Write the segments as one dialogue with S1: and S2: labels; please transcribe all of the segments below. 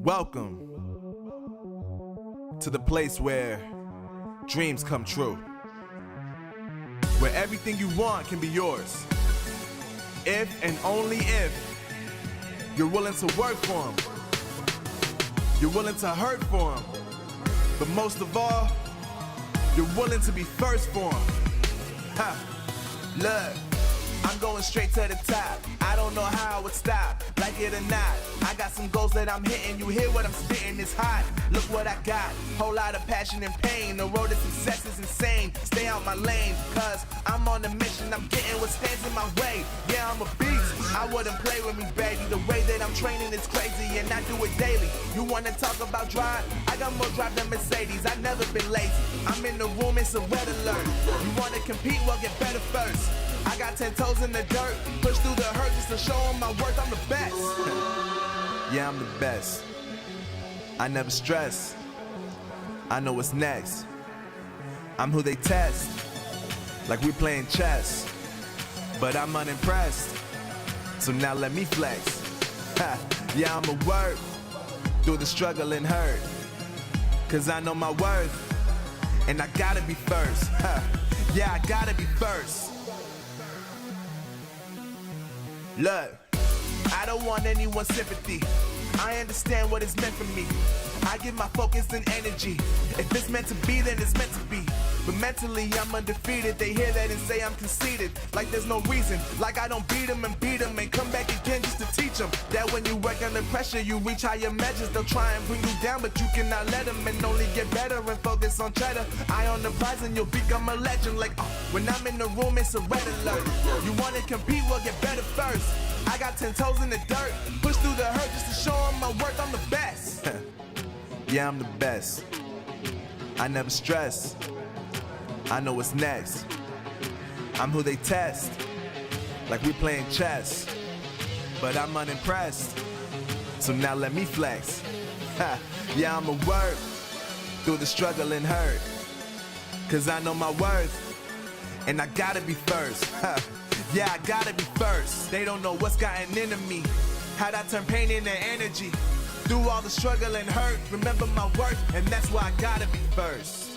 S1: Welcome to the place where dreams come true, where everything you want can be yours, if and only if you're willing to work for them, you're willing to hurt for them, but most of all, you're willing to be first for them. Look, I'm going straight to the top. I don't know how I would stop, like it or not. I got some goals that I'm hitting. You hear what I'm spitting, it's hot. Look what I got, whole lot of passion and pain. The road to success is insane. Stay out my lane, cause I'm on a mission. I'm getting what stands in my way. Yeah, I'm a beast, I wouldn't play with me, baby. The way that I'm training is crazy and I do it daily. You wanna talk about drive? I got more drive than Mercedes. I've never been lazy. I'm in the room, it's a red alert. You wanna compete? Well, get better first. I got 10 toes in the dirt, push through the hurt just to show them my worth. I'm the best. Yeah, I'm the best. I never stress. I know what's next. I'm who they test, like we playing chess. But I'm unimpressed, so now let me flex. Yeah, I'ma work through the struggle and hurt, cause I know my worth, and I gotta be first. Yeah, I gotta be first. Look, I don't want anyone's sympathy. I understand what it's meant for me. I give my focus and energy. If it's meant to be, then it's meant to be. But mentally, I'm undefeated. They hear that and say I'm conceited, like there's no reason. Like I don't beat them and come back again just to teach them that when you work under pressure, you reach higher measures. They'll try and bring you down, but you cannot let them, and only get better and focus on cheddar. Eye on the prize and you'll become a legend. Like, when I'm in the room, it's a red alert. You wanna compete? Well, get better first. I got 10 toes in the dirt, push through the hurt just to show them my worth. I'm the best. Yeah, I'm the best. I never stress. I know what's next. I'm who they test, like we playing chess. But I'm unimpressed, so now let me flex. Yeah, I'ma work through the struggle and hurt, cause I know my worth, and I gotta be first. Yeah, I gotta be first. They don't know what's gotten into me, how'd I turn pain into energy. Through all the struggle and hurt, remember my worth, and that's why I gotta be first.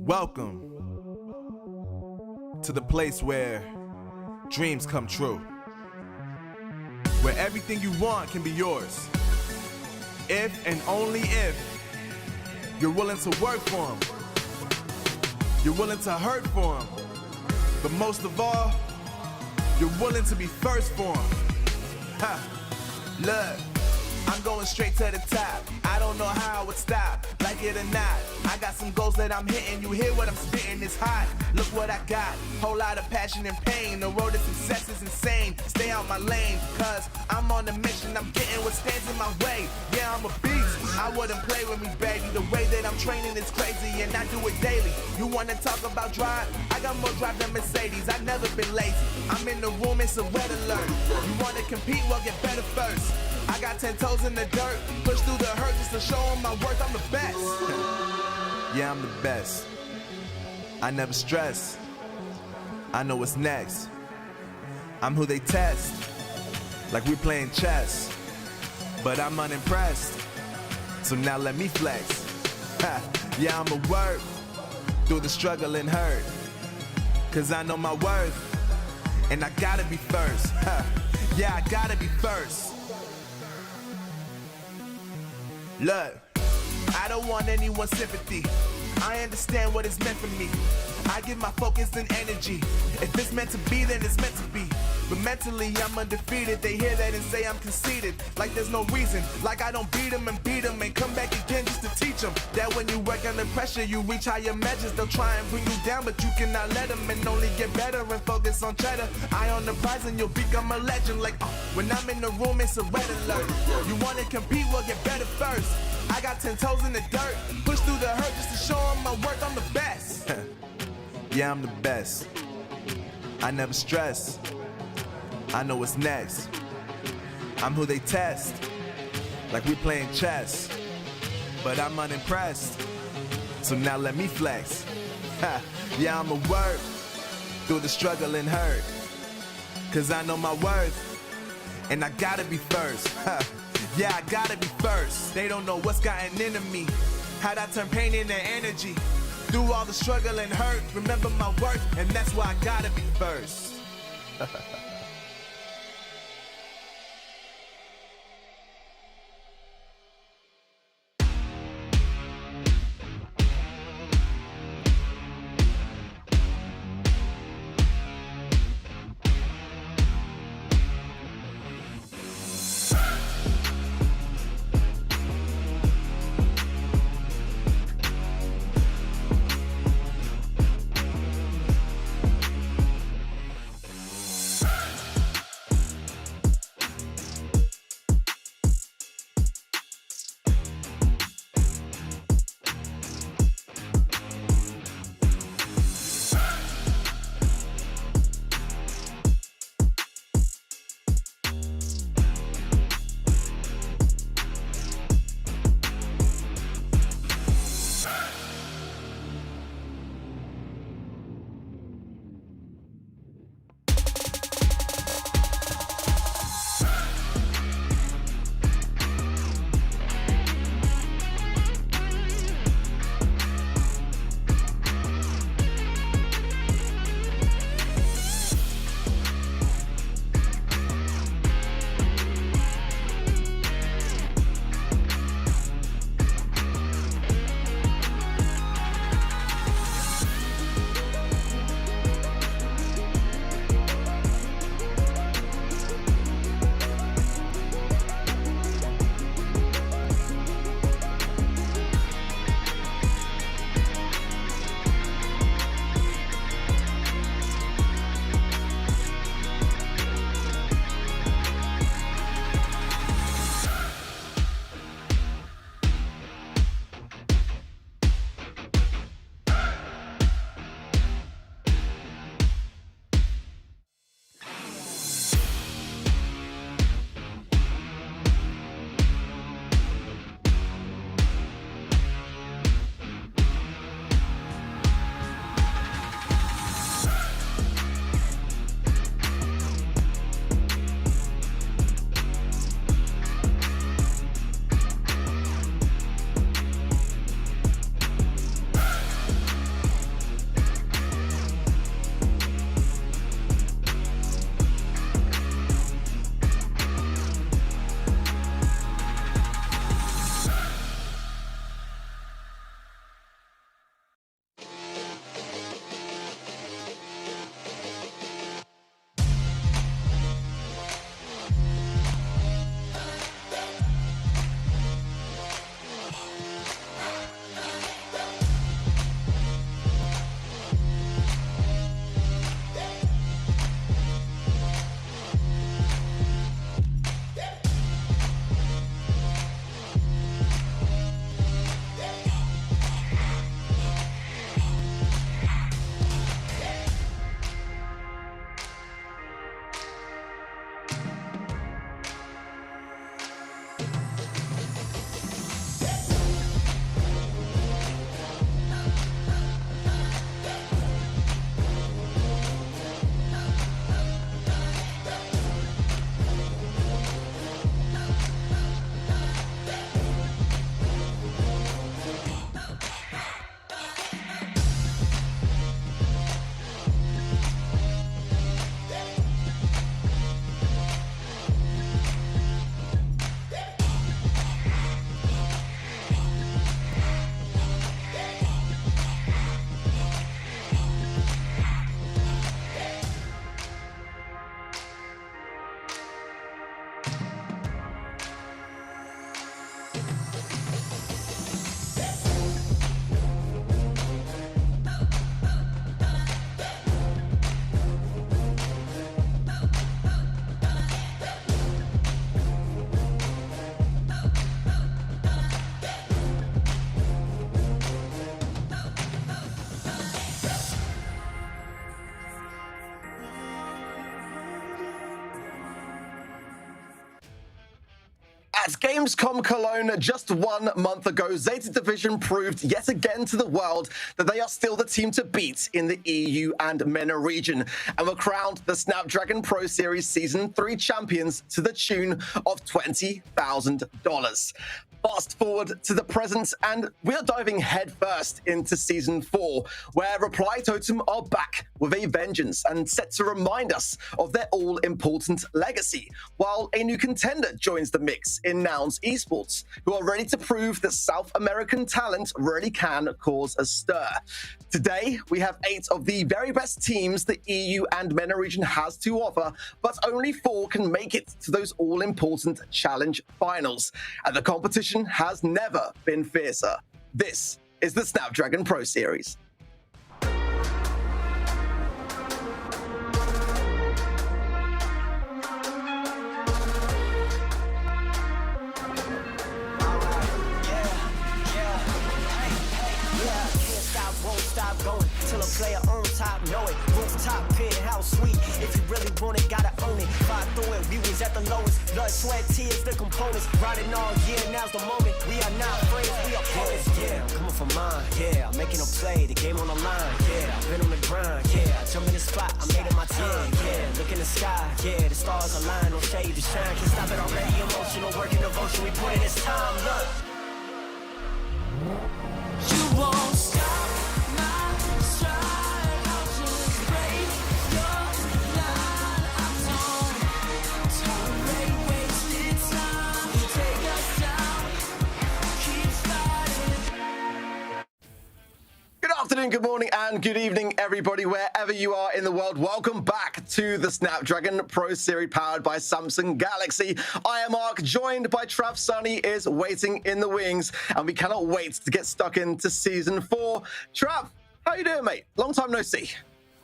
S1: Welcome to the place where dreams come true, where everything you want can be yours, if and only if you're willing to work for them, you're willing to hurt for them, but most of all, you're willing to be first for them. Look, I'm going straight to the top. I don't know how I would stop, like it or not. I got some goals that I'm hitting. You hear what I'm spitting, it's hot. Look what I got, whole lot of passion and pain. The road to success is insane. Stay out my lane, cause I'm on a mission. I'm getting what stands in my way. Yeah, I'm a beast, I wouldn't play with me, baby. The way that I'm training is crazy, and I do it daily. You wanna talk about drive? I got more drive than Mercedes. I've never been lazy. I'm in the room, it's a red alert. You wanna compete? Well, get better first. I got 10 toes in the dirt, push through the hurt just to show them my worth. I'm the best. Yeah, I'm the best. I never stress. I know what's next. I'm who they test, like we playing chess. But I'm unimpressed, so now let me flex. Yeah, I'ma work through the struggle and hurt, cause I know my worth, and I gotta be first. Yeah, I gotta be first. Look, I don't want anyone's sympathy. I understand what it's meant for me. I give my focus and energy. If it's meant to be, then it's meant to be. But mentally, I'm undefeated. They hear that and say I'm conceited, like there's no reason. Like I don't beat them and come back again just to teach them that when you work under pressure, you reach higher measures. They'll try and bring you down, but you cannot let them, and only get better and focus on cheddar. Eye on the prize and you'll become a legend. Like, when I'm in the room, it's a red alert. You wanna compete? Well, get better first. I got 10 toes in the dirt, push through the hurt just to show them my worth. I'm the best. Yeah, I'm the best. I never stress. I know what's next. I'm who they test, like we playing chess. But I'm unimpressed, so now let me flex. Yeah, I'ma work through the struggle and hurt, cause I know my worth, and I gotta be first. Yeah, I gotta be first. They don't know what's gotten into me, how'd I turn pain into energy. Through all the struggle and hurt, remember my worth, and that's why I gotta be first.
S2: At Gamescom Cologne just 1 month ago, Zeta Division proved yet again to the world that they are still the team to beat in the EU and MENA region, and were crowned the Snapdragon Pro Series Season 3 champions to the tune of $20,000. Fast forward to the present, and we are diving headfirst into Season 4, where Reply Totem are back with a vengeance and set to remind us of their all-important legacy, while a new contender joins the mix in Nouns Esports, who are ready to prove that South American talent really can cause a stir. Today, we have 8 of the very best teams the EU and MENA region has to offer, but only 4 can make it to those all-important challenge finals, and the competition has never been fiercer. This is the Snapdragon Pro Series.
S3: Till a player on top, know it. Rooftop, penthouse, sweet. If you really want it, gotta own it. Fight through it, we was at the lowest. Blood, sweat, tears, the components. Riding all year, now's the moment. We are not friends, we are opponents. Yeah, I'm coming for mine. Yeah, I'm making a play, the game on the line. Yeah, I've been on the grind. Yeah, I jump in the spot, I made it my time. Yeah, look in the sky. Yeah, the stars align, no shade to shine. Can't stop it already, emotional work and devotion. We put in this time, look. You won't stop.
S2: Afternoon, good morning, and good evening, everybody, wherever you are in the world. Welcome back to the Snapdragon Pro Series powered by Samsung Galaxy. I am Mark, joined by Trav. Sunny is waiting in the wings, and we cannot wait to get stuck into Season 4. Trav, how you doing, mate? Long time no see.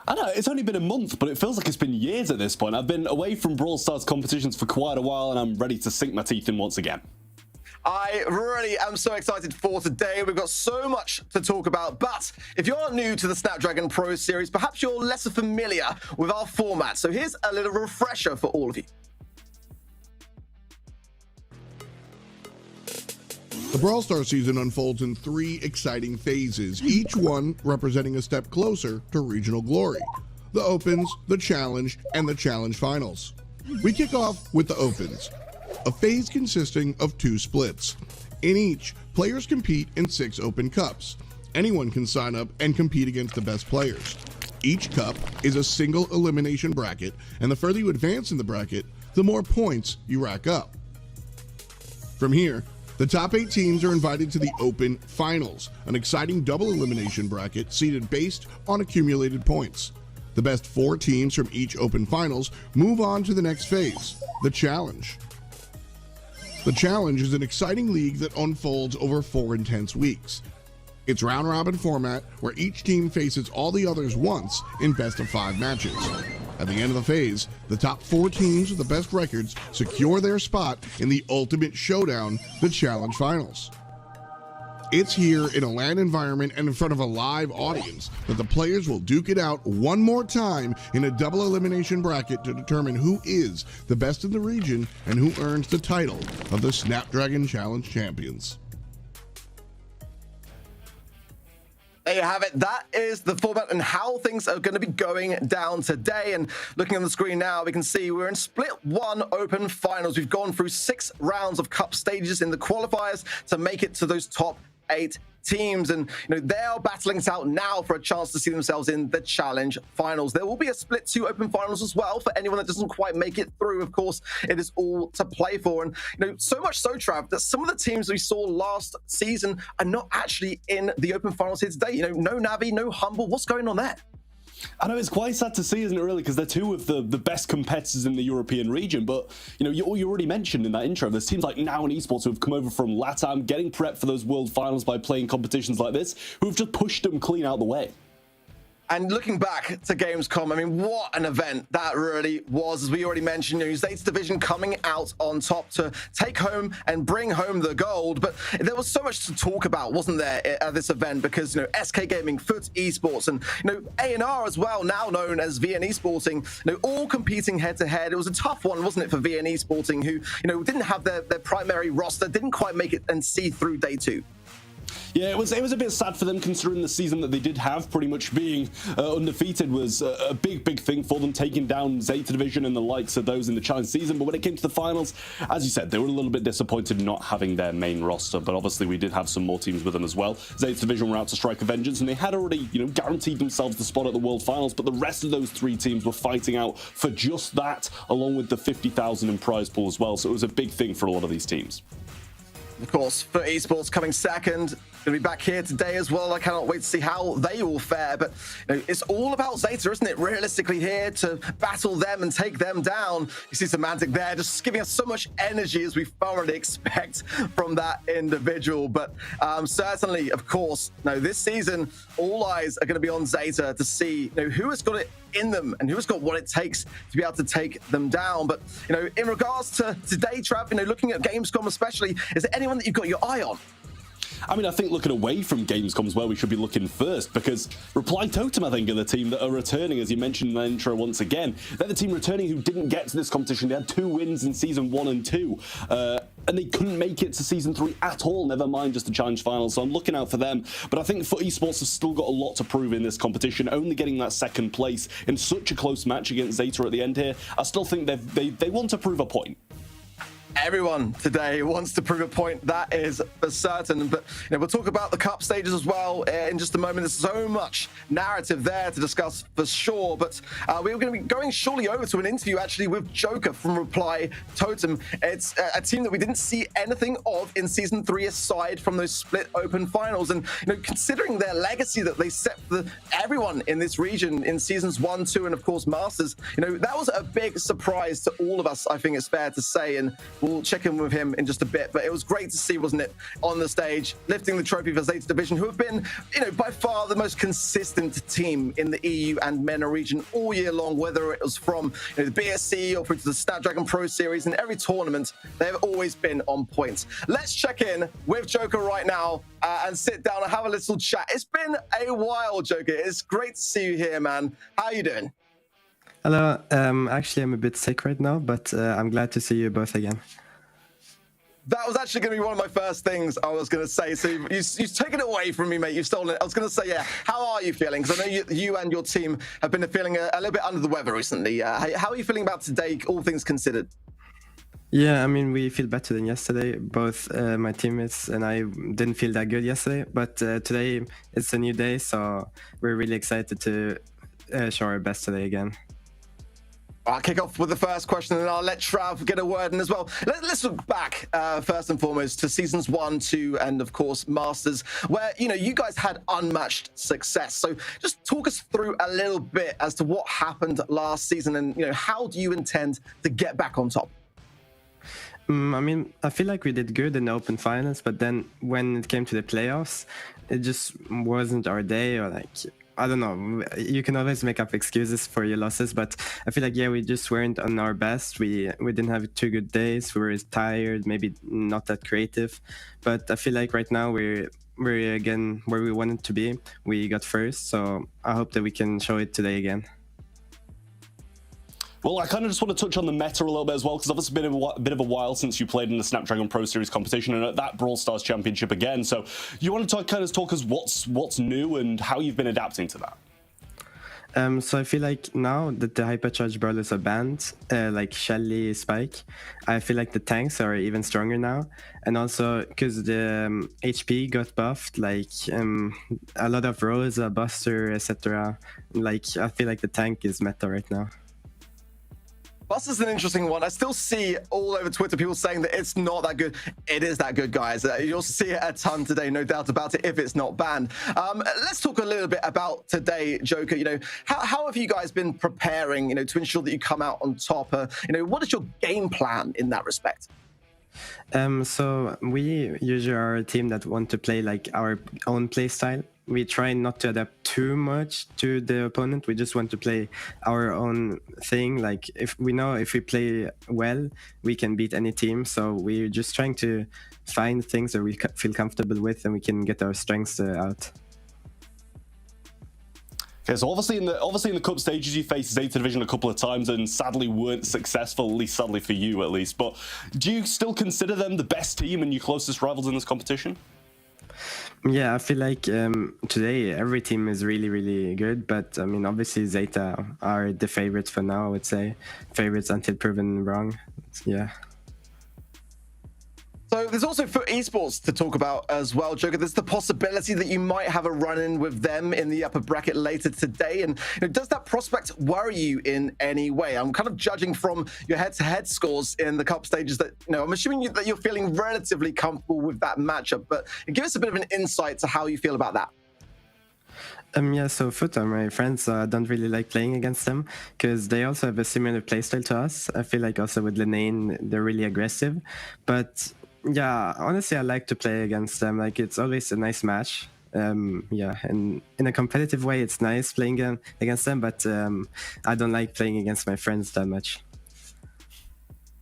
S4: I know, it's only been a month, but it feels like it's been years at this point. I've been away from Brawl Stars competitions for quite a while, and I'm ready to sink my teeth in once again.
S2: I really am so excited for today. We've got so much to talk about, but if you're new to the Snapdragon Pro Series, perhaps you're less familiar with our format. So here's a little refresher for all of you.
S5: The Brawl Stars season unfolds in 3 exciting phases, each one representing a step closer to regional glory. The Opens, the Challenge, and the Challenge Finals. We kick off with the Opens, a phase consisting of 2 splits. In each, players compete in 6 open cups. Anyone can sign up and compete against the best players. Each cup is a single elimination bracket, and the further you advance in the bracket, the more points you rack up. From here, the top 8 teams are invited to the Open Finals, an exciting double elimination bracket seeded based on accumulated points. The best 4 teams from each Open Finals move on to the next phase, the Challenge. The Challenge is an exciting league that unfolds over 4 intense weeks. It's round-robin format where each team faces all the others once in best-of-5 matches. At the end of the phase, the top 4 teams with the best records secure their spot in the ultimate showdown, the Challenge Finals. It's here in a LAN environment and in front of a live audience that the players will duke it out one more time in a double elimination bracket to determine who is the best in the region and who earns the title of the Snapdragon Challenge Champions.
S2: There you have it. That is the format and how things are going to be going down today. And looking on the screen now, we can see we're in Split 1 Open Finals. We've gone through 6 rounds of cup stages in the qualifiers to make it to those top 8 teams, and they are battling it out now for a chance to see themselves in the Challenge Finals. There will be a Split 2 Open Finals as well for anyone that doesn't quite make it through. Of course, it is all to play for, and so much so, Trav, that some of the teams we saw last season are not actually in the Open Finals here today. No Navi, no Humble. What's going on there?
S4: I know, it's quite sad to see, isn't it, really, because they're 2 of the best competitors in the European region. But you already mentioned in that intro, there's teams like Now and Esports who have come over from LATAM, getting prepped for those world finals by playing competitions like this, who have just pushed them clean out the way.
S2: And looking back to Gamescom, I mean, what an event that really was. As we already mentioned, Zeta's division coming out on top to take home and bring home the gold. But there was so much to talk about, wasn't there, at this event? Because, SK Gaming, Foot Esports, and, A&R as well, now known as VNE Sporting, all competing head-to-head. It was a tough one, wasn't it, for VNE Sporting, who, didn't have their primary roster, didn't quite make it and see through day 2.
S4: Yeah, it was a bit sad for them, considering the season that they did have, pretty much being undefeated was a big thing for them, taking down Zeta Division and the likes of those in the challenge season. But when it came to the finals, as you said, they were a little bit disappointed not having their main roster. But obviously, we did have some more teams with them as well. Zeta Division were out to strike a vengeance, and they had already, guaranteed themselves the spot at the World Finals. But the rest of those 3 teams were fighting out for just that, along with the 50,000 in prize pool as well. So it was a big thing for a lot of these teams.
S2: Of course, for esports coming second, going to be back here today as well. I cannot wait to see how they all fare. But it's all about Zeta, isn't it? Realistically, here to battle them and take them down. You see Semantic there, just giving us so much energy as we thoroughly expect from that individual. But certainly, of course, this season, all eyes are going to be on Zeta to see who has got it in them and who's got what it takes to be able to take them down. But in regards to today, Trav, looking at Gamescom especially, is there anyone that you've got your eye on?
S4: I mean, I think looking away from Gamescom is where we should be looking first, because Reply Totem, I think, are the team that are returning, as you mentioned in the intro once again. They're the team returning who didn't get to this competition. They had 2 wins in Season 1 and 2, and they couldn't make it to Season 3 at all, never mind just the Challenge Final, so I'm looking out for them. But I think Foot Esports have still got a lot to prove in this competition, only getting that 2nd place in such a close match against Zeta at the end here. I still think they want to prove a point.
S2: Everyone today wants to prove a point, that is for certain. But we'll talk about the cup stages as well in just a moment. There's so much narrative there to discuss for sure. But we're going to be going shortly over to an interview actually with Joker from Reply Totem. It's a team that we didn't see anything of in Season 3 aside from those split open finals. And considering their legacy that they set for everyone in this region in Seasons 1, 2, and of course Masters, that was a big surprise to all of us, I think it's fair to say. And we'll check in with him in just a bit, but it was great to see, wasn't it, on the stage, lifting the trophy for Zeta Division, who have been, by far the most consistent team in the EU and MENA region all year long, whether it was from the BSC or through to the Snapdragon Pro Series. In every tournament, they've always been on point. Let's check in with Joker right now and sit down and have a little chat. It's been a while, Joker. It's great to see you here, man. How are you doing?
S6: Hello. Actually, I'm a bit sick right now, but I'm glad to see you both again.
S2: That was actually going to be one of my first things I was going to say. So you've taken it away from me, mate. You've stolen it. I was going to say, yeah, how are you feeling? Because I know you and your team have been feeling a little bit under the weather recently. How are you feeling about today, all things considered?
S6: Yeah, I mean, we feel better than yesterday. Both my teammates and I didn't feel that good yesterday. But today, it's a new day, so we're really excited to show our best today again.
S2: I'll kick off with the first question, and I'll let Trav get a word in as well. Let's look back first and foremost to Seasons 1, 2, and of course Masters, where you guys had unmatched success. So just talk us through a little bit as to what happened last season, and how do you intend to get back on top?
S6: I mean, I feel like we did good in the open finals, but then when it came to the playoffs, it just wasn't our day, or I don't know. You can always make up excuses for your losses, but I feel like, yeah, we just weren't on our best. We didn't have 2 good days. We were tired, maybe not that creative. But I feel like right now we're again where we wanted to be. We got first, so I hope that we can show it today again.
S4: Well, I kind of just want to touch on the meta a little bit as well, because obviously it's been a bit of a while since you played in the Snapdragon Pro Series competition and at that Brawl Stars Championship again. So you want to kind of talk us what's new and how you've been adapting to that?
S6: So I feel like now that the hypercharged brawlers are banned, like Shelly, Spike, I feel like the tanks are even stronger now. And also because the HP got buffed, like a lot of Rosa, Buster, etc. Like I feel like the tank is meta right now.
S2: Buster's an interesting one. I still see all over Twitter people saying that it's not that good. It is that good, guys. You'll see it a ton today, no doubt about it, if it's not banned. Let's talk a little bit about today, Joker. How have you guys been preparing, to ensure that you come out on top? What is your game plan in that respect?
S6: So we usually are a team that want to play like our own play style. we try not to adapt too much to the opponent. We just want to play our own thing. Like if we know if we play well, we can beat any team. So we're just trying to find things that we feel comfortable with and we can get our strengths out.
S4: Okay, so obviously in the cup stages, you faced Zeta Division a couple of times and sadly weren't successful, at least sadly for you at least. But do you still consider them the best team and your closest rivals in this competition?
S6: Yeah, I feel like today every team is really, really good. But I mean, obviously Zeta are the favorites for now, I would say. Favorites until proven wrong. Yeah.
S2: So there's also for esports to talk about as well, Joker. There's the possibility that you might have a run-in with them in the upper bracket later today. And does that prospect worry you in any way? I'm kind of judging from your head-to-head scores in the cup stages that, I'm assuming that you're feeling relatively comfortable with that matchup. But give us a bit of an insight to how you feel about that.
S6: Yeah, so Foot are my friends. I don't really like playing against them because they also have a similar playstyle to us. I feel like also with Lenane, they're really aggressive. But yeah, honestly, I like to play against them. Like, it's always a nice match. Yeah, and in a competitive way, it's nice playing against them, but I don't like playing against my friends that much.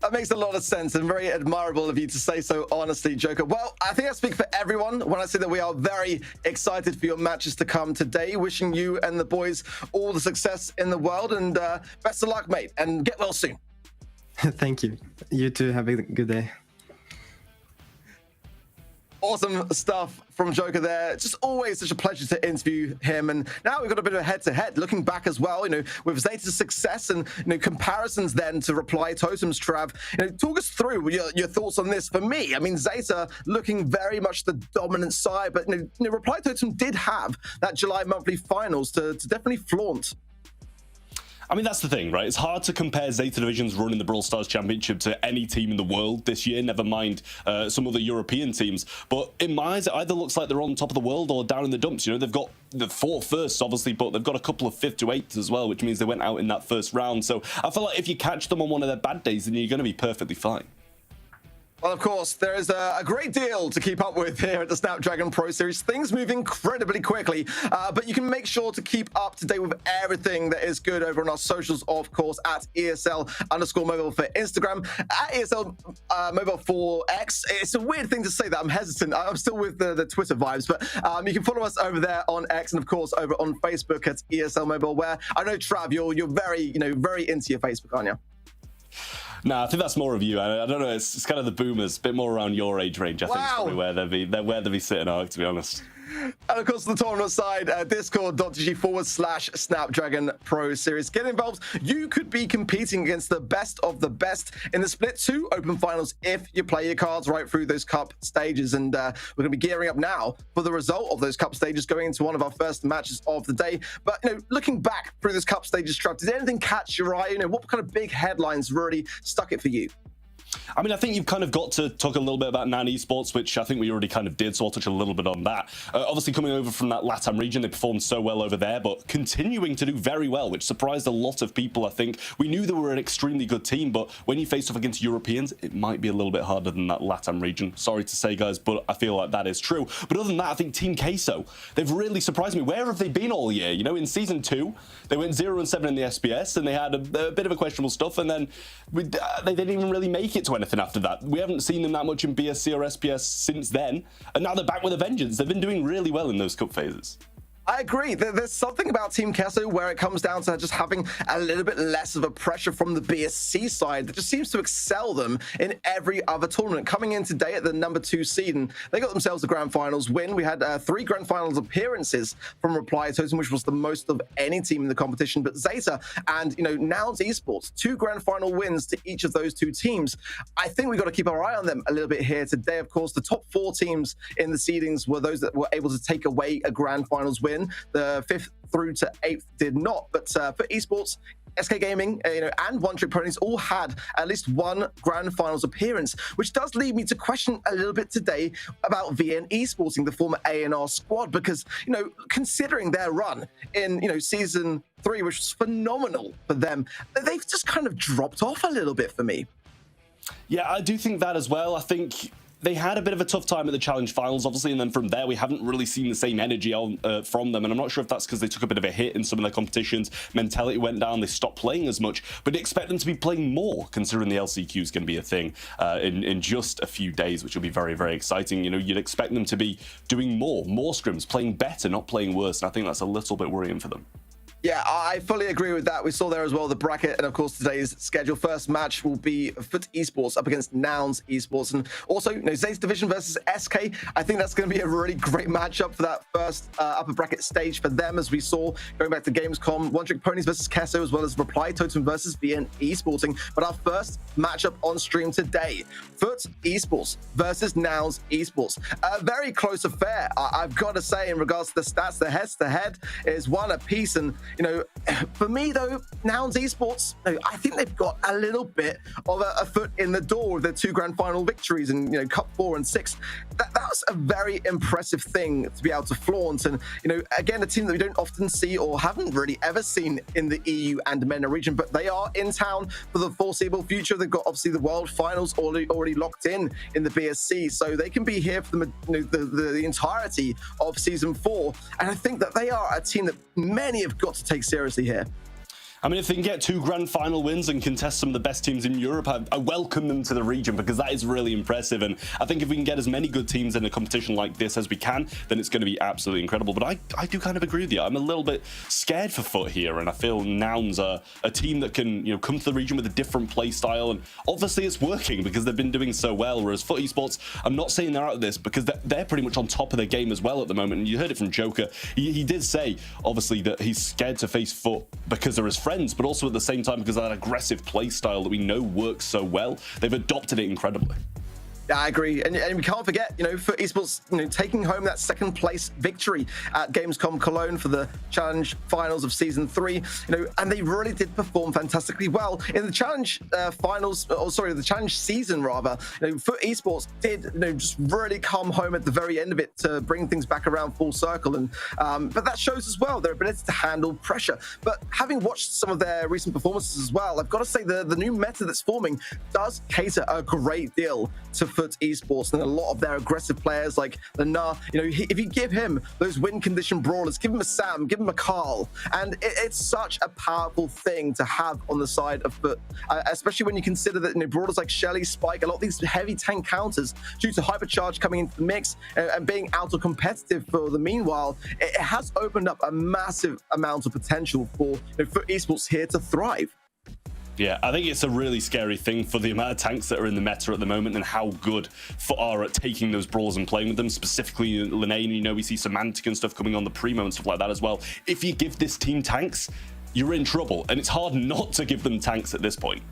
S2: That makes a lot of sense and very admirable of you to say so honestly, Joker. Well, I think I speak for everyone when I say that we are very excited for your matches to come today. Wishing you and the boys all the success in the world, and best of luck, mate, and get well soon.
S6: Thank you. You too. Have a good day.
S2: Awesome stuff from Joker there. Just always such a pleasure to interview him. And now we've got a bit of a head-to-head. Looking back as well, with Zeta's success and comparisons then to Reply Totems, Trav. Talk us through your thoughts on this. For me, I mean, Zeta looking very much the dominant side, but Reply Totem did have that July monthly finals to definitely flaunt.
S4: I mean, that's the thing, right? It's hard to compare Zeta Division's run in the Brawl Stars Championship to any team in the world this year, never mind some other European teams. But in my eyes, it either looks like they're on top of the world or down in the dumps. They've got the 4 firsts, obviously, but they've got a couple of 5th to 8th as well, which means they went out in that first round. So I feel like if you catch them on one of their bad days, then you're going to be perfectly fine.
S2: Well, of course, there is a great deal to keep up with here at the Snapdragon Pro Series. Things move incredibly quickly, but you can make sure to keep up to date with everything that is good over on our socials, of course, at ESL_mobile for Instagram, at ESL mobile for X. It's a weird thing to say that. I'm hesitant. I'm still with the Twitter vibes, but you can follow us over there on X and, of course, over on Facebook at ESL Mobile, where I know, Trav, you're very, very into your Facebook, aren't you?
S4: No, I think that's more of you. I don't know. It's kind of the boomers, a bit more around your age range. I think it's probably where they'll be sitting, to be honest.
S2: And of course, the tournament side, discord.gg/Snapdragon Pro Series. Get involved. You could be competing against the best of the best in the Split 2 Open Finals if you play your cards right through those cup stages. And we're going to be gearing up now for the result of those cup stages, going into one of our first matches of the day. But, looking back through this cup stages, Trav, did anything catch your eye? What kind of big headlines really stuck it for you?
S4: I mean, I think you've kind of got to talk a little bit about NAN Esports, which I think we already kind of did, so I'll touch a little bit on that. Obviously, coming over from that LATAM region, they performed so well over there, but continuing to do very well, which surprised a lot of people, I think. We knew they were an extremely good team, but when you face off against Europeans, it might be a little bit harder than that LATAM region. Sorry to say, guys, but I feel like that is true. But other than that, I think Team Queso, they've really surprised me. Where have they been all year? In Season 2, they went 0-7 in the SBS, and they had a bit of a questionable stuff, and then they didn't even really make it to anything after that. We haven't seen them that much in BSC or SPS since then, and now they're back with a vengeance. They've been doing really well in those cup phases.
S2: I agree. There's something about Team Queso where it comes down to just having a little bit less of a pressure from the BSC side that just seems to excel them in every other tournament. Coming in today at the number 2 seed, and they got themselves a grand finals win. We had 3 grand finals appearances from Reply Totem, which was the most of any team in the competition. But Zeta and, Nouns Esports, 2 grand final wins to each of those 2 teams. I think we've got to keep our eye on them a little bit here today. Of course, the top 4 teams in the seedings were those that were able to take away a grand finals win. The 5th through to 8th did not. But for esports, SK Gaming, and One Trick Ponies all had at least 1 grand finals appearance, which does lead me to question a little bit today about VN Esporting, the former ANR squad, because, considering their run in, season 3, which was phenomenal for them, they've just kind of dropped off a little bit for me.
S4: Yeah, I do think that as well. I think they had a bit of a tough time at the challenge finals, obviously, and then from there we haven't really seen the same energy from them, and I'm not sure if that's because they took a bit of a hit in some of their competitions, mentality went down, they stopped playing as much, but expect them to be playing more, considering the LCQ is going to be a thing in just a few days, which will be very, very exciting. You know, you'd expect them to be doing more scrims, playing better, not playing worse, and I think that's a little bit worrying for them.
S2: Yeah, I fully agree with that. We saw there as well the bracket, and of course today's schedule. First match will be Foot Esports up against Nouns Esports, and also, you know, Zay's Division versus SK. I think that's going to be a really great matchup for that first upper bracket stage for them, as we saw going back to Gamescom. One Trick Ponies versus Kesso, as well as Reply Totem versus VN Esporting. But our first matchup on stream today, Foot Esports versus Nouns Esports. A very close affair, I've got to say, in regards to the stats. The head-to-head is one apiece, and you know, for me though, Nouns Esports, I think they've got a little bit of a foot in the door with their 2 grand final victories and, you know, Cup 4 and 6. That's a very impressive thing to be able to flaunt. And, you know, again, a team that we don't often see or haven't really ever seen in the EU and MENA region, but they are in town for the foreseeable future. They've got obviously the World Finals already locked in the BSC, so they can be here for the entirety of Season 4. And I think that they are a team that many have got to take seriously here.
S4: I mean, if they can get 2 grand final wins and contest some of the best teams in Europe, I welcome them to the region, because that is really impressive. And I think if we can get as many good teams in a competition like this as we can, then it's going to be absolutely incredible. But I do kind of agree with you. I'm a little bit scared for Foot here, and I feel Nouns are a team that can, you know, come to the region with a different play style, and obviously it's working because they've been doing so well. Whereas Foot Esports, I'm not saying they're out of this, because they're pretty much on top of their game as well at the moment. And you heard it from Joker. He did say, obviously, that he's scared to face Foot because they're his friends, but also at the same time because of that aggressive play style that we know works so well. They've adopted it incredibly.
S2: Yeah, I agree, and we can't forget, you know, for esports, you know, taking home that 2nd place victory at Gamescom Cologne for the challenge finals of Season 3, you know, and they really did perform fantastically well in the challenge finals, or sorry, the challenge season rather. You know, for esports did, you know, just really come home at the very end of it to bring things back around full circle, and but that shows as well their ability to handle pressure. But having watched some of their recent performances as well, I've got to say the new meta that's forming does cater a great deal to Foot Esports, and a lot of their aggressive players like Lena, you know, if you give him those win condition brawlers, give him a Sam, give him a Carl, and it's such a powerful thing to have on the side of Foot, especially when you consider that, you know, brawlers like Shelly, Spike, a lot of these heavy tank counters due to hypercharge coming into the mix and being out of competitive for the meanwhile, it has opened up a massive amount of potential for, you know, Foot Esports here to thrive.
S4: Yeah, I think it's a really scary thing for the amount of tanks that are in the meta at the moment and how good Foot are at taking those brawls and playing with them, specifically Linnane. You know, we see Semantic and stuff coming on the Primo and stuff like that as well. If you give this team tanks, you're in trouble, and it's hard not to give them tanks at this point.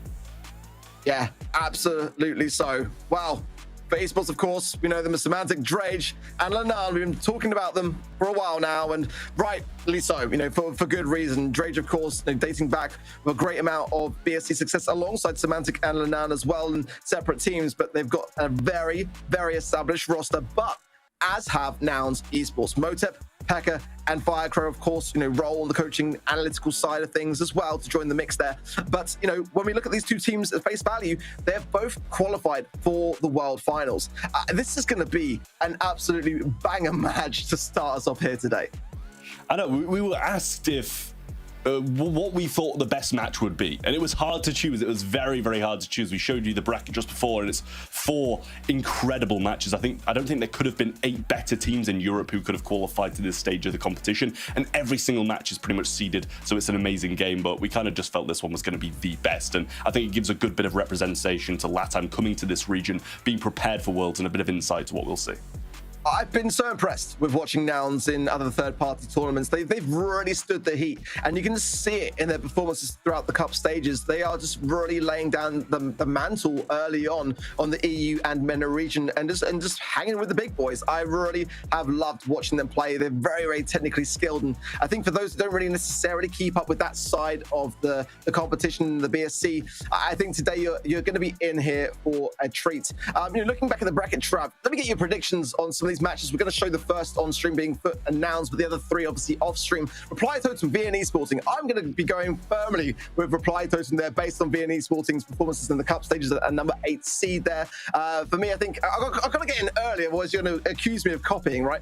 S4: Yeah,
S2: absolutely so. Wow. For esports, of course, we know them as Semantic, Drage, and Lanan. We've been talking about them for a while now, and rightly so, you know, for good reason. Drage, of course, you know, dating back with a great amount of BSC success alongside Semantic and Lanan as well in separate teams, but they've got a very, very established roster, but as have Nouns Esports. Motep, Pekka, and Firecrow, of course, you know, roll on the coaching analytical side of things as well to join the mix there. But, you know, when we look at these two teams at face value, they're both qualified for the World Finals. This is going to be an absolutely banger match to start us off here today.
S4: I know, we were asked if what we thought the best match would be, and it was hard to choose. It was very, very hard to choose. We showed you the bracket just before, and it's 4 incredible matches. I don't think there could have been 8 better teams in Europe who could have qualified to this stage of the competition, and every single match is pretty much seeded, so it's an amazing game. But we kind of just felt this one was going to be the best, and I think it gives a good bit of representation to LATAM coming to this region, being prepared for Worlds, and a bit of insight to what we'll see.
S2: I've been so impressed with watching Nouns in other third-party tournaments. They've really stood the heat, and you can just see it in their performances throughout the cup stages. They are just really laying down the mantle early on the EU and MENA region, and just hanging with the big boys. I really have loved watching them play. They're very, very technically skilled, and I think for those who don't really necessarily keep up with that side of the competition, the BSC, I think today you're going to be in here for a treat. You know, looking back at the bracket, Trav, let me get your predictions on some of these matches. We're going to show the first on stream being Foot and Nouns, but the other three obviously off stream. Reply Totem, VNE Sporting. I'm going to be going firmly with Reply Totem there based on VNE Sporting's performances in the cup stages at a number 8 seed there. For me, I think I've got to get in earlier, otherwise you're going to accuse me of copying, right?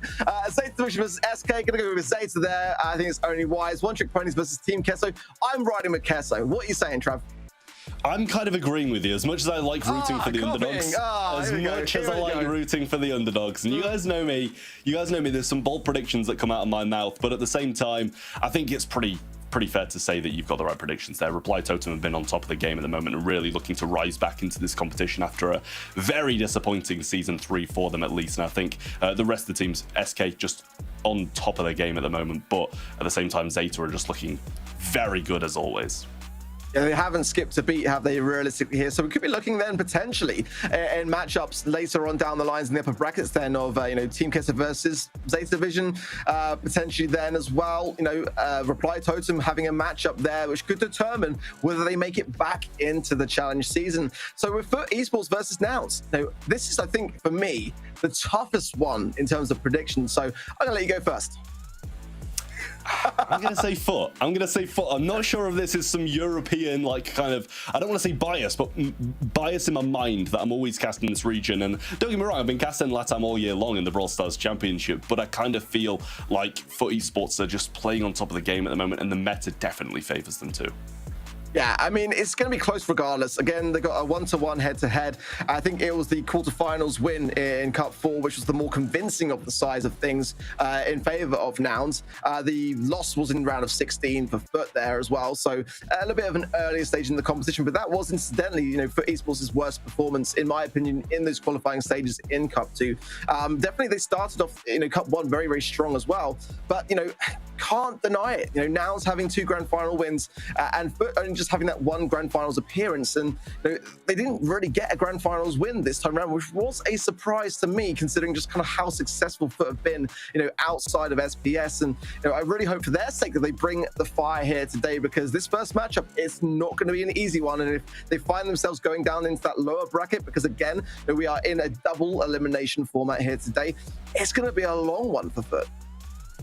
S2: Zeta Division versus SK, going to go with Zeta there. I think it's only wise. One Trick Ponies versus Team Kesso. I'm riding with Kesso. What are you saying, Trav?
S4: I'm kind of agreeing with you. As much as I like rooting for the underdogs, as much as I like rooting for the underdogs, and you guys know me. There's some bold predictions that come out of my mouth, but at the same time, I think it's pretty fair to say that you've got the right predictions there. Reply Totem have been on top of the game at the moment and really looking to rise back into this competition after a very disappointing season 3 for them at least. And I think the rest of the teams, SK just on top of their game at the moment, but at the same time, Zeta are just looking very good as always.
S2: Yeah, they haven't skipped a beat, have they, realistically here? So we could be looking then potentially in matchups later on down the lines in the upper brackets then of, Team Kesso versus Zeta Division, potentially then as well, Reply Totem having a matchup there, which could determine whether they make it back into the challenge season. So with Foot Esports versus Nouns, this is, I think, for me, the toughest one in terms of predictions. So I'm going to let you go first.
S4: I'm going to say Foot. I'm not sure if this is some European, I don't want to say bias, but bias in my mind that I'm always casting this region. And don't get me wrong, I've been casting LATAM all year long in the Brawl Stars Championship, but I kind of feel like Foot Esports are just playing on top of the game at the moment, and the meta definitely favors them too.
S2: Yeah, I mean, it's going to be close regardless. Again, they got a 1-to-1 head-to-head. I think it was the quarterfinals win in Cup 4, which was the more convincing of the size of things in favor of Nouns. The loss was in round of 16 for Foot there as well. So a little bit of an earlier stage in the competition, but that was incidentally, Foot Esports' worst performance, in my opinion, in those qualifying stages in Cup 2. Definitely they started off, Cup 1 very, very strong as well. But, can't deny it. Nouns having 2 grand final wins and Foot only just having that 1 grand finals appearance, and they didn't really get a grand finals win this time around, which was a surprise to me considering just kind of how successful Foot have been outside of SPS. And I really hope for their sake that they bring the fire here today, because this first matchup is not going to be an easy one. And if they find themselves going down into that lower bracket, because again we are in a double elimination format here today, it's going to be a long one for Foot.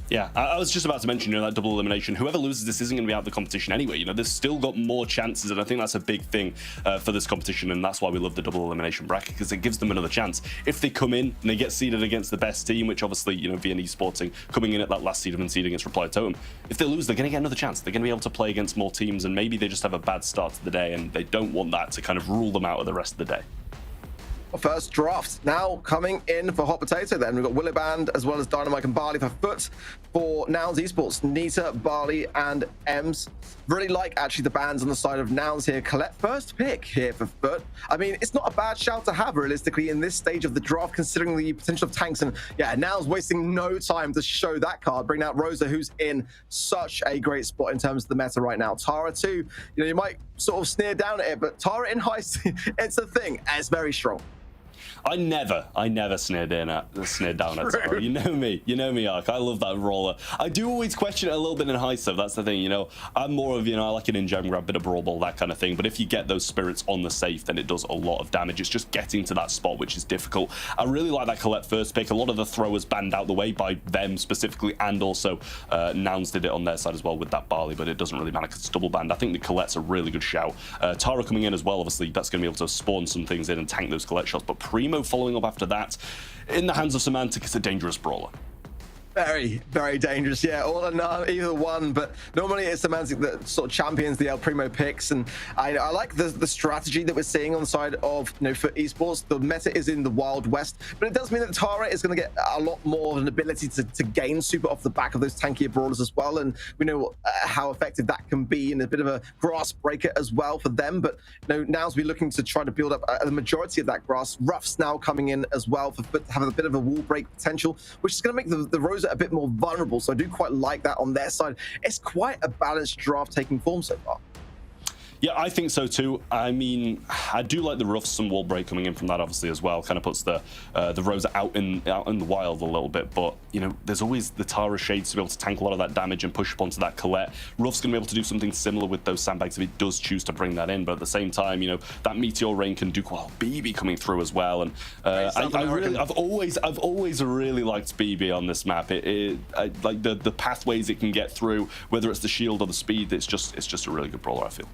S4: Yeah, I was just about to mention, that double elimination. Whoever loses this isn't going to be out of the competition anyway. They've still got more chances, and I think that's a big thing for this competition, and that's why we love the double elimination bracket, because it gives them another chance. If they come in and they get seeded against the best team, which obviously, VNE Sporting coming in at that last seed and seed against Reply Totem, if they lose, they're going to get another chance. They're going to be able to play against more teams, and maybe they just have a bad start to the day, and they don't want that to kind of rule them out of the rest of the day.
S2: First draft now coming in for Hot Potato. Then we've got Williband as well as Dynamite and Barley for Foot. For Nouns Esports, Nita, Barley and Ems. Really like actually the bands on the side of Nouns here. Colette first pick here for Foot. I mean, it's not a bad shout to have realistically in this stage of the draft, considering the potential of tanks. And yeah, Nouns wasting no time to show that card, bring out Rosa, who's in such a great spot in terms of the meta right now. Tara too, you might sort of sneer down at it, but Tara in heist, it's a thing, and it's very strong.
S4: I never sneered down at Tara. You know me, Ark. I love that roller. I do always question it a little bit in high stuff. That's the thing, I'm more of, I like an in-gem grab, bit of brawl ball, that kind of thing. But if you get those spirits on the safe, then it does a lot of damage. It's just getting to that spot, which is difficult. I really like that Colette first pick. A lot of the throwers banned out the way by them specifically, and also Nouns did it on their side as well with that Barley, but it doesn't really matter because it's double banned. I think the Colette's a really good shout. Tara coming in as well, obviously, that's going to be able to spawn some things in and tank those Colette shots. But Primo following up after that, in the hands of Semantic, it's a dangerous brawler.
S2: Very, very dangerous. Yeah, all or none, either one. But normally it's Semantic that sort of champions the El Primo picks. And I like the strategy that we're seeing on the side of, for esports. The meta is in the Wild West, but it does mean that Tara is going to get a lot more of an ability to gain super off the back of those tankier brawlers as well. And we know how effective that can be in a bit of a grass breaker as well for them. But now as we're looking to try to build up the majority of that grass, Ruff's now coming in as well for having a bit of a wall break potential, which is going to make the Rosa a bit more vulnerable. So I do quite like that on their side. It's quite a balanced draft taking form so far.
S4: Yeah, I think so too. I mean, I do like the roughs and wall break coming in from that, obviously, as well. Kind of puts the Rosa out in the wild a little bit. But, you know, there's always the Tara Shades to be able to tank a lot of that damage and push up onto that Colette. Rough's going to be able to do something similar with those sandbags if it does choose to bring that in. But at the same time, you know, that Meteor Rain can do quite BB coming through as well. And I've always really liked BB on this map. Like the pathways it can get through, whether it's the shield or the speed, it's just a really good brawler, I feel.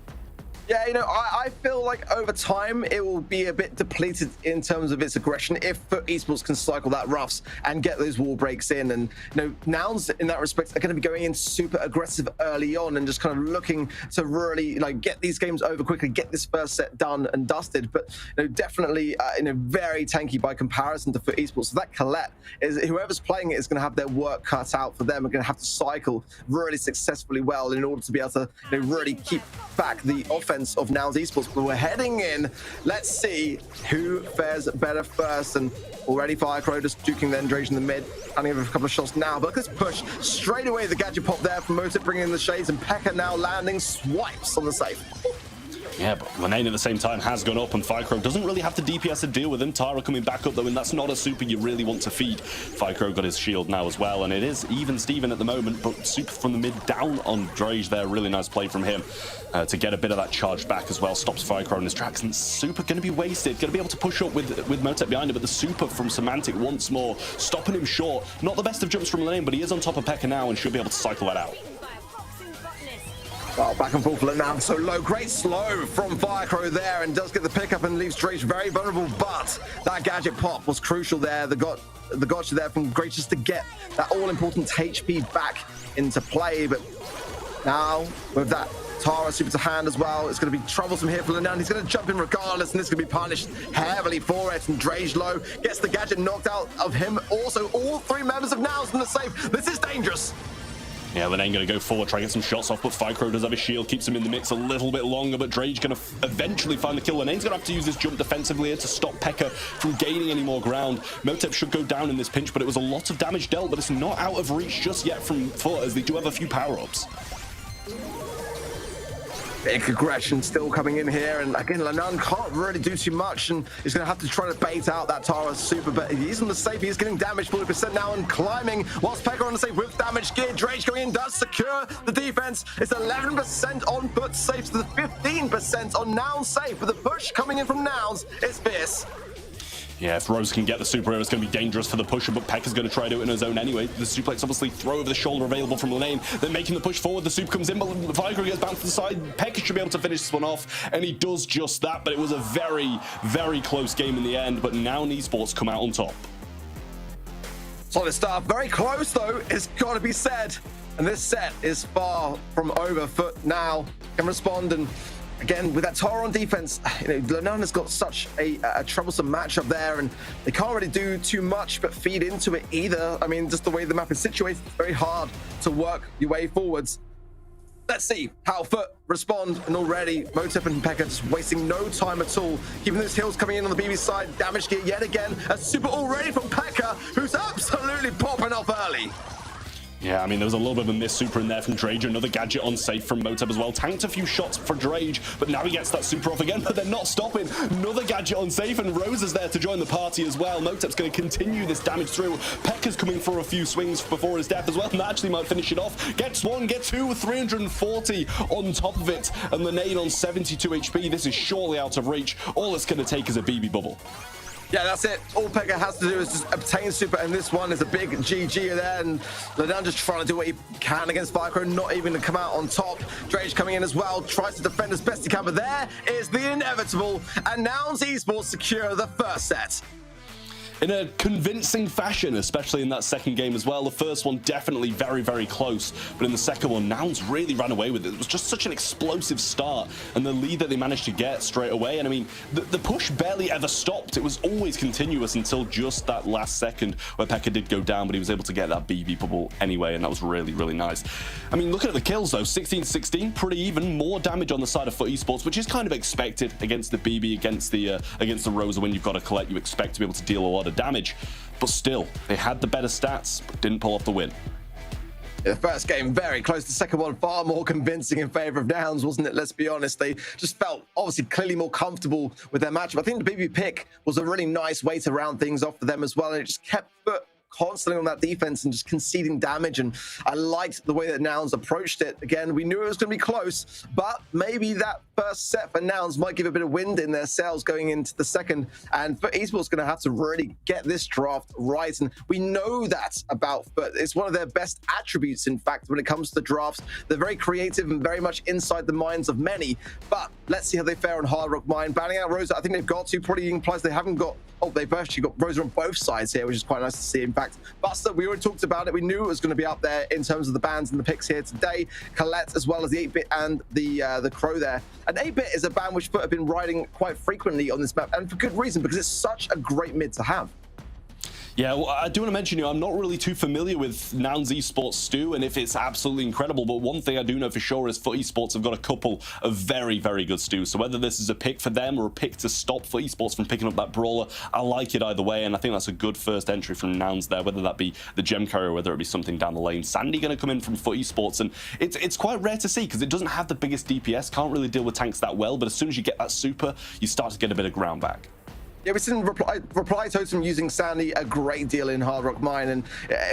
S2: Yeah, you know, I feel like over time it will be a bit depleted in terms of its aggression if FUT Esports can cycle that roughs and get those wall breaks in. And, you know, Nouns in that respect are going to be going in super aggressive early on and just kind of looking to really, like, get these games over quickly, get this first set done and dusted. But, you know, definitely, you know, very tanky by comparison to FUT Esports. So that Colette, is whoever's playing it is going to have their work cut out for them. Are going to have to cycle really successfully well in order to be able to, you know, really keep back the offense of Nouns Esports. But we're heading in. Let's see who fares better first. And already Firecrow just duking the Endrage in the mid, handing over a couple of shots now. But look at this push straight away. The gadget pop there from Motiv bringing in the shades, and Pekka now landing swipes on the safe.
S4: Yeah, but Lenane at the same time has gone up, and Firecrow doesn't really have to DPS to deal with him. Tara coming back up though, and that's not a super you really want to feed. Firecrow got his shield now as well, and it is even Steven at the moment, but super from the mid down on Drage there. Really nice play from him to get a bit of that charge back as well. Stops Firecrow in his tracks, and super going to be wasted. Going to be able to push up with Motep behind him, but the super from Semantic once more, stopping him short. Not the best of jumps from Lenane, but he is on top of Pekka now and should be able to cycle that out.
S2: Oh, back and forth for now, so low. Great slow from Firecrow there, and does get the pickup and leaves Drage very vulnerable, but that gadget pop was crucial there. The gotcha there from Drage just to get that all-important HP back into play. But now, with that Tara super to hand as well, it's going to be troublesome here for Lenan. He's going to jump in regardless, and this is going to be punished heavily for it. And Drage low gets the gadget knocked out of him. Also, all three members of Nouns in the safe. This is dangerous.
S4: Yeah, Lenane going to go forward, try and get some shots off, but Firecrow does have his shield, keeps him in the mix a little bit longer, but Drage going to eventually find the kill. Lenane's going to have to use this jump defensively here to stop Pekka from gaining any more ground. Motep should go down in this pinch, but it was a lot of damage dealt, but it's not out of reach just yet from FUT, as they do have a few power-ups.
S2: Big aggression still coming in here, and again, Lenan can't really do too much, and he's going to have to try to bait out that Tara super, but he's on the safe. He's getting damaged 40% now and climbing, whilst Pekka on the safe with damage gear. Drage going in, does secure the defense. It's 11% on FUT safe to the 15% on Nouns safe, but the push coming in from Nouns is fierce.
S4: Yeah, if Rose can get the super, it's going to be dangerous for the pusher, but Pekka's going to try to do it in his own anyway. The suplex obviously throw over the shoulder available from Lenane. They're making the push forward. The super comes in, but Viagra gets bounced to the side. Pekka should be able to finish this one off, and he does just that. But it was a very, very close game in the end. But now Esports come out on top.
S2: Solid start. Very close, though, it's got to be said. And this set is far from over. FUT now can respond, and again, with that Tara on defense, you know, Lenan has got such a troublesome matchup there, and they can't really do too much but feed into it either. I mean, just the way the map is situated, it's very hard to work your way forwards. Let's see how FUT respond, and already Motep and Pekka just wasting no time at all, keeping those heals coming in on the BB side. Damage gear yet again, a super already from Pekka, who's absolutely popping off early.
S4: Yeah, I mean, there was a little bit of a miss super in there from Drage. Another gadget on safe from Motep as well. Tanked a few shots for Drage, but now he gets that super off again, but they're not stopping. Another gadget on safe, and Rose is there to join the party as well. Motep's going to continue this damage through. Pekka's coming for a few swings before his death as well, and that actually might finish it off. Gets one, gets two, 340 on top of it, and Lenane on 72 HP. This is surely out of reach. All it's going to take is a BB bubble.
S2: Yeah, that's it. All Pekka has to do is just obtain super, and this one is a big GG there, and Lenan just trying to do what he can against Firecrow, not even to come out on top. Drage coming in as well, tries to defend as best he can, but there is the inevitable, and Nouns Esports secure the first set.
S4: In a convincing fashion, especially in that second game as well. The first one definitely very, very close, but in the second one, Nouns really ran away with it. It was just such an explosive start, and the lead that they managed to get straight away. And I mean, the push barely ever stopped. It was always continuous until just that last second where Pekka did go down, but he was able to get that BB bubble anyway, and that was really, really nice. I mean, looking at the kills though, 16-16, pretty even. More damage on the side of FUT Esports, which is kind of expected against the BB, against the Rosa. When you've got a Colette, you expect to be able to deal a lot of damage, but still, they had the better stats, but didn't pull off the win.
S2: The first game very close. The second one far more convincing in favor of Nouns, wasn't it? Let's be honest. They just felt obviously clearly more comfortable with their matchup. I think the BB pick was a really nice way to round things off for them as well. And it just kept Foot constantly on that defense and just conceding damage. And I liked the way that Nouns approached it. Again, we knew it was going to be close, but maybe that first set for Nouns might give a bit of wind in their sails going into the second. And for Esports going to have to really get this draft right. And we know that about Foot. It's one of their best attributes, in fact, when it comes to the drafts. They're very creative and very much inside the minds of many. But let's see how they fare on Hard Rock Mine. Banning out Rosa, I think they've got to. Probably implies they haven't got... Oh, they've actually got Rosa on both sides here, which is quite nice to see. In fact, Buster, we already talked about it. We knew it was going to be up there in terms of the bans and the picks here today. Colette, as well as the 8-Bit and the Crow there. And 8-Bit is a ban which Foot have been riding quite frequently on this map, and for good reason, because it's such a great mid to have.
S4: Yeah, well, I do want to mention, I'm not really too familiar with Nouns Esports Stu, and if it's absolutely incredible, but one thing I do know for sure is Foot Esports have got a couple of very, very good Stews. So whether this is a pick for them or a pick to stop Foot Esports from picking up that Brawler, I like it either way, and I think that's a good first entry from Nouns there, whether that be the gem carrier or whether it be something down the lane. Sandy going to come in from Foot Esports, and it's quite rare to see because it doesn't have the biggest DPS, can't really deal with tanks that well, but as soon as you get that super, you start to get a bit of ground back.
S2: Yeah, we've seen Reply Totem using Sandy a great deal in Hard Rock Mine, and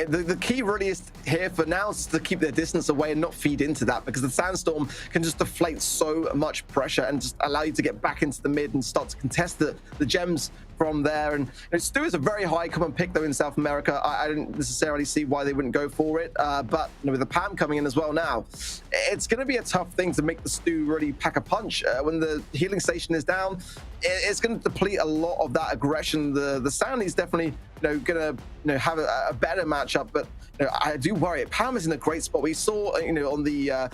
S2: the key really is here for now is to keep their distance away and not feed into that, because the Sandstorm can just deflate so much pressure and just allow you to get back into the mid and start to contest the gems from there. And Stu is a very high common pick though in South America. I didn't necessarily see why they wouldn't go for it, but with the Pam coming in as well now, it's going to be a tough thing to make the Stu really pack a punch. When the healing station is down, it's going to deplete a lot of that aggression. The Sandy's definitely going to have a better matchup, but I do worry. Pam is in a great spot. We saw on the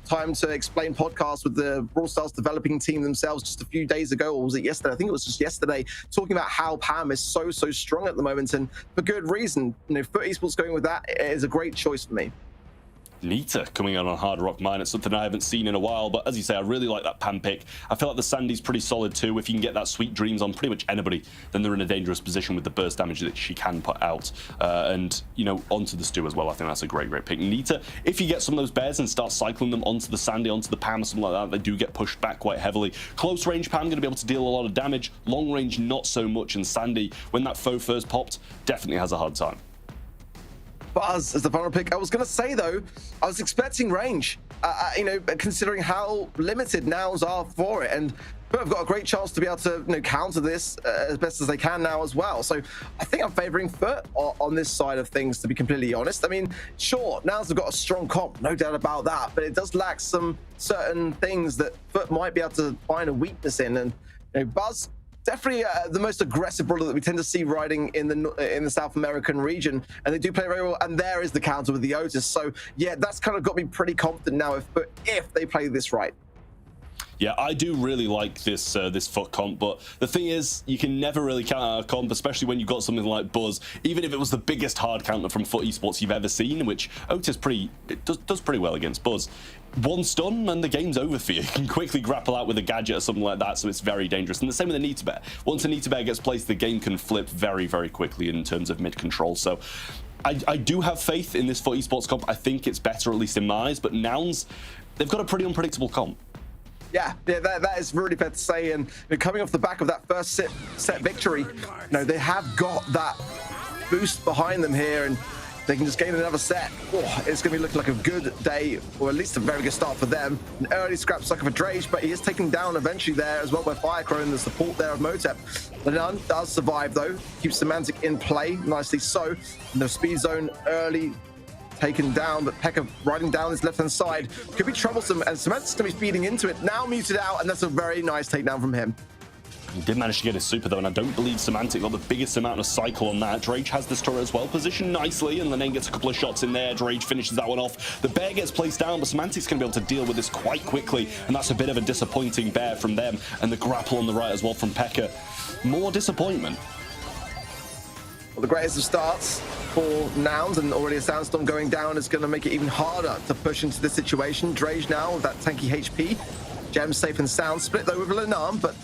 S2: Time to Explain podcast with the Brawl Stars developing team themselves just a few days ago, or was it yesterday? I think it was just yesterday, talking about how Pam is so strong at the moment, and for good reason. Foot Esports going with that is a great choice for me.
S4: Nita coming out on Hard Rock Mine. It's something I haven't seen in a while, but as you say, I really like that Pam pick. I feel like the Sandy's pretty solid too. If you can get that Sweet Dreams on pretty much anybody, then they're in a dangerous position with the burst damage that she can put out. And, onto the Stu as well. I think that's a great pick. Nita, if you get some of those bears and start cycling them onto the Sandy, onto the Pam or something like that, they do get pushed back quite heavily. Close range Pam going to be able to deal a lot of damage. Long range, not so much. And Sandy, when that foe first popped, definitely has a hard time.
S2: Buzz as the final pick. I was going to say though, I was expecting range, considering how limited Nouns are for it, and I've got a great chance to be able to counter this as best as they can now as well. So I think I'm favoring Foot on this side of things, to be completely honest. I mean, sure, Nouns have got a strong comp, no doubt about that, but it does lack some certain things that Foot might be able to find a weakness in. And Buzz, definitely the most aggressive brawler that we tend to see riding in the South American region, and they do play very well. And there is the counter with the Otis. So yeah, that's kind of got me pretty confident now if they play this right.
S4: Yeah, I do really like this this Foot comp, but the thing is, you can never really count out a comp, especially when you've got something like Buzz, even if it was the biggest hard counter from Foot Esports you've ever seen, which Otis does pretty well against Buzz. One stun and the game's over for you. You can quickly grapple out with a gadget or something like that, so it's very dangerous. And the same with the Nita Bear. Once a Nita Bear gets placed, the game can flip very, very quickly in terms of mid control. So I do have faith in this Foot Esports comp. I think it's better, at least in my eyes, but Nouns, they've got a pretty unpredictable comp.
S2: Yeah, that is really fair to say. And coming off the back of that first set victory, they have got that boost behind them here, and they can just gain another set. Oh, it's going to be looking like a good day, or at least a very good start for them. An early scrap sucker for Drage, but he is taken down eventually there as well by Firecrow and the support there of Motep. Lenan does survive though, keeps Semantic in play nicely so. The speed zone early taken down, but Pekka riding down his left-hand side could be troublesome, and Semantic's going to be feeding into it. Now muted out, and that's a very nice takedown from him.
S4: He did manage to get his super though, and I don't believe Semantic got the biggest amount of cycle on that. Drage has this turret as well, positioned nicely, and then gets a couple of shots in there. Drage finishes that one off. The bear gets placed down, but Semantic's going to be able to deal with this quite quickly, and that's a bit of a disappointing bear from them. And the grapple on the right as well from Pekka. More disappointment.
S2: Well, the greatest of starts for Nouns, and already a Sandstorm going down is going to make it even harder to push into this situation. Drage now with that tanky HP. Gem safe and sound. Split though with Lenan, but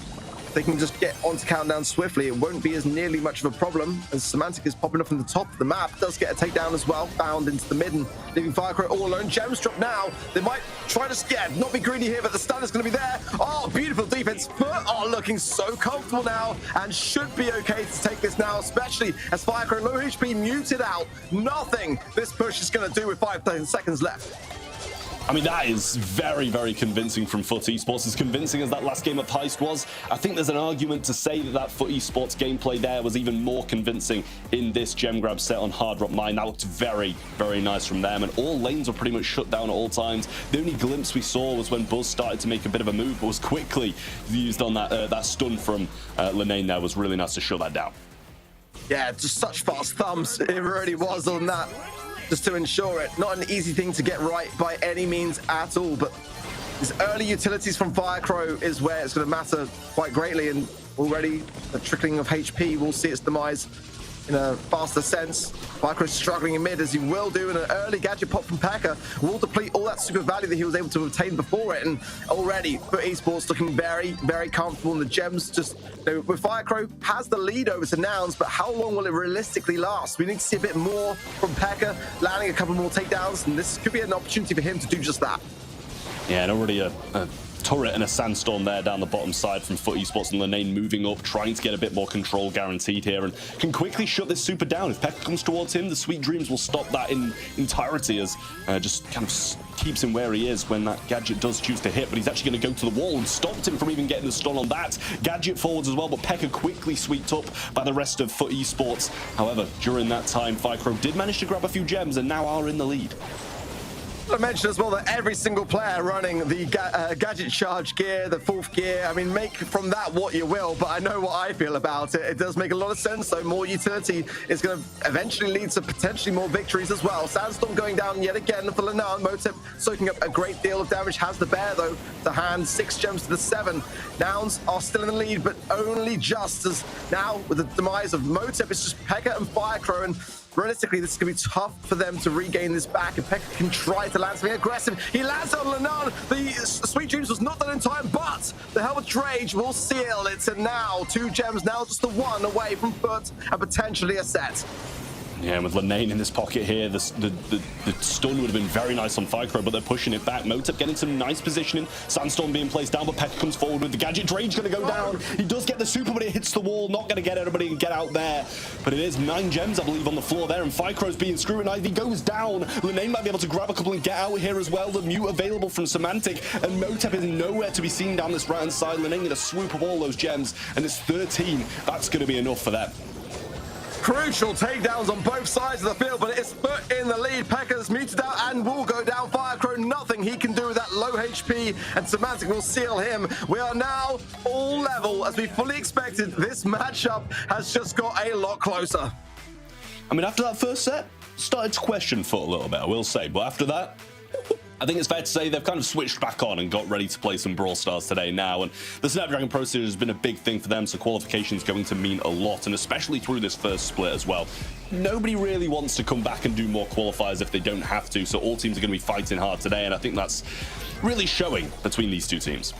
S2: if they can just get onto countdown swiftly, it won't be as nearly much of a problem, as Semantic is popping up from the top of the map. Does get a takedown as well, found into the mid and leaving Firecrow all alone. Gems drop now. They might try to not be greedy here, but the stun is going to be there. Oh, beautiful defense. Foot are looking so comfortable now and should be okay to take this now, especially as Firecrow low HP muted out. Nothing this push is going to do with 5 seconds left.
S4: I mean, that is very, very convincing from FUT Esports. As convincing as that last game of Heist was, I think there's an argument to say that that FUT Esports gameplay there was even more convincing in this gem grab set on Hard Rock Mine. That looked very, very nice from them, and all lanes were pretty much shut down at all times. The only glimpse we saw was when Buzz started to make a bit of a move, but was quickly used on that stun from Linane there. Was really nice to shut that down.
S2: Yeah, just such fast thumbs. It really was on that. Just to ensure it. Not an easy thing to get right by any means at all, but these early utilities from Firecrow is where it's going to matter quite greatly, and already the trickling of HP will see its demise in a faster sense. Firecrow struggling in mid, as he will do, and an early gadget pop from P.E.K.K.A will deplete all that super value that he was able to obtain before it, and already FUT Esports looking very, very comfortable, and the gems just, with Firecrow has the lead over to Nouns, but how long will it realistically last? We need to see a bit more from P.E.K.K.A, landing a couple more takedowns, and this could be an opportunity for him to do just that.
S4: Yeah, and already a turret and a sandstorm there down the bottom side from FUT Esports, and Linane moving up, trying to get a bit more control guaranteed here, and can quickly shut this super down. If P.E.K.K.A comes towards him, the Sweet Dreams will stop that in entirety, as just kind of keeps him where he is when that gadget does choose to hit, but he's actually going to go to the wall and stopped him from even getting the stun on that. Gadget forwards as well, but P.E.K.K.A quickly swept up by the rest of FUT Esports. However, during that time, Firecrow did manage to grab a few gems and now are in the lead.
S2: I mentioned as well that every single player running the gadget charge gear, the 4th gear, I mean, make from that what you will, but I know what I feel about it. It does make a lot of sense, so more utility is going to eventually lead to potentially more victories as well. Sandstorm going down yet again for Linane. Motep soaking up a great deal of damage, has the bear though to hand, 6 gems to the 7. Nouns are still in the lead, but only just, as now with the demise of Motep, it's just P.E.K.K.A and Firecrow, and realistically, this is going to be tough for them to regain this back, and P.E.K.K.A can try to land something aggressive. He lands on Linane. The Sweet Dreams was not done in time, but the Helmet's Rage will seal it, and now 2 gems, now just the 1 away from FUT and potentially a set.
S4: Yeah, and with Linane in this pocket here, the stun would have been very nice on Firecrow, but they're pushing it back. Motep getting some nice positioning. Sandstorm being placed down, but P.E.K.K.A comes forward with the gadget. Rage going to go down. He does get the super, but it hits the wall. Not going to get everybody and get out there. But it is 9 gems, I believe, on the floor there, and Firecrow's being scrutinized. He goes down. Linane might be able to grab a couple and get out here as well. The mute available from Semantic, and Motep is nowhere to be seen down this right-hand side. Linane going to swoop up all those gems, and it's 13. That's going to be enough for them.
S2: Crucial takedowns on both sides of the field, but it is FUT in the lead. P.E.K.K.A's muted out and will go down. Firecrow, nothing he can do with that low HP, and Semantic will seal him. We are now all level, as we fully expected. This matchup has just got a lot closer.
S4: I mean, after that first set, started to question FUT a little bit, I will say, but after that, I think it's fair to say they've kind of switched back on and got ready to play some Brawl Stars today now, and the Snapdragon Pro Series has been a big thing for them, so qualification is going to mean a lot, and especially through this first split as well. Nobody really wants to come back and do more qualifiers if they don't have to, so all teams are going to be fighting hard today, and I think that's really showing between these two teams.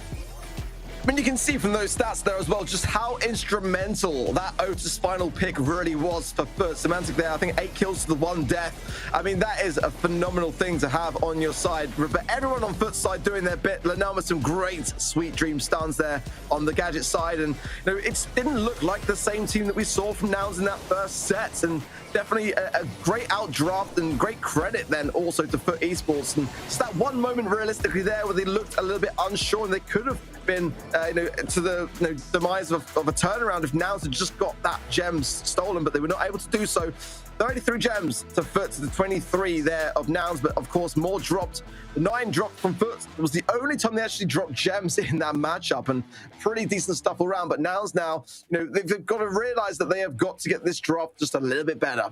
S2: I mean, you can see from those stats there as well just how instrumental that Otis final pick really was for FUT. Semantic there, I think 8 kills to the 1 death. I mean, that is a phenomenal thing to have on your side. But everyone on FUT's side doing their bit. Linane with some great Sweet Dream stuns there on the gadget side. And you know, it didn't look like the same team that we saw from Nouns in that first set. And definitely a great outdraft and great credit then also to FUT Esports. And just that one moment realistically there where they looked a little bit unsure, and they could have been to the demise of a turnaround if Nouns had just got that gems stolen, but they were not able to do so. 33 gems to FUT, to the 23 there of Nouns, but of course more dropped. The 9 dropped from FUT. It was the only time they actually dropped gems in that matchup, and pretty decent stuff all around. But Nouns now, they've got to realize that they have got to get this drop just a little bit better.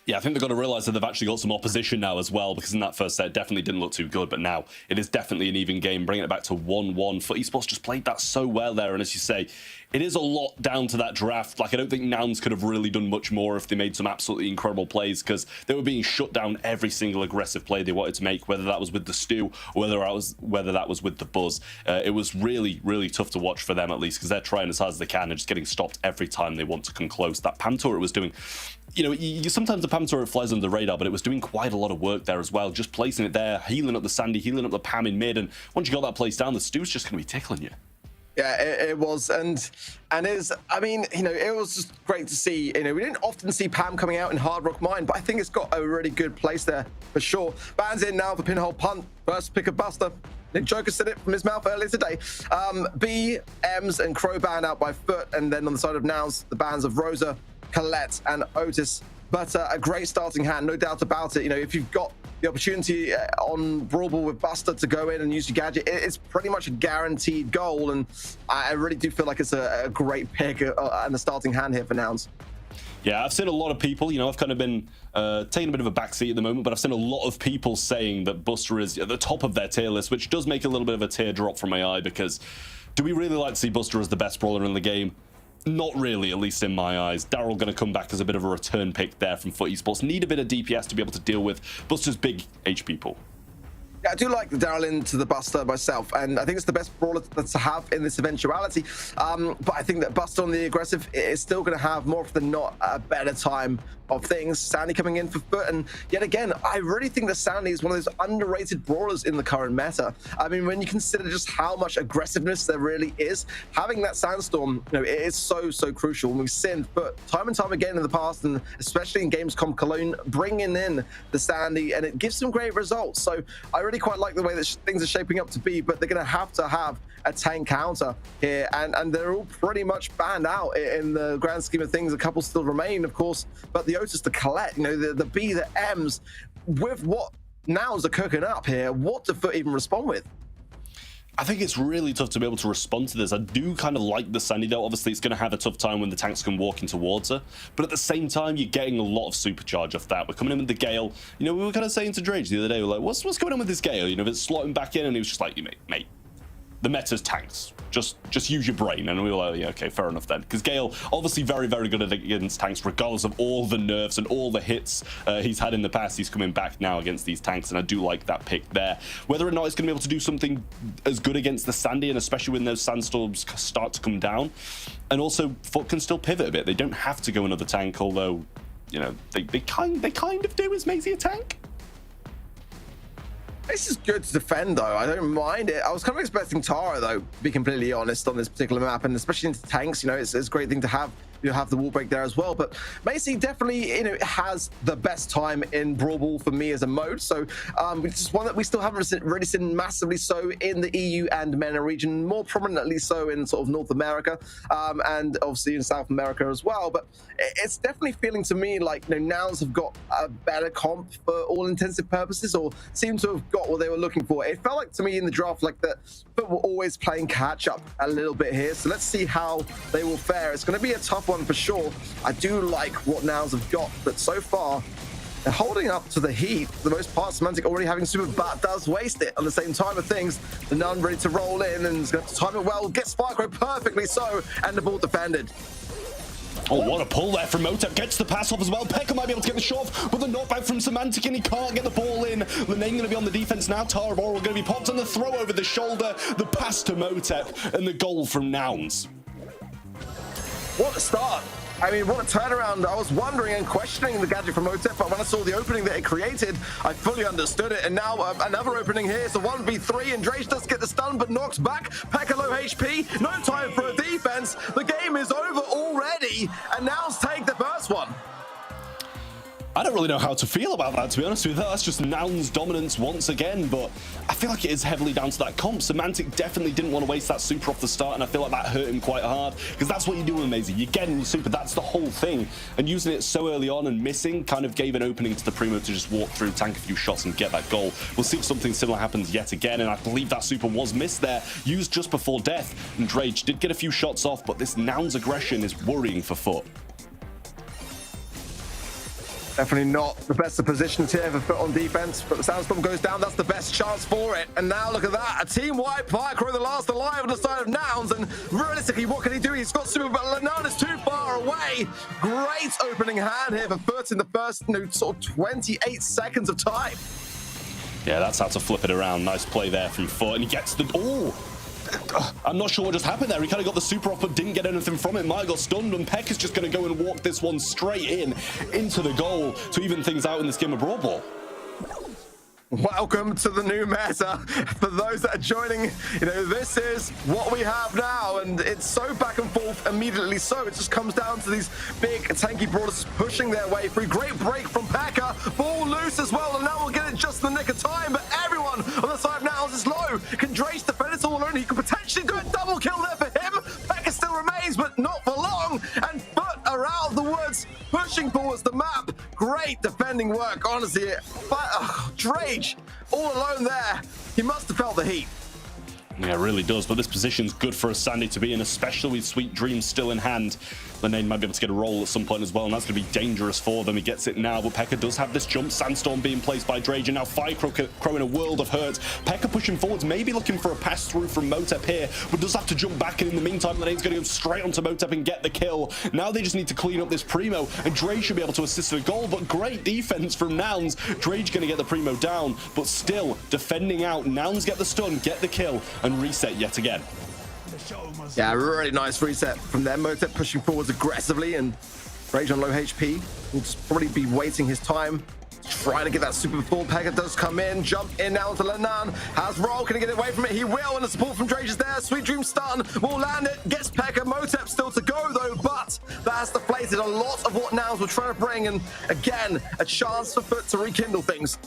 S4: Yeah, I think they've got to realize that they've actually got some opposition now as well, because in that first set, it definitely didn't look too good, but now it is definitely an even game, bringing it back to 1-1. FUT Esports just played that so well there, and as you say, it is a lot down to that draft. Like, I don't think Nouns could have really done much more if they made some absolutely incredible plays, because they were being shut down every single aggressive play they wanted to make, whether that was with the Stew or whether that was with the Buzz. It was really, really tough to watch for them, at least, because they're trying as hard as they can and just getting stopped every time they want to come close. That Pam turret was doing, you know, sometimes the Pam turret flies under the radar, but it was doing quite a lot of work there as well, just placing it there, healing up the Sandy, healing up the Pam in mid, and once you got that place down, the Stew's just going to be tickling you.
S2: Yeah, it was, and is, I mean, you know, it was just great to see. You know, we didn't often see Pam coming out in Hard Rock Mine, but I think it's got a really good place there for sure. Ban's in now for pinhole punt, first pick of Buster. Nick Joker said it from his mouth earlier today. B, Ems, and Crow banned out by FUT, and then on the side of Nouns, the bans of Rosa, Colette, and Otis. But a great starting hand, no doubt about it. You know, if you've got the opportunity on Brawl Ball with Buster to go in and use your gadget, it's pretty much a guaranteed goal. And I really do feel like it's a great pick and a starting hand here for Nouns.
S4: Yeah, I've seen a lot of people, you know, I've kind of been taking a bit of a backseat at the moment, but I've seen a lot of people saying that Buster is at the top of their tier list, which does make a little bit of a teardrop from my eye, because do we really like to see Buster as the best brawler in the game? Not really, at least in my eyes. Daryl going to come back as a bit of a return pick there from FUT Esports. Need a bit of DPS to be able to deal with Buster's big HP pool.
S2: Yeah, I do like the Daryl into the Buster myself, and I think it's the best brawler to have in this eventuality. But I think that Buster on the aggressive is still going to have more often than not a better time of things. Sandy coming in for FUT, and yet again, I really think that Sandy is one of those underrated brawlers in the current meta. I mean, when you consider just how much aggressiveness there really is, having that Sandstorm, you know, it is so crucial. And we've seen FUT time and time again in the past, and especially in Gamescom Cologne, bringing in the Sandy, and it gives some great results. So I really quite like the way that things are shaping up to be, but they're going to have a tank counter here, and they're all pretty much banned out in the grand scheme of things. A couple still remain, of course, but the Otis, the Colette, you know, the B, the M's, with what Nouns are cooking up here, what do FUT even respond with?
S4: I think it's really tough to be able to respond to this. I do kind of like the Sandy, though. Obviously, it's going to have a tough time when the tanks come walking towards her. But at the same time, you're getting a lot of supercharge off that. We're coming in with the Gale. You know, we were kind of saying to Drage the other day, we were like, what's going on with this Gale? You know, it's slotting back in, and he was just like, mate, the meta's tanks. Just use your brain. And we were like, yeah, okay, fair enough then. Because Gale, obviously very good against tanks, regardless of all the nerfs and all the hits he's had in the past. He's coming back now against these tanks, and I do like that pick there. Whether or not it's going to be able to do something as good against the Sandy, and especially when those sandstorms start to come down. And also, FUT can still pivot a bit. They don't have to go another tank, although, you know, they kind of do. Is Maisie a tank?
S2: This is good to defend, though. I don't mind it. I was kind of expecting Tara, though, to be completely honest, on this particular map, and especially into tanks. You know, it's a great thing to have. You have the wall break there as well, but Macy definitely, you know, has the best time in Brawl Ball for me as a mode. So it's just one that we still haven't really seen massively so in the EU and MENA region, more prominently so in sort of North America, and obviously in South America as well. But it's definitely feeling to me like, you know, Nouns have got a better comp for all intensive purposes, or seem to have got what they were looking for. It felt like to me in the draft like that, but we're always playing catch up a little bit here. So let's see how they will fare. It's going to be a tough one for sure. I do like what Nouns have got, but so far they're holding up to the heat for the most part. Semantic already having super, but does waste it on the same time of things. The Nun ready to roll in, and is going to time it well, gets Sparkrow perfectly so, and the ball defended.
S4: Oh, what a pull there from Motep. Gets the pass off as well. Pekka might be able to get the shot off, but the knockback from Semantic, and he can't get the ball in. Linane going to be on the defense now. Tara Oral going to be popped on the throw over the shoulder. The pass to Motep, and the goal from Nouns.
S2: What a start. I mean, what a turnaround. I was wondering and questioning the gadget from Motep, but when I saw the opening that it created, I fully understood it. And now another opening here. It's a 1v3, and Drage does get the stun, but knocks back. Pekka low HP. No time for a defense. The game is over already, and Nouns take the first one.
S4: I don't really know how to feel about that, to be honest with you. That's just Nouns dominance once again, but I feel like it is heavily down to that comp. Semantic definitely didn't want to waste that super off the start, and I feel like that hurt him quite hard, because that's what you do with Maisie. You're getting your super, that's the whole thing. And using it so early on and missing kind of gave an opening to the Primo to just walk through, tank a few shots, and get that goal. We'll see if something similar happens yet again, and I believe that super was missed there, used just before death. And Drage did get a few shots off, but this Nouns aggression is worrying for FUT.
S2: Definitely not the best of positions here for Foot on defense, but the Sandstorm goes down. That's the best chance for it. And now look at that, a team-wide Firecrow, the last alive on the side of Nouns. And realistically, what can he do? He's got super, but Lenan is too far away. Great opening hand here for Foot in the first sort of 28 seconds of time.
S4: Yeah, that's how to flip it around. Nice play there from Foot, and he gets the... Oh! I'm not sure what just happened there. He kind of got the super off, but didn't get anything from it. Maya got stunned, and Peck is just going to go and walk this one straight into the goal to even things out in this game of Brawl.
S2: Welcome to the new meta. For those that are joining, this is what we have now, and it's so back and forth immediately. So it just comes down to these big tanky brawlers pushing their way through. Great break from Pekka, ball loose as well, and now we'll get it just in the nick of time. But everyone on the side of Nouns is low. Can Drace defend it all alone? He could potentially do a double kill there for him. Pekka still remains, but not for long. And Foot are out of the woods, pushing towards the map. Great defending work, honestly. But Drage all alone there. He must have felt the heat.
S4: Yeah, it really does, but this position's good for a Sandy to be in, especially with Sweet Dreams still in hand. Lenane might be able to get a roll at some point as well, and that's going to be dangerous for them. He gets it now, but Pekka does have this jump. Sandstorm being placed by Drage, and now Firecrow in a world of hurt. Pekka pushing forwards, maybe looking for a pass through from Motep here, but does have to jump back, and in the meantime, Lenane's going to go straight onto Motep and get the kill. Now they just need to clean up this Primo, and Drage should be able to assist with a goal, but great defense from Nouns. Drage going to get the Primo down, but still defending out. Nouns get the stun, get the kill, and reset yet again.
S2: Yeah, really nice reset from them. Motep pushing forwards aggressively, and Rage on low HP will just probably be waiting his time, trying to get that super full. Pekka does come in, jump in now to Lenan. Has Roll, can he get away from it? He will, and the support from Drage is there. Sweet Dream stun will land it, gets Pekka. Motep still to go though, but that has deflated a lot of what Nouns were trying to bring, and again, a chance for Foot to rekindle things.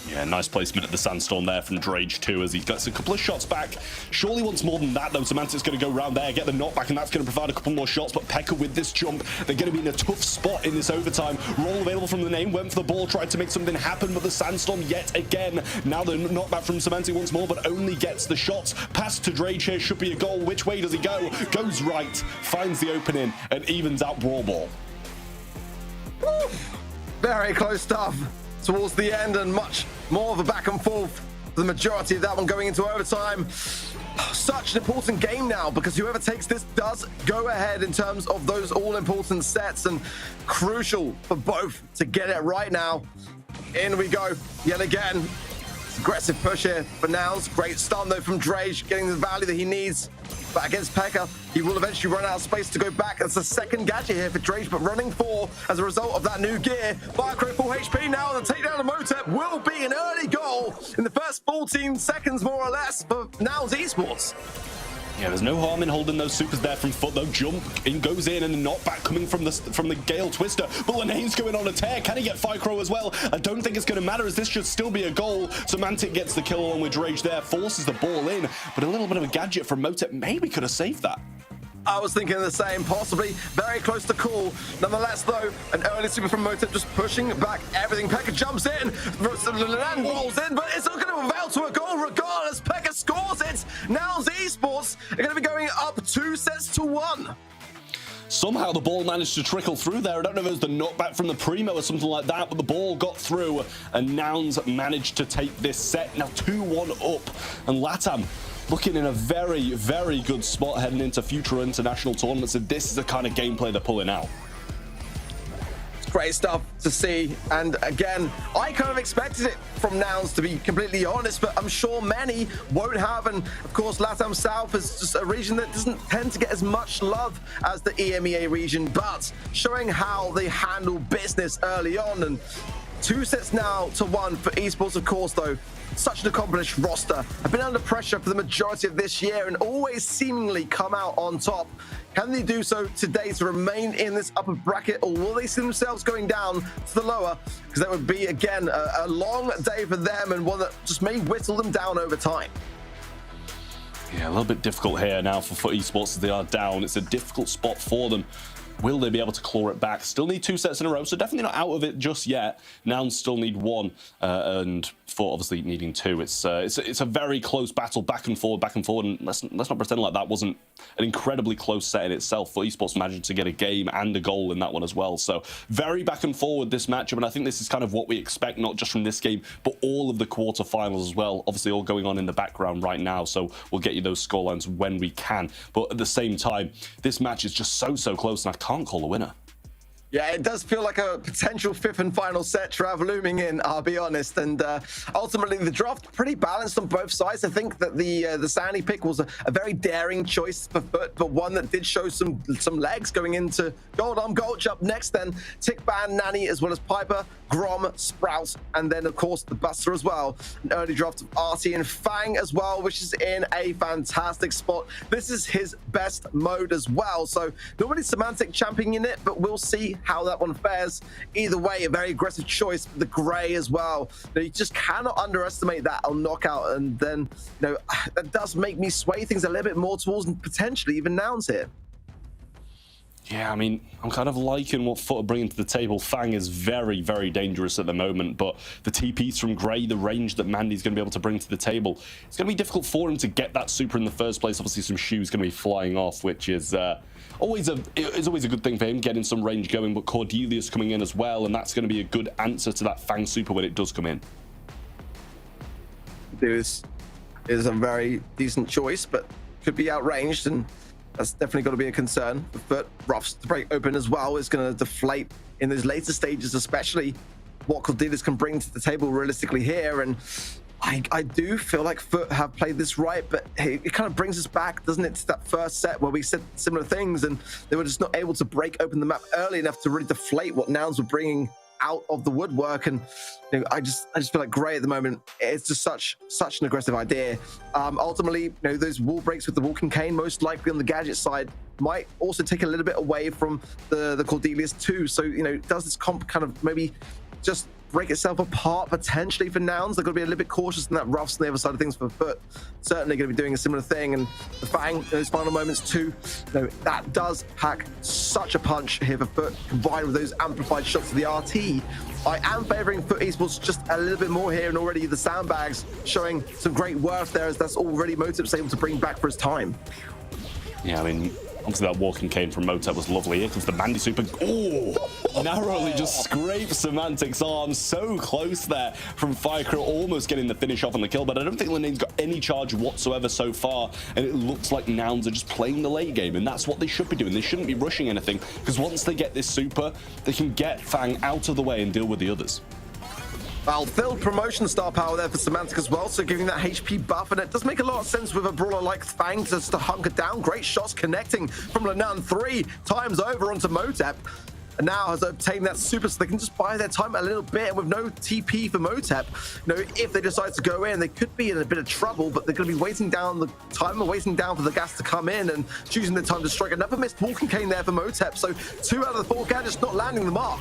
S4: Yeah, nice placement at the Sandstorm there from Drage too, as he gets a couple of shots back. Surely wants more than that though. Semantic's going to go around there, get the knockback, and that's going to provide a couple more shots. But Pekka with this jump, they're going to be in a tough spot in this overtime. Roll available from the name, went for the ball, tried to make something happen, but the Sandstorm yet again. Now the knockback from Semantic once more, but only gets the shots. Pass to Drage here, should be a goal. Which way does he go? Goes right, finds the opening, and evens out Brawl Ball.
S2: Woo. Very close stuff towards the end, and much more of a back and forth. The majority of that one going into overtime. Such an important game now, because whoever takes this does go ahead in terms of those all-important sets, and crucial for both to get it right now. In we go yet again. Aggressive push here for Nouns. Great stun though from Drage, getting the value that he needs. But against Pekka, he will eventually run out of space to go back. That's the second gadget here for Drage, but running 4 as a result of that new gear. Firecrow full HP now, and the takedown of Motep will be an early goal in the first 14 seconds, more or less, for Nouns Esports.
S4: Yeah, there's no harm in holding those supers there from Foot, though. Jump in, goes in, and the knockback coming from the Gale Twister. But Lenane's going on a tear. Can he get Firecrow as well? I don't think it's going to matter, as this should still be a goal. Semantic gets the kill along with Drage there, forces the ball in, but a little bit of a gadget from Motep maybe could have saved that.
S2: I was thinking the same, possibly very close to call. Nonetheless, though, an early super from Motep just pushing back everything. Pekka jumps in, Lenan rolls in, but it's not going to avail to a goal regardless. Pekka scores it. Nouns Esports are going to be going up 2-1.
S4: Somehow the ball managed to trickle through there. I don't know if it was the knockback from the Primo or something like that, but the ball got through, and Nouns managed to take this set. Now 2-1 up, and Latam looking in a very, very good spot heading into future international tournaments, and this is the kind of gameplay they're pulling out.
S2: It's great stuff to see, and again, I kind of expected it from Nouns, to be completely honest, but I'm sure many won't have. And of course, LATAM South is just a region that doesn't tend to get as much love as the EMEA region, but showing how they handle business early on. And 2-1 for esports, of course, though. Such an accomplished roster, have been under pressure for the majority of this year and always seemingly come out on top. Can they do so today to remain in this upper bracket, or will they see themselves going down to the lower? Because that would be, again, a long day for them, and one that just may whittle them down over time.
S4: Yeah, a little bit difficult here now for Foot Esports as they are down. It's a difficult spot for them. Will they be able to claw it back? Still need 2 sets in a row, so definitely not out of it just yet. Nouns still need 1, and for obviously needing 2. It's a very close battle, back and forward, and let's not pretend like that wasn't an incredibly close set in itself. For esports managed to get a game and a goal in that one as well. So very back and forward this matchup, and I think this is kind of what we expect, not just from this game, but all of the quarterfinals as well. Obviously, all going on in the background right now, so we'll get you those scorelines when we can. But at the same time, this match is just so close, and I can't call a winner.
S2: Yeah, it does feel like a potential 5th and final set, Trav, looming in, I'll be honest. And ultimately, the draft pretty balanced on both sides. I think that the Sandy pick was a very daring choice for Foot, but one that did show some legs going into Gold. Gulch up next then. Tickban, Nanny, as well as Piper, Grom, Sprout, and then, of course, the Buster as well. An early draft of Artie and Fang as well, which is in a fantastic spot. This is his best mode as well. So normally Semantic championing it, but we'll see how that one fares. Either way, a very aggressive choice. The Gray as well. You just cannot underestimate that on Knockout. And then, that does make me sway things a little bit more towards potentially even Nouns here.
S4: Yeah, I mean, I'm kind of liking what Foot are bringing to the table. Fang is very dangerous at the moment, but the TPs from Gray, the range that Mandy's going to be able to bring to the table, it's going to be difficult for him to get that super in the first place. Obviously, some shoes going to be flying off, which is always a good thing for him, getting some range going, but Cordelius coming in as well, and that's going to be a good answer to that Fang super when it does come in.
S2: This is a very decent choice, but could be outranged, and that's definitely got to be a concern. The Foot roughs to break open as well is going to deflate in those later stages, especially what Cordelius can bring to the table realistically here. And I do feel like Foot have played this right, but it kind of brings us back, doesn't it, to that first set where we said similar things and they were just not able to break open the map early enough to really deflate what Nouns were bringing out of the woodwork. And I just feel like Gray at the moment, it's just such an aggressive idea. Ultimately, those wall breaks with the walking cane, most likely on the gadget side, might also take a little bit away from the Cordelius too. So does this comp kind of maybe just break itself apart potentially for Nouns? They've got to be a little bit cautious in that roughs on the other side of things for Foot. Certainly going to be doing a similar thing. And the Fang, those final moments too, that does pack such a punch here for Foot, combined with those amplified shots of the RT. I am favoring Foot Esports just a little bit more here, and already the sandbags showing some great worth there, as that's already Motive's able to bring back for his time.
S4: Yeah, I mean, obviously that walking cane from Motep was lovely. Here comes the Mandy super. Oh, narrowly just scrapes Semantic's arm. So close there from Firecrow, almost getting the finish off on the kill, but I don't think Lenane's got any charge whatsoever so far, and it looks like Nouns are just playing the late game, and that's what they should be doing. They shouldn't be rushing anything, because once they get this super, they can get Fang out of the way and deal with the others.
S2: Well, filled promotion star power there for Semantic as well, so giving that HP buff, and it does make a lot of sense with a brawler like Fang just to hunker down. Great shots connecting from Lenan 3 times over onto Motep, and now has obtained that super, so they can just buy their time a little bit. And with no TP for Motep, if they decide to go in, they could be in a bit of trouble, but they're going to be waiting down the time, waiting down for the gas to come in and choosing the time to strike. Another missed walking cane there for Motep, so 2 out of the 4 gadgets not landing the mark.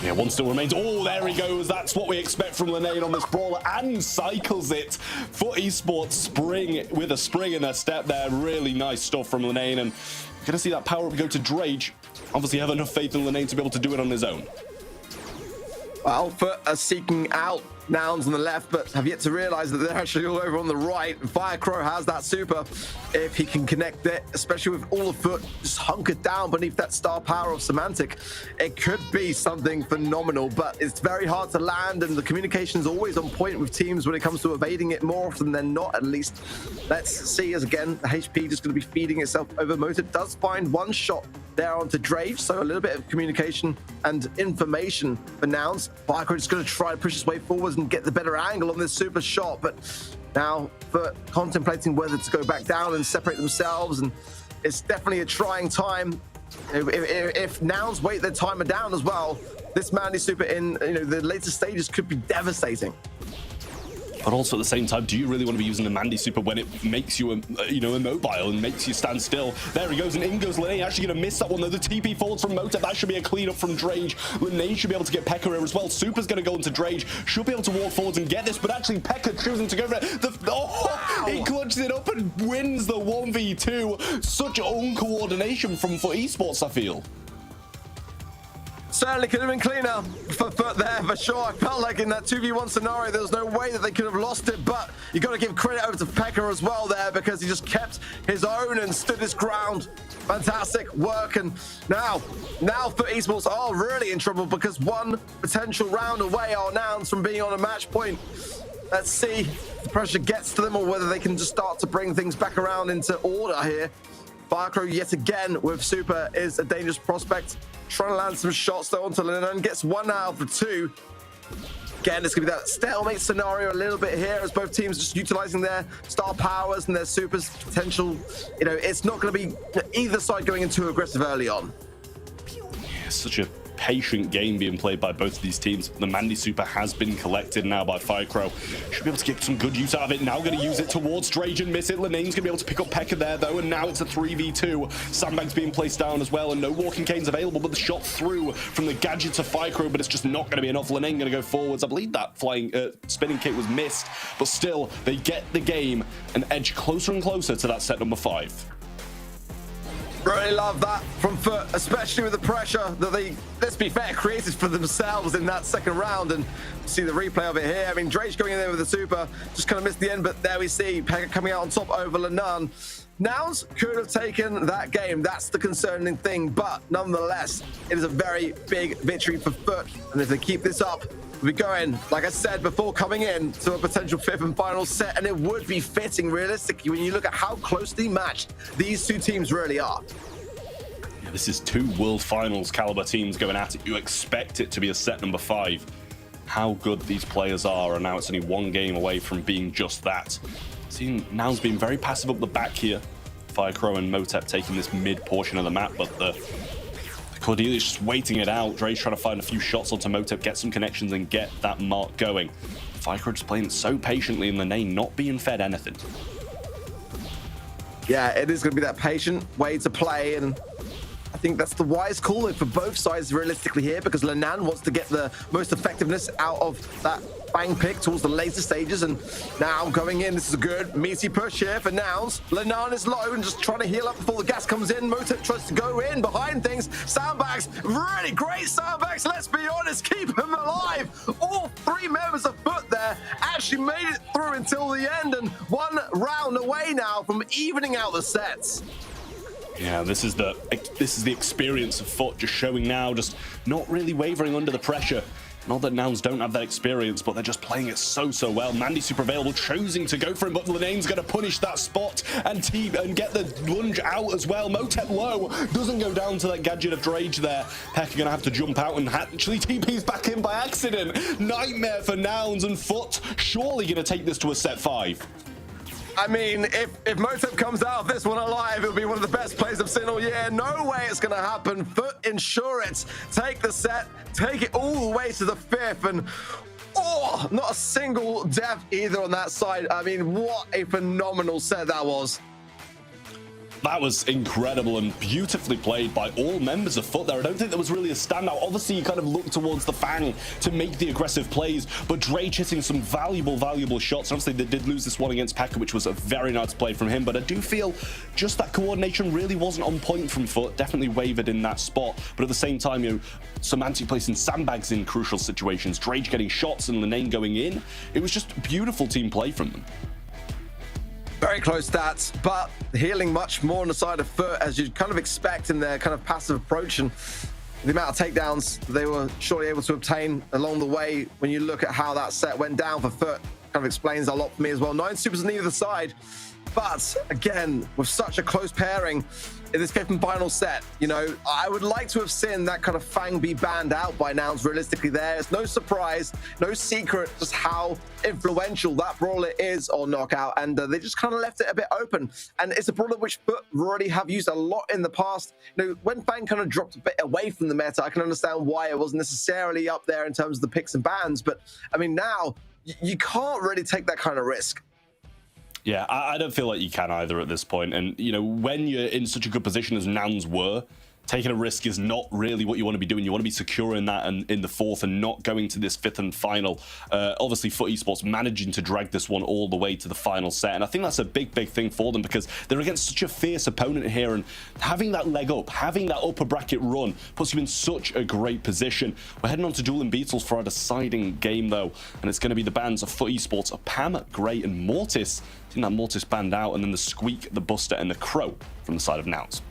S4: Yeah, one still remains. Oh, there he goes. That's what we expect from Lenane on this brawler, and cycles it. Foot Esports spring with a spring in their step there. Really nice stuff from Lenane, and we're gonna see that power up go to Drage. Obviously have enough faith in Lenane to be able to do it on his own.
S2: Well, Foot are seeking out Nouns on the left, but have yet to realize that they're actually all over on the right. Firecrow has that super. If he can connect it, especially with all of Foot just hunkered down beneath that star power of Semantic, it could be something phenomenal, but it's very hard to land, and the communication is always on point with teams when it comes to evading it more often than not, at least. Let's see, as again, the HP just going to be feeding itself over. Motive does find one shot there onto Drage, so a little bit of communication and information for Nouns. Firecrow is going to try to push his way forwards and get the better angle on this super shot, but now for contemplating whether to go back down and separate themselves, and it's definitely a trying time. If Nouns wait their timer down as well, this Mandy super in the later stages could be devastating.
S4: But also at the same time, do you really want to be using the Mandy super when it makes you immobile and makes you stand still? There he goes, and in goes Lenane. Actually going to miss that one though. The TP falls from Motep. That should be a clean up from Drage. Lenane should be able to get Pekka here as well. Super's going to go into Drage. Should be able to walk forwards and get this, but actually Pekka choosing to go for it. He clutches it up and wins the 1v2. Such uncoordination from Foot Esports, I feel.
S2: certainly could have been cleaner for Foot there, for sure. I felt like in that 2v1 scenario, there was no way that they could have lost it, but you got to give credit over to Pekka as well there, because he just kept his own and stood his ground. Fantastic work. And now Foot Esports are really in trouble, because one potential round away are Nouns from being on a match point. Let's see if the pressure gets to them or whether they can just start to bring things back around into order here. Firecrow yet again with Super is a dangerous prospect. Trying to land some shots though onto Lennon. Gets 1 out of the 2. Again, it's going to be that stalemate scenario a little bit here, as both teams just utilizing their star powers and their Super's potential. You know, it's not going to be either side going in too aggressive early on.
S4: Yeah, such a patient game being played by both of these teams. The Mandy Super has been collected now by Firecrow. Should be able to get some good use out of it. Now going to use it towards Drage and miss it. Lenane's going to be able to pick up Pekka there though, and now it's a 3v2. Sandbags being placed down as well, and no walking canes available, but the shot through from the gadget to Firecrow, but it's just not going to be enough. Lenane going to go forwards. I believe that flying spinning kick was missed, but still they get the game and edge closer and closer to that set number 5.
S2: Really love that from Foot, especially with the pressure that they, let's be fair, created for themselves in that second round. And see the replay of it here. I mean, Drake going in there with the Super, just kind of missed the end, but there we see Pekka coming out on top over Lenan. Nouns could have taken that game. That's the concerning thing, but nonetheless, it is a very big victory for Foot. And if they keep this up, we'll be going, like I said before, coming in to a potential 5th and final set, and it would be fitting realistically when you look at how closely matched these two teams really are.
S4: Yeah, this is 2 World Finals caliber teams going at it. You expect it to be a set number 5. How good these players are, and now it's only 1 game away from being just that. Seeing Nouns being very passive up the back here. Firecrow and Motep taking this mid portion of the map, but the Cordelia is just waiting it out. Dre's trying to find a few shots onto Motep, get some connections and get that mark going. Firecrow just playing so patiently in the lane, not being fed anything.
S2: Yeah, it is going to be that patient way to play, and I think that's the wise call for both sides realistically here, because Lenan wants to get the most effectiveness out of that bang pick towards the later stages. And now going in, this is a good meaty push here for Nouns. Lenan is low and just trying to heal up before the gas comes in. Motep tries to go in behind things. Sandbags, really great sandbags, let's be honest, keep him alive. All 3 members of Foot there actually made it through until the end, and 1 round away now from evening out the sets.
S4: Yeah, this is the experience of Foot just showing now, just not really wavering under the pressure. Not that Nouns don't have that experience, but they're just playing it so well. Mandy super available, choosing to go for him, but Lenane's going to punish that spot and get the lunge out as well. Motep low, doesn't go down to that gadget of Drage there. Pekka going to have to jump out and actually TP's back in by accident. Nightmare for Nouns, and Foot surely going to take this to a set 5.
S2: I mean, if Motep comes out of this one alive, it'll be one of the best plays I've seen all year. No way it's going to happen. Foot ensure it. Take the set, take it all the way to the 5th, and oh, not a single death either on that side. I mean, what a phenomenal set that was.
S4: That was incredible and beautifully played by all members of Foot there. I don't think there was really a standout. Obviously, you kind of look towards the Fang to make the aggressive plays, but Drake hitting some valuable shots. Obviously, they did lose this one against Pekka, which was a very nice play from him, but I do feel just that coordination really wasn't on point from Foot. Definitely wavered in that spot, but at the same time, you know, Semantic placing sandbags in crucial situations, Drake getting shots and Lenane going in. It was just beautiful team play from them.
S2: Very close stats, but healing much more on the side of Foot, as you'd kind of expect in their kind of passive approach, and the amount of takedowns they were surely able to obtain along the way. When you look at how that set went down for Foot, kind of explains a lot for me as well. 9 supers on either side, but again, with such a close pairing in this 5th and final set, you know, I would like to have seen that kind of Fang be banned out by Nouns realistically there. It's no surprise, no secret just how influential that brawler is on Knockout, and they just kind of left it a bit open. And it's a brawler which Foot already have used a lot in the past. You know, when Fang kind of dropped a bit away from the meta, I can understand why it wasn't necessarily up there in terms of the picks and bans, but I mean, now you can't really take that kind of risk.
S4: Yeah, I don't feel like you can either at this point. And, you know, when you're in such a good position as Nouns were, taking a risk is not really what you want to be doing. You want to be secure in that and in the fourth and not going to this fifth and final. Obviously, FUT Esports managing to drag this one all the way to the final set. And I think that's a big thing for them because they're against such a fierce opponent here. And having that leg up, having that upper bracket run puts you in such a great position. We're heading on to Duel and Beatles for our deciding game, though. And it's going to be the bands of FUT Esports, Pam, Grey, and Mortis. Seeing that Mortis band out, and then the Squeak, the Buster, and the Crow from the side of Nouns.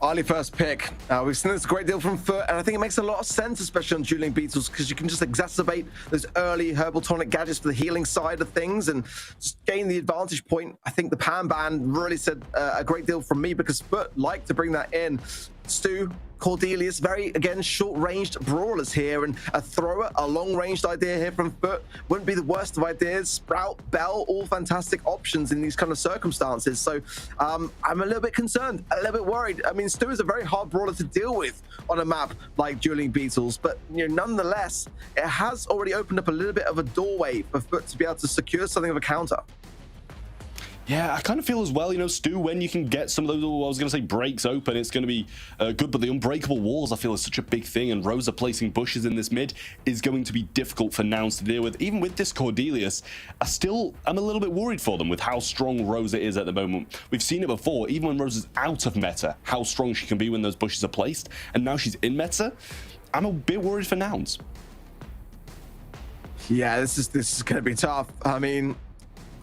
S2: Early first pick. We've seen this a great deal from FUT, and I think it makes a lot of sense, especially on Dueling Beatles, because you can just exacerbate those early herbal tonic gadgets for the healing side of things and just gain the advantage point. I think the Pan ban really said a great deal from me because FUT like to bring that in. Stu, Cordelius, very, again, short-ranged brawlers here, and a thrower, a long-ranged idea here from FUT wouldn't be the worst of ideas. Sprout, Bell, all fantastic options in these kind of circumstances. So I'm a little bit concerned, a little bit worried. I mean, Stu is a very hard brawler to deal with on a map like Dueling Beatles, but nonetheless, it has already opened up a little bit of a doorway for FUT to be able to secure something of a counter.
S4: Yeah, I kind of feel as well, Stu, when you can get some of those, I was going to say breaks open, it's going to be good, but the unbreakable walls, I feel, is such a big thing, and Rosa placing bushes in this mid is going to be difficult for Nouns to deal with. Even with this Cordelius, I'm a little bit worried for them with how strong Rosa is at the moment. We've seen it before, even when Rosa's out of meta, how strong she can be when those bushes are placed, and now she's in meta. I'm a bit worried for Nouns.
S2: Yeah, this is going to be tough. I mean,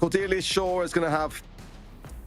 S2: Cordelius Shaw is going to have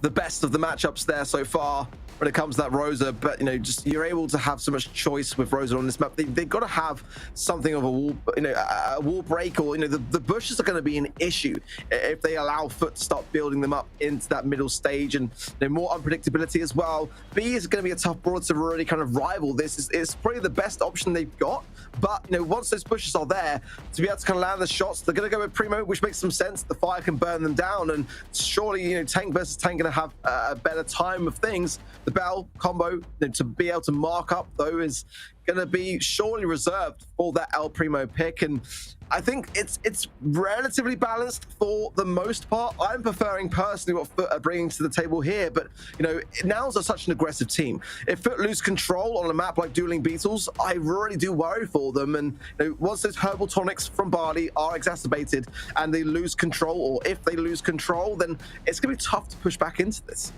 S2: the best of the matchups there so far when it comes to that Rosa, but just you're able to have so much choice with Rosa on this map. They've got to have something of a wall, a wall break, or the bushes are going to be an issue if they allow FUT to start building them up into that middle stage, and more unpredictability as well. B is going to be a tough brawler to really kind of rival this. It's probably the best option they've got, but once those bushes are there to be able to kind of land the shots, they're going to go with Primo, which makes some sense. The fire can burn them down, and surely tank versus tank going to have a better time of things. The Bell combo to be able to mark up, though, is going to be surely reserved for that El Primo pick, and I think it's relatively balanced for the most part. I'm preferring personally what FUT are bringing to the table here, but Nouns are such an aggressive team. If FUT lose control on a map like Dueling Beatles, I really do worry for them, and once those herbal tonics from Barley are exacerbated and they lose control, or if they lose control, then it's going to be tough to push back into this.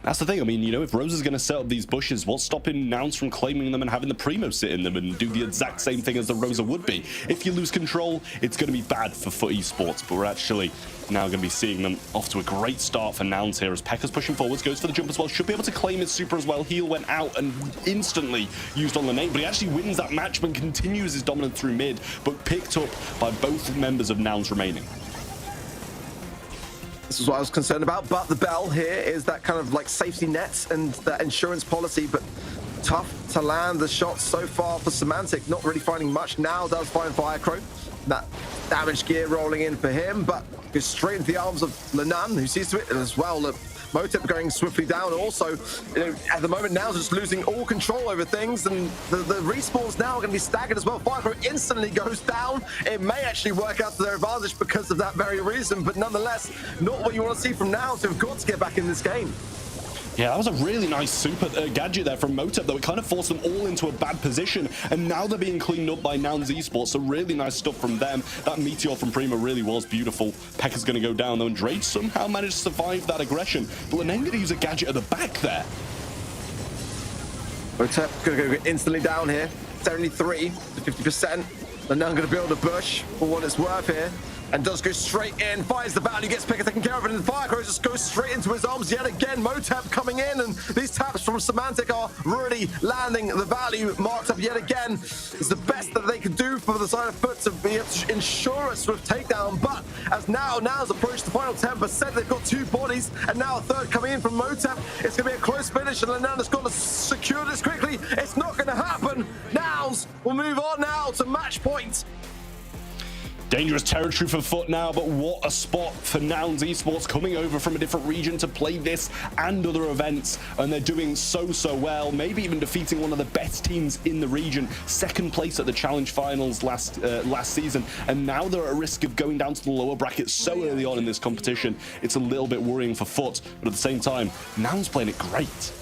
S4: That's the thing. I mean, if Rosa's going to set up these bushes, what's stopping Nouns from claiming them and having the Primo sit in them and do the exact same thing as the Rosa would be? If you lose control, it's going to be bad for FUT Esports, but we're actually now going to be seeing them off to a great start for Nouns here as Pekka's pushing forwards, goes for the jump as well, should be able to claim his super as well. Heal went out and instantly used on the name, but he actually wins that match and continues his dominance through mid, but picked up by both members of Nouns remaining.
S2: This is what I was concerned about, but the Bell here is that kind of like safety net and that insurance policy, but tough to land the shots so far for Semantic. Not really finding much. Now does find Firecrow. That damage gear rolling in for him, but goes straight into the arms of Lenan, who sees to it as well. Motep going swiftly down. Also, at the moment now just losing all control over things, and the respawns now are going to be staggered as well. Firecrow instantly goes down. It may actually work out to their advantage because of that very reason, but nonetheless, not what you want to see from now. So we've got to get back in this game.
S4: Yeah, that was a really nice super gadget there from Motep, though. It kind of forced them all into a bad position, and now they're being cleaned up by Nouns Esports, so really nice stuff from them. That Meteor from Primo really was beautiful. Pekka's going to go down, though, and Drake somehow managed to survive that aggression. But Lenan going to use a gadget at the back there.
S2: Motep going to go instantly down here. 73 to 50%. Lenan going to build a bush for what it's worth here. And does go straight in, finds the value, gets Pekka taken care of, and the Firecrow just goes straight into his arms yet again. Motep coming in, and these taps from Semantic are really landing the value. Marked up yet again. It's the best that they could do for the side of FUT to be able to ensure a swift takedown. But as Nouns approach the final 10%, they've got two bodies, and now a third coming in from Motep. It's going to be a close finish, and Lenan has got to secure this quickly. It's not going to happen. Nouns will move on now to match point.
S4: Dangerous territory for FUT now, but what a spot for Nouns Esports, coming over from a different region to play this and other events, and they're doing so well, maybe even defeating one of the best teams in the region, second place at the challenge finals last season, and now they're at a risk of going down to the lower bracket so early on in this competition. It's a little bit worrying for FUT, but at the same time, Nouns playing it great.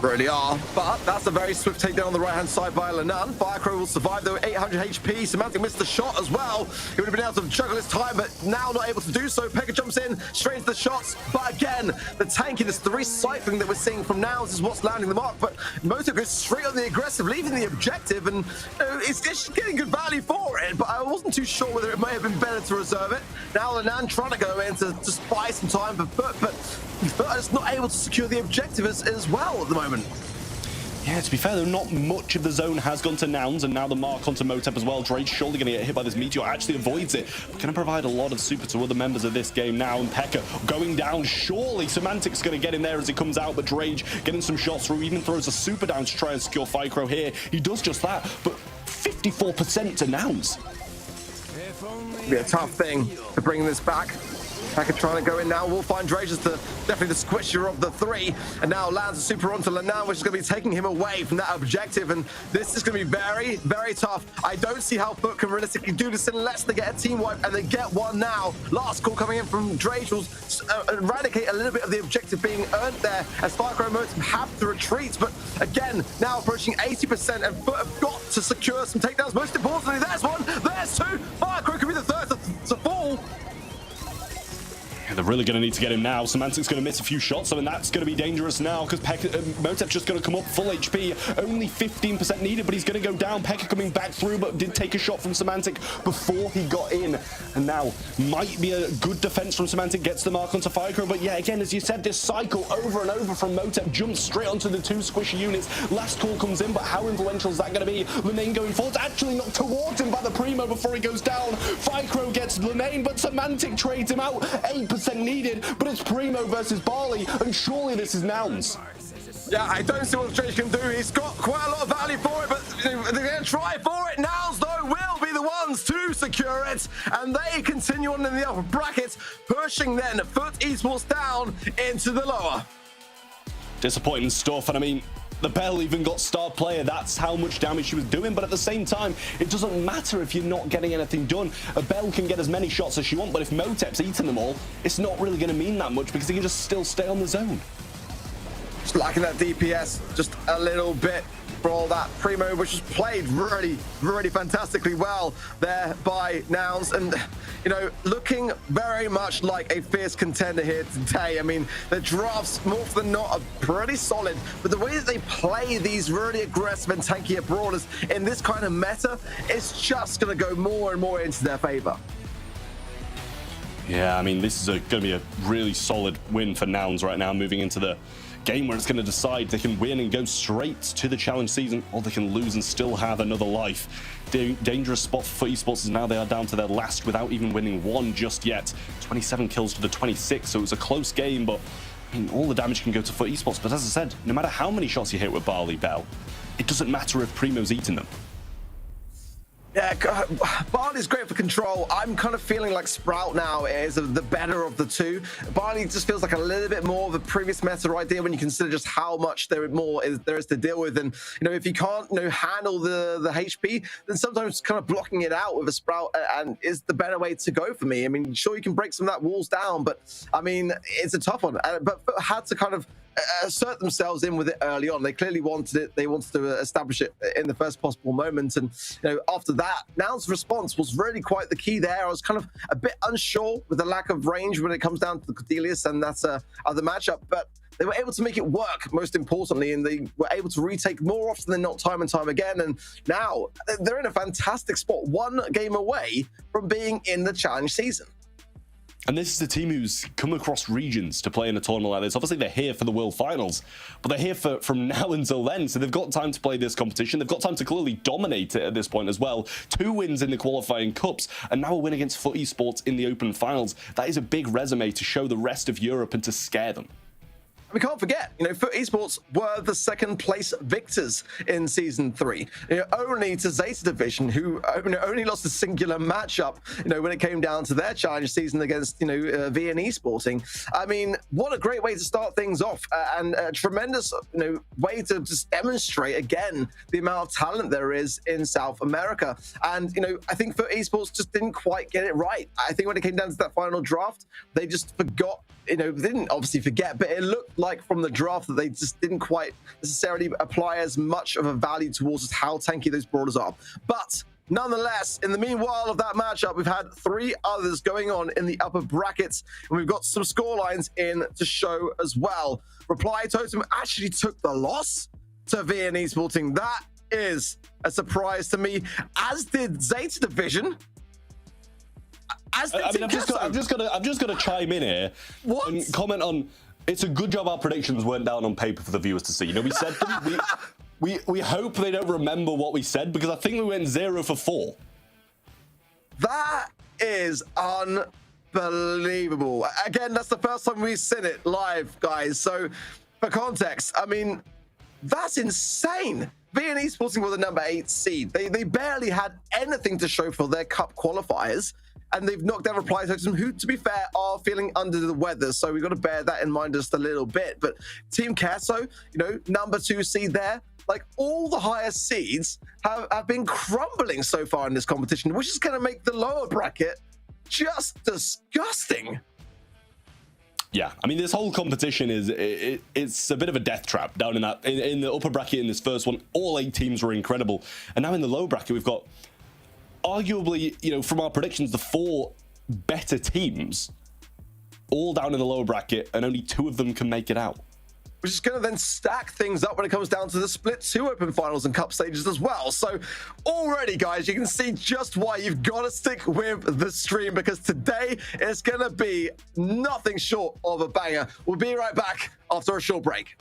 S2: Really are, but that's a very swift takedown on the right-hand side by Lenan. Firecrow will survive though, 800 HP. Semantic missed the shot as well. He would have been able to juggle his time, but now not able to do so. Pekka jumps in, straight into the shots, but again, the tankiness, the recycling that we're seeing from Nouns is what's landing the mark, but Moto goes straight on the aggressive, leaving the objective, and it's just getting good value for it, but I wasn't too sure whether it may have been better to reserve it. Now Lenan trying to go in to buy some time for Foot, but Foot is not able to secure the objective as well at the moment.
S4: Yeah, to be fair though, not much of the zone has gone to Nouns, and now the mark onto Motep as well. Drade's surely going to get hit by this meteor, actually avoids it. Going to provide a lot of super to other members of this game now, and Pekka going down. Surely Semantic's going to get in there as he comes out, but Drade getting some shots through, even throws a super down to try and secure Ficro here. He does just that, but 54% to Nouns.
S2: It'll be a tough thing to bring this back. Pekka trying to go in now. We'll find Drage as definitely the squisher of the three. And now lands a super onto Lenan, which is going to be taking him away from that objective. And this is going to be very, very tough. I don't see how Foot can realistically do this unless they get a team wipe, and they get one now. Last call coming in from Drage will eradicate a little bit of the objective being earned there, as Firecrow Motive have to retreat. But again, now approaching 80%, and Foot have got to secure some takedowns. Most importantly, there's one, there's two. Firecrow could be the third to fall.
S4: Yeah, they're really going to need to get him now. Semantic's going to miss a few shots, and that's going to be dangerous now because Motep's just going to come up full HP. Only 15% needed, but he's going to go down. Pekka coming back through, but did take a shot from Semantic before he got in. And now might be a good defense from Semantic, gets the mark onto Ficro. But yeah, again, as you said, this cycle over and over from Motep, jumps straight onto the two squishy units. Last call comes in, but how influential is that going to be? Lenane going forward, actually knocked towards him by the Primo before he goes down. Ficro gets Lenane, but Semantic trades him out. 8% needed, but it's Primo versus Barley, and surely this is Nouns.
S2: Yeah, I don't see what Drage can do. He's got quite a lot of value for it, but they're going to try for it. Nouns, though, will be the ones to secure it, and they continue on in the upper brackets, pushing then Foot Esports down into the lower.
S4: Disappointing stuff, and I mean, the Bell even got star player. That's how much damage she was doing, but at the same time, it doesn't matter if you're not getting anything done. A Bell can get as many shots as she wants, but if Motep's eating them all, it's not really going to mean that much because he can just still stay on the zone.
S2: Just lacking that DPS just a little bit for all that. Primo, which was played really, really fantastically well there by Nouns, and you know, looking very much like a fierce contender here today. I mean, the drafts more than not are pretty solid, but the way that they play these really aggressive and tankier brawlers in this kind of meta, it's just going to go more and more into their favor.
S4: Yeah, I mean, this is going to be a really solid win for Nouns right now, moving into the game where it's going to decide they can win and go straight to the challenge season, or they can lose and still have another life. Dangerous spot for esports is now they are down to their last without even winning one just yet. 27 kills to the 26, so it was a close game, but I mean, all the damage can go to Foot Esports. But as I said, no matter how many shots you hit with Barley Bell, it doesn't matter if Primo's eating them.
S2: Yeah, Barley's great for control. I'm kind of feeling like Sprout now is the better of the two. Barley just feels like a little bit more of the previous meta idea when you consider just how much there is to deal with. And you know, if you can't handle the HP, then sometimes kind of blocking it out with a Sprout and is the better way to go for me. I mean, sure, you can break some of that walls down, but I mean, it's a tough one. But had to kind of assert themselves in with it early on. They clearly wanted it. They wanted to establish it in the first possible moment. And you know, after that, Nouns' response was really quite the key there. I was kind of a bit unsure with the lack of range when it comes down to the Cordelius and that's other matchup, but they were able to make it work, most importantly, and they were able to retake more often than not, time and time again. And now they're in a fantastic spot, one game away from being in the challenge season.
S4: And this is a team who's come across regions to play in a tournament like this. Obviously, they're here for the World Finals, but they're here from now until then. So they've got time to play this competition. They've got time to clearly dominate it at this point as well. 2 wins in the qualifying cups, and now a win against Foot Esports in the Open Finals. That is a big resume to show the rest of Europe and to scare them.
S2: We can't forget, Foot Esports were the second place victors in season 3, only to Zeta Division, who only lost a singular matchup, when it came down to their challenge season against, VNE Sporting. I mean, what a great way to start things off, and a tremendous, way to just demonstrate again the amount of talent there is in South America. And, I think Foot Esports just didn't quite get it right. I think when it came down to that final draft, they just forgot didn't obviously forget, but it looked like from the draft that they just didn't quite necessarily apply as much of a value towards just how tanky those brawlers are. But nonetheless, in the meanwhile of that matchup, we've had 3 others going on in the upper brackets, and we've got some score lines in to show as well. Reply Totem actually took the loss to VN Sporting. That is a surprise to me, as did Zeta Division.
S4: I'm just gonna chime in here and comment on. It's a good job our predictions weren't down on paper for the viewers to see. You know, we said them, we hope they don't remember what we said, because I think we went 0 for 4.
S2: That is unbelievable. Again, that's the first time we've seen it live, guys. So, for context, I mean, that's insane. VN Sporting were the number 8 seed. They barely had anything to show for their cup qualifiers, and they've knocked down Reply Totem, who, to be fair, are feeling under the weather. So we've got to bear that in mind just a little bit. But Team Queso, number 2 seed there. Like, all the higher seeds have been crumbling so far in this competition, which is going to make the lower bracket just disgusting.
S4: Yeah, I mean, this whole competition it's a bit of a death trap down in the upper bracket. In this first one, all 8 teams were incredible, and now in the low bracket, we've got arguably, from our predictions, the 4 better teams all down in the lower bracket, and only 2 of them can make it out.
S2: Which is going to then stack things up when it comes down to the split 2 open finals and cup stages as well. So already, guys, you can see just why you've got to stick with the stream, because today is going to be nothing short of a banger. We'll be right back after a short break.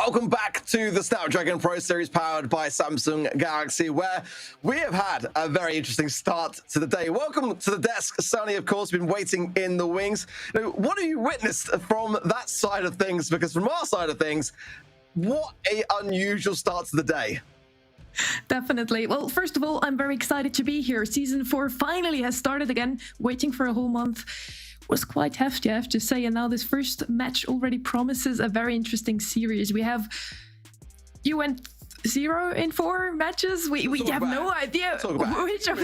S2: Welcome back to the Snapdragon Pro Series powered by Samsung Galaxy, where we have had a very interesting start to the day. Welcome to the desk, Sunny, of course, been waiting in the wings. Now, what have you witnessed from that side of things? Because from our side of things, what a unusual start to the day.
S7: Definitely. Well, first of all, I'm very excited to be here. Season 4 finally has started again. Waiting for a whole month was quite hefty, I have to say. And now this first match already promises a very interesting series. You went 0 in 4 matches. We have no idea which of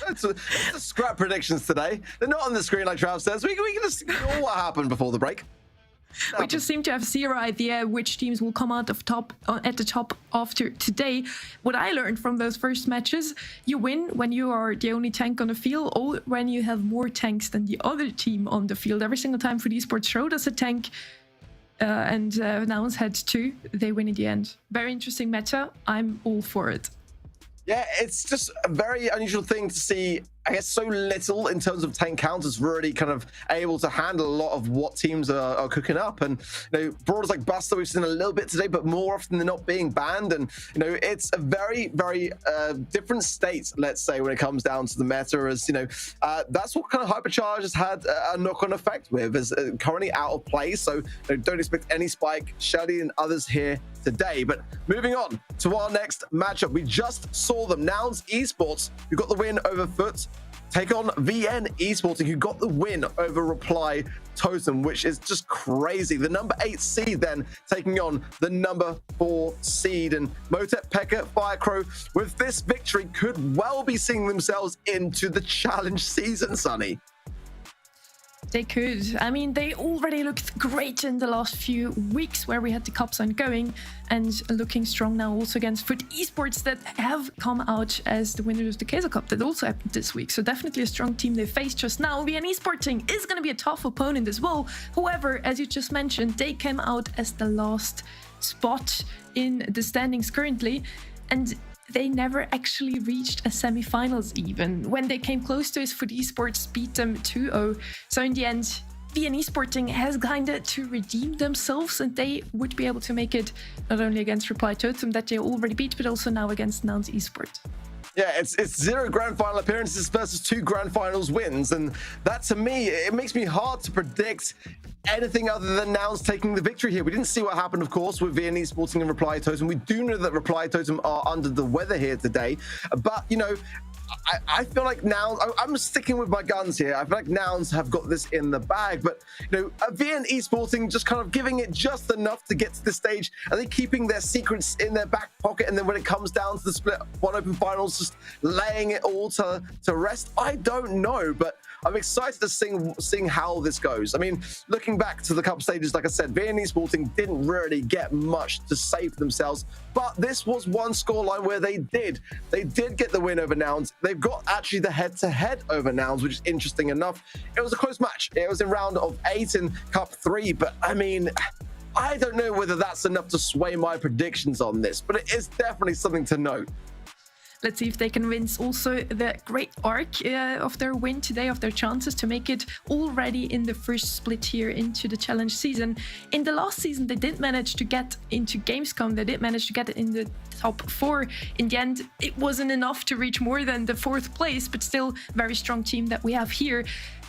S2: It's a scrap predictions today. They're not on the screen like Trav says. We can just ignore what happened before the break.
S7: We just seem to have zero idea which teams will come out at the top after today. What I learned from those first matches, you win when you are the only tank on the field, or when you have more tanks than the other team on the field. Every single time for esports showed us a tank, and Nouns had 2. They win in the end. Very interesting meta. I'm all for it.
S2: Yeah, it's just a very unusual thing to see. I guess so little in terms of tank counts is really kind of able to handle a lot of what teams are cooking up. And, brawlers like Buster, we've seen a little bit today, but more often than not being banned. And, it's a very, very different state, let's say, when it comes down to the meta, as, that's what kind of Hypercharge has had a knock-on effect with, is currently out of play. So don't expect any spike. Shady and others here today. But moving on to our next matchup, we just saw them. Nouns Esports, who got the win over Foot, take on VN Esporting, who got the win over Reply Totem, which is just crazy. The number 8 seed then taking on the number 4 seed. And Motet, Pekka, Firecrow, with this victory, could well be seeing themselves into the challenge season, Sunny.
S7: They could. I mean, they already looked great in the last few weeks where we had the cups ongoing, and looking strong now also against Foot Esports that have come out as the winners of the Kaiser Cup. That also happened this week. So definitely a strong team they faced just now. VN Esporting is going to be a tough opponent as well. However, as you just mentioned, they came out as the last spot in the standings currently, and they never actually reached a semi-finals even. When they came close to us, Foot Esports beat them 2-0. So in the end, VN Esporting has kinda to redeem themselves, and they would be able to make it not only against Reply Totem that they already beat, but also now against Nouns Esports.
S2: Yeah, it's 0 grand final appearances versus 2 grand finals wins, and that, to me, it makes me hard to predict anything other than Nouns taking the victory here. We didn't see what happened, of course, with VN Esporting and Reply Totem. We do know that Reply Totem are under the weather here today, but I feel like Nouns, I'm sticking with my guns here. I feel like Nouns have got this in the bag, but VN Esporting just kind of giving it just enough to get to this stage. Are they keeping their secrets in their back pocket, and then when it comes down to the split 1 open finals, just laying it all to rest? I don't know, but I'm excited to seeing how this goes. I mean, looking back to the cup stages, like I said, VN Esporting didn't really get much to say for themselves, but this was one scoreline where they did get the win over Nouns. They've got actually the head-to-head over Nouns, which is interesting enough. It was a close match. It was in round of 8 in Cup 3, but I mean, I don't know whether that's enough to sway my predictions on this, but it is definitely something to note.
S7: Let's see if they can win also the great arc of their win today, of their chances to make it already in the first split here into the challenge season. In the last season, they did manage to get into Gamescom. They did manage to get it in the top 4. In the end, it wasn't enough to reach more than the 4th place, but still very strong team that we have here.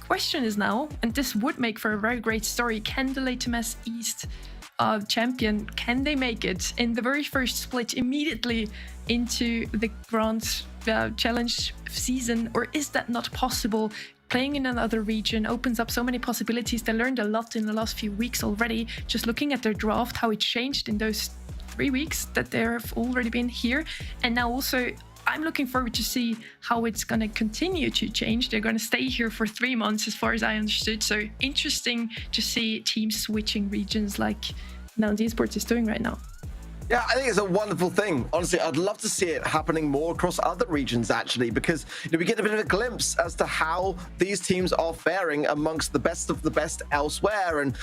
S7: Question is now, and this would make for a very great story, can the Latemas East champion, can they make it in the very first split immediately into the grand challenge season, or is that not possible? Playing in another region opens up so many possibilities. They learned a lot in the last few weeks already, just looking at their draft, how it changed in those 3 weeks that they have already been here. And now also I'm looking forward to see how it's going to continue to change. They're going to stay here for 3 months, as far as I understood. So interesting to see teams switching regions like Nouns Esports is doing right now.
S2: Yeah, I think it's a wonderful thing. Honestly, I'd love to see it happening more across other regions, actually, because we get a bit of a glimpse as to how these teams are faring amongst the best of the best elsewhere. And,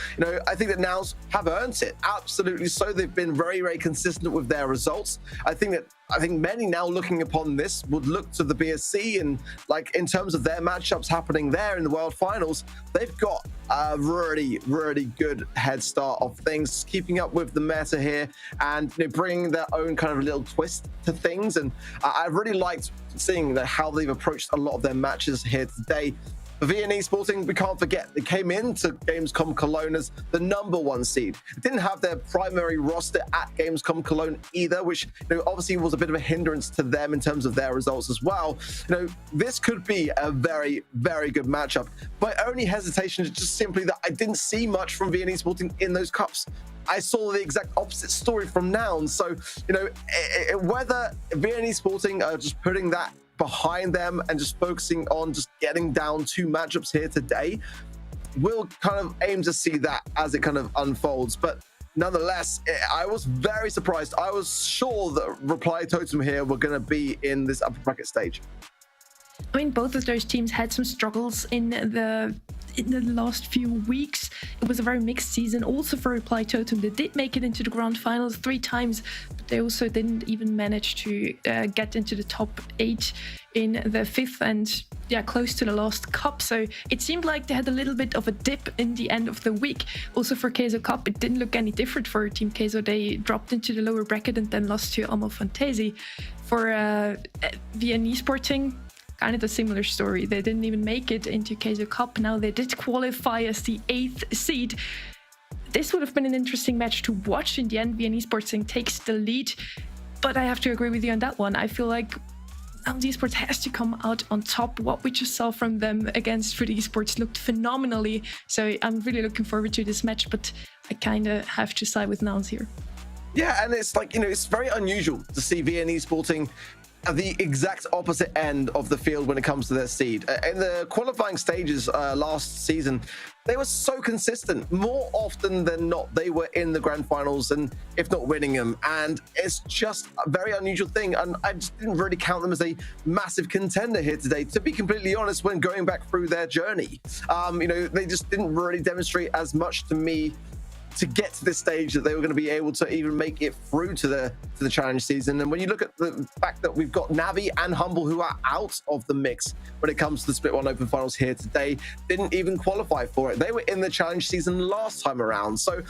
S2: I think that Nouns have earned it. Absolutely so. They've been very, very consistent with their results. I think that I think many now looking upon this would look to the BSC, and like in terms of their matchups happening there in the World Finals, they've got a really, really good head start of things, keeping up with the meta here and bringing their own kind of little twist to things. And I really liked seeing how they've approached a lot of their matches here today. For VNE Sporting, we can't forget, they came into Gamescom Cologne as the #1 seed. It didn't have their primary roster at Gamescom Cologne either, which obviously was a bit of a hindrance to them in terms of their results as well. This could be a very, very good matchup. My only hesitation is just simply that I didn't see much from VNE Sporting in those cups. I saw the exact opposite story from Nouns. So, whether VNE Sporting are just putting that behind them and just focusing on just getting down 2 matchups here today, we'll kind of aim to see that as it kind of unfolds. But nonetheless, I was very surprised. I was sure that Reply Totem here were going to be in this upper bracket stage.
S7: I mean, both of those teams had some struggles in the last few weeks. It was a very mixed season also for Reply Totem. They did make it into the grand finals 3 times, but they also didn't even manage to get into the top 8 in the 5th and close to the last cup. So it seemed like they had a little bit of a dip in the end of the week. Also for Queso Cup, it didn't look any different for Team Queso. They dropped into the lower bracket and then lost to Amo Fantasi. For VNE Sporting, kind of a similar story. They didn't even make it into Queso Cup. Now they did qualify as the 8th seed. This would have been an interesting match to watch. In the end, VNE Sporting takes the lead, but I have to agree with you on that one. I feel like Nouns Esports has to come out on top. What we just saw from them against Fruit Esports looked phenomenally. So I'm really looking forward to this match, but I kind of have to side with Nouns here.
S2: Yeah, and it's like, it's very unusual to see VNE Sporting at the exact opposite end of the field when it comes to their seed. In the qualifying stages last season, they were so consistent. More often than not, they were in the grand finals and if not winning them. And it's just a very unusual thing. And I just didn't really count them as a massive contender here today, to be completely honest, when going back through their journey. They just didn't really demonstrate as much to me to get to this stage that they were going to be able to even make it through to the challenge season. And when you look at the fact that we've got Navi and Humble who are out of the mix when it comes to the Split 1 Open Finals here today, didn't even qualify for it. They were in the challenge season last time around. So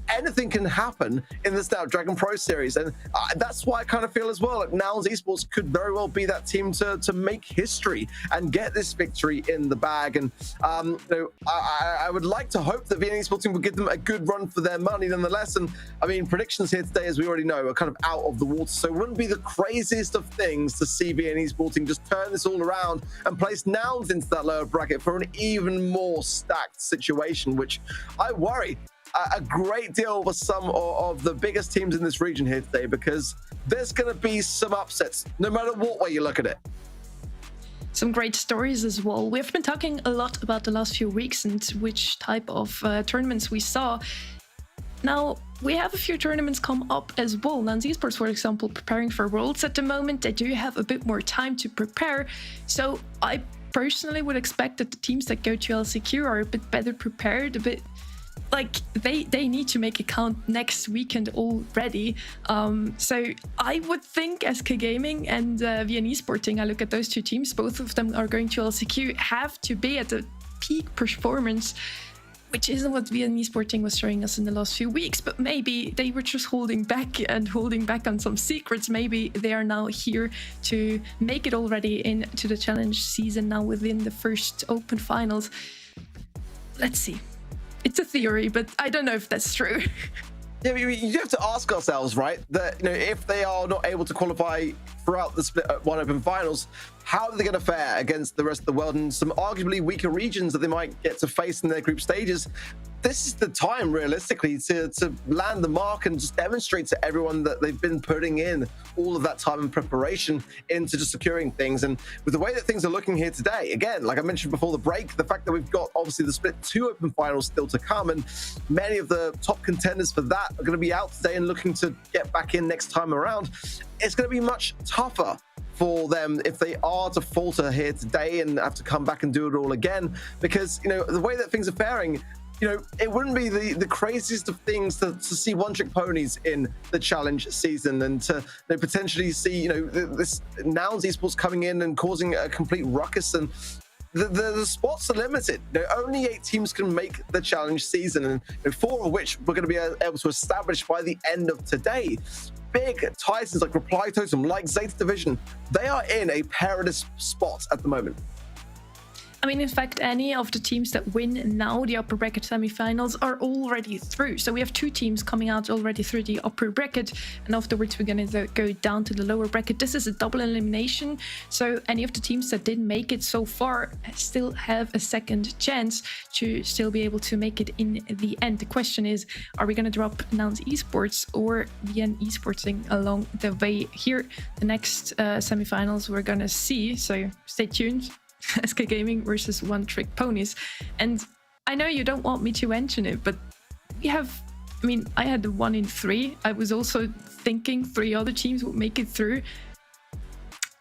S2: anything can happen in the Snapdragon Pro Series. And that's why I kind of feel as well like Nouns Esports could very well be that team to make history and get this victory in the bag. And I would like to hope that VNE Sporting will give them a good run for their money nonetheless. And I mean, predictions here today, as we already know, are kind of out of the water, so it wouldn't be the craziest of things to see VNE Sporting just turn this all around and place Nouns into that lower bracket for an even more stacked situation, which I worry a great deal for some of the biggest teams in this region here today, because there's going to be some upsets no matter what way you look at it.
S7: Some great stories as well. We've been talking a lot about the last few weeks and which type of tournaments we saw. Now, we have a few tournaments come up as well. Nouns Esports, for example, preparing for Worlds at the moment. They do have a bit more time to prepare. So I personally would expect that the teams that go to LCQ are a bit better prepared, a bit like they need to make a count next weekend already. So I would think SK Gaming and VNE Sporting, I look at those 2 teams, both of them are going to LCQ, have to be at a peak performance, which isn't what VNE Sporting was showing us in the last few weeks, but maybe they were just holding back on some secrets. Maybe they are now here to make it already into the challenge season now within the first open finals. Let's see. It's a theory, but I don't know if that's true.
S2: Yeah, you have to ask ourselves, right, that if they are not able to qualify throughout the Split 1 Open Finals, how are they going to fare against the rest of the world and some arguably weaker regions that they might get to face in their group stages? This is the time, realistically, to land the mark and just demonstrate to everyone that they've been putting in all of that time and preparation into just securing things. And with the way that things are looking here today, again, like I mentioned before the break, the fact that we've got obviously the Split 2 Open Finals still to come, and many of the top contenders for that are going to be out today and looking to get back in next time around, it's going to be much tougher for them if they are to falter here today and have to come back and do it all again, because the way that things are faring, you know, it wouldn't be the craziest of things to see one-trick ponies in the challenge season, and to potentially see, you know, this Nouns esports coming in and causing a complete ruckus. And the spots are limited. You know, only 8 teams can make the challenge season, and 4 of which we're going to be able to establish by the end of today. Big titans like Reply Totem, like Zeta Division, they are in a perilous spot at the moment.
S7: I mean, in fact, any of the teams that win now the upper bracket semifinals are already through. So we have 2 teams coming out already through the upper bracket, and afterwards we're going to go down to the lower bracket. This is a double elimination, so any of the teams that didn't make it so far still have a second chance to still be able to make it in the end. The question is, are we going to drop Nouns Esports or VN Esportsing along the way here? The next semifinals we're going to see, so stay tuned. SK Gaming versus One Trick Ponies. And I know you don't want me to mention it, but we have, I mean, I had the 1 in 3. I was also thinking 3 other teams would make it through.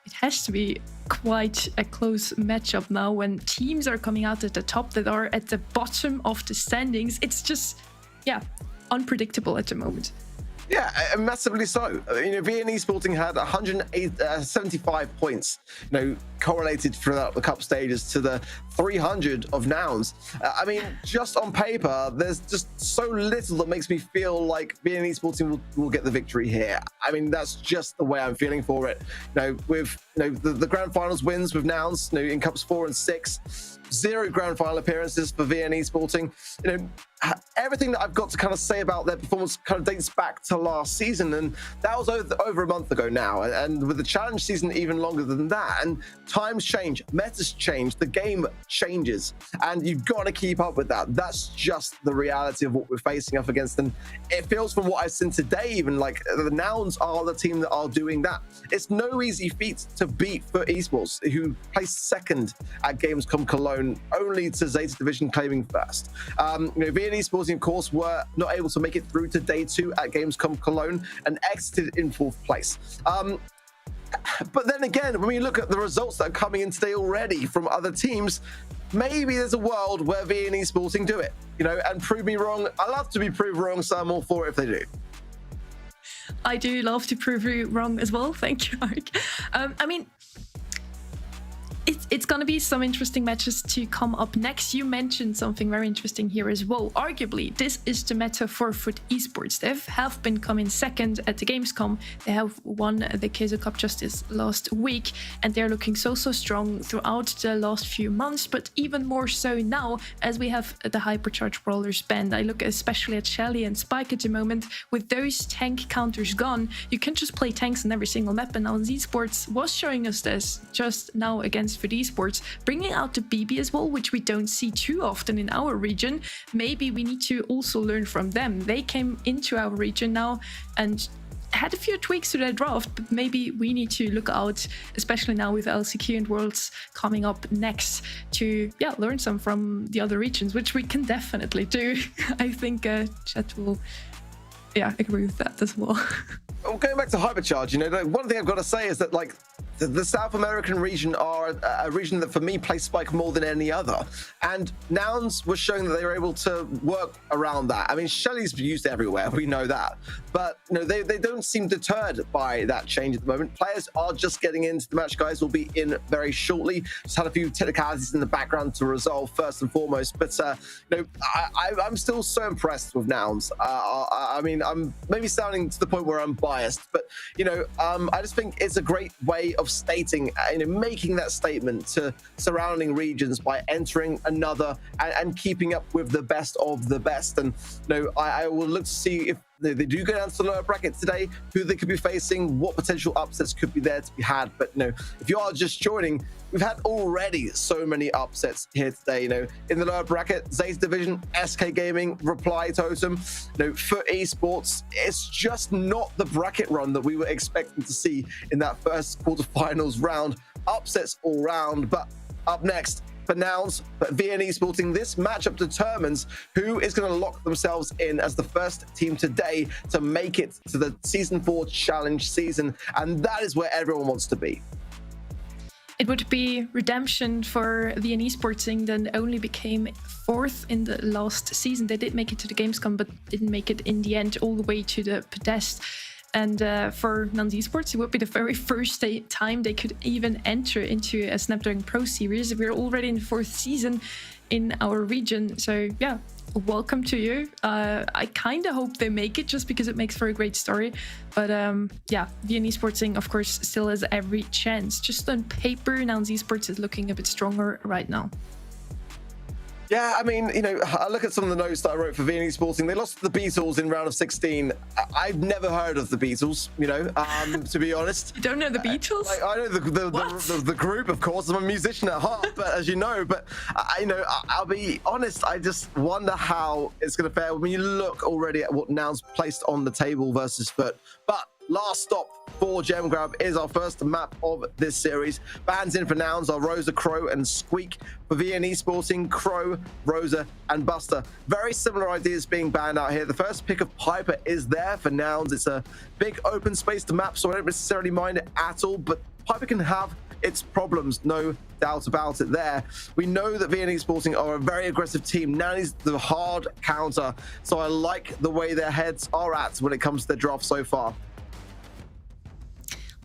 S7: It has to be quite a close matchup now when teams are coming out at the top that are at the bottom of the standings. It's just, yeah, unpredictable at the moment.
S2: Yeah, massively so. You know, VN Esporting had 175 points, you know, correlated throughout the cup stages to the 300 of Nouns. I mean, just on paper, there's just so little that makes me feel like VN Esporting will get the victory here. I mean, that's just the way I'm feeling for it. You know, with the grand finals wins with Nouns, you know, in cups 4 and 6, 0 grand final appearances for VN Esporting. You know, everything that I've got to kind of say about their performance kind of dates back to last season, and that was over a month ago now, and with the challenge season even longer than that. And times change, metas change, the game changes, and you've got to keep up with that. That's just the reality of what we're facing up against, and it feels from what I've seen today even like the Nouns are the team that are doing that. It's no easy feat to beat for esports, who placed second at Gamescom Cologne, only to Zeta Division claiming first. You know, VN Esporting, of course, were not able to make it through to day 2 at Gamescom Cologne and exited in 4th place. But then again, when we look at the results that are coming in today already from other teams, maybe there's a world where VN Esporting do it, you know, and prove me wrong. I love to be proved wrong, so I'm all for it if they do.
S7: I do love to prove you wrong as well. Thank you, Mark. I mean, it's going to be some interesting matches to come up next. You mentioned something very interesting here as well. Arguably, this is the meta for FUT Esports. They have been coming second at the Gamescom. They have won the Kaiser Cup just this last week, and they're looking so strong throughout the last few months, but even more so now as we have the Hypercharge Brawlers banned. I look especially at Shelly and Spike at the moment. With those tank counters gone, you can just play tanks on every single map, and now Esports was showing us this just now against FUT Esports, bringing out the BB as well, which we don't see too often in our region. Maybe we need to also learn from them. They came into our region now and had a few tweaks to their draft, but maybe we need to look out, especially now with LCQ and Worlds coming up next, to learn some from the other regions, which we can definitely do. I think chat will agree with that as well.
S2: Well, going back to Hypercharge, you know, one thing I've got to say is that, like, the South American region are a region that for me plays Spike more than any other, and Nouns was showing that they were able to work around that. I mean, Shelly's used everywhere, we know that, but you know, they don't seem deterred by that change at the moment. Players are just getting into the match. Guys will be in very shortly. Just had a few technicalities in the background to resolve first and foremost, but you know, I'm still so impressed with Nouns. I mean, I'm maybe sounding to the point where I'm biased, but you know, I just think it's a great way of stating, you know, making that statement to surrounding regions by entering another and keeping up with the best of the best. And you know, I will look to see if they do go down to the lower bracket today, who they could be facing, what potential upsets could be there to be had. But you know, if you are just joining, we've had already so many upsets here today. You know, in the lower bracket, Zeta Division, SK Gaming, Reply Totem, you know, FUT Esports. It's just not the bracket run that we were expecting to see in that first quarterfinals round. Upsets all round. But up next, for Nouns, but VN Esporting, this matchup determines who is going to lock themselves in as the first team today to make it to the Season 4 challenge season, and that is where everyone wants to be.
S7: it would be redemption for VN Esports that only became 4th in the last season. They did make it to the Gamescom, but didn't make it in the end all the way to the Podest. And for Nans Esports, it would be the very first time they could even enter into a Snapdragon Pro Series. We're already in the 4th season in our region. So yeah, welcome to you. I kind of hope they make it just because it makes for a great story. But yeah, VN Esports, of course, still has every chance. Just on paper, Nans Esports is looking a bit stronger right now.
S2: Yeah, I mean, you know, I look at some of the notes that I wrote for VN Esports. They lost to the Beatles in round of 16. I've never heard of the Beatles, you know, to be honest.
S7: You don't know the Beatles?
S2: I know the group, of course. I'm a musician at heart, but as you know, you know, I'll be honest. I just wonder how it's going to fare when you look already at what Noun's placed on the table versus Foot. But last stop for Gem Grab is our first map of this series. Bans in for Nouns are Rosa, Crow, and Squeak. For VN Esporting, Crow, Rosa, and Buster. Very similar ideas being banned out here. The first pick of Piper is there for Nouns. It's a big open space to map, so I don't necessarily mind it at all, but Piper can have its problems, no doubt about it there. We know that VN Esporting are a very aggressive team. Nanny's the hard counter, so I like the way their heads are at when it comes to their draft so far.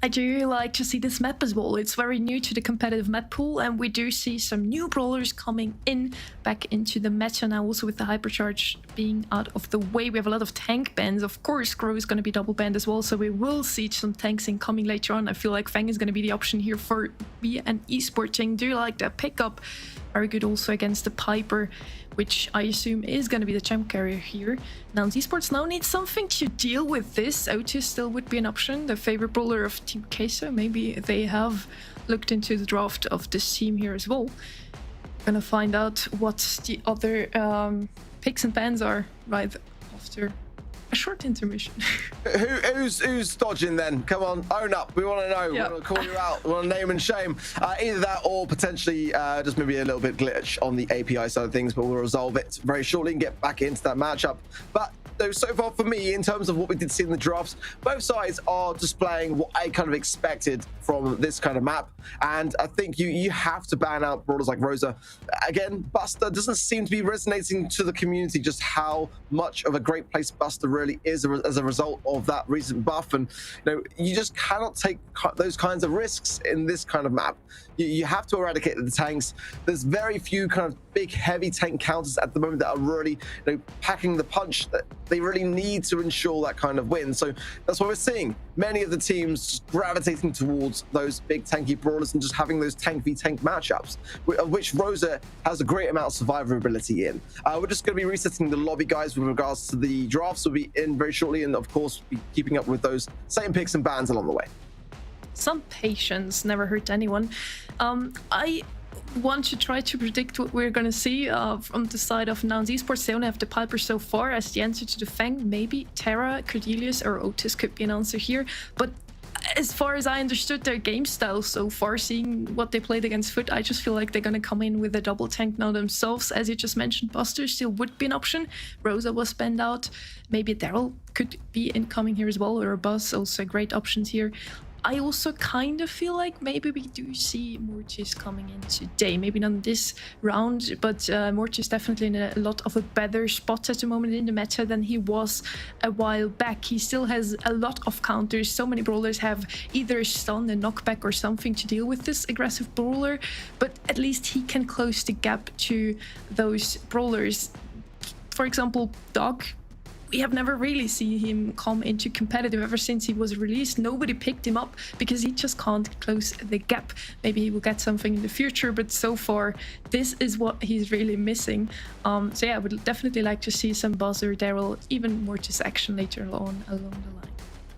S7: I do like to see this map as well. It's very new to the competitive map pool, and we do see some new brawlers coming in back into the meta now, also with the hypercharge being out of the way. We have a lot of tank bans. Of course, Crow is going to be double banned as well, so we will see some tanks incoming later on. I feel like Fang is going to be the option here for VN Esporting. Do like that pickup. Very good also against the Piper, which I assume is going to be the champ carrier here. Now Esports now needs something to deal with this. Otis still would be an option, the favorite brawler of Team Queso. Maybe they have looked into the draft of this team here as well. Gonna find out what the other picks and bans are right after a short intermission.
S2: Who's dodging then? Come on, own up. We want to know.
S7: Yep.
S2: We want to call you out. We want to name and shame. Either that or potentially just maybe a little bit glitch on the API side of things, but we'll resolve it very shortly and get back into that matchup. But so far for me, in terms of what we did see in the drafts, both sides are displaying what I kind of expected from this kind of map. And I think you have to ban out brawlers like Rosa. Again, Buster doesn't seem to be resonating to the community just how much of a great place Buster really is as a result of that recent buff. And you know, you just cannot take those kinds of risks in this kind of map. You have to eradicate the tanks. There's very few kind of big heavy tank counters at the moment that are really, you know, packing the punch that they really need to ensure that kind of win. So that's what we're seeing. Many of the teams just gravitating towards those big tanky brawlers and just having those tank v tank matchups, of which Rosa has a great amount of survivability in. We're just going to be resetting the lobby, guys, with regards to the drafts. We'll be in very shortly, and of course be keeping up with those same picks and bans along the way.
S7: Some patience never hurt anyone. I want to try to predict what we're going to see from the side of Nouns Esports. They only have the Piper so far as the answer to the Fang. Maybe Terra, Cordelius, or Otis could be an answer here. But as far as I understood their game style so far, seeing what they played against Foot, I just feel like they're going to come in with a double tank now themselves. As you just mentioned, Buster still would be an option. Rosa was banned out. Maybe Daryl could be incoming here as well, or Buzz, also great options here. I also kind of feel like maybe we do see Mortis coming in today. Maybe not this round, but Mortis definitely in a lot of a better spot at the moment in the meta than he was a while back. He still has a lot of counters. So many brawlers have either a stun, a knockback, or something to deal with this aggressive brawler, but at least he can close the gap to those brawlers. For example, Dog. We have never really seen him come into competitive ever since he was released. Nobody picked him up because he just can't close the gap. Maybe he will get something in the future, but so far this is what he's really missing. So yeah, I would definitely like to see some Buzzer, Daryl, even Mortis action later on along the line.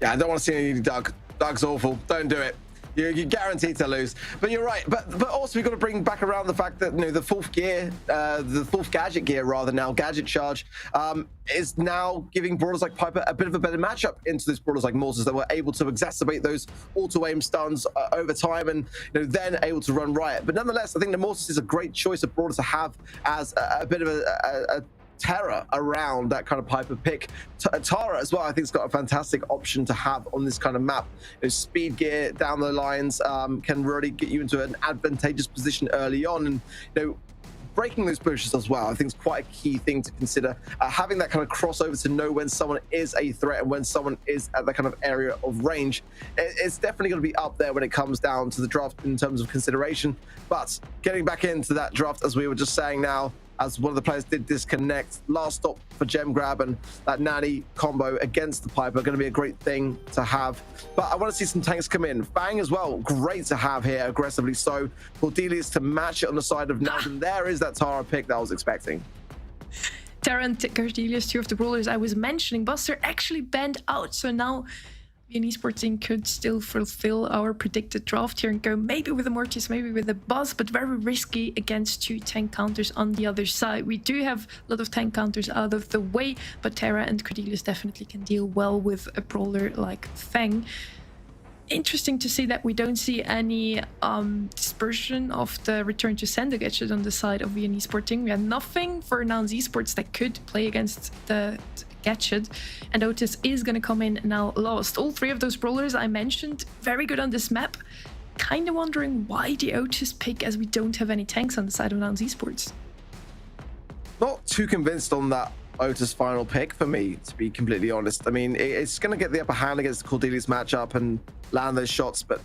S2: Yeah, I don't want to see any Doug. Doug's awful. Don't do it. You're guaranteed to lose. But you're right. But also we've got to bring back around the fact that, you know, the fourth gear, the fourth gadget gear rather now, gadget charge, is now giving brawlers like Piper a bit of a better matchup into those brawlers like Mortis that were able to exacerbate those auto-aim stuns over time and, you know, then able to run riot. But nonetheless, I think the Mortis is a great choice of brawler to have as a bit of a terror around that kind of Piper pick. Tara as well, I think, has got a fantastic option to have on this kind of map. Speed gear down the lines can really get you into an advantageous position early on, and breaking those bushes as well, I think, is quite a key thing to consider. Having that kind of crossover to know when someone is a threat and when someone is at that kind of area of range, it's definitely going to be up there when it comes down to the draft in terms of consideration. But getting back into that draft, as we were just saying now, as one of the players did disconnect, last stop for gem grab, and that Nanny combo against the Piper going to be a great thing to have. But I want to see some tanks come in. Fang as well, great to have here, aggressively so. Cordelius to match it on the side of Nels, and there is that Tara pick that I was expecting.
S7: Tara and Cordelius, two of the brawlers I was mentioning, Buster actually banned out, so now VN Esports team could still fulfill our predicted draft here and go maybe with a Mortis, maybe with a Buzz, but very risky against two tank counters on the other side. We do have a lot of tank counters out of the way, but Terra and Cordelius definitely can deal well with a brawler like Fang. Interesting to see that we don't see any dispersion of the return to sender gadget on the side of VN Esports team. We had nothing for Nouns Esports that could play against the gadget, and Otis is going to come in now last. All three of those brawlers I mentioned, very good on this map. Kind of wondering why the Otis pick, as we don't have any tanks on the side of Nouns Esports.
S2: Not too convinced on that Otis final pick for me, to be completely honest. I mean, it's going to get the upper hand against the Cordelius matchup and land those shots, but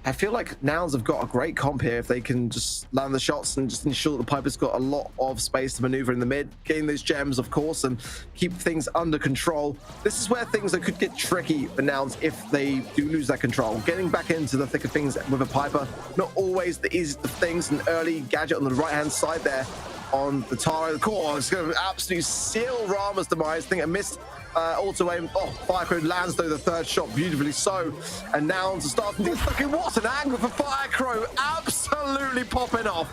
S2: I feel like Nouns have got a great comp here if they can just land the shots and just ensure that the Piper's got a lot of space to maneuver in the mid, gain those gems, of course, and keep things under control. This is where things that could get tricky for Nouns if they do lose that control. Getting back into the thick of things with a Piper, not always the easiest of things. An early gadget on the right-hand side there on the Tara. The core is going to absolutely seal Rama's demise. I think I missed auto aim. Oh, Firecrow lands though the third shot beautifully so, and Nouns are starting to fucking, what an angle for Firecrow, absolutely popping off.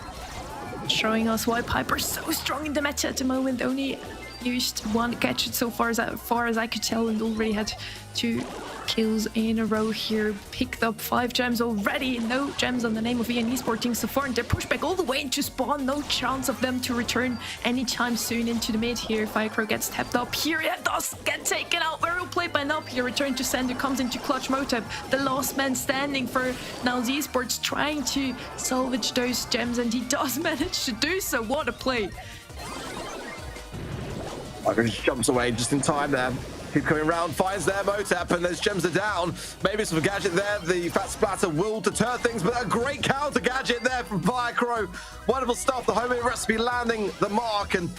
S7: Showing us why Piper's so strong in the meta at the moment. Only used one gadget so far as I could tell, and already had 2 kills in a row here. Picked up 5 gems already. No gems on the name of VN Esports team so far, and they're pushed back all the way into spawn. No chance of them to return anytime soon into the mid here. Firecrow gets tapped up here. It does get taken out. Very well played by Nub here. Return to sender comes into clutch. Motep, the last man standing for Nouns Esports, trying to salvage those gems, and he does manage to do so. What a play.
S2: Firecrow just jumps away just in time there. Keep coming around, finds their Motep, and those gems are down. Maybe some gadget there. The fat splatter will deter things, but a great counter gadget there from Firecrow. Wonderful stuff. The homemade recipe landing the mark, and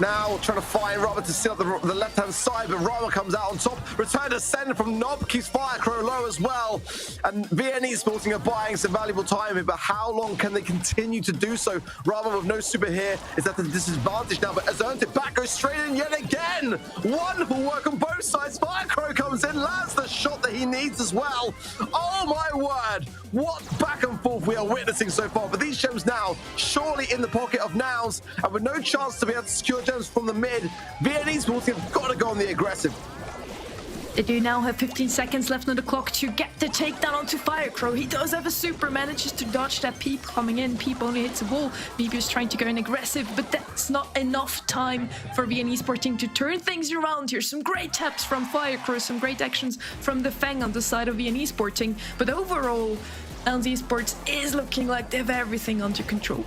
S2: now trying to find Rama to seal the left-hand side, but Rama comes out on top. Return to send from Nob, keeps Firecrow low as well. And VN Esports are buying some valuable time here, but how long can they continue to do so? Rama with no super here is at the disadvantage now, but has earned it back, goes straight in yet again. Wonderful work on both sides. Firecrow comes in, lands the shot that he needs as well. Oh my word, what back and forth we are witnessing so far. But these gems now surely in the pocket of Nouns, and with no chance to be able to secure gems from the mid, VN Esports have got to go on the aggressive.
S7: They do now have 15 seconds left on the clock to get the takedown onto Firecrow. He does have a super, manages to dodge that Peep coming in. Peep only hits a wall. Mebius trying to go in aggressive, but that's not enough time for VN Esports team to turn things around here. Some great taps from Firecrow, some great actions from the Fang on the side of VN Esports team. But overall, Nouns Esports is looking like they have everything under control.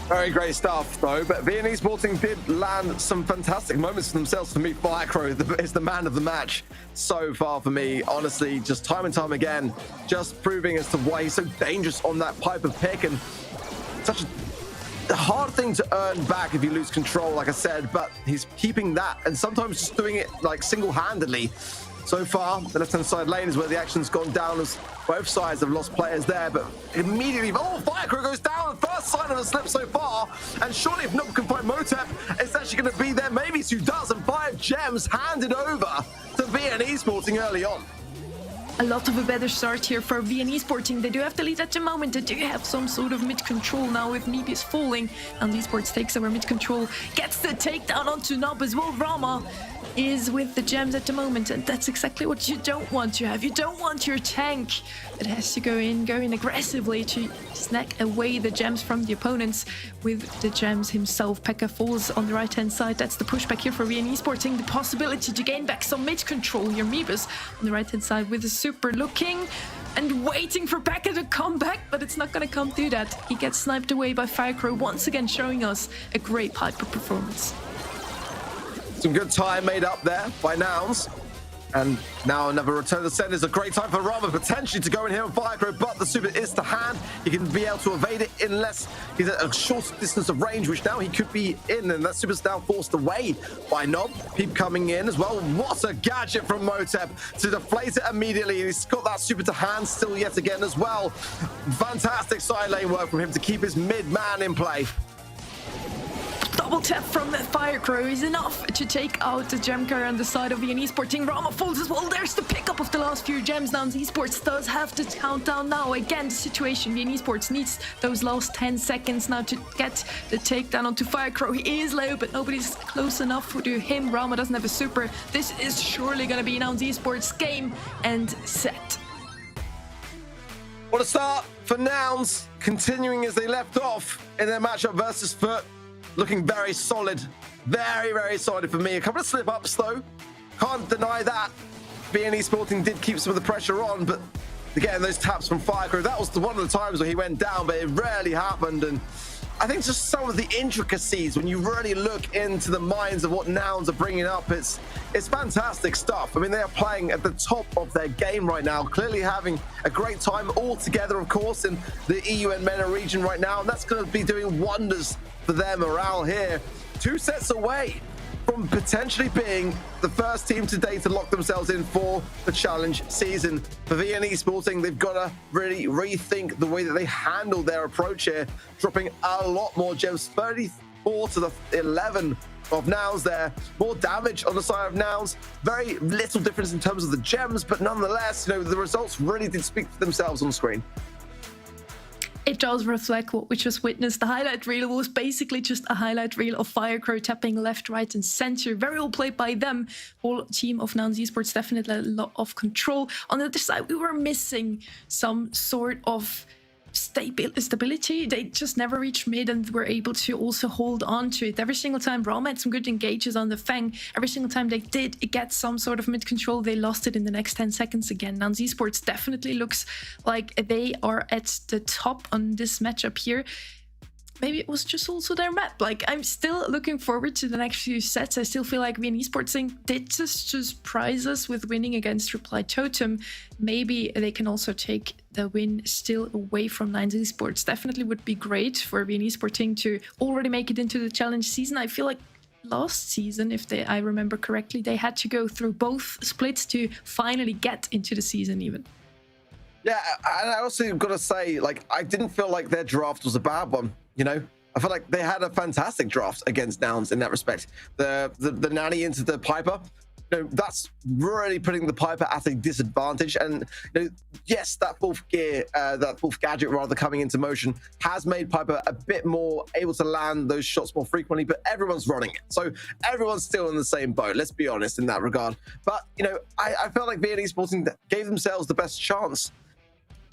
S2: Very great stuff, though. But VN Esports did land some fantastic moments for themselves. For me, Firecrow is the man of the match so far for me. Honestly, just time and time again, just proving as to why he's so dangerous on that Piper pick, and such a hard thing to earn back if you lose control, like I said. But he's keeping that, and sometimes just doing it like single-handedly. So far, the left-hand side lane is where the action's gone down, as both sides have lost players there, but immediately, oh, Firecrow goes down, the first sign of a slip so far, and surely if Nob can find Motep, it's actually going to be there. Maybe Sue does, and 5 gems handed over to VN Esports early on.
S7: a lot of a better start here for VN Sporting. They do have the lead at the moment. They do have some sort of mid-control now with Meebius falling. And Esports takes over mid-control, gets the takedown onto Nob as well. Rama is with the gems at the moment, and that's exactly what you don't want to have. You don't want your tank that has to go in aggressively to snag away the gems from the opponents with the gems himself. Pekka falls on the right-hand side. That's the pushback here for VN Sporting. The possibility to gain back some mid-control here. Meebius on the right-hand side with the super looking and waiting for Pekka to come back, but it's not going to come through that. He gets sniped away by Firecrow, once again showing us a great Piper performance.
S2: Some good time made up there by Nouns. And now another return to the send is a great time for Rama potentially to go in here on Firecrow, but the super is to hand. He can be able to evade it unless he's at a short distance of range, which now he could be in, and that super's now forced away by Nob. Peep coming in as well. What a gadget from Motep to deflate it immediately. He's got that super to hand still yet again as well. Fantastic side lane work from him to keep his mid man in play.
S7: Double tap from the Firecrow is enough to take out the gem carrier on the side of VN Sporting. Rama falls as well. There's the pickup of the last few gems. Nouns Esports does have to count down now. Again, the situation. VN Esports needs those last 10 seconds now to get the takedown onto Firecrow. He is low, but nobody's close enough to him. Rama doesn't have a super. This is surely going to be Nouns Esports game and set.
S2: What a start for Nouns, continuing as they left off in their matchup versus Foot. Looking very solid, very, very solid for me. A couple of slip-ups, though. Can't deny that. VN Sporting did keep some of the pressure on, but again, those taps from Firecrow, that was one of the times where he went down, but it rarely happened. And I think just some of the intricacies, when you really look into the minds of what Nouns are bringing up, it's fantastic stuff. I mean, they are playing at the top of their game right now, clearly having a great time all together, of course, in the EUR&MENA region right now, and that's going to be doing wonders for their morale here. 2 sets away from potentially being the first team today to lock themselves in for the challenge season. For VN Sporting, they've got to really rethink the way that they handle their approach here, dropping a lot more gems, 34 to the 11 of Nouns there. More damage on the side of Nouns. Very little difference in terms of the gems, but nonetheless, you know, the results really did speak for themselves on screen.
S7: It does reflect what we just witnessed. The highlight reel was basically just a highlight reel of Firecrow tapping left, right, and center. Very well played by them. Whole team of Nouns Esports definitely a lot of control. On the other side, we were missing some sort of stability. They just never reached mid and were able to also hold on to it. Every single time Brawl had some good engages on the Fang, every single time they did get some sort of mid control, they lost it in the next 10 seconds again. Nouns Esports definitely looks like they are at the top on this matchup here. Maybe it was just also their map. Like, I'm still looking forward to the next few sets. I still feel like VN Esports did just surprise us with winning against Reply Totem. Maybe they can also take the win still away from Nouns Esports. Definitely would be great for VN Esports to already make it into the challenge season. I feel like last season, if I remember correctly, they had to go through both splits to finally get into the season even.
S2: Yeah, and I also got to say, like, I didn't feel like their draft was a bad one. You know, I feel like they had a fantastic draft against Nouns in that respect. The nanny into the Piper, you know, that's really putting the Piper at a disadvantage. And you know, yes, that fourth gear, that fourth gadget rather coming into motion has made Piper a bit more able to land those shots more frequently, but everyone's running it. So everyone's still in the same boat, let's be honest in that regard. But, you know, I felt like VN Sporting gave themselves the best chance.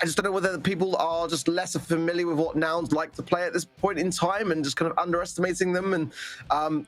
S2: I just don't know whether people are just less familiar with what Nouns like to play at this point in time and just kind of underestimating them. And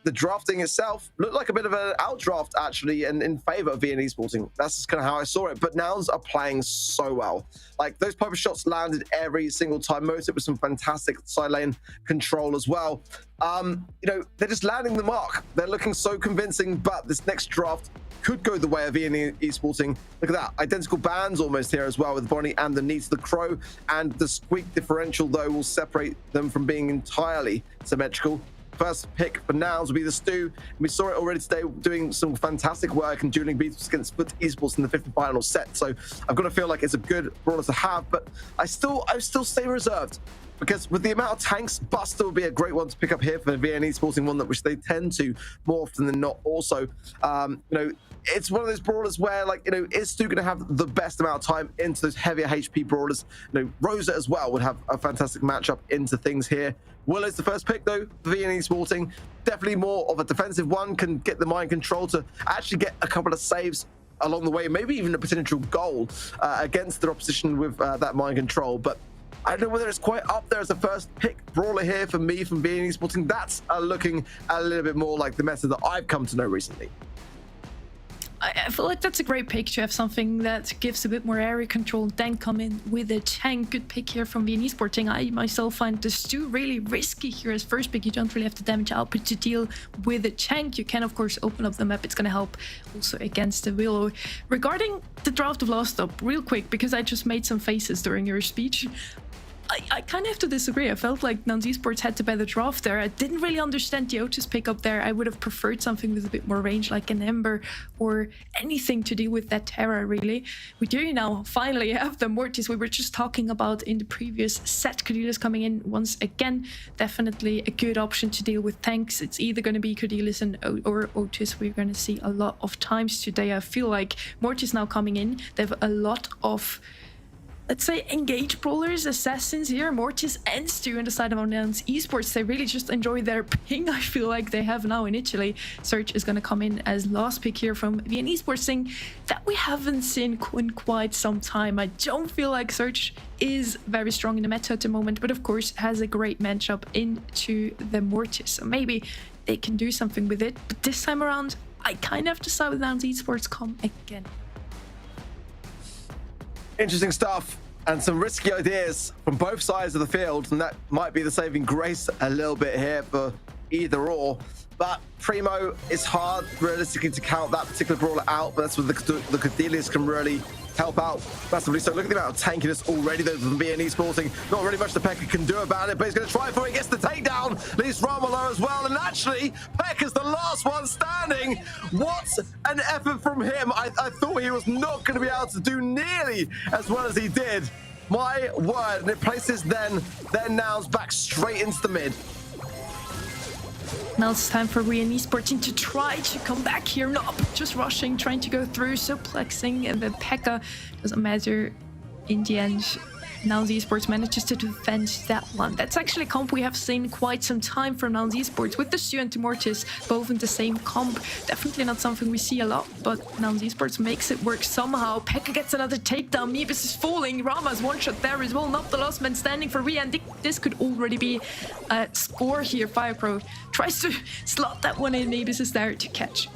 S2: the drafting itself looked like a bit of an outdraft, actually, and in favor of VN Sporting. That's just kind of how I saw it. But Nouns are playing so well. Like, those Piper shots landed every single time. Motive with some fantastic side lane control as well. You know, they're just landing the mark. They're looking so convincing, but this next draft could go the way of VN Sporting. Look at that, identical bands almost here as well with Bonnie and the knee to the Crow, and the squeak differential though will separate them from being entirely symmetrical. First pick for Nouns will be the Stew. We saw it already today doing some fantastic work and dueling beats against Foot Esports in the 5th and final set. So I've got to feel like it's a good brawler to have, but I still stay reserved because with the amount of tanks, Buster would be a great one to pick up here for VN Sporting, one that which they tend to more often than not. Also, you know, it's one of those brawlers where, like, you know, is Stu going to have the best amount of time into those heavier HP brawlers? You know, Rosa as well would have a fantastic matchup into things here. Willow's the first pick, though, for VN Sporting. Definitely more of a defensive one, can get the mind control to actually get a couple of saves along the way, maybe even a potential goal against their opposition with that mind control. But I don't know whether it's quite up there as the first pick brawler here for me from VN Sporting. That's looking a little bit more like the method that I've come to know recently.
S7: I feel like that's a great pick to have something that gives a bit more area control, then come in with a tank. Good pick here from VN Sporting. I myself find this too really risky here as first pick. You don't really have the damage output to deal with a tank. You can, of course, open up the map. It's going to help also against the Willow. Regarding the draft of last up, real quick, because I just made some faces during your speech, I kind of have to disagree. I felt like Nouns Esports had the better draft there. I didn't really understand the Otis pick up there. I would have preferred something with a bit more range, like an Ember or anything to deal with that Terra, really. We do now finally have the Mortis we were just talking about in the previous set. Cordelis coming in once again. Definitely a good option to deal with tanks. It's either going to be Cordelis or Otis. We're going to see a lot of times today. I feel like Mortis now coming in. They have a lot of, let's say, engaged brawlers, assassins here, Mortis and Stu on the side of Nouns Esports. They really just enjoy their ping, I feel like they have now in Italy. Search is going to come in as last pick here from VN Esports, thing that we haven't seen in quite some time. I don't feel like Search is very strong in the meta at the moment, but of course has a great matchup into the Mortis. So maybe they can do something with it. But this time around, I kind of have to side with Nouns Esports come again.
S2: Interesting stuff and some risky ideas from both sides of the field, and that might be the saving grace a little bit here for either or. But Primo, it's hard realistically to count that particular brawler out, but that's where the Cordelis can really help out massively. So look at the amount of tankiness already though from VN Sporting. Not really much the Pekka can do about it, but he's going to try for it. He gets the takedown, leaves Ramalo as well, and actually Pekka's the last one standing. What an effort from him. I thought he was not going to be able to do nearly as well as he did. My word. And it places then Nouns back straight into the mid.
S7: Now it's time for VN Esporting to try to come back here. Nope, just rushing, trying to go through, suplexing, and the Pekka doesn't matter in the end. Nouns Esports manages to defend that one. That's actually a comp we have seen quite some time from Nouns Esports, with the Stu and the Mortis both in the same comp. Definitely not something we see a lot, but Nouns Esports makes it work somehow. Pekka gets another takedown. Meebus is falling. Rama's one shot there as well. Not the last man standing for VN. This could already be a score here. FirePro tries to slot that one in. Meebus is there to catch.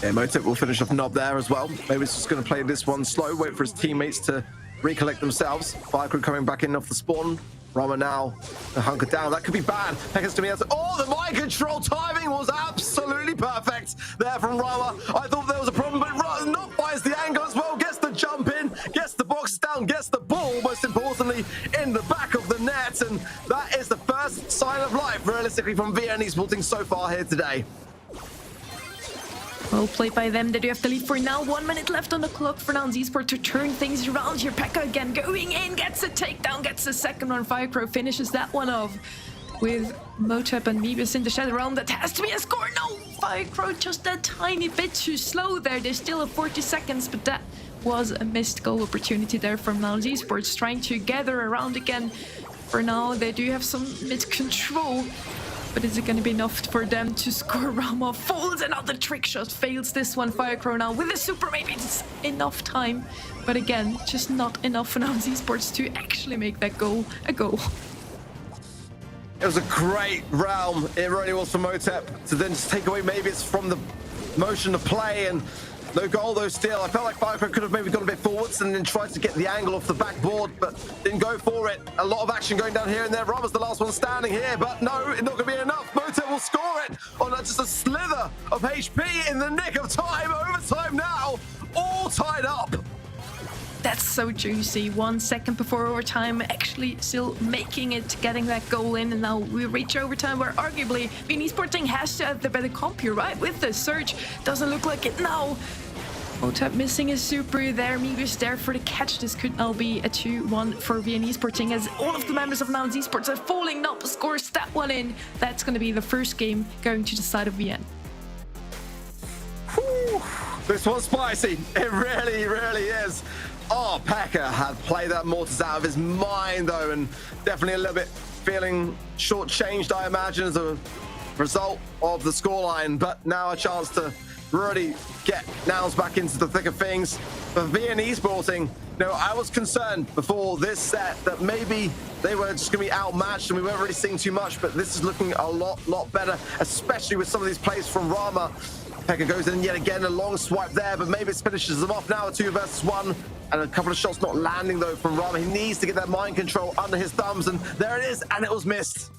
S2: Yeah, Motip will finish off Nob there as well. Maybe it's just going to play this one slow, wait for his teammates to recollect themselves. Firecrew coming back in off the spawn. Rama now hunker down. That could be bad. Pekka's going to be able to... Oh, the mind control timing was absolutely perfect there from Rama. I thought there was a problem, but Nob finds the angle as well. Gets the jump in, gets the box down, gets the ball, most importantly, in the back of the net. And that is the first sign of life, realistically, from VN Sporting so far here today.
S7: Well played by them. They do have the lead for now. 1 minute left on the clock for Nouns Esports to turn things around here. Pekka again going in, gets a takedown, gets the second one. FirePro finishes that one off with Motep and Meebus in the shadow realm. That has to be a score. No, FirePro just a tiny bit too slow there. They still have 40 seconds, but that was a missed goal opportunity there from Nouns Esports, trying to gather around again. For now, they do have some mid control. But is it going to be enough for them to score? Rama falls, another trick shot, fails this one. FireCrow now with a super, maybe it's enough time. But again, just not enough for Nouns Esports to actually make that goal a goal.
S2: It was a great realm. It really was for Motep to then just take away. Maybe it's from the motion of play, and no goal though still. I felt like FireCrow could have maybe gone a bit forwards and then tried to get the angle off the backboard, but didn't go for it. A lot of action going down here and there. Rama's the last one standing here, but no, it's not going to be enough. Motep will score it on just a slither of HP in the nick of time. Overtime now, all tied up.
S7: That's so juicy. 1 second before overtime, actually still making it, getting that goal in, and now we reach overtime where arguably VN Sporting has to have the better comp here, right? With the Surge, doesn't look like it now. Motep missing his super there. Mebius there for the catch. This could now be a 2-1 for VN Esporting as all of the members of Nouns Esports are falling. Nop scores that one in. That's going to be the first game going to the side of VN.
S2: Whew. This one's spicy. It really, really is. Oh, Pekka had played that Mortis out of his mind, though, and definitely a little bit feeling shortchanged, I imagine, as a result of the scoreline. But now a chance to really get Nouns back into the thick of things. For VN Esporting, I was concerned before this set that maybe they were just going to be outmatched and we weren't really seeing too much, but this is looking a lot better, especially with some of these plays from Rama. Pekka goes in yet again, a long swipe there, but maybe it finishes them off now, a 2 versus 1, and a couple of shots not landing though from Rama. He needs to get that mind control under his thumbs, and there it is, and it was missed.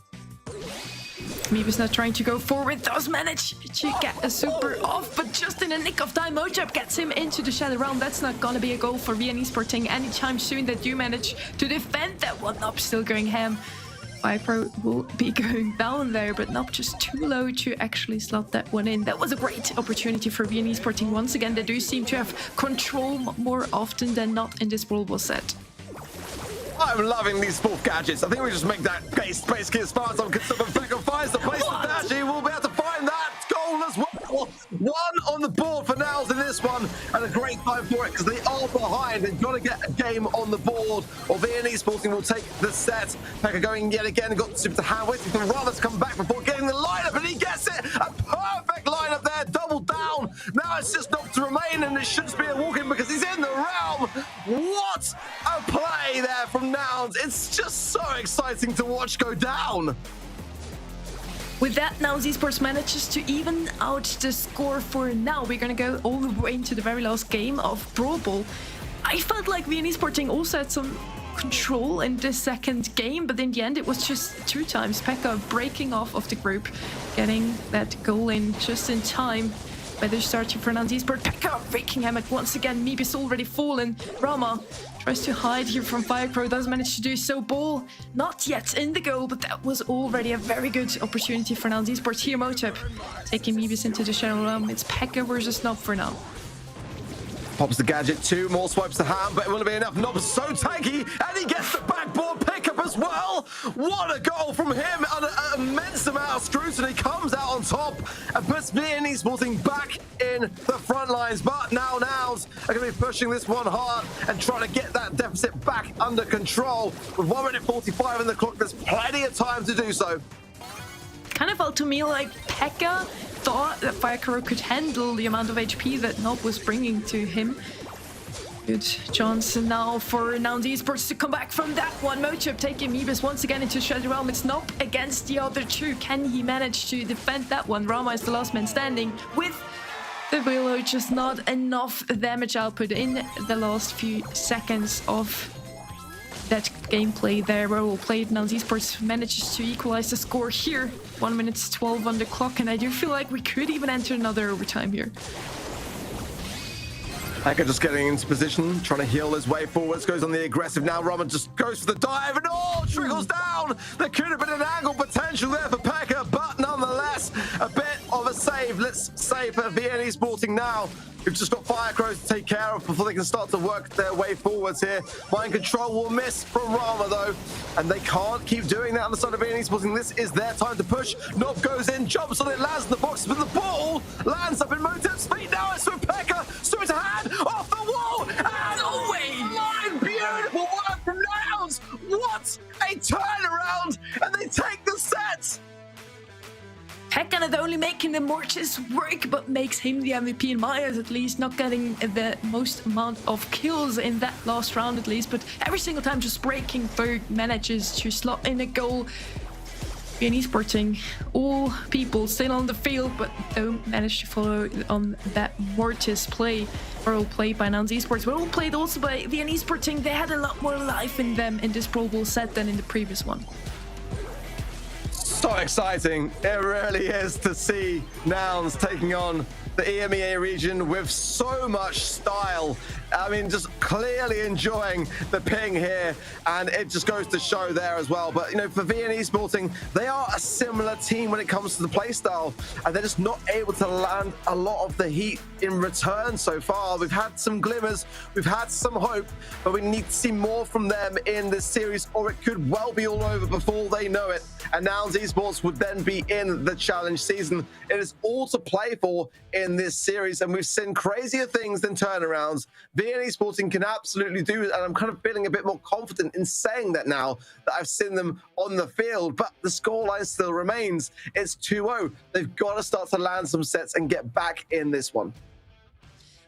S7: Mebius not trying to go forward, does manage to get a super off, but just in a nick of time, Mojab gets him into the shadow realm. That's not gonna be a goal for VN Esporting anytime soon. They do manage to defend that one. Nop still going ham. Vipro will be going down there, but Nop just too low to actually slot that one in. That was a great opportunity for VN Esporting. Once again, they do seem to have control more often than not in this Brawl set.
S2: I'm loving these fourth gadgets. I think we just make that basically as far as I'm concerned. Pekka finds the place for Dashi. We'll be able to find that goal as well. 1 on the board for Nouns in this one, and a great time for it because they are behind. They've got to get a game on the board, or VN Esporting will take the set. Pekka going yet again, got the super to hand, waiting for Rama to come back before getting the lineup, and he gets it. A perfect lineup there, double down. Now it's just Nop to remain, and it should just be a walk-in because he's in the realm. What a play there from Nouns. It's just so exciting to watch go down.
S7: With that, Nouns Esports manages to even out the score for now. We're gonna go all the way into the very last game of Brawl Ball. I felt like VN Esporting also had some control in this second game, but in the end it was just 2 times Pekka breaking off of the group, getting that goal in just in time. Better starting for Nouns Esports. Pekka raking him once again. Mebius already fallen. Rama tries to hide here from Firecrow, does manage to do so. Ball not yet in the goal, but that was already a very good opportunity for Nouns Esports. Here Motep taking Mebius into the shadow realm. It's Pekka versus Nop for now.
S2: Pops the gadget, 2 more swipes to hand, but it won't be enough. Nob's so tanky, and he gets the backboard pickup as well. What a goal from him, and an immense amount of scrutiny comes out on top and puts VN Esporting back in the front lines. But now Nouns are going to be pushing this one hard and trying to get that deficit back under control. With 1 minute 45 in the clock, there's plenty of time to do so.
S7: Kind of felt to me like Pekka thought that Firecrow could handle the amount of HP that Nop was bringing to him. Good chance now for Nouns Esports to come back from that one. Motep taking Mebius once again into Shadow Realm. It's Nop against the other 2. Can he manage to defend that one? Rama is the last man standing with the Willow. Just not enough damage output in the last few seconds of that gameplay there. Well played. Nouns Esports manages to equalize the score here. 1 minute 12 on the clock, and I do feel like we could even enter another overtime here.
S2: Pekka just getting into position, trying to heal his way forwards, goes on the aggressive now. Roman just goes for the dive and trickles down. There could have been an angle potential there for Pekka, but nonetheless, a bit of a save. Let's say for VN Esporting now. We've just got Firecrows to take care of before they can start to work their way forwards here. Mind control will miss from Rama though, and they can't keep doing that on the side of VN Esporting. This is their time to push. Nop goes in, jumps on it, lands in the box, but the ball lands up in Motep's feet. Now it's for Pekka, straight to hand, off the wall, and away line. Beautiful work from Nouns. What a turnaround, and they take the set.
S7: Pekka not only making the Mortis work, but makes him the MVP in my eyes at least, not getting the most amount of kills in that last round at least, but every single time just breaking through, manages to slot in a goal. VN Esporting, all people still on the field, but don't manage to follow on that Mortis play. Brawl played by Nouns Esports, Brawl played also by VN Esporting. They had a lot more life in them in this Brawl Ball set than in the previous one.
S2: So exciting. It really is to see Nouns taking on the EMEA region with so much style. I mean, just clearly enjoying the ping here, and it just goes to show there as well. But, you know, for VNE Sporting, they are a similar team when it comes to the playstyle, and they're just not able to land a lot of the heat in return so far. We've had some glimmers, we've had some hope, but we need to see more from them in this series, or it could well be all over before they know it. And Nouns Esports would then be in the challenge season. It is all to play for in this series, and we've seen crazier things than turnarounds. VNE Sporting can absolutely do it, and I'm kind of feeling a bit more confident in saying that now that I've seen them on the field, but the scoreline still remains. It's 2-0. They've got to start to land some sets and get back in this one.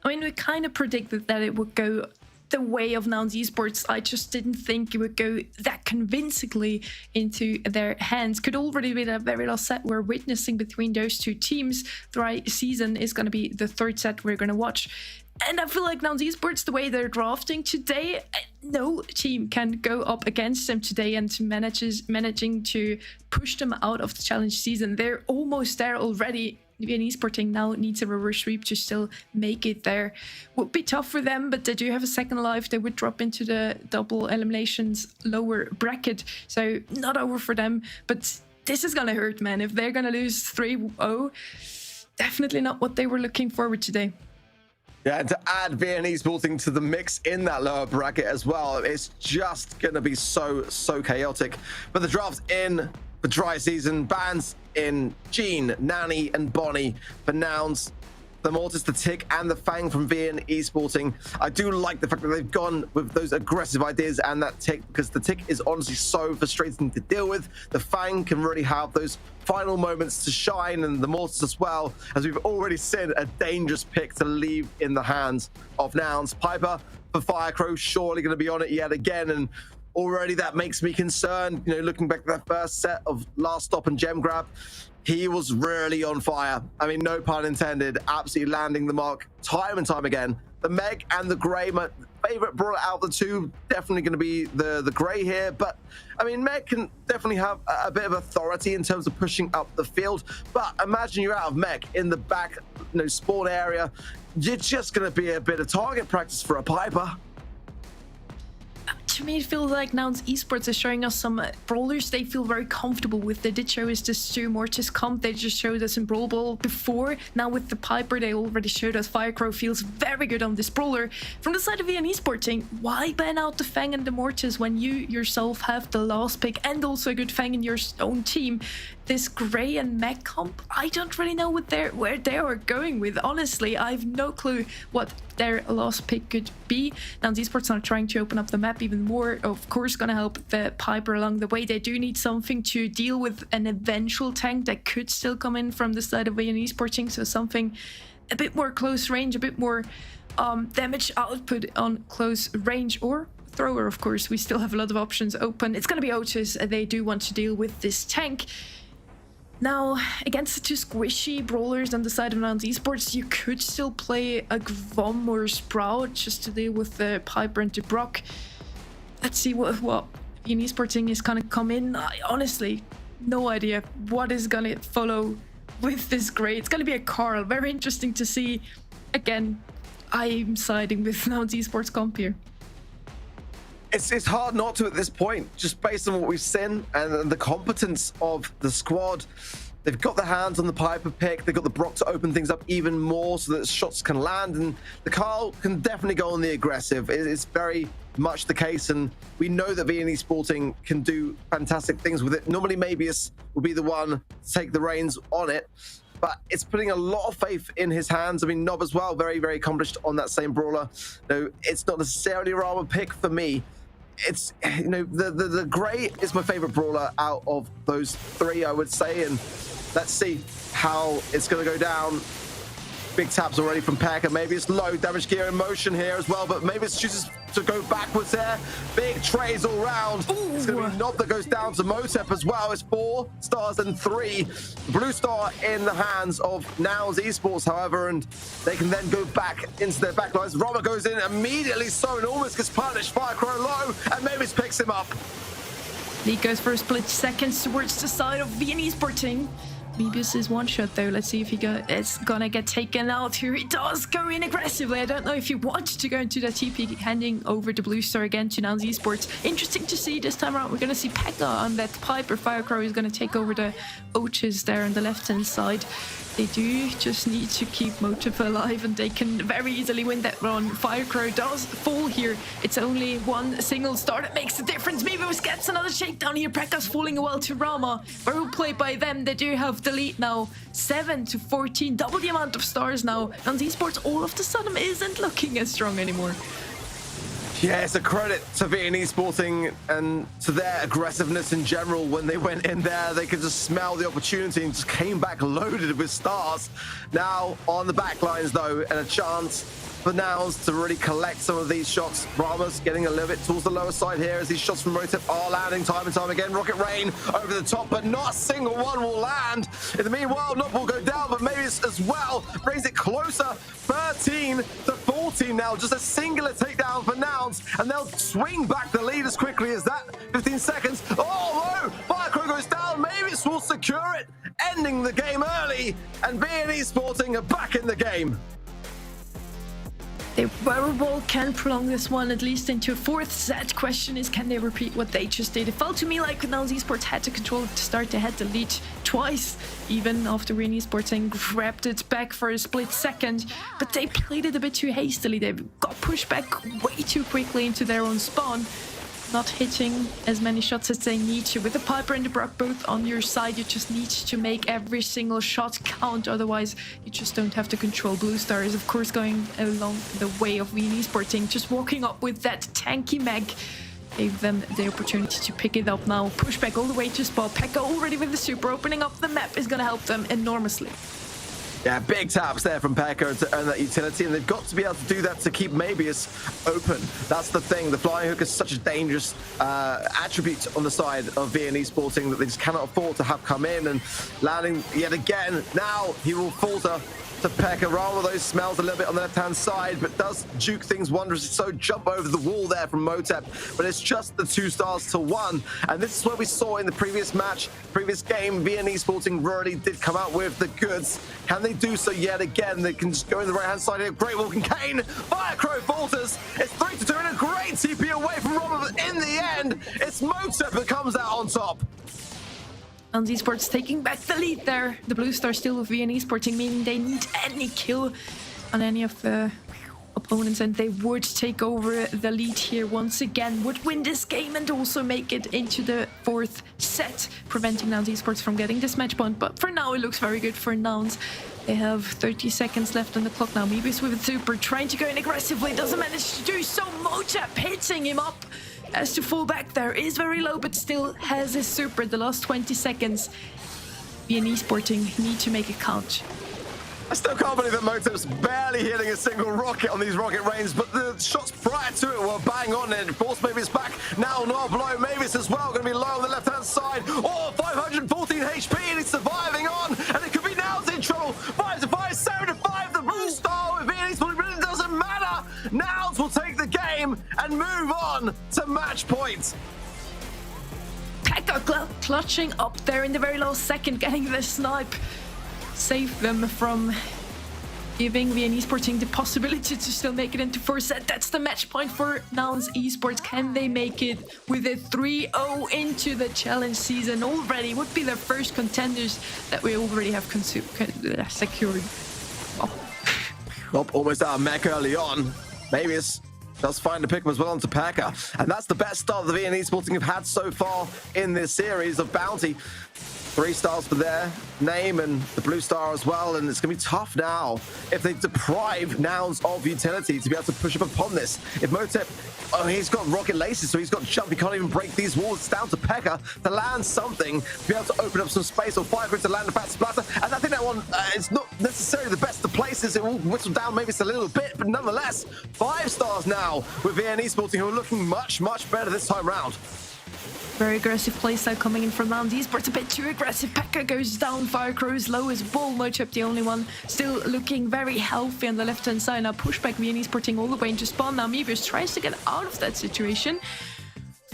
S7: I mean, we kind of predicted that it would go the way of Nouns Esports. I just didn't think it would go that convincingly into their hands. Could already be a very last set we're witnessing between those two teams. The season is going to be the third set we're going to watch. And I feel like Nouns Esports, the way they're drafting today, no team can go up against them today and managing to push them out of the challenge season. They're almost there already. VNE Sporting now needs a reverse sweep to still make it there. Would be tough for them, but they do have a second life. They would drop into the double eliminations lower bracket, so not over for them. But this is gonna hurt, man. If they're gonna lose 3-0, definitely not what they were looking forward today.
S2: Yeah, and to add VNE Sporting to the mix in that lower bracket as well, it's just going to be so chaotic. But the draft in the dry season, bans in Gene, Nanny, and Bonnie for Nouns, the Mortis, the Tick, and the Fang from VNE Sporting. I do like the fact that they've gone with those aggressive ideas and that Tick, because the Tick is honestly so frustrating to deal with. The Fang can really have those final moments to shine, and the Mortis as well, as we've already seen a dangerous pick to leave in the hands of Nouns. Piper for Firecrow, surely going to be on it yet again, and already that makes me concerned. You know, looking back at that first set of Last Stop and Gem Grab, he was really on fire. I mean, no pun intended, absolutely landing the mark time and time again. The Meg and the Grey, my favorite brawler out of the two, definitely going to be the Grey here. But I mean, Meg can definitely have a bit of authority in terms of pushing up the field. But imagine you're out of Meg in the back, you know, spawn area. You're just going to be a bit of target practice for a Piper.
S7: To me, it feels like Nouns Esports is showing us some brawlers they feel very comfortable with. They did show us the Stu Mortis comp. They just showed us in Brawl Ball before. Now with the Piper, they already showed us Firecrow feels very good on this brawler. From the side of VNE Sporting, why ban out the Fang and the Mortis when you yourself have the last pick and also a good Fang in your own team? This Grey and Meg comp, I don't really know where they are going with. Honestly, I have no clue what their last pick could be. Now, Esports are trying to open up the map even more. Of course, going to help the Piper along the way. They do need something to deal with an eventual tank that could still come in from the side of VNE Sporting. So something a bit more close range, a bit more damage output on close range, or thrower, of course. We still have a lot of options open. It's going to be Otis. They do want to deal with this tank. Now, against the two squishy brawlers on the side of Nouns Esports, you could still play a Gvom or Sprout just to deal with the Piper and the Brock. Let's see what VNE Sporting is gonna come in. I honestly, no idea what is gonna follow with this Grey. It's gonna be a Carl. Very interesting to see. Again, I'm siding with Nouns Esports comp here.
S2: It's hard not to at this point, just based on what we've seen and the competence of the squad. They've got their hands on the Piper pick. They've got the Brock to open things up even more so that shots can land. And the Carl can definitely go on the aggressive. It's very much the case. And we know that VNE Sporting can do fantastic things with it. Normally, Mabius will be the one to take the reins on it. But it's putting a lot of faith in his hands. I mean, Nob as well, very, very accomplished on that same brawler. No, it's not necessarily a Rama pick for me. It's, you know, the Grey is my favorite brawler out of those three, I would say, and let's see how it's going to go down. Big taps already from Pekka. Maybe it's low damage gear in motion here as well, but maybe it's chooses to go backwards there. Big trays all round. Ooh. It's going to be Nob that goes down to Motep as well. It's 4 stars and 3. Blue star in the hands of Nouns Esports, however, and they can then go back into their backlines. Roma goes in immediately, so and almost gets punished. Firecrow low, and Mavis picks him up.
S7: Lee goes for a split second towards the side of Viennese Sporting. Mebius is one shot though. Let's see if it's gonna get taken out here. He does go in aggressively. I don't know if he wanted to go into that TP, handing over the blue star again to Nouns Esports. Interesting to see this time around. We're gonna see Pekka on that Piper. Firecrow is gonna take over the Oaches there on the left hand side. They do just need to keep Motive alive and they can very easily win that run. Firecrow does fall here. It's only one single star that makes the difference. Mebius gets another shakedown here. Pekka's falling well to Rama. Well played by them. They do have the lead now. 7-14, double the amount of stars now. And Esports all of the sudden isn't looking as strong anymore.
S2: Yeah, it's a credit to Viennese Sporting and to their aggressiveness in general. When they went in there, they could just smell the opportunity and just came back loaded with stars. Now on the back lines though, and a chance for Nouns to really collect some of these shots. Ramos getting a little bit towards the lower side here as these shots from Motive are landing time and time again. Rocket Rain over the top, but not a single one will land. In the meanwhile, Knock will go down, but maybe it's as well brings it closer. 13-14 now, just a singular takedown for Nouns, and they'll swing back the lead as quickly as that. 15 seconds. Oh no! Firecrow goes down. Maybe it will secure it, ending the game early, and Viennese Sporting are back in the game.
S7: They very well can prolong this one at least into a fourth set. Question is, can they repeat what they just did? It felt to me like Nouns Esports had to control it to start. They had the lead twice, even after Viennese Sports grabbed it back for a split second. But they played it a bit too hastily. They got pushed back way too quickly into their own spawn. Not hitting as many shots as they need to. With the Piper and the Brock both on your side, you just need to make every single shot count. Otherwise, you just don't have to control. Blue Star is, of course, going along the way of Viennese Sporting. Just walking up with that tanky mag gave them the opportunity to pick it up now. Pushback all the way to spot. Pekka already with the super. Opening up the map is going to help them enormously.
S2: Yeah, big taps there from Pekka to earn that utility, and they've got to be able to do that to keep Mebius open. That's the thing. The flying hook is such a dangerous attribute on the side of Viennese Sporting that they just cannot afford to have come in, and landing yet again. Now he will falter to Pekka. Rama, though, smells a little bit on the left-hand side, but does juke things wondrously. So jump over the wall there from Motep, but it's just the 2 stars to 1. And this is what we saw in the previous match, previous game. Viennese Sporting really did come out with the goods. Can they do so yet again? They can just go in the right-hand side here. Great walking cane. Firecrow falters. It's 3-2 and a great TP away from Rama, but in the end, it's Motep that comes out on top.
S7: Nouns Esports taking back the lead there. The blue star still with Viennese Sporting, meaning they need any kill on any of the opponents, and they would take over the lead here once again, would win this game and also make it into the 4th set, preventing Nouns Esports from getting this match point. But for now, it looks very good for Nouns. They have 30 seconds left on the clock now. Mebius with a super, trying to go in aggressively, doesn't manage to do so. Motep hitting him up. Has to fall back there, is very low, but still has his super. The last 20 seconds. Viennese Sporting need to make it count.
S2: I still can't believe that Motep's barely hitting a single rocket on these rocket rains, but the shots prior to it were bang on, and of course Mavis back. Now not below Mavis as well, going to be low on the left-hand side. Oh, 514 HP, and he's surviving on, and it could be Nouns in trouble. 5-5, 7-5, the blue star with Viennese, but it really doesn't matter. Nouns will take the game and move on to match point.
S7: Pekka clutching up there in the very last second, getting the snipe. Save them from giving Viennese Sporting the possibility to still make it into 4th set. That's the match point for Nouns Esports. Can they make it with a 3-0 into the challenge season already? Would be their first contenders that we already have secured.
S2: Oh. Almost out of mech early on. Mavis does find a pick as well onto Pekka. And that's the best start the Viennese Sporting have had so far in this series of Bounty. 3 stars for their name and the blue star as well, and it's going to be tough now if they deprive Nouns of utility to be able to push up upon this. If Motep, oh, he's got rocket laces, so he's got jump, he can't even break these walls. It's down to Pekka to land something, to be able to open up some space, or Firecrow to land a fat splatter, and I think that one, it's not necessarily the best of places. It will whistle down maybe it's a little bit, but nonetheless, 5 stars now with Viennese Sporting, who are looking much, much better this time round.
S7: Very aggressive playstyle coming in from Nouns Esports, a bit too aggressive. Pekka goes down, Firecrow is low as ball. Motep the only one still looking very healthy on the left-hand side. Now pushback, Viennese Sporting all the way into spawn. Now Mebius tries to get out of that situation.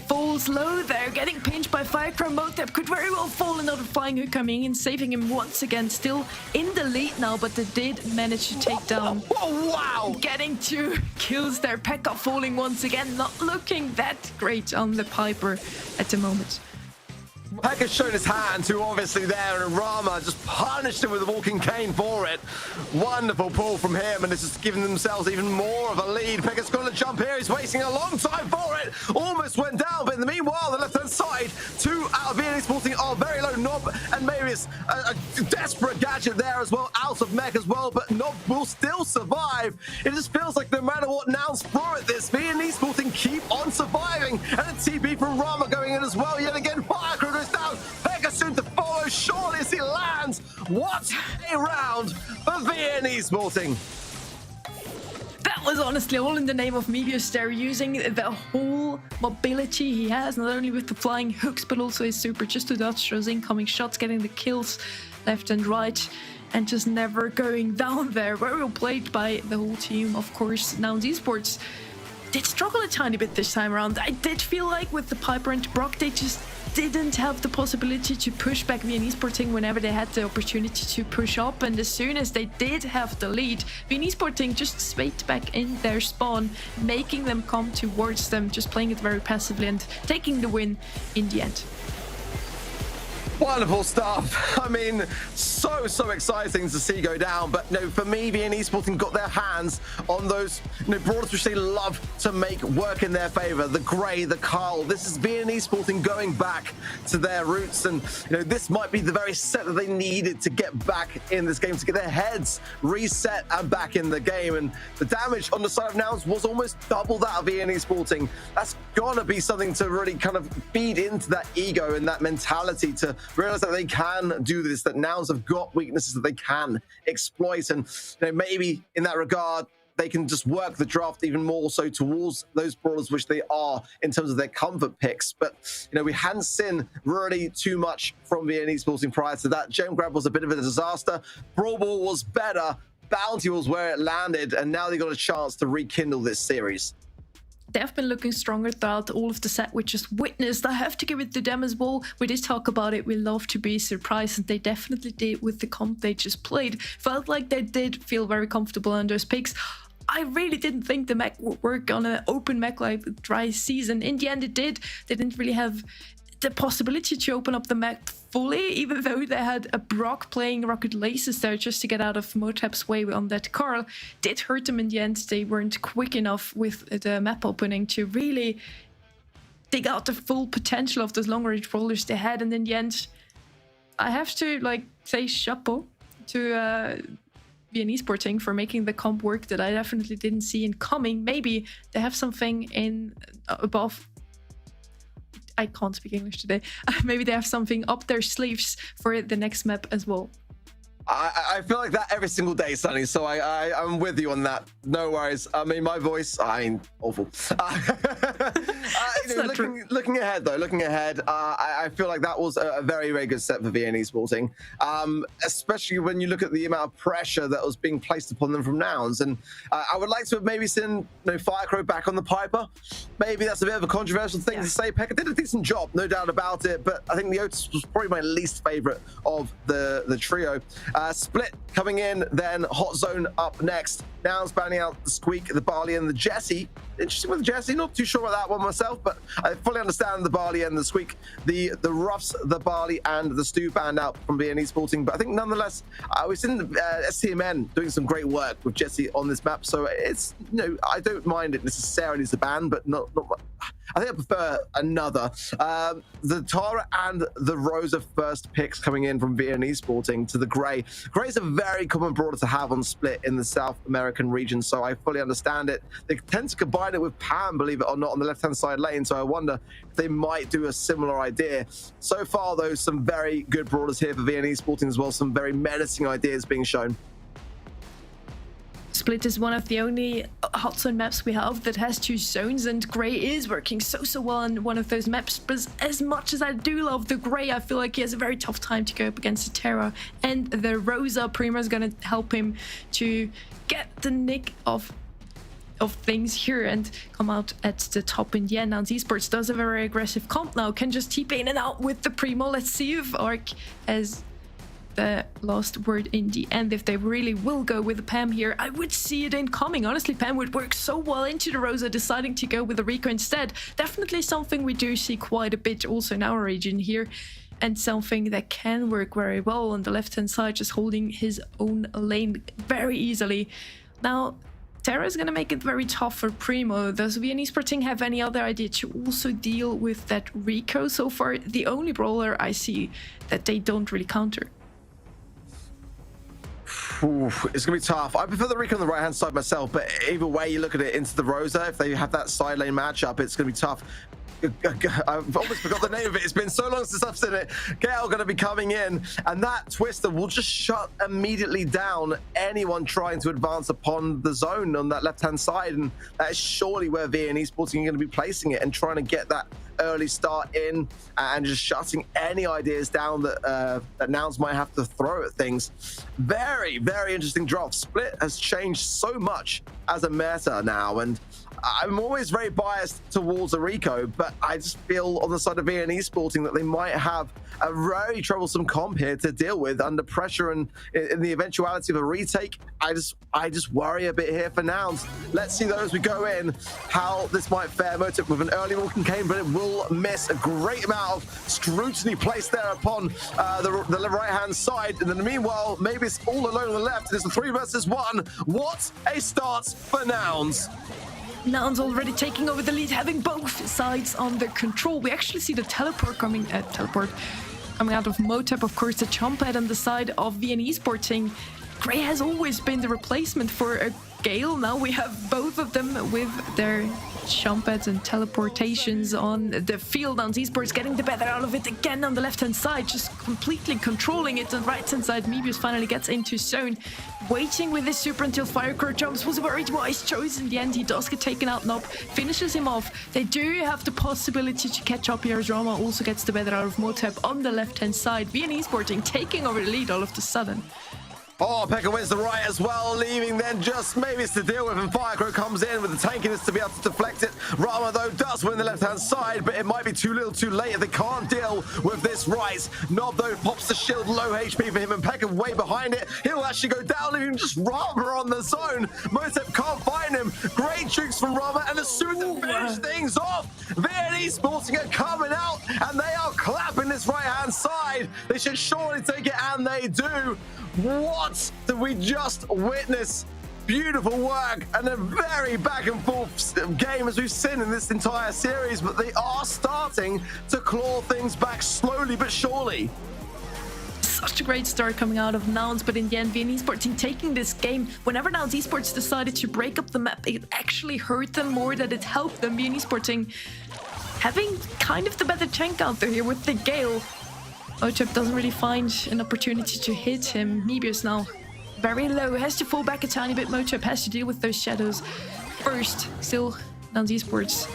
S7: falls low there, getting pinched by Firecrow. Motep could very well fall. Another flying hook coming in, saving him once again. Still in the lead now, but they did manage to take down.
S2: Oh, wow!
S7: Getting 2 kills there. Pekka falling once again, not looking that great on the Piper at the moment.
S2: Pekka's shown his hand too obviously there, and Rama just punished him with a walking cane for it. Wonderful pull from him, and this is giving themselves even more of a lead. Pekka's got to jump here. He's wasting a long time for it. Almost went down, but in the meanwhile, the left-hand side, 2 out of Viennese Sporting are very low. Nob and Marius, a desperate gadget there as well, out of mech as well, but Nob will still survive. It just feels like no matter what Nouns throw at this, Viennese Sporting keep on surviving. And a TP from Rama going in as well. Yet again, Firecrow goes down. Pekka soon to follow, surely as he lands. What a round for Viennese Sporting.
S7: That was honestly all in the name of Mebius there, using the whole mobility he has, not only with the flying hooks, but also his super, just to dodge those incoming shots, getting the kills left and right, and just never going down there. Very well played by the whole team, of course. Nouns Esports did struggle a tiny bit this time around. I did feel like with the Piper and Brock, they just didn't have the possibility to push back Viennese Sporting whenever they had the opportunity to push up, and as soon as they did have the lead, Viennese Sporting just stayed back in their spawn, making them come towards them, just playing it very passively and taking the win in the end.
S2: Wonderful stuff. I mean, so exciting to see go down. But no, for me, Viennese Sporting got their hands on those brawlers which they love to make work in their favor. The Grey, the Carl. This is Viennese Sporting going back to their roots, and this might be the very set that they needed to get back in this game, to get their heads reset and back in the game. And the damage on the side of Nouns was almost double that of Viennese Sporting. That's gonna be something to really kind of feed into that ego and that mentality, to realize that they can do this, that Nouns have got weaknesses that they can exploit, and maybe in that regard they can just work the draft even more so towards those brawlers which they are in terms of their comfort picks. But we hadn't seen really too much from Viennese Sporting prior to that. Gem Grab was a bit of a disaster. Brawl Ball was better. Bounty was where it landed, and now they got a chance to rekindle this series.
S7: They've been looking stronger throughout all of the set we just witnessed. I have to give it to them as well. We did talk about it. We love to be surprised, and they definitely did with the comp they just played. Felt like they did feel very comfortable on those picks. I really didn't think the mech would work on an open mech like dry season. In the end, it did. They didn't really have the possibility to open up the mech fully, even though they had a Brock playing Rocket Laces there just to get out of Motep's way on that Carl. Did hurt them in the end. They weren't quick enough with the map opening to really dig out the full potential of those long range brawlers they had. And in the end, I have to say chapeau to Viennese Sporting for making the comp work that I definitely didn't see in coming. Maybe they have something in above. I can't speak English today. Maybe they have something up their sleeves for the next map as well.
S2: I feel like that every single day, Sonny, so I'm with you on that. No worries. I mean, my voice, awful. Looking ahead, though, I feel like that was a very, very good set for Viennese Sporting, especially when you look at the amount of pressure that was being placed upon them from Nouns. And I would like to have maybe seen Firecrow back on the Piper. Maybe that's a bit of a controversial thing to say. Pekka did a decent job, no doubt about it, but I think the Otis was probably my least favorite of the trio. Split coming in, then Hot Zone up next. Nouns banning out the Squeak, the Barley, and the Jesse. Interesting with the Jesse, not too sure about that one myself, but I fully understand the Barley and the Squeak. The Ruffs, the Barley, and the Stew banned out from Viennese Sporting, but I think nonetheless, we've seen STMN doing some great work with Jesse on this map, so it's, I don't mind it necessarily as a ban, but not I think I prefer another. The Tara and the Rosa first picks coming in from Viennese Sporting to the Grey. Grey is a very common brawler to have on Split in the South American region, so I fully understand it. They tend to combine it with Pam, believe it or not, on the left-hand side lane, so I wonder if they might do a similar idea. So far, though, some very good brawlers here for Viennese Sporting as well, some very menacing ideas being shown.
S7: Split is one of the only hot zone maps we have that has 2 zones, and Grey is working so well on one of those maps. But as much as I do love the Grey, I feel like he has a very tough time to go up against the Terra, and the Rosa Prima is going to help him to get the nick of of things here and come out at the top in the end. Now Esports does a very aggressive comp now, can just TP in and out with the Primo. Let's see if Arc has the last word in the end, if they really will go with the Pam here. I would see it incoming. Honestly, Pam would work so well into the Rosa, deciding to go with the Rico instead. Definitely something we do see quite a bit also in our region here, and something that can work very well on the left-hand side, just holding his own lane very easily. Now, Terra is going to make it very tough for Primo. Does VN Esporting have any other idea to also deal with that Rico? So far, the only brawler I see that they don't really counter.
S2: Oof, it's going to be tough. I prefer the Rico on the right-hand side myself, but either way you look at it into the Rosa, if they have that side lane matchup, it's going to be tough. I've almost forgot the name of it. It's been so long since I've seen it. Gale going to be coming in, and that Twister will just shut immediately down anyone trying to advance upon the zone on that left-hand side, and that is surely where VN Esporting are going to be placing it and trying to get that early start in and just shutting any ideas down that that Nouns might have to throw at things. Very, very interesting drop. Split has changed so much as a meta now, and I'm always very biased towards Rico, but I just feel on the side of VN Esporting that they might have a very troublesome comp here to deal with under pressure, and in the eventuality of a retake, I just worry a bit here for Nouns. Let's see though as we go in how this might fare. Motive with an early walking cane, but it will miss. A great amount of scrutiny placed there upon the right-hand side, and then meanwhile, maybe it's all alone on the left. It's a 3 versus 1. What a start for Nouns.
S7: Nouns already taking over the lead, having both sides under control. We actually see the teleport coming out of Motep, of course, the jump pad on the side of VN Esporting. Gray has always been the replacement for a Gale. Now we have both of them with their jump pads and teleportations on the field. Nouns Esports getting the better out of it again on the left-hand side, just completely controlling it. On the right-hand side, Mebius finally gets into zone. Waiting with his super until Firecrow jumps was a very wise choice. In the end, he does get taken out. Nob finishes him off. They do have the possibility to catch up here as Rama also gets the better out of Motep on the left-hand side. VN Esporting taking over the lead all of a sudden.
S2: Oh, Pekka wins the right as well, leaving then just maybe it's to deal with, and Firecrow comes in with the tankiness to be able to deflect it. Rama, though, does win the left-hand side, but it might be too little too late if they can't deal with this right. Nob, though, pops the shield, low HP for him, and Pekka way behind it. He'll actually go down, leaving just Rama on the zone. Motep can't find him. Great tricks from Rama, and as soon as they finish things off, VN Esporting are coming out, and they are clapping this right-hand side. They should surely take it, and they do. What did we just witness? Beautiful work and a very back and forth game as we've seen in this entire series, but they are starting to claw things back slowly but surely.
S7: Such a great start coming out of Nouns, but in the end, VN Esporting taking this game. Whenever Nouns Esports decided to break up the map, it actually hurt them more than it helped them. VN Esporting having kind of the better tank out there here with the Gale. Motep doesn't really find an opportunity to hit him. Mebius now very low, has to fall back a tiny bit. Motep has to deal with those shadows first. Still, Nouns Esports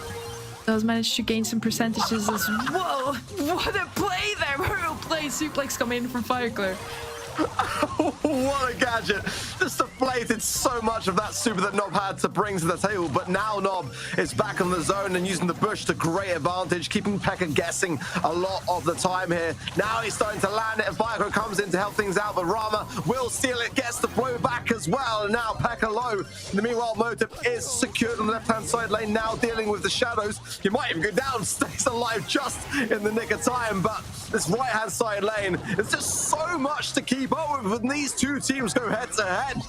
S7: does manage to gain some percentages as whoa, what a play there! Hurdle play, suplex coming in from Fireclaw.
S2: What a gadget. Just deflated so much of that super that Nob had to bring to the table, but now Nob is back on the zone and using the bush to great advantage, keeping Pekka guessing a lot of the time here. Now he's starting to land it, and Firecrow comes in to help things out, but Rama will steal it, gets the blow back as well, and now Pekka low. In the meanwhile, Motep is secured on the left-hand side lane, now dealing with the shadows. He might even go down, stays alive just in the nick of time, but this right-hand side lane is just so much to keep up with when these two teams go head-to-head.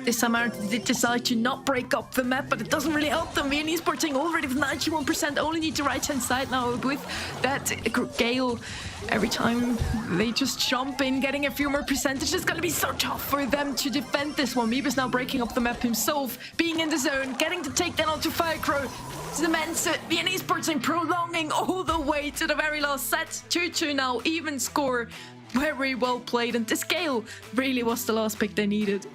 S7: This time around, they decide to not break up the map, but it doesn't really help them. VN Esporting already with 91%, only need the right-hand side now with that Gale. Every time they just jump in, getting a few more percentages, it's gonna be so tough for them to defend this one. Meebus now breaking up the map himself, being in the zone, getting the takedown onto Firecrow. Cements it. VN Esporting prolonging all the way to the very last set. 2-2 now, even score. Very well played, and this Gale really was the last pick they needed.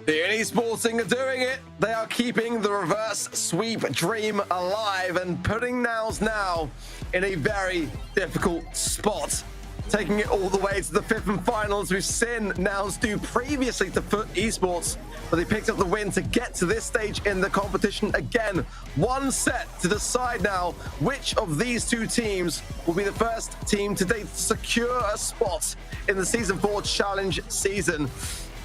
S2: VN Esporting are doing it. They are keeping the reverse sweep dream alive and putting Nouns now in a very difficult spot. taking it all the way to the 5th and finals. We've seen Nouns do previously to Foot Esports, but they picked up the win to get to this stage in the competition. Again, one set to decide now which of these two teams will be the first team to date to secure a spot in the Season 4 Challenge season.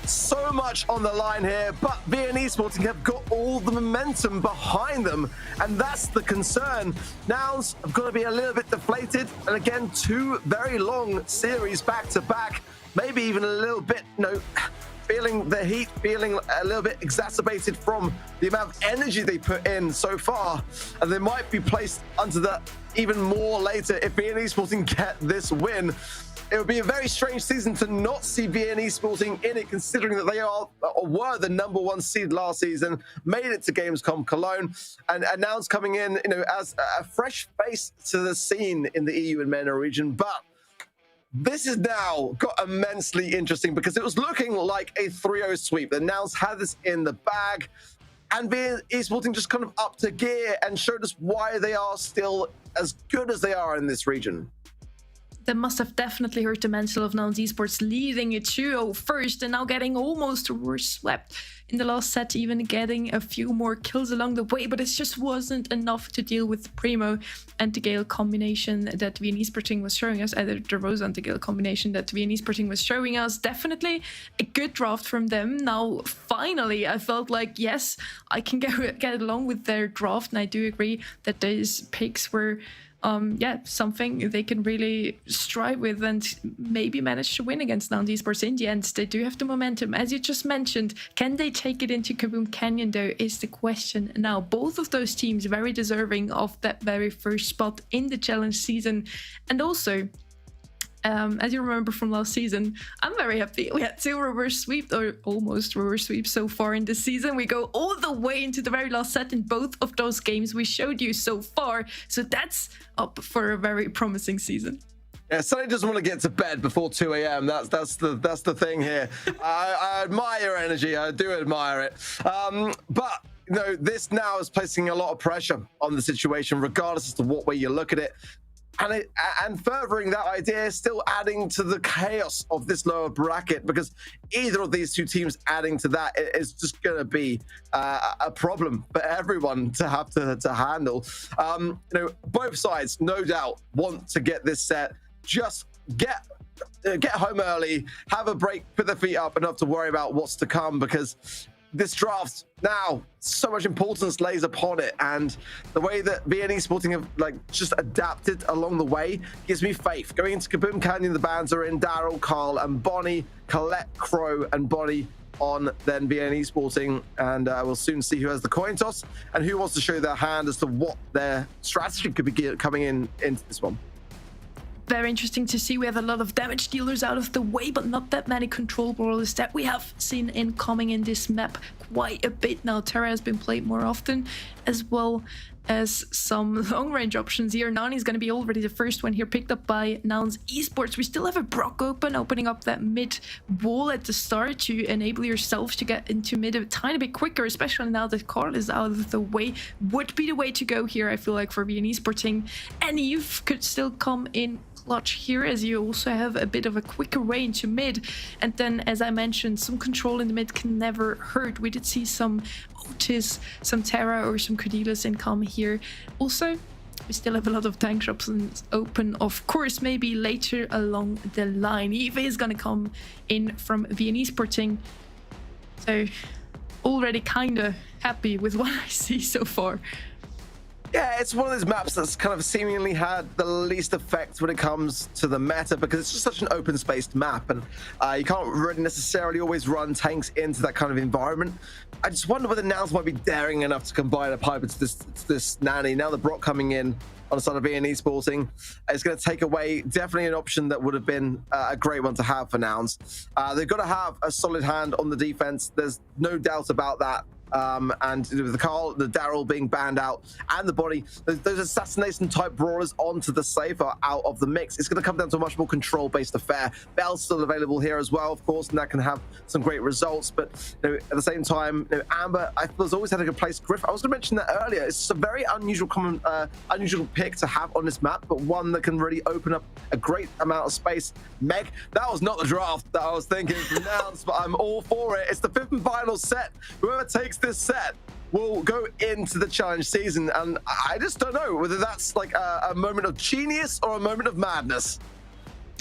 S2: So much on the line here, but Viennese Sporting have got all the momentum behind them, and that's the concern. Nouns have got to be a little bit deflated, and again, 2 very long series back to back, maybe even a little bit, feeling the heat, feeling a little bit exacerbated from the amount of energy they put in so far, and they might be placed under that even more later if Viennese Sporting get this win. It would be a very strange season to not see Viennese Sporting in it, considering that they were the #1 seed last season, made it to Gamescom Cologne, and now it's coming in, as a fresh face to the scene in the EU and MENA region. But this is now got immensely interesting because it was looking like a 3-0 sweep. The Nouns had this in the bag, and Viennese Sporting just kind of upped a gear and showed us why they are still as good as they are in this region.
S7: That must have definitely hurt the mental of Nouns Esports, leading it 2-0 first and now getting almost reverse swept in the last set, even getting a few more kills along the way, but it just wasn't enough to deal with the Primo and the Gale combination that Viennese Sporting was showing us, either the Rose and the Gale combination that Viennese Sporting was showing us. Definitely a good draft from them. Now, finally, I felt like, yes, I can get along with their draft, and I do agree that these picks were something they can really strive with and maybe manage to win against Nouns Esports in the end. They do have the momentum, as you just mentioned. Can they take it into Kaboom Canyon, though, is the question. Now, both of those teams very deserving of that very first spot in the challenge season. And also, as you remember from last season, I'm very happy. We had 2 reverse sweeps, or almost reverse sweeps so far in this season. We go all the way into the very last set in both of those games we showed you so far. So that's up for a very promising season.
S2: Yeah, Sonny doesn't want to get to bed before 2 a.m. That's the thing here. I admire your energy. I do admire it. But this now is placing a lot of pressure on the situation, regardless as to what way you look at it. And furthering that idea is still adding to the chaos of this lower bracket, because either of these two teams adding to that is just going to be a problem for everyone to have to handle. Both sides, no doubt, want to get this set. Just get home early, have a break, put their feet up, enough to worry about what's to come, because this draft now, so much importance lays upon it, and the way that Viennese Sporting have just adapted along the way gives me faith. Going into Kaboom Canyon, the bands are in Daryl, Carl, and Bonnie, Colette, Crow, and Bonnie on then Viennese Sporting, and we'll soon see who has the coin toss and who wants to show their hand as to what their strategy could be coming into this one.
S7: Very interesting to see. We have a lot of damage dealers out of the way, but not that many control brawlers that we have seen incoming in this map quite a bit now. Terra has been played more often, as well as some long-range options here. Nani is going to be already the first one here, picked up by Nouns Esports. We still have a Brock opening up that mid wall at the start to enable yourself to get into mid a tiny bit quicker, especially now that Carl is out of the way. Would be the way to go here, I feel like, for Viennese Sporting. And Youth could still come in clutch here, as you also have a bit of a quicker way into mid. And then, as I mentioned, some control in the mid can never hurt. We did see some Otis, some Terra, or some Cordelius income here. Also, we still have a lot of tank shops open, of course, maybe later along the line. Eve is going to come in from Viennese Sporting. So, already kind of happy with what I see so far.
S2: Yeah, it's one of those maps that's kind of seemingly had the least effect when it comes to the meta, because it's just such an open-spaced map, and you can't really necessarily always run tanks into that kind of environment. I just wonder whether Nouns might be daring enough to combine a pipe into this Nanny. Now the Brock coming in on the side of Viennese Sporting, it's going to take away definitely an option that would have been a great one to have for Nouns. They've got to have a solid hand on the defense. There's no doubt about that. and with the Daryl being banned out and the body, those assassination type brawlers onto the safe are out of the mix. It's going to come down to a much more control-based affair. Bell's still available here as well, of course, and that can have some great results. But at the same time, Amber, I was always had a good place. Griff, I was going to mention that earlier. It's a very unusual pick to have on this map, but one that can really open up a great amount of space. Meg, that was not the draft that I was thinking from Nouns, but I'm all for it. It's the 5th and final set. Whoever takes this set will go into the challenge season, and I just don't know whether that's like a moment of genius or a moment of madness.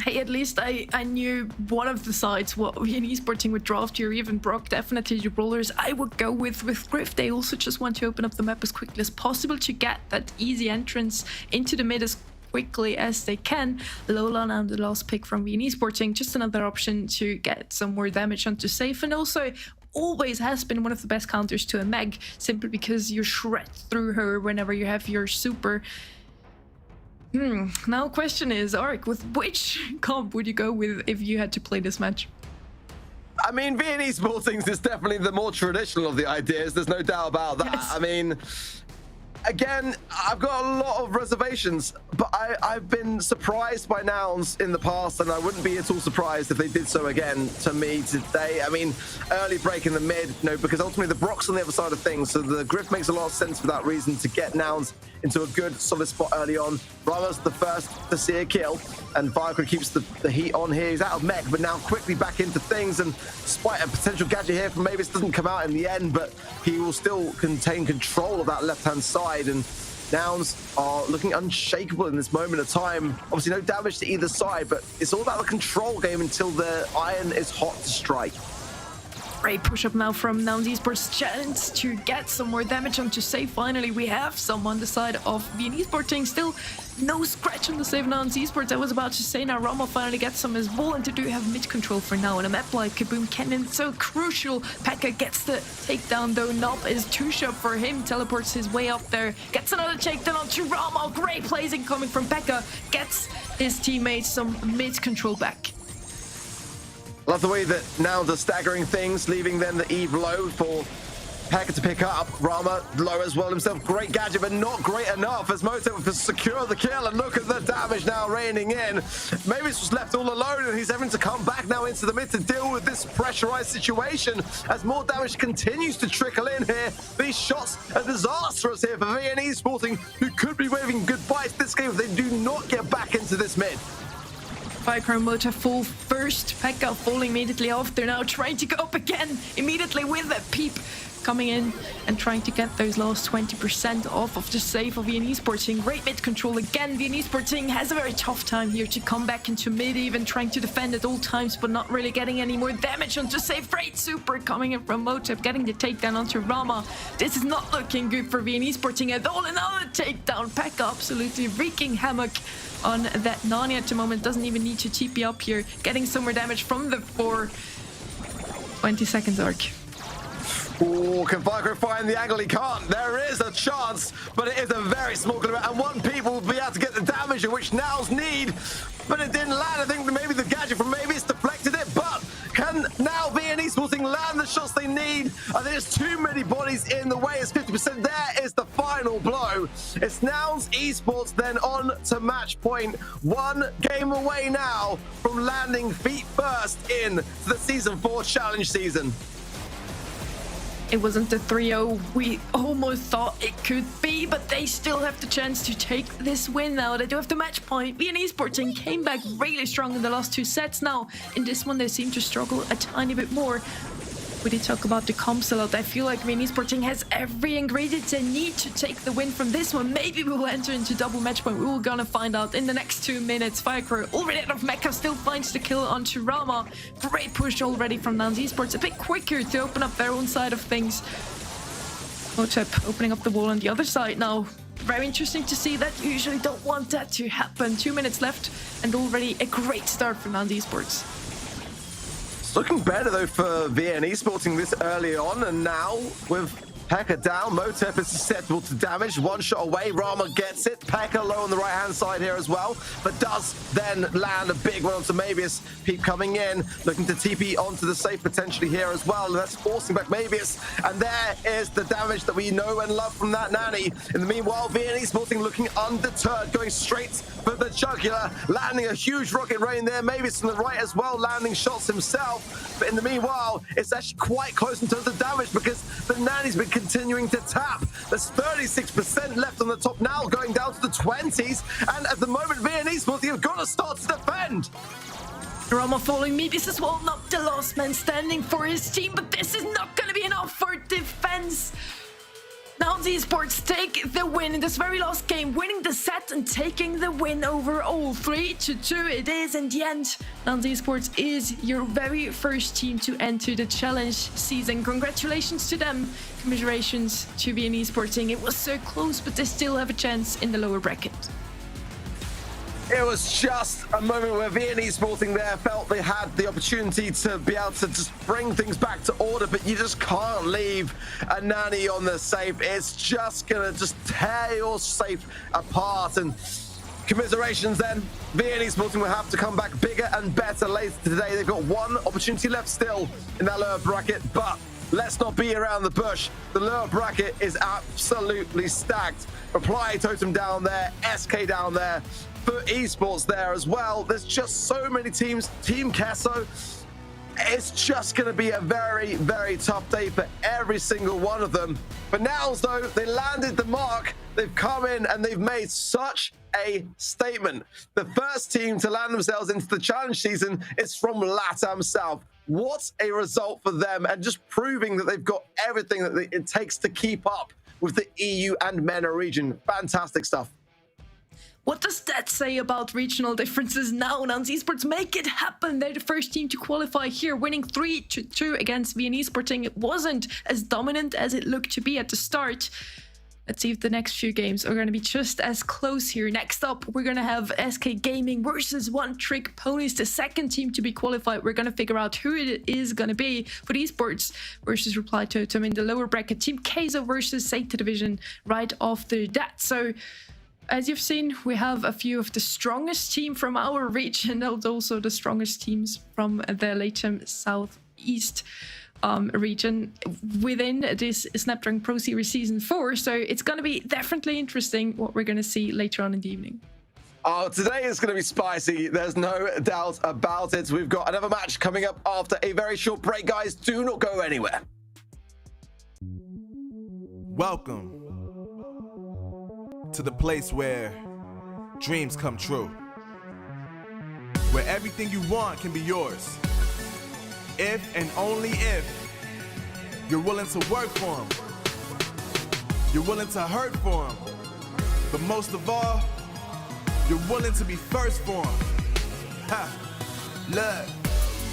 S7: Hey, at least I knew one of the sides what an esports team would draft here. Even Brock, definitely the brawlers I would go with Griff. They also just want to open up the map as quickly as possible to get that easy entrance into the mid as quickly as they can. Lola now the last pick from VN Esporting, just another option to get some more damage onto safe, and also always has been one of the best counters to a Meg, simply because you shred through her whenever you have your super. Now question is, Ark, with which comp would you go with if you had to play this match?
S2: I mean, VN Esporting is definitely the more traditional of the ideas. There's no doubt about that.
S7: Yes.
S2: I mean, again, I've got a lot of reservations, but I've been surprised by Nouns in the past, and I wouldn't be at all surprised if they did so again to me today. I mean, early break in the mid, because ultimately the Brock's on the other side of things, so the Griff makes a lot of sense for that reason to get Nouns into a good, solid spot early on. Rama's the first to see a kill, and Viacre keeps the heat on here. He's out of mech, but now quickly back into things, and despite a potential gadget here from Mavis, doesn't come out in the end, but he will still contain control of that left-hand side, and Nouns are looking unshakable in this moment of time. Obviously, no damage to either side, but it's all about the control game until the iron is hot to strike.
S7: Great push-up now from Nouns Esports, chance to get some more damage onto safe. Finally, we have some on the side of VN Esporting. Still no scratch on the save Nouns Esports. I was about to say now Rama finally gets some as well, and they do have mid-control for now. And a map like Kaboom Cannon, so crucial. Pekka gets the takedown though. Nob is two-shot for him, teleports his way up there. Gets another takedown onto Rama. Great plays incoming from Pekka. Gets his teammates some mid-control back.
S2: Love the way that Nouns are staggering things, leaving then the Eve low for Pekka to pick up. Rama low as well himself. Great gadget, but not great enough as Moto to secure the kill. And look at the damage now raining in. Mavis was left all alone, and he's having to come back now into the mid to deal with this pressurized situation as more damage continues to trickle in here. These shots are disastrous here for VN Esporting, who could be waving goodbye to this game if they do not get back into this mid.
S7: Viacre Motor fall first. Pekka falling immediately after. Now trying to go up again immediately with a peep coming in and trying to get those last 20% off of the save of VN Esporting. Great mid control again. VN Esporting has a very tough time here to come back into mid, even trying to defend at all times, but not really getting any more damage onto save. Great super coming in from Motiv, getting the takedown onto Rama. This is not looking good for VN Esporting at all. Another takedown. Pekka absolutely wreaking havoc on that Nani at the moment. Doesn't even need to TP up here. Getting some more damage from the 20 seconds arc.
S2: Oh, can Viacre find the angle? He can't. There is a chance, but it is a very small amount, and one people will be able to get the damage which Nouns need, but it didn't land. I think that maybe the gadget from Mavis deflected it, but can now VN Esporting land the shots they need? I think there's too many bodies in the way. It's 50%. There is the final blow. It's Nouns Esports then on to match point. One game away now from landing feet first in the Season 4 Challenge season.
S7: It wasn't the 3-0 we almost thought it could be, but they still have the chance to take this win now. They do have the match point. VN Esporting came back really strong in the last two sets. Now, in this one, they seem to struggle a tiny bit more. We did talk about the comps a lot. I feel like VN Esporting has every ingredient they need to take the win from this one. Maybe we will enter into double match point. We're gonna find out in the next 2 minutes. Viacre already out of mecha, still finds the kill onto Rama. Great push already from Nouns Esports. A bit quicker to open up their own side of things. Motep opening up the wall on the other side now. Very interesting to see that. You usually don't want that to happen. 2 minutes left and already a great start for Nouns Esports.
S2: It's looking better though for VN Esporting this early on, and now with Pekka down. Motep is susceptible to damage. One shot away. Rama gets it. Pekka low on the right-hand side here as well, but does then land a big one onto Mavius. Peep coming in, looking to TP onto the safe potentially here as well. And that's forcing back Mavius. And there is the damage that we know and love from that nanny. In the meanwhile, Viennese Sporting looking undeterred, going straight for the jugular, landing a huge rocket rain there. Mavius on the right as well, landing shots himself. But in the meanwhile, it's actually quite close in terms of damage because the nanny's been continuing to tap. There's 36% left on the top now, going down to the 20s. And at the moment, Viennese Sporting have got to start to defend.
S7: Rama following Mavius as well, not the last man standing for his team, but this is not going to be enough for defense. Now the Esports take the win in this very last game, winning the set and taking the win overall. 3-2 it is in the end. Now the Esports is your very first team to enter the challenge season. Congratulations to them. Commiserations to Viennese Sporting. It was so close, but they still have a chance in the lower bracket.
S2: It was just a moment where Viennese Sporting there felt they had the opportunity to be able to just bring things back to order, but you just can't leave a nanny on the safe. It's just gonna just tear your safe apart. And commiserations then. Viennese Sporting will have to come back bigger and better later today. They've got one opportunity left still in that lower bracket, but let's not be around the bush. The lower bracket is absolutely stacked. Reply Totem down there, SK down there, for esports there as well. There's just so many teams. Team Kesso, it's just going to be a very, very tough day for every single one of them. But now, though, they landed the mark. They've come in and they've made such a statement. The first team to land themselves into the challenge season is from LATAM South. What a result for them, and just proving that they've got everything that it takes to keep up with the EU and MENA region. Fantastic stuff.
S7: What does that say about regional differences now? Nantes Esports make it happen. They're the first team to qualify here, winning 3-2 against Viennese Sporting. It wasn't as dominant as it looked to be at the start. Let's see if the next few games are going to be just as close here. Next up, we're going to have SK Gaming versus One Trick Ponies, the second team to be qualified. We're going to figure out who it is going to be for esports versus Reply Totem in the lower bracket. Team Keizo versus Zeta Division right after that. So, as you've seen, we have a few of the strongest team from our region, and also the strongest teams from the LATAM Southeast region within this Snapdragon Pro Series Season 4. So it's going to be definitely interesting what we're going to see later on in the evening.
S2: Oh, today is going to be spicy. There's no doubt about it. We've got another match coming up after a very short break, guys. Do not go anywhere.
S1: Welcome to the place where dreams come true, where everything you want can be yours, if and only if you're willing to work for them, you're willing to hurt for them, but most of all, you're willing to be first for them. Ha! Look,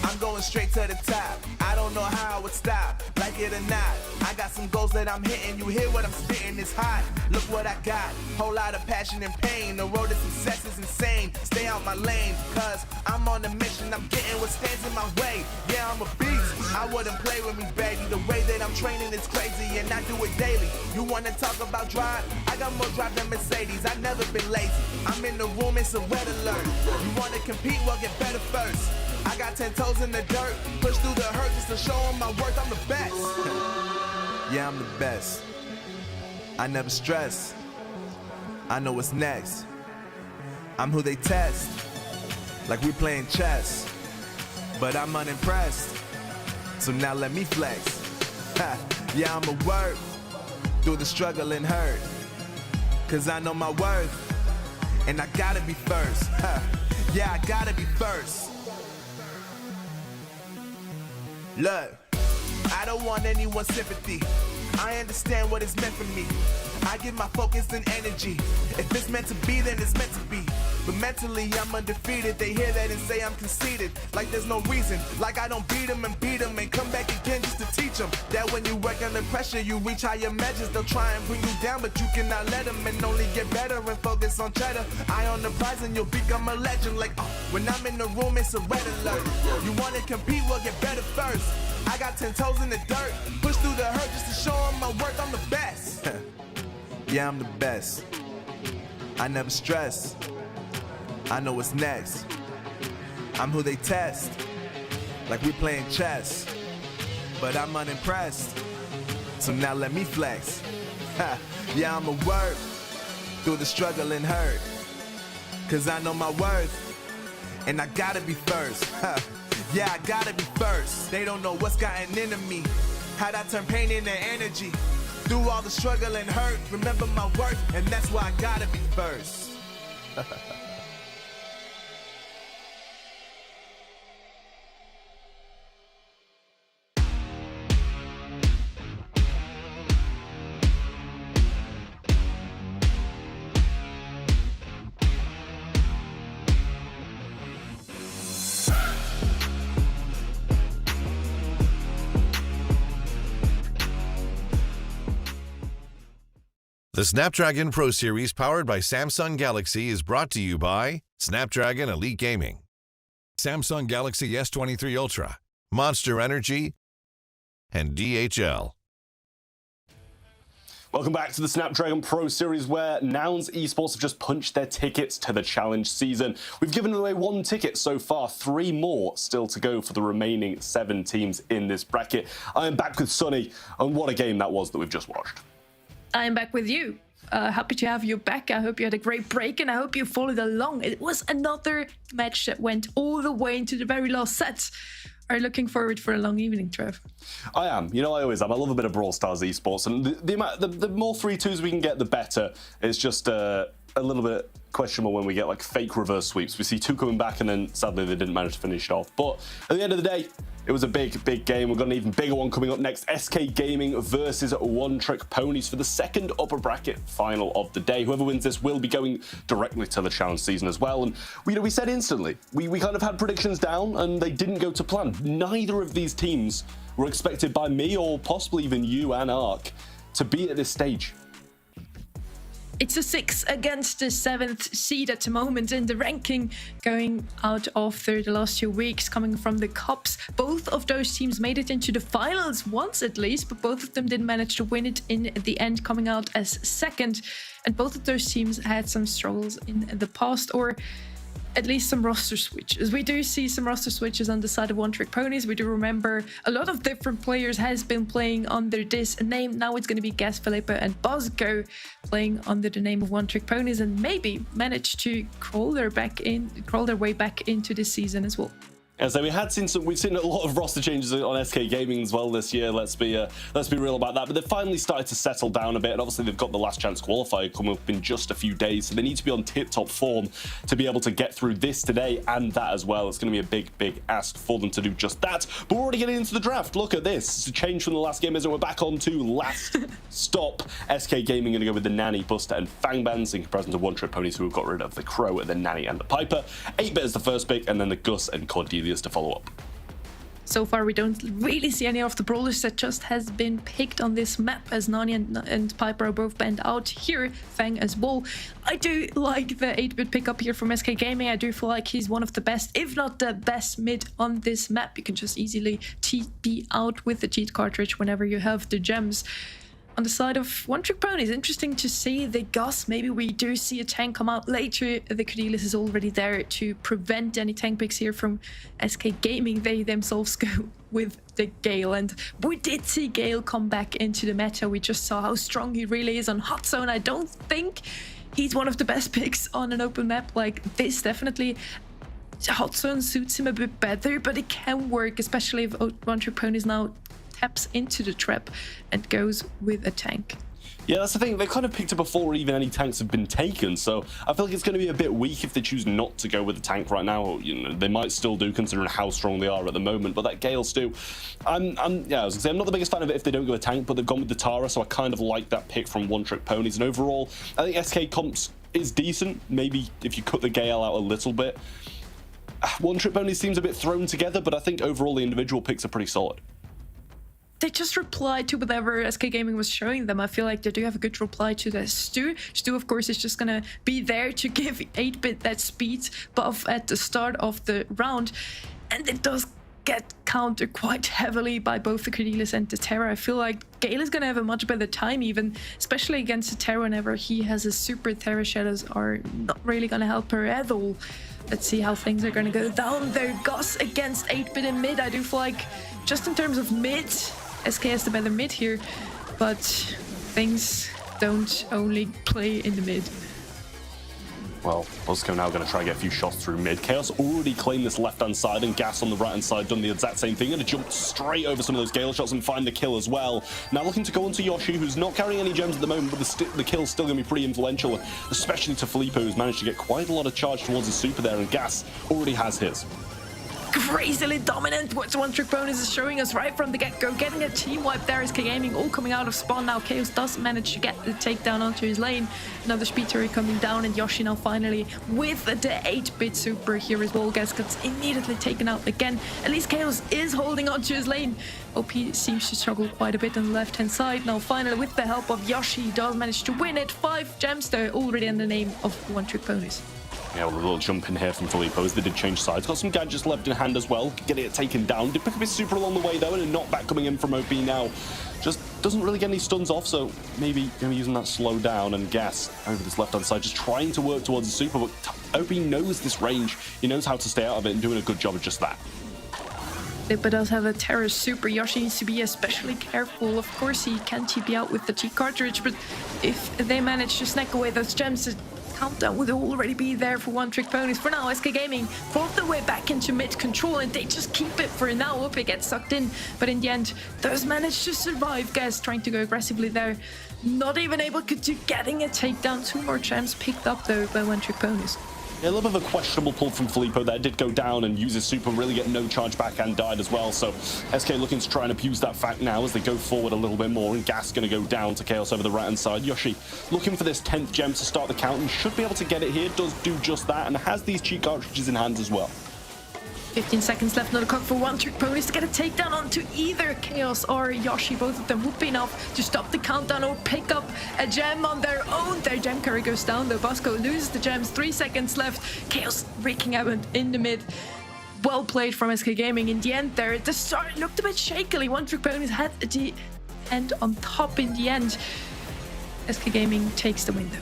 S1: I'm going straight to the top. I don't know how I would stop, like it or not. I got some goals that I'm hitting. You hear what I'm spitting? It's hot. Look what I got. Whole lot of passion and pain. The road to success is insane. Stay out my lane, cause I'm on a mission. I'm getting what stands in my way. Yeah, I'm a beast. I wouldn't play with me, baby. The way that I'm training is crazy, and I do it daily. You wanna talk about drive? I got more drive than Mercedes. I've never been lazy. I'm in the room, it's a red alert. You wanna compete? Well, get better first. I got 10 toes in the dirt, push through the hurt just to show them my worth. I'm the best. Yeah, I'm the best. I never stress. I know what's next. I'm who they test, like we playing chess. But I'm unimpressed, so now let me flex. Yeah, I'ma work through the struggle and hurt, cause I know my worth, and I gotta be first. Yeah, I gotta be first. Look, I don't want anyone's sympathy. I understand what it's meant for me. I give my focus and energy. If it's meant to be, then it's meant to be. But mentally, I'm undefeated. They hear that and say I'm conceited. Like there's no reason. Like I don't beat them and come back again just to teach them that when you work under pressure, you reach higher measures. They'll try and bring you down, but you cannot let them, and only get better and focus on cheddar. Eye on the prize and you'll become a legend. Like when I'm in the room, it's a red alert. You wanna compete? Well, get better first. I got 10 toes in the dirt, push through the hurt just to show them my worth. I'm the best. Yeah, I'm the best. I never stress. I know what's next. I'm who they test, like we playing chess. But I'm unimpressed, so now let me flex. Yeah, I'ma work through the struggle and hurt, cause I know my worth, and I gotta be first. Yeah, I gotta be first. They don't know what's gotten into me, how'd I turn pain into energy. Through all the struggle and hurt, remember my worth, and that's why I gotta be first.
S8: The Snapdragon Pro Series powered by Samsung Galaxy is brought to you by Snapdragon Elite Gaming, Samsung Galaxy S23 Ultra, Monster Energy, and DHL.
S4: Welcome back to the Snapdragon Pro Series, where Nouns Esports have just punched their tickets to the challenge season. We've given away 1 ticket so far, 3 more still to go for the remaining 7 teams in this bracket. I am back with Sonny, and what a game that was that we've just watched.
S7: I'm back with you. Happy to have you back. I hope you had a great break and I hope you followed along. It was another match that went all the way into the very last set. Are you looking forward for a long evening, Trev?
S4: I am. You know, I always am. I love a bit of Brawl Stars esports, and the more 3-2s we can get, the better. It's just a little bit questionable when we get like fake reverse sweeps. We see 2 coming back, and then sadly they didn't manage to finish it off. But at the end of the day, it was a big game. We've got an even bigger one coming up next. SK Gaming versus One Trick Ponies for the second upper bracket final of the day. Whoever wins this will be going directly to the challenge season as well. And we said instantly, we kind of had predictions down and they didn't go to plan. Neither of these teams were expected by me, or possibly even you and Ark, to be at this stage.
S7: It's a 6 against the 7th seed at the moment in the ranking, going out after the last 2 weeks, coming from the Cups. Both of those teams made it into the finals once at least, but both of them didn't manage to win it in the end, coming out as second. And both of those teams had some struggles in the past, or at least some roster switches. We do see some roster switches on the side of One Trick Ponies. We do remember a lot of different players has been playing under this name. Now it's going to be Gas Felipe and Bosco playing under the name of One Trick Ponies, and maybe manage to crawl their way back into this season as well.
S4: Yeah, so we've seen a lot of roster changes on SK Gaming as well this year. Let's be real about that. But they've finally started to settle down a bit, and obviously they've got the last chance qualifier coming up in just a few days, so they need to be on tip-top form to be able to get through this today and that as well. It's going to be a big ask for them to do just that. But we're already getting into the draft. Look at this. It's a change from the last game, isn't it? We're back on to last stop. SK Gaming going to go with the Nanny, Buster, and Fangbans in comparison to One Trick Ponies, who have got rid of the Crow, the Nanny, and the Piper. 8-bit is the first pick, and then the Gus and Cordelia to follow up.
S7: So far, we don't really see any of the brawlers that just has been picked on this map, as Nani and Piper are both banned out here, Fang as well. I do like the 8-bit pickup here from SK Gaming. I do feel like he's one of the best, if not the best mid on this map. You can just easily TP out with the cheat cartridge whenever you have the gems. On the side of One Trick Ponies, interesting to see the Gus. Maybe we do see a tank come out later. The Cordelius is already there to prevent any tank picks here from SK Gaming. They themselves go with the Gale, and we did see Gale come back into the meta. We just saw how strong he really is on Hot Zone. I don't think he's one of the best picks on an open map like this. Definitely Hot Zone suits him a bit better, but it can work, especially if One Trick Ponies now taps into the trap and goes with a tank.
S4: Yeah, that's the thing. They've kind of picked it before even any tanks have been taken, so I feel like it's going to be a bit weak if they choose not to go with the tank right now. You know, they might still do, considering how strong they are at the moment, but that Gale Stew, I was gonna say, I'm not the biggest fan of it if they don't go a tank, but they've gone with the Tara, so I kind of like that pick from One Trick Ponies. And overall, I think SK comps is decent. Maybe if you cut the Gale out a little bit. One Trick Ponies seems a bit thrown together, but I think overall the individual picks are pretty solid.
S7: They just replied to whatever SK Gaming was showing them. I feel like they do have a good reply to the Stu. Stu, of course, is just gonna be there to give 8-bit that speed buff at the start of the round. And it does get countered quite heavily by both the Cordelis and the Terra. I feel like Gale is gonna have a much better time, even especially against the Terra. Whenever he has a super, Terra shadows are not really gonna help her at all. Let's see how things are gonna go down there. Goss against 8-bit in mid. I do feel like, just in terms of mid, SK has the better mid here, but things don't only play in the mid.
S4: Well, Buzzco now going to try and get a few shots through mid. Chaos already claimed this left-hand side, and Gas on the right-hand side done the exact same thing. Going to jump straight over some of those Gale shots and find the kill as well. Now looking to go onto Yoshi, who's not carrying any gems at the moment, but the kill's still going to be pretty influential, especially to Filippo, who's managed to get quite a lot of charge towards his super there, and Gas already has his.
S7: Crazily dominant. What One Trick Bonus is showing us right from the get-go, getting a team wipe there is Gaming, all coming out of spawn now. Chaos does manage to get the takedown onto his lane. Another speed turret coming down, and Yoshi now finally with the 8-bit super here as well. Gas gets immediately taken out again. At least Chaos is holding onto his lane. OP seems to struggle quite a bit on the left-hand side. Now finally, with the help of Yoshi, he does manage to win it. 5 gems though, already in the name of One Trick Bonus.
S4: Yeah, well, a little jump in here from Filippo as they did change sides. Got some gadgets left in hand as well, getting it taken down. Did pick up his super along the way though, and a knockback coming in from OP now. Just doesn't really get any stuns off, so maybe going to be using that slow down and Gas over this left-hand side, just trying to work towards the super, but OP knows this range. He knows how to stay out of it and doing a good job of just that.
S7: Filippo does have a Terra super. Yoshi needs to be especially careful. Of course, he can TP out with the G cartridge, but if they manage to snack away those gems, countdown would already be there for One Trick Ponies. For now, SK Gaming fought their way back into mid control, and they just keep it for now. Hope it gets sucked in, but in the end, does manage to survive. Gas trying to go aggressively there, not even able to getting a takedown. 2 more gems picked up though by One Trick Ponies.
S4: Yeah, a little bit of a questionable pull from Filippo there. Did go down and use his super, really get no charge back and died as well. So SK looking to try and abuse that fact now as they go forward a little bit more, and Gas going to go down to Chaos over the right-hand side. Yoshi looking for this 10th gem to start the count and should be able to get it here. Does do just that and has these cheat cartridges in hand as well.
S7: 15 seconds left on the clock for One Trick Ponies to get a takedown onto either Chaos or Yoshi. Both of them would be enough to stop the countdown or pick up a gem on their own. Their gem carry goes down though. Bosco loses the gems. 3 seconds left. Chaos wreaking out in the mid. Well played from SK Gaming. In the end there, the start looked a bit shakily. One Trick Ponies had the end on top in the end. SK Gaming takes the win though.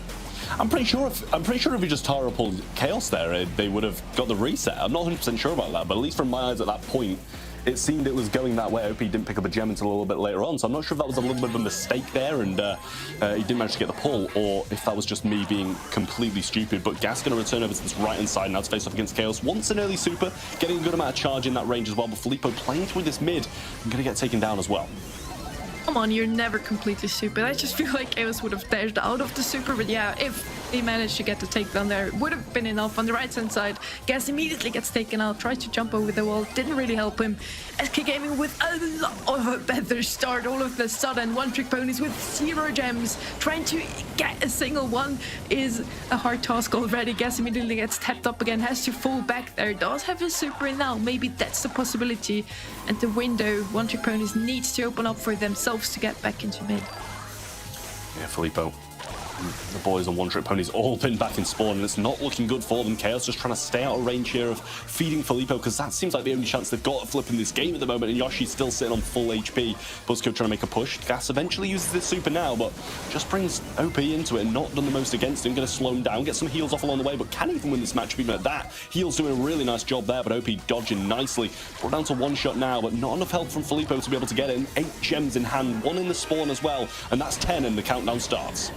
S4: I'm pretty sure if we just Tara pulled Chaos there, they would have got the reset. I'm not 100% sure about that, but at least from my eyes at that point, it seemed it was going that way. OP didn't pick up a gem until a little bit later on, so I'm not sure if that was a little bit of a mistake there and he didn't manage to get the pull, or if that was just me being completely stupid. But Gas going to return over to this right-hand side now to face off against Chaos. Wants an early super, getting a good amount of charge in that range as well, but Filippo playing through this mid and going to get taken down as well.
S7: Come on, you're never completely stupid. I just feel like Chaos would have dashed out of the super, but yeah, if he managed to get the takedown there, it would have been enough. On the right-hand side, Gas immediately gets taken out, tries to jump over the wall, didn't really help him. SK Gaming with a lot of a better start all of the sudden. One Trick Ponies with 0 gems, trying to get a single one is a hard task already. Gas immediately gets tapped up again, has to fall back there, does have his super in now, maybe that's the possibility. And the window One Trick Ponies needs to open up for themselves to get back into mid.
S4: Yeah, Filippo. The boys on One Trick Ponies all been back in spawn, and it's not looking good for them. Chaos just trying to stay out of range here of feeding Filippo, because that seems like the only chance they've got of flipping this game at the moment, and Yoshi's still sitting on full HP. Buzzco trying to make a push. Gas eventually uses this super now, but just brings OP into it and not done the most against him. Going to slow him down, get some heals off along the way, but can even win this match even at that. Heals doing a really nice job there, but OP dodging nicely. Brought down to 1 shot now, but not enough help from Filippo to be able to get in. 8 gems in hand, 1 in the spawn as well, and that's 10, and the countdown starts.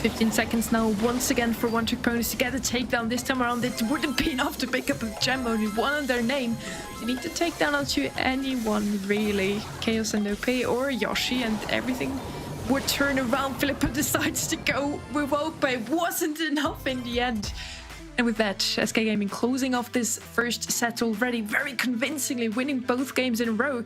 S7: 15 seconds now once again for One Trick Ponies to get a takedown. This time around it wouldn't be enough to pick up a gem, only 1 on their name. You need to take down onto anyone really, Chaos and OP or Yoshi, and everything would turn around. Filippo decides to go with OP. Wasn't enough in the end. And with that, SK Gaming closing off this first set already very convincingly, winning both games in a row.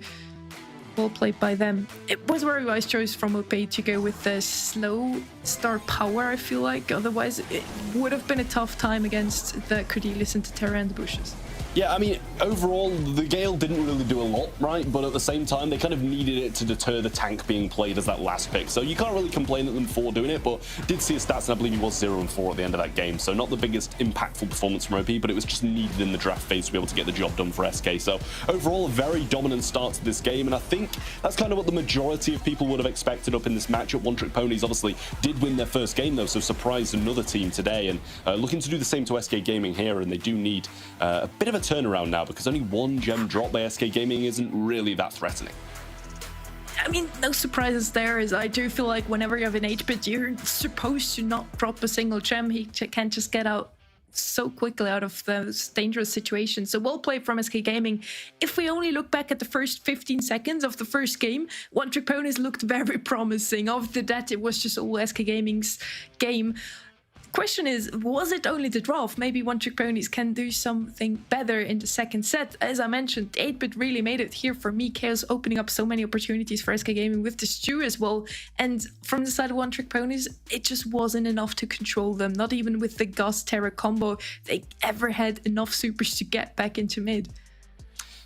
S7: Well played by them. It was a very wise choice from OP to go with the slow star power, I feel like. Otherwise, it would have been a tough time against the Cordelis and the Terra and the Bushes.
S4: Yeah, I mean, overall, the Gale didn't really do a lot, right? But at the same time, they kind of needed it to deter the tank being played as that last pick. So you can't really complain at them for doing it, but did see his stats, and I believe he was 0-4 at the end of that game. So not the biggest impactful performance from OP, but it was just needed in the draft phase to be able to get the job done for SK. So overall, a very dominant start to this game, and I think that's kind of what the majority of people would have expected up in this matchup. One Trick Ponies obviously did win their first game, though, so surprised another team today, and looking to do the same to SK Gaming here, and they do need a bit of a turnaround now, because only one gem drop by SK Gaming isn't really that threatening.
S7: I mean, no surprises there, as I do feel like whenever you have an 8-bit, you're supposed to not drop a single gem. He can't just get out so quickly out of those dangerous situations. So well played from SK Gaming. If we only look back at the first 15 seconds of the first game, One Trick Ponies looked very promising. After that, it was just all SK Gaming's game. Question is, was it only the draft? Maybe One Trick Ponies can do something better in the second set. As I mentioned, 8-bit really made it here for me. Chaos opening up so many opportunities for SK Gaming with the stew as well. And from the side of One Trick Ponies, it just wasn't enough to control them. Not even with the Gus Terra combo, they ever had enough supers to get back into mid.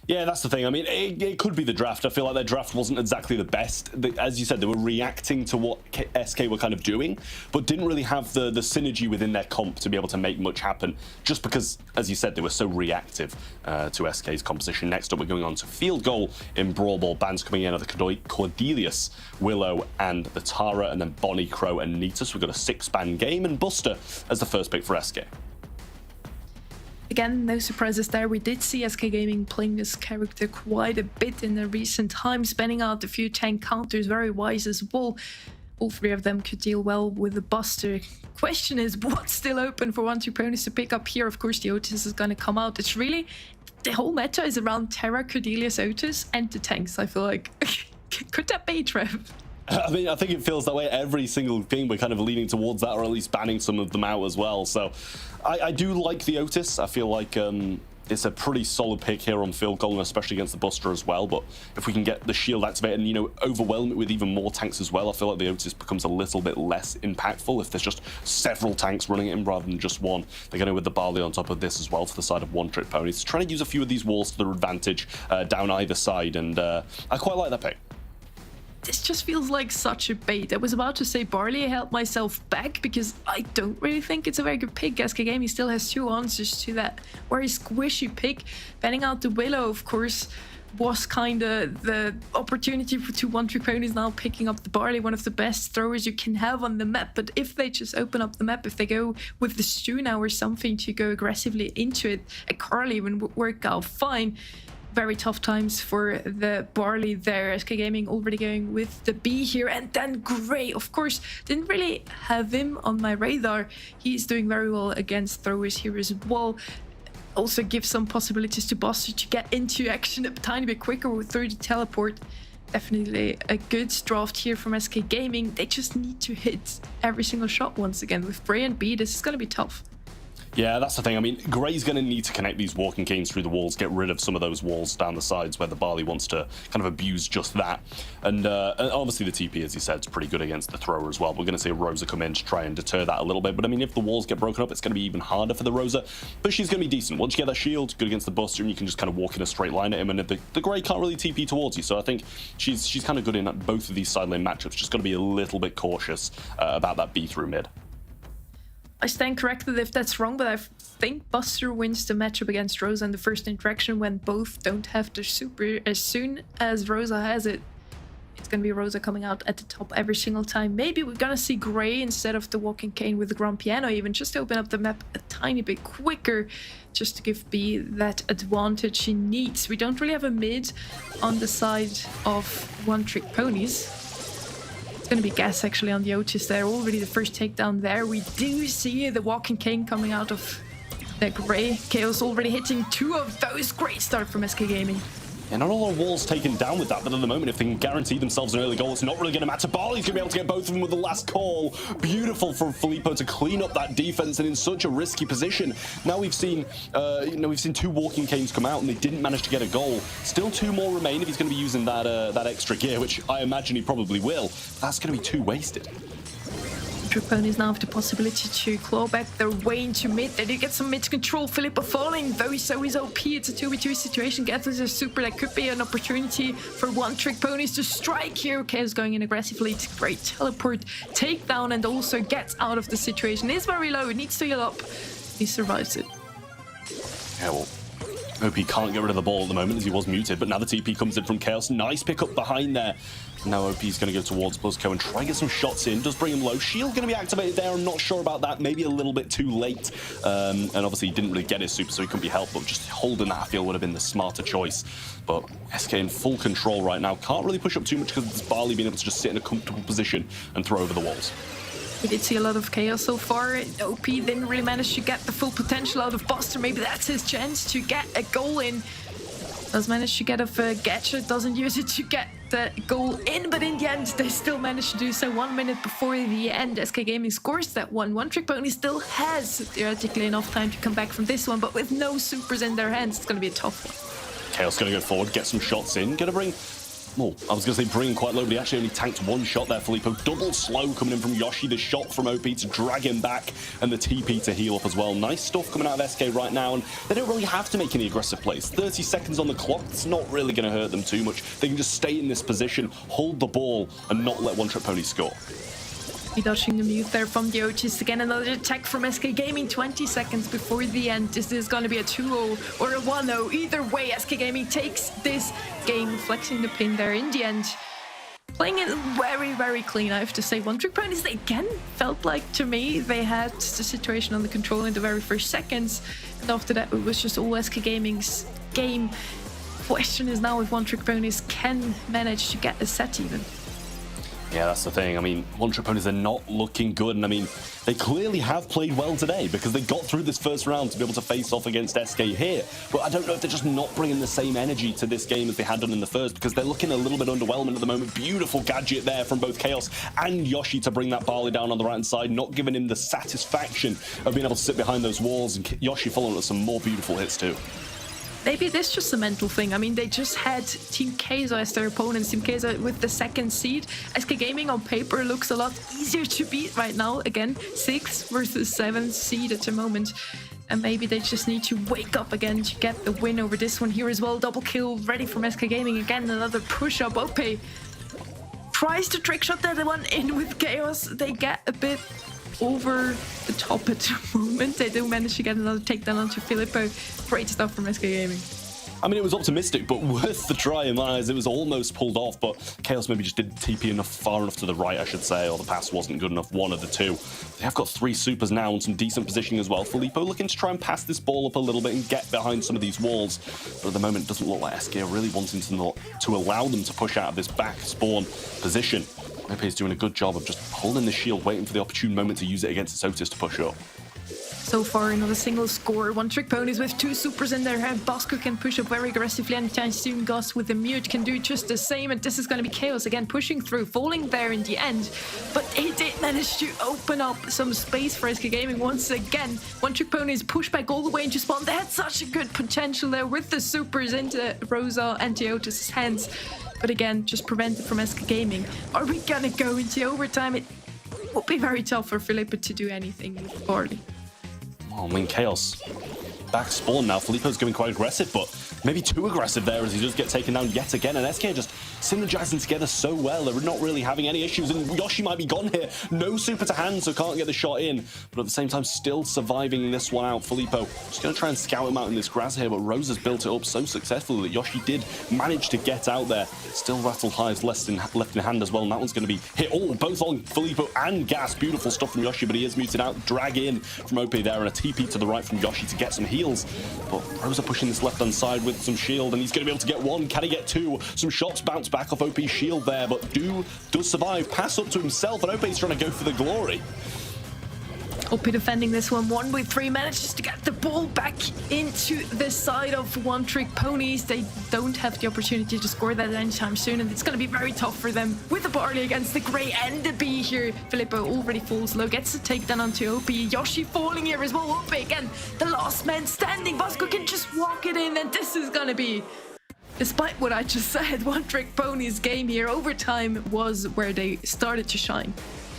S4: Yeah, that's the thing. I mean, it could be the draft. I feel like their draft wasn't exactly the best. As you said, they were reacting to what SK were kind of doing, but didn't really have the synergy within their comp to be able to make much happen, just because, as you said, they were so reactive to SK's composition. Next up, we're going on to Field Goal in Brawl Ball. Bans coming in at the Cordelius, Willow, and the Tara, and then Bonnie, Crow, and Nita. So we've got a 6-ban game, and Buster as the first pick for SK.
S7: Again, no surprises there. We did see SK Gaming playing this character quite a bit in the recent times, spanning out a few tank counters, very wise as well. All three of them could deal well with the Buster. Question is, what's still open for One Trick Ponies to pick up here? Of course, the Otis is going to come out. It's really, the whole meta is around Terra, Cordelius, Otis, and the tanks, I feel like. Could that be, Trev?
S4: I mean, I think it feels that way every single game. We're kind of leaning towards that, or at least banning some of them out as well. So I do like the Otis. I feel like it's a pretty solid pick here on Field Goal, and especially against the Buster as well. But if we can get the shield activated and, you know, overwhelm it with even more tanks as well, I feel like the Otis becomes a little bit less impactful if there's just several tanks running it in rather than just one. They're going to with the Barley on top of this as well to the side of One Trick Ponies, trying to use a few of these walls to their advantage down either side, and I quite like that pick.
S7: This just feels like such a bait. I was about to say Barley. I held myself back because I don't really think it's a very good pick. SK Gaming still has two answers to that very squishy pick. Banning out the Willow, of course, was kind of the opportunity to One Trick Ponies now picking up the Barley, one of the best throwers you can have on the map. But if they just open up the map, if they go with the stew now or something to go aggressively into it, a Carly would work out fine. Very tough times for the Barley there. SK Gaming already going with the B here, and then Gray, of course, didn't really have him on my radar. He's doing very well against throwers here as well. Also gives some possibilities to Buster to get into action a tiny bit quicker through the teleport. Definitely a good draft here from SK Gaming. They just need to hit every single shot once again. With Gray and B, this is going to be tough.
S4: Yeah, that's the thing. I mean, Gray's going to need to connect these Walking Canes through the walls, get rid of some of those walls down the sides where the Barley wants to kind of abuse just that. And obviously the TP, as you said, is pretty good against the thrower as well. We're going to see a Rosa come in to try and deter that a little bit. But I mean, if the walls get broken up, it's going to be even harder for the Rosa. But she's going to be decent. Once you get that shield, good against the Buster, and you can just kind of walk in a straight line at him. And the Gray can't really TP towards you. So I think she's kind of good in both of these side lane matchups. Just got to be a little bit cautious about that B through mid.
S7: I stand corrected if that's wrong, but I think Buster wins the matchup against Rosa in the first interaction when both don't have the super. As soon as Rosa has it, it's going to be Rosa coming out at the top every single time. Maybe we're going to see Gray instead of the Walking Cane with the Grand Piano even, just to open up the map a tiny bit quicker, just to give B that advantage she needs. We don't really have a mid on the side of One Trick Ponies. Going to be gas actually on the Otis there. Already the first takedown there. We do see the Walking Cane coming out of the Gray. Chaos already hitting two of those. Great start from SK Gaming.
S4: Yeah, not all the walls taken down with that, but at the moment, if they can guarantee themselves an early goal, it's not really going to matter. Barley's going to be able to get both of them with the last call. Beautiful from Filippo to clean up that defense, and in such a risky position. Now we've seen, we've seen two Walking Canes come out, and they didn't manage to get a goal. Still two more remain if he's going to be using that that extra gear, which I imagine he probably will. That's going to be two wasted.
S7: Trick ponies now have the possibility to claw back their way into mid. They did get some mid control. Filippo falling. Very so is OP. It's a 2v2 situation. Gets a super. That could be an opportunity for one Trick ponies to strike here. Chaos going in aggressively. It's great teleport, takedown, and also gets out of the situation. Is very low. It needs to heal up. He survives it.
S4: Yeah, well, OP can't get rid of the ball at the moment as he was muted, but now the TP comes in from Chaos. Nice pick up behind there. Now OP is going to go towards Buzzco and try and get some shots in. Does bring him low. Shield going to be activated there. I'm not sure about that. Maybe a little bit too late. And obviously he didn't really get his super, so he couldn't be helped. But just holding that, I feel, would have been the smarter choice. But SK in full control right now. Can't really push up too much because it's Barley being able to just sit in a comfortable position and throw over the walls.
S7: We did see a lot of chaos so far. OP didn't really manage to get the full potential out of Buster. Maybe that's his chance to get a goal in. Does manage to get off a gadget, doesn't use it to get the goal in, but in the end they still managed to do so. 1 minute before the end, SK Gaming scores that one. One Trick Pony still has theoretically enough time to come back from this one, but with no supers in their hands, it's going to be a tough one.
S4: Chaos going to go forward, get some shots in, going to bring... Well, I was going to say bring quite low, but he actually only tanked one shot there, Filippo. Double slow coming in from Yoshi. The shot from OP to drag him back, and the TP to heal up as well. Nice stuff coming out of SK right now, and they don't really have to make any aggressive plays. 30 seconds on the clock, it's not really going to hurt them too much. They can just stay in this position, hold the ball, and not let One Trick Pony score.
S7: Dodging the mute there from the Otis. Again, another attack from SK Gaming 20 seconds before the end. This is going to be a 2-0 or a 1-0. Either way, SK Gaming takes this game, flexing the pin there in the end. Playing it very, very clean, I have to say. One Trick Ponies, again, felt like, to me, they had the situation under control in the very first seconds. And after that, it was just all SK Gaming's game. Question is now if One Trick Ponies can manage to get a set even.
S4: Yeah, that's the thing. I mean, One Trick Ponies are not looking good, and I mean, they clearly have played well today because they got through this first round to be able to face off against SK here. But I don't know if they're just not bringing the same energy to this game as they had done in the first, because they're looking a little bit underwhelming at the moment. Beautiful gadget there from both Chaos and Yoshi to bring that Barley down on the right side, not giving him the satisfaction of being able to sit behind those walls, and Yoshi following with some more beautiful hits too.
S7: Maybe it is just a mental thing. I mean, they just had Team Kaizo as their opponents. Team Kaizo with the second seed. SK Gaming on paper looks a lot easier to beat right now. Again, 6th versus 7th seed at the moment. And maybe they just need to wake up again to get the win over this one here as well. Double kill ready from SK Gaming. Again, another push-up. OP tries to trick shot that one in with Chaos. They get a bit over the top at the moment. They do manage to get another takedown onto Filippo. Great stuff from SK Gaming.
S4: I mean, it was optimistic, but worth the try in my eyes. It was almost pulled off, but Chaos maybe just didn't TP far enough to the right, I should say, or the pass wasn't good enough, one of the two. They have got 3 supers now and some decent positioning as well. Filippo looking to try and pass this ball up a little bit and get behind some of these walls, but at the moment it doesn't look like SK are really wanting to allow them to push out of this back spawn position. OP is doing a good job of just holding the shield, waiting for the opportune moment to use it against its Otis to push up.
S7: So far, not a single score. One Trick Ponies with 2 supers in their hand. Bosco can push up very aggressively anytime soon. Gus with the mute can do just the same. And this is going to be Chaos again, pushing through, falling there in the end. But he did manage to open up some space for SK Gaming once again. One Trick Ponies push back all the way into spawn. They had such a good potential there with the supers into Rosa and Otis's hands. But again, just prevented from SK Gaming. Are we going to go into overtime? It would be very tough for Filippo to do anything with Barley.
S4: Oh, I mean, Chaos back spawn now. Filippo's going quite aggressive, but maybe too aggressive there as he does get taken down yet again. And SK just synergizing together so well. They're not really having any issues. And Yoshi might be gone here. No super to hand, so can't get the shot in. But at the same time, still surviving this one out. Filippo just going to try and scout him out in this grass here. But Rose has built it up so successfully that Yoshi did manage to get out there. Still Rattle Highs left in hand as well. And that one's going to be hit both on Filippo and Gas. Beautiful stuff from Yoshi, but he is muted out. Drag in from OP there and a TP to the right from Yoshi to get some heals. But Rosa pushing this left-hand side with some shield, and he's going to be able to get 1. Can he get 2? Some shots bounce back off OP's shield there, but does survive. Pass up to himself, and OP's trying to go for the glory.
S7: OP defending this one. 1v3 manages to get the ball back into the side of One Trick Ponies. They don't have the opportunity to score that anytime soon, and it's going to be very tough for them with the Barley against the Grey and the B here. Filippo already falls low, gets the takedown onto OP. Yoshi falling here as well. OP again, the last man standing. Bosco can just walk it in, and this is going to be, despite what I just said, One Trick Ponies game here. Overtime was where they started to shine.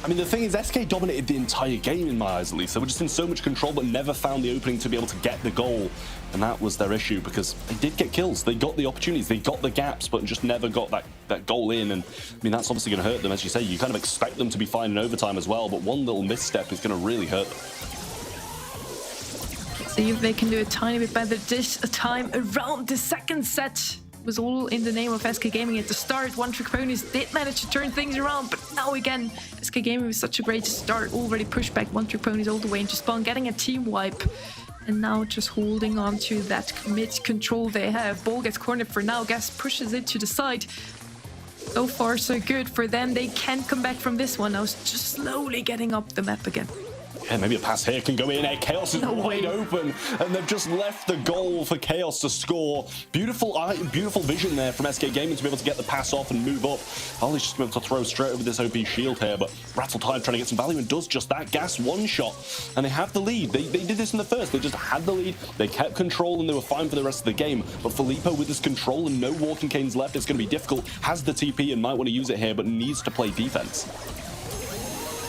S4: I mean, the thing is, SK dominated the entire game in my eyes, at least. They were just in so much control, but never found the opening to be able to get the goal. And that was their issue, because they did get kills. They got the opportunities, they got the gaps, but just never got that goal in. And I mean, that's obviously going to hurt them. As you say, you kind of expect them to be fine in overtime as well, but one little misstep is going to really hurt them.
S7: See if they can do a tiny bit better this time around. The second set was all in the name of SK Gaming at the start. One Trick Ponies did manage to turn things around, but now again, SK Gaming was such a great start, already pushed back One Trick Ponies all the way into spawn, getting a team wipe. And now just holding on to that mid control they have. Ball gets cornered for now. Gas pushes it to the side. So far, so good for them. They can come back from this one. Now it's just slowly getting up the map again.
S4: Yeah, maybe a pass here can go in. Chaos is wide open, and they've just left the goal for Chaos to score. Beautiful vision there from SK Gaming to be able to get the pass off and move up. Ollie's just able to throw straight over this OP shield here, but Rattletide trying to get some value and does just that. Gas one shot, and they have the lead. They did this in the first. They just had the lead. They kept control, and they were fine for the rest of the game. But Filippo with his control and no walking canes left, it's going to be difficult. Has the TP and might want to use it here, but needs to play defense.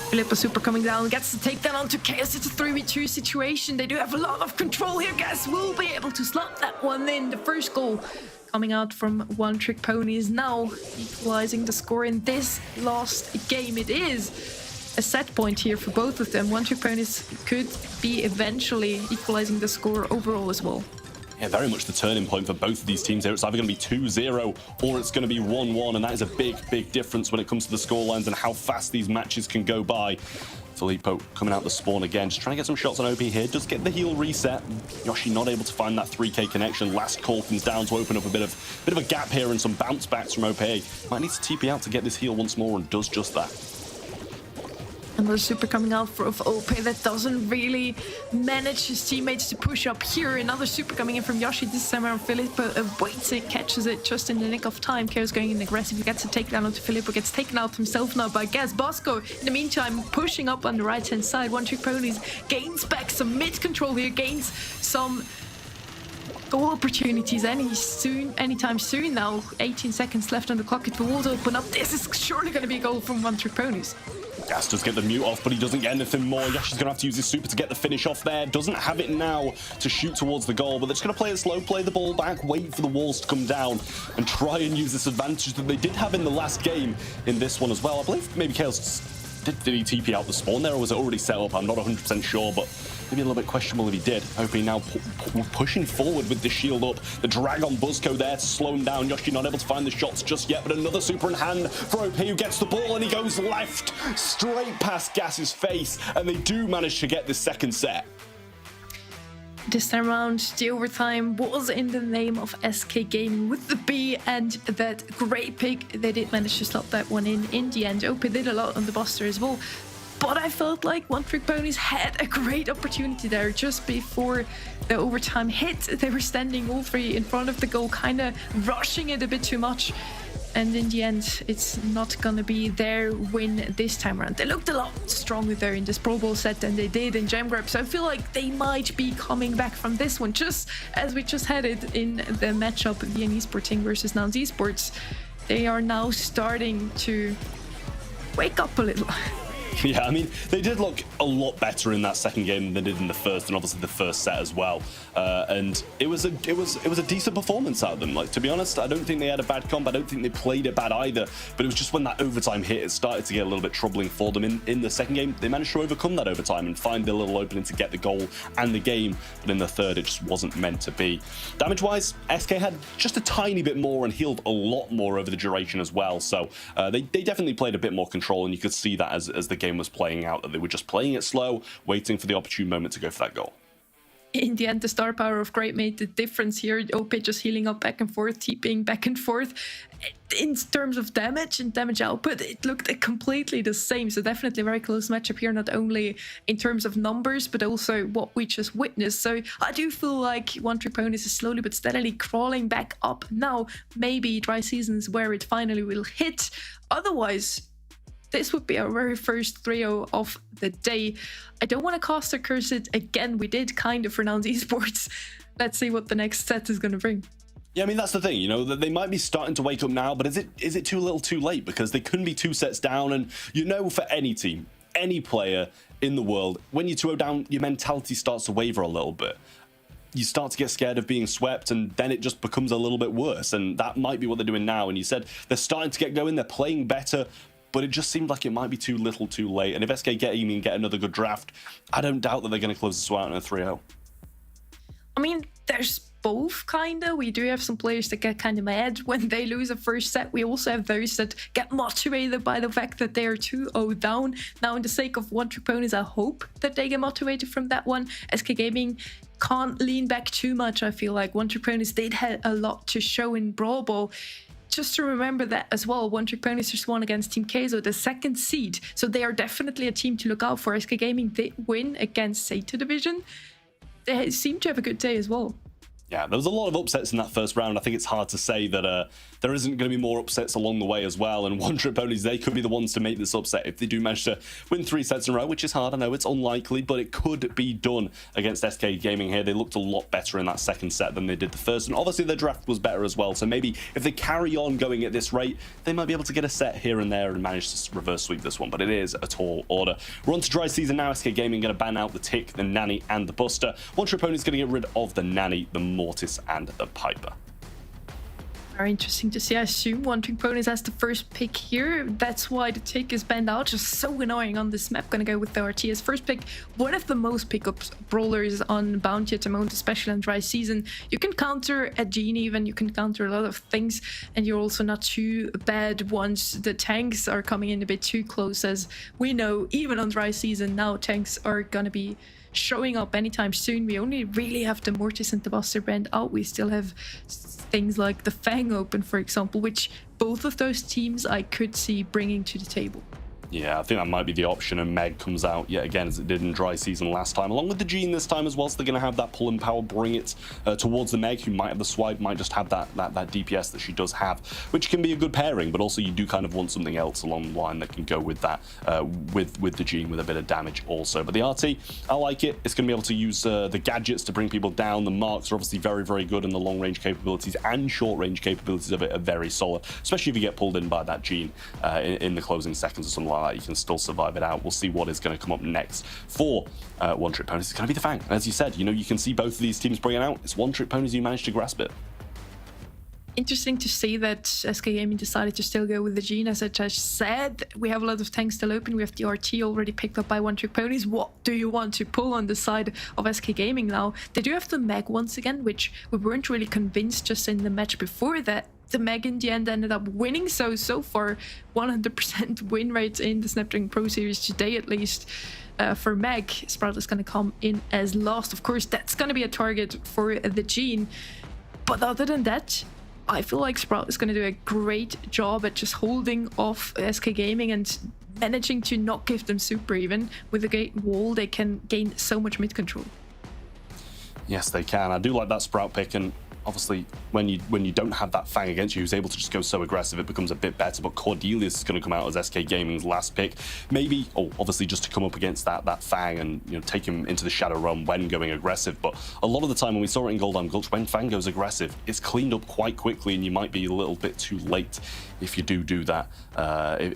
S7: Filippo super coming down, gets to take that onto Chaos. It's a 3v2 situation. They do have a lot of control here. Gas will be able to slot that one in. The first goal coming out from One Trick Ponies, now equalizing the score in this last game. It is a set point here for both of them. One Trick Ponies could be eventually equalizing the score overall as well.
S4: Yeah, very much the turning point for both of these teams here. It's either going to be 2-0 or it's going to be 1-1, and that is a big difference when it comes to the scorelines and how fast these matches can go by. Filippo coming out the spawn again, just trying to get some shots on OP here. Does get the heal reset. Yoshi not able to find that 3k connection. Last call comes down to open up a bit of a gap here and some bounce backs from OP. Might need to TP out to get this heal once more, and does just that.
S7: Another super coming out of OP that doesn't really manage his teammates to push up here. Another super coming in from Yoshi, this time around Filippo awaits it, catches it just in the nick of time. Chaos going in aggressive, he gets a takedown onto Filippo, gets taken out himself now by Gas. Bosco, in the meantime, pushing up on the right-hand side. One Trick Ponies gains back some mid-control here, gains some goal opportunities anytime soon now. 18 seconds left on the clock. If the walls open up, this is surely going to be a goal from One Trick Ponies.
S4: Gas does get the mute off, but he doesn't get anything more. Yoshi's going to have to use his super to get the finish off there. Doesn't have it now to shoot towards the goal, but they're just going to play it slow, play the ball back, wait for the walls to come down, and try and use this advantage that they did have in the last game in this one as well. I believe maybe Chaos did he TP out the spawn there, or was it already set up? I'm not 100% sure, but maybe a little bit questionable if he did. OP now pushing forward with the shield up. The drag on Buzzco there to slow him down. Yoshi not able to find the shots just yet, but another super in hand for OP, who gets the ball, and he goes left straight past Gas's face, and they do manage to get this second set.
S7: This time around, the overtime was in the name of SK Gaming with the B and that great pick. They did manage to slot that one in the end. OP did a lot on the Buster as well. But I felt like One Trick Ponies had a great opportunity there just before the overtime hit. They were standing all three in front of the goal, kind of rushing it a bit too much. And in the end, it's not going to be their win this time around. They looked a lot stronger there in this Pro Bowl set than they did in Gem Grab. So I feel like they might be coming back from this one, just as we just had it in the matchup VN Esports Team versus Nouns Esports. They are now starting to wake up a little.
S4: Yeah, I mean, they did look a lot better in that second game than they did in the first, and obviously the first set as well. And it was a decent performance out of them. Like, to be honest, I don't think they had a bad comp. I don't think they played it bad either. But it was just when that overtime hit, it started to get a little bit troubling for them. In the second game, they managed to overcome that overtime and find the little opening to get the goal and the game. But in the third, it just wasn't meant to be. Damage-wise, SK had just a tiny bit more and healed a lot more over the duration as well. So they definitely played a bit more control, and you could see that as the game was playing out, that they were just playing it slow, waiting for the opportune moment to go for that goal.
S7: In the end, the star power of Great made the difference here. OP just healing up back and forth, TPing back and forth. In terms of damage and damage output, it looked completely the same. So definitely a very close matchup here, not only in terms of numbers, but also what we just witnessed. So I do feel like One Trick Ponies is slowly but steadily crawling back up. Now, maybe dry seasons where it finally will hit. Otherwise, this would be our very first 3-0 of the day. I don't want to cast or curse it again. We did kind of for Nouns Esports. Let's see what the next set is going to bring.
S4: Yeah, I mean, that's the thing, you know, that they might be starting to wake up now, but is it too little too late? Because they couldn't be 2 sets down, and you know, for any team, any player in the world, when you're 2-0 down, your mentality starts to waver a little bit. You start to get scared of being swept, and then it just becomes a little bit worse, and that might be what they're doing now. And you said they're starting to get going, they're playing better, but it just seemed like it might be too little too late. And if SK Gaming get another good draft, I don't doubt that they're going to close this one out in a 3-0.
S7: I mean, there's both, kinda. We do have some players that get kind of mad when they lose a first set. We also have those that get motivated by the fact that they are 2-0 down. Now, in the sake of One Trick Ponies, I hope that they get motivated from that one. SK Gaming can't lean back too much, I feel like. One Trick Ponies did have a lot to show in Brawl Ball. Just to remember that as well, One Trick Ponies just won against Team Keizo, the 2nd seed. So they are definitely a team to look out for. SK Gaming did win against Zeta Division. They seem to have a good day as well.
S4: Yeah, there was a lot of upsets in that first round. I think it's hard to say that there isn't going to be more upsets along the way as well. And One Trick Ponies, they could be the ones to make this upset if they do manage to win 3 sets in a row, which is hard. I know it's unlikely, but it could be done against SK Gaming here. They looked a lot better in that 2nd set than they did the first. And obviously their draft was better as well. So maybe if they carry on going at this rate, they might be able to get a set here and there and manage to reverse sweep this one. But it is a tall order. We're on to dry season now. SK Gaming going to ban out the Tick, the Nanny, and the Buster. One Trick Ponies going to get rid of the Nanny, the Mortis, and the Piper.
S7: Very interesting to see. I assume One Trick Ponies has the first pick here. That's why the Tick is banned out. Just so annoying on this map. Gonna go with the RT as first pick. One of the most pickups brawlers on Bounty at the moment, especially on dry season. You can counter a Gene even. You can counter a lot of things. And you're also not too bad once the tanks are coming in a bit too close. As we know, even on dry season now, tanks are gonna be showing up anytime soon. We only really have the Mortis and the Buster banned out. We still have things like the Fang open, for example, which both of those teams I could see bringing to the table.
S4: Yeah, I think that might be the option, and Meg comes out yet again as it did in dry season last time, along with the Gene this time as well, so they're going to have that pull and power, bring it towards the Meg, who might have the swipe, might just have that DPS that she does have, which can be a good pairing, but also you do kind of want something else along the line that can go with that, with the Gene with a bit of damage also. But the RT, I like it. It's going to be able to use the gadgets to bring people down. The marks are obviously very, very good, and the long-range capabilities and short-range capabilities of it are very solid, especially if you get pulled in by that Gene in the closing seconds or something like that. You can still survive it out. We'll see what is going to come up next for One Trick Ponies. It's going to be the Fang. As you said, you know, you can see both of these teams bring it out. It's One Trick Ponies who managed to grasp it.
S7: Interesting to see that SK Gaming decided to still go with the Gene. As I just said, we have a lot of tanks still open. We have the RT already picked up by One Trick Ponies. What do you want to pull on the side of SK Gaming now? They do have the Meg once again, which we weren't really convinced just in the match before that. The Meg in the end ended up winning, so far 100% win rate in the Snapdragon Pro Series today, at least. For Meg, Sprout is going to come in as last. Of course, that's going to be a target for the Gene. But other than that, I feel like Sprout is going to do a great job at just holding off SK Gaming and managing to not give them super even. With a great wall, they can gain so much mid control.
S4: Yes, they can. I do like that Sprout pick, and obviously when you don't have that Fang against you who's able to just go so aggressive, it becomes a bit better. But Cordelius is going to come out as SK Gaming's last pick, maybe, obviously just to come up against that Fang and, you know, take him into the Shadow Realm when going aggressive. But a lot of the time when we saw it in Goldheim Gulch, when Fang goes aggressive, it's cleaned up quite quickly, and you might be a little bit too late if you do that,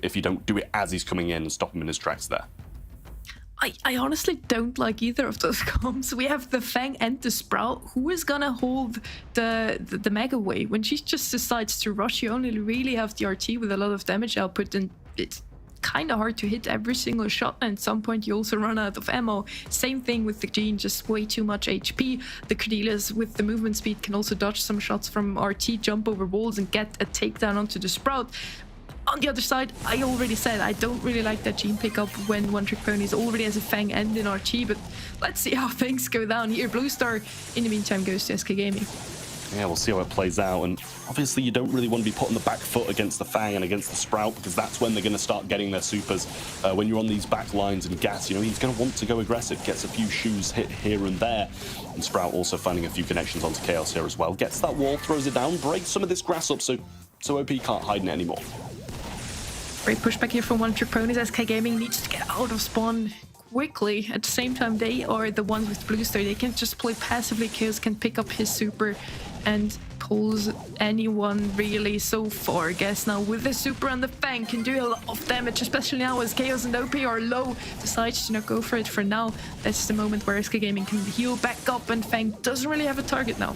S4: if you don't do it as he's coming in and stop him in his tracks there.
S7: I honestly don't like either of those comps. We have the Fang and the Sprout. Who is gonna hold the Meg away? When she just decides to rush, you only really have the RT with a lot of damage output, and it's kind of hard to hit every single shot, and at some point you also run out of ammo. Same thing with the Gene, just way too much HP. The Cordelius with the movement speed can also dodge some shots from RT, jump over walls, and get a takedown onto the Sprout. On the other side, I already said I don't really like that Gene pickup when One Trick Ponies already has a Fang and an RT, but let's see how things go down here. Blue Star, in the meantime, goes to SK Gaming.
S4: Yeah, we'll see how it plays out, and obviously you don't really want to be put on the back foot against the Fang and against the Sprout, because that's when they're going to start getting their supers. When you're on these back lines and gas, you know, he's going to want to go aggressive, gets a few shoes hit here and there, and Sprout also finding a few connections onto Chaos here as well. Gets that wall, throws it down, breaks some of this grass up, so OP can't hide in it anymore.
S7: Great pushback here from One Trick Ponies. SK Gaming needs to get out of spawn quickly. At the same time, they are the ones with Blue Star. They can just play passively. Chaos can pick up his super and pulls anyone really so far. Guess now with the super on the Fang can do a lot of damage, especially now as Chaos and OP are low. Decides to not go for it for now. That's the moment where SK Gaming can heal back up, and Fang doesn't really have a target now.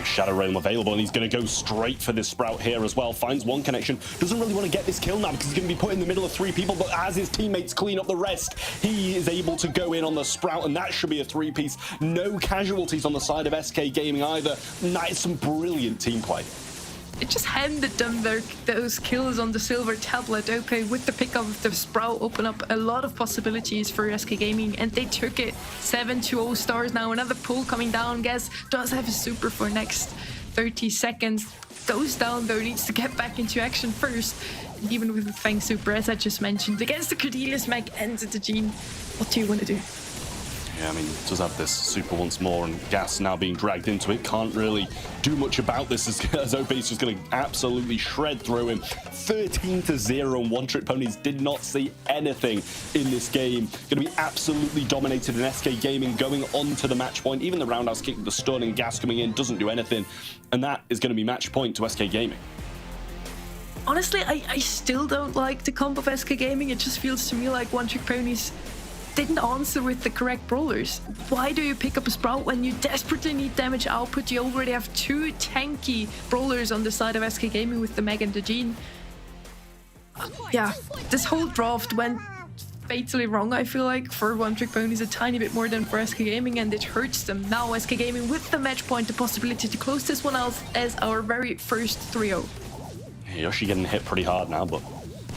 S4: Shadow Realm available, and he's going to go straight for this Sprout here as well. Finds one connection. Doesn't really want to get this kill now because he's going to be put in the middle of 3 people, but as his teammates clean up the rest, he is able to go in on the Sprout, and that should be a 3-piece. No casualties on the side of SK Gaming either. And that is some brilliant team play.
S7: It just handed them those kills on the silver tablet. Okay, with the pickup of the Sprout, open up a lot of possibilities for SK Gaming, and they took it. 7-0 stars now. Another pull coming down. Guess does have a super for next 30 seconds. Goes down though, needs to get back into action first. And even with the Fang super, as I just mentioned, against the Cordelius Mag and the Gene, what do you want to do?
S4: Yeah, I mean, does have this super once more, and Gas now being dragged into it. Can't really do much about this as OP's just going to absolutely shred through him. 13-0, and One Trick Ponies did not see anything in this game. Going to be absolutely dominated in SK Gaming going on to the match point. Even the roundhouse kick, the stun, and Gas coming in doesn't do anything, and that is going to be match point to SK Gaming.
S7: Honestly, I still don't like the comp of SK Gaming. It just feels to me like One Trick Ponies didn't answer with the correct brawlers. Why do you pick up a Sprout when you desperately need damage output? You already have 2 tanky brawlers on the side of SK Gaming with the Meg and the Gene. Yeah, this whole draft went fatally wrong, I feel like, for One Trick Ponies a tiny bit more than for SK Gaming, and it hurts them. Now SK Gaming with the match point, the possibility to close this one out as our very first 3-0.
S4: Yoshi getting hit pretty hard now, but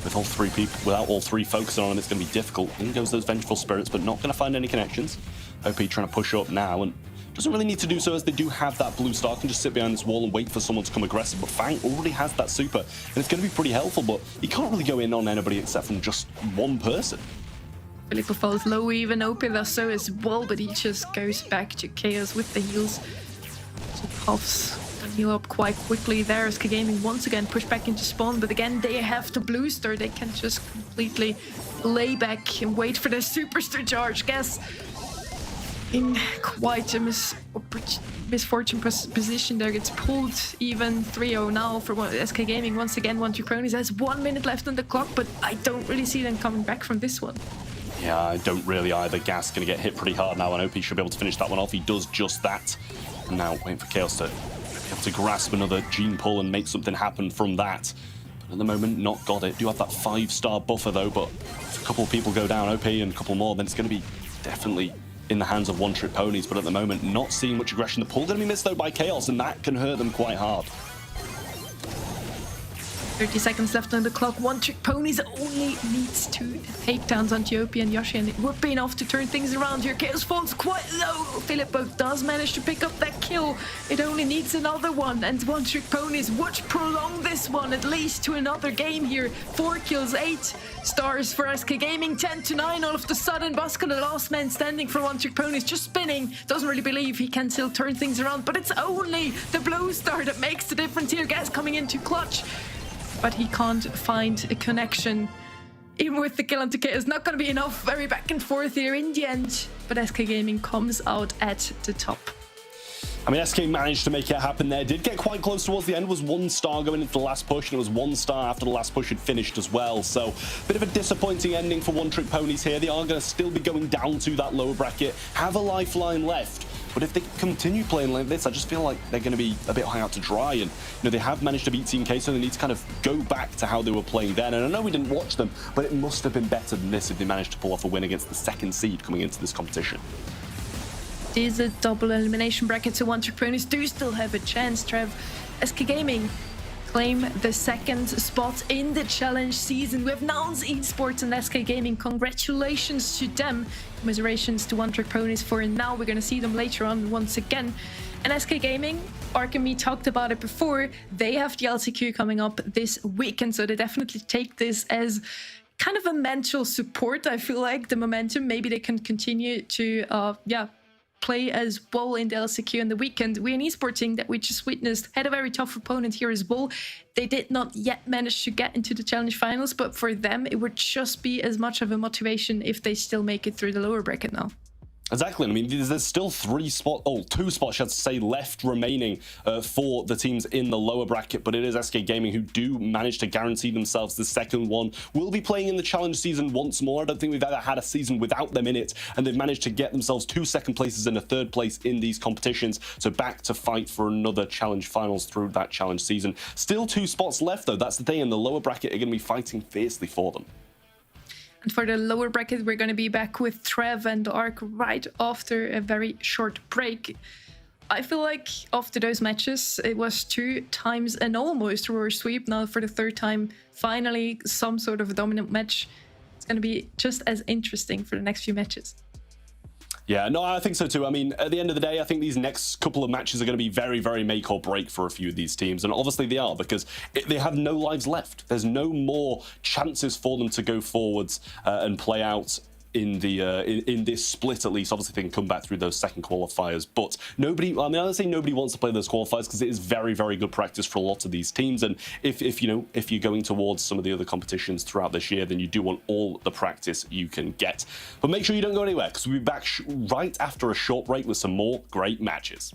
S4: with all 3 people, without all 3 focusing on him, it's going to be difficult. In goes those Vengeful Spirits, but not going to find any connections. OP trying to push up now, and doesn't really need to do so as they do have that blue star. Can just sit behind this wall and wait for someone to come aggressive. But Fang already has that super, and it's going to be pretty helpful, but he can't really go in on anybody except from just one person.
S7: Filippo falls low, even OP does so as well, but he just goes back to Chaos with the heals. So puffs heal up quite quickly there. SK Gaming once again push back into spawn, but again they have the blue star. They can just completely lay back and wait for the superstar charge. Guess in quite a misfortune position there, gets pulled. Even 3-0 now for SK Gaming. Once again, One Trick Ponies has 1 minute left on the clock, but I don't really see them coming back from this one.
S4: Yeah, I don't really either. Gas going to get hit pretty hard now, and OP should be able to finish that one off. He does just that. And now waiting for Chaos to be able to grasp another Gene pull and make something happen from that. But at the moment, not got it. Do have that 5-star buffer though, but if a couple of people go down, OP and a couple more, then it's going to be definitely in the hands of One Trick Ponies. But at the moment, not seeing much aggression. The pull going to be missed though by Chaos, and that can hurt them quite hard.
S7: 30 seconds left on the clock. One Trick Ponies only needs 2 takedowns on OP and Yoshi, and it would be enough to turn things around here. Chaos falls quite low. Filippo does manage to pick up that kill. It only needs another one, and One Trick Ponies would prolong this one at least to another game here. 4 kills, 8 stars for SK Gaming. 10-9 all of the sudden. Buska, the last man standing for One Trick Ponies, just spinning. Doesn't really believe he can still turn things around, but it's only the blue star that makes the difference here. Gas coming into clutch, but he can't find a connection. Even with the kill on Takeo, it's not going to be enough. Very back and forth here in the end, but SK Gaming comes out at the top.
S4: I mean, SK managed to make it happen there. Did get quite close towards the end. Was 1 star going into the last push, and it was 1 star after the last push had finished as well. So, bit of a disappointing ending for One Trick Ponies here. They are going to still be going down to that lower bracket, have a lifeline left. But if they continue playing like this, I just feel like they're going to be a bit high out to dry. And, you know, they have managed to beat Team K, so they need to kind of go back to how they were playing then. And I know we didn't watch them, but it must have been better than this if they managed to pull off a win against the 2nd seed coming into this competition.
S7: It is a double elimination bracket, so One Trick Ponies do still have a chance, Trev. SK Gaming claim the 2nd spot in the challenge season with Nouns Esports and SK Gaming. Congratulations to them. Commiserations to One Trick Ponies for now. We're going to see them later on once again. And SK Gaming, Ark and me talked about it before, they have the LCQ coming up this weekend, so they definitely take this as kind of a mental support. I feel like the momentum, maybe they can continue to play as well in the LCQ on the weekend. We're an esporting that we just witnessed had a very tough opponent here as well. They did not yet manage to get into the challenge finals, but for them it would just be as much of a motivation if they still make it through the lower bracket now.
S4: Exactly. I mean, there's still two spots, I should say, left remaining for the teams in the lower bracket, but it is SK Gaming who do manage to guarantee themselves the second one. Will be playing in the challenge season once more. I don't think we've ever had a season without them in it, and they've managed to get themselves 2 second places and a 3rd place in these competitions. So back to fight for another challenge finals through that challenge season. Still 2 spots left, though. That's the thing, and the lower bracket are going to be fighting fiercely for them.
S7: And for the lower bracket, we're going to be back with Trev and Ark right after a very short break. I feel like after those matches, it was 2 times an almost roar sweep. Now for the 3rd time, finally some sort of a dominant match. It's going to be just as interesting for the next few matches.
S4: Yeah, no, I think so too. I mean, at the end of the day, I think these next couple of matches are going to be very, very make or break for a few of these teams. And obviously they are, because they have no lives left. There's no more chances for them to go forwards and play out in the in this split, at least. Obviously they can come back through those second qualifiers, but nobody, I mean, I don't say nobody wants to play those qualifiers, because it is very, very good practice for a lot of these teams. And if you're going towards some of the other competitions throughout this year, then you do want all the practice you can get. But make sure you don't go anywhere, because we'll be back right after a short break with some more great matches.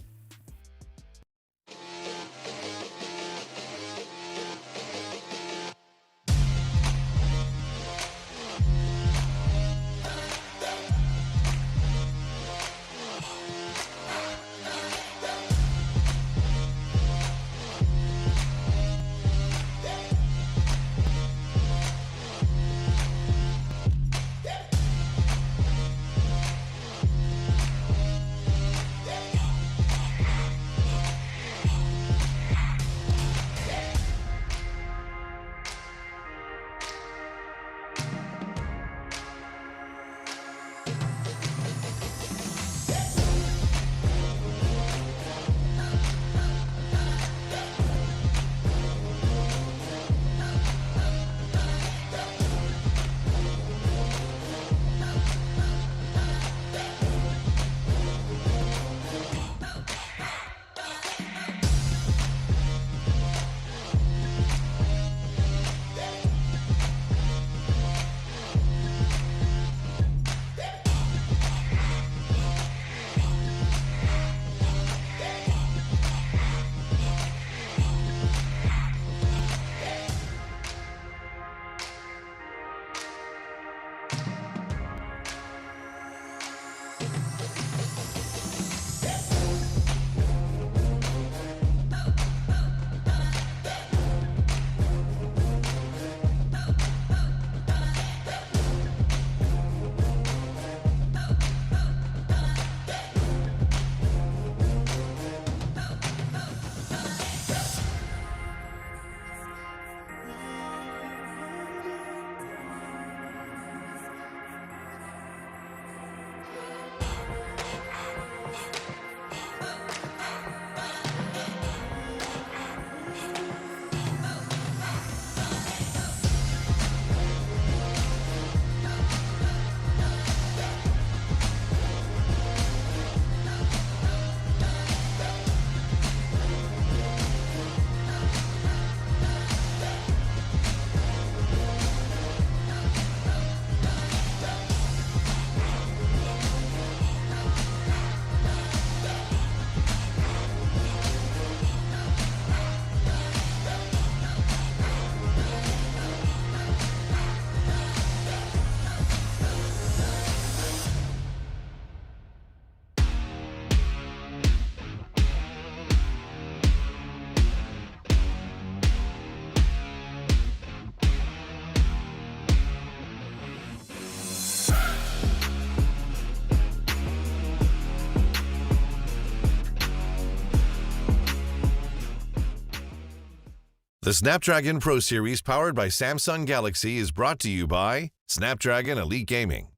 S8: The Snapdragon Pro Series powered by Samsung Galaxy is brought to you by Snapdragon Elite Gaming,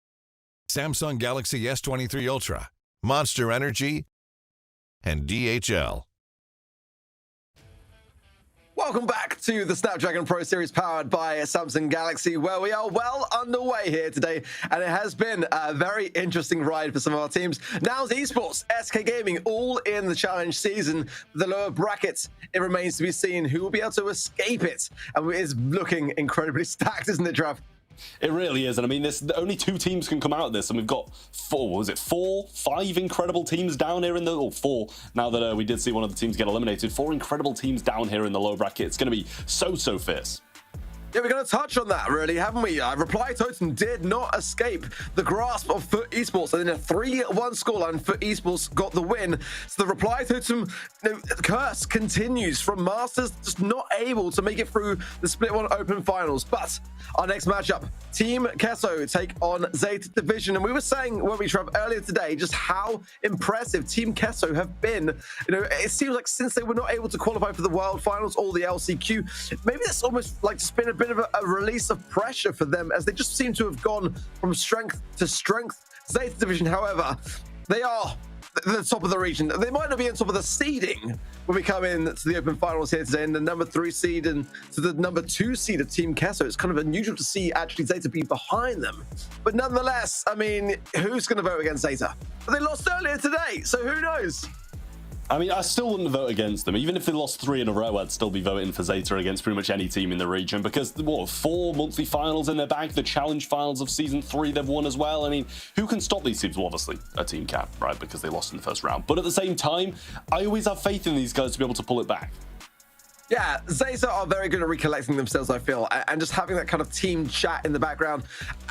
S8: Samsung Galaxy S23 Ultra, Monster Energy, and DHL.
S2: Welcome back to the Snapdragon Pro Series powered by Samsung Galaxy, where we are well underway here today, and it has been a very interesting ride for some of our teams. Now's Esports, SK Gaming, all in the challenge season. The lower brackets, it remains to be seen who will be able to escape it, and it is looking incredibly stacked, isn't it, Trav?
S4: It really is, and I mean, only 2 teams can come out of this, and we've got 5 incredible teams down here in the, or 4, now that we did see one of the teams get eliminated. 4 incredible teams down here in the low bracket. It's going to be so fierce.
S2: Yeah, we're going to touch on that, really, haven't we? Reply Totem did not escape the grasp of Foot Esports, and in a 3-1 scoreline, Foot Esports got the win. So the Reply Totem curse continues from Masters, just not able to make it through the Split 1 Open Finals. But our next matchup, Team Kesso take on Zeta Division, and we were saying, weren't we, Trev, earlier today, just how impressive Team Kesso have been. It seems like since they were not able to qualify for the World Finals or the LCQ, maybe it's almost like just been a bit of a release of pressure for them, as they just seem to have gone from strength to strength. Zeta Division, however, they are the top of the region. They might not be on top of the seeding when we come in to the Open Finals here today, in the number 3 seed and to the number 2 seed of Team Kesso. It's kind of unusual to see actually Zeta be behind them. But nonetheless, I mean, who's going to vote against Zeta? But they lost earlier today, so who knows?
S4: I mean, I still wouldn't vote against them. Even if they lost 3 in a row, I'd still be voting for Zeta against pretty much any team in the region, because, 4 monthly finals in their bag, the challenge finals of Season 3 they've won as well. I mean, who can stop these teams? Well, obviously, a Team Cap, right, because they lost in the first round. But at the same time, I always have faith in these guys to be able to pull it back.
S2: Yeah, Zeta are very good at recollecting themselves, I feel, and just having that kind of team chat in the background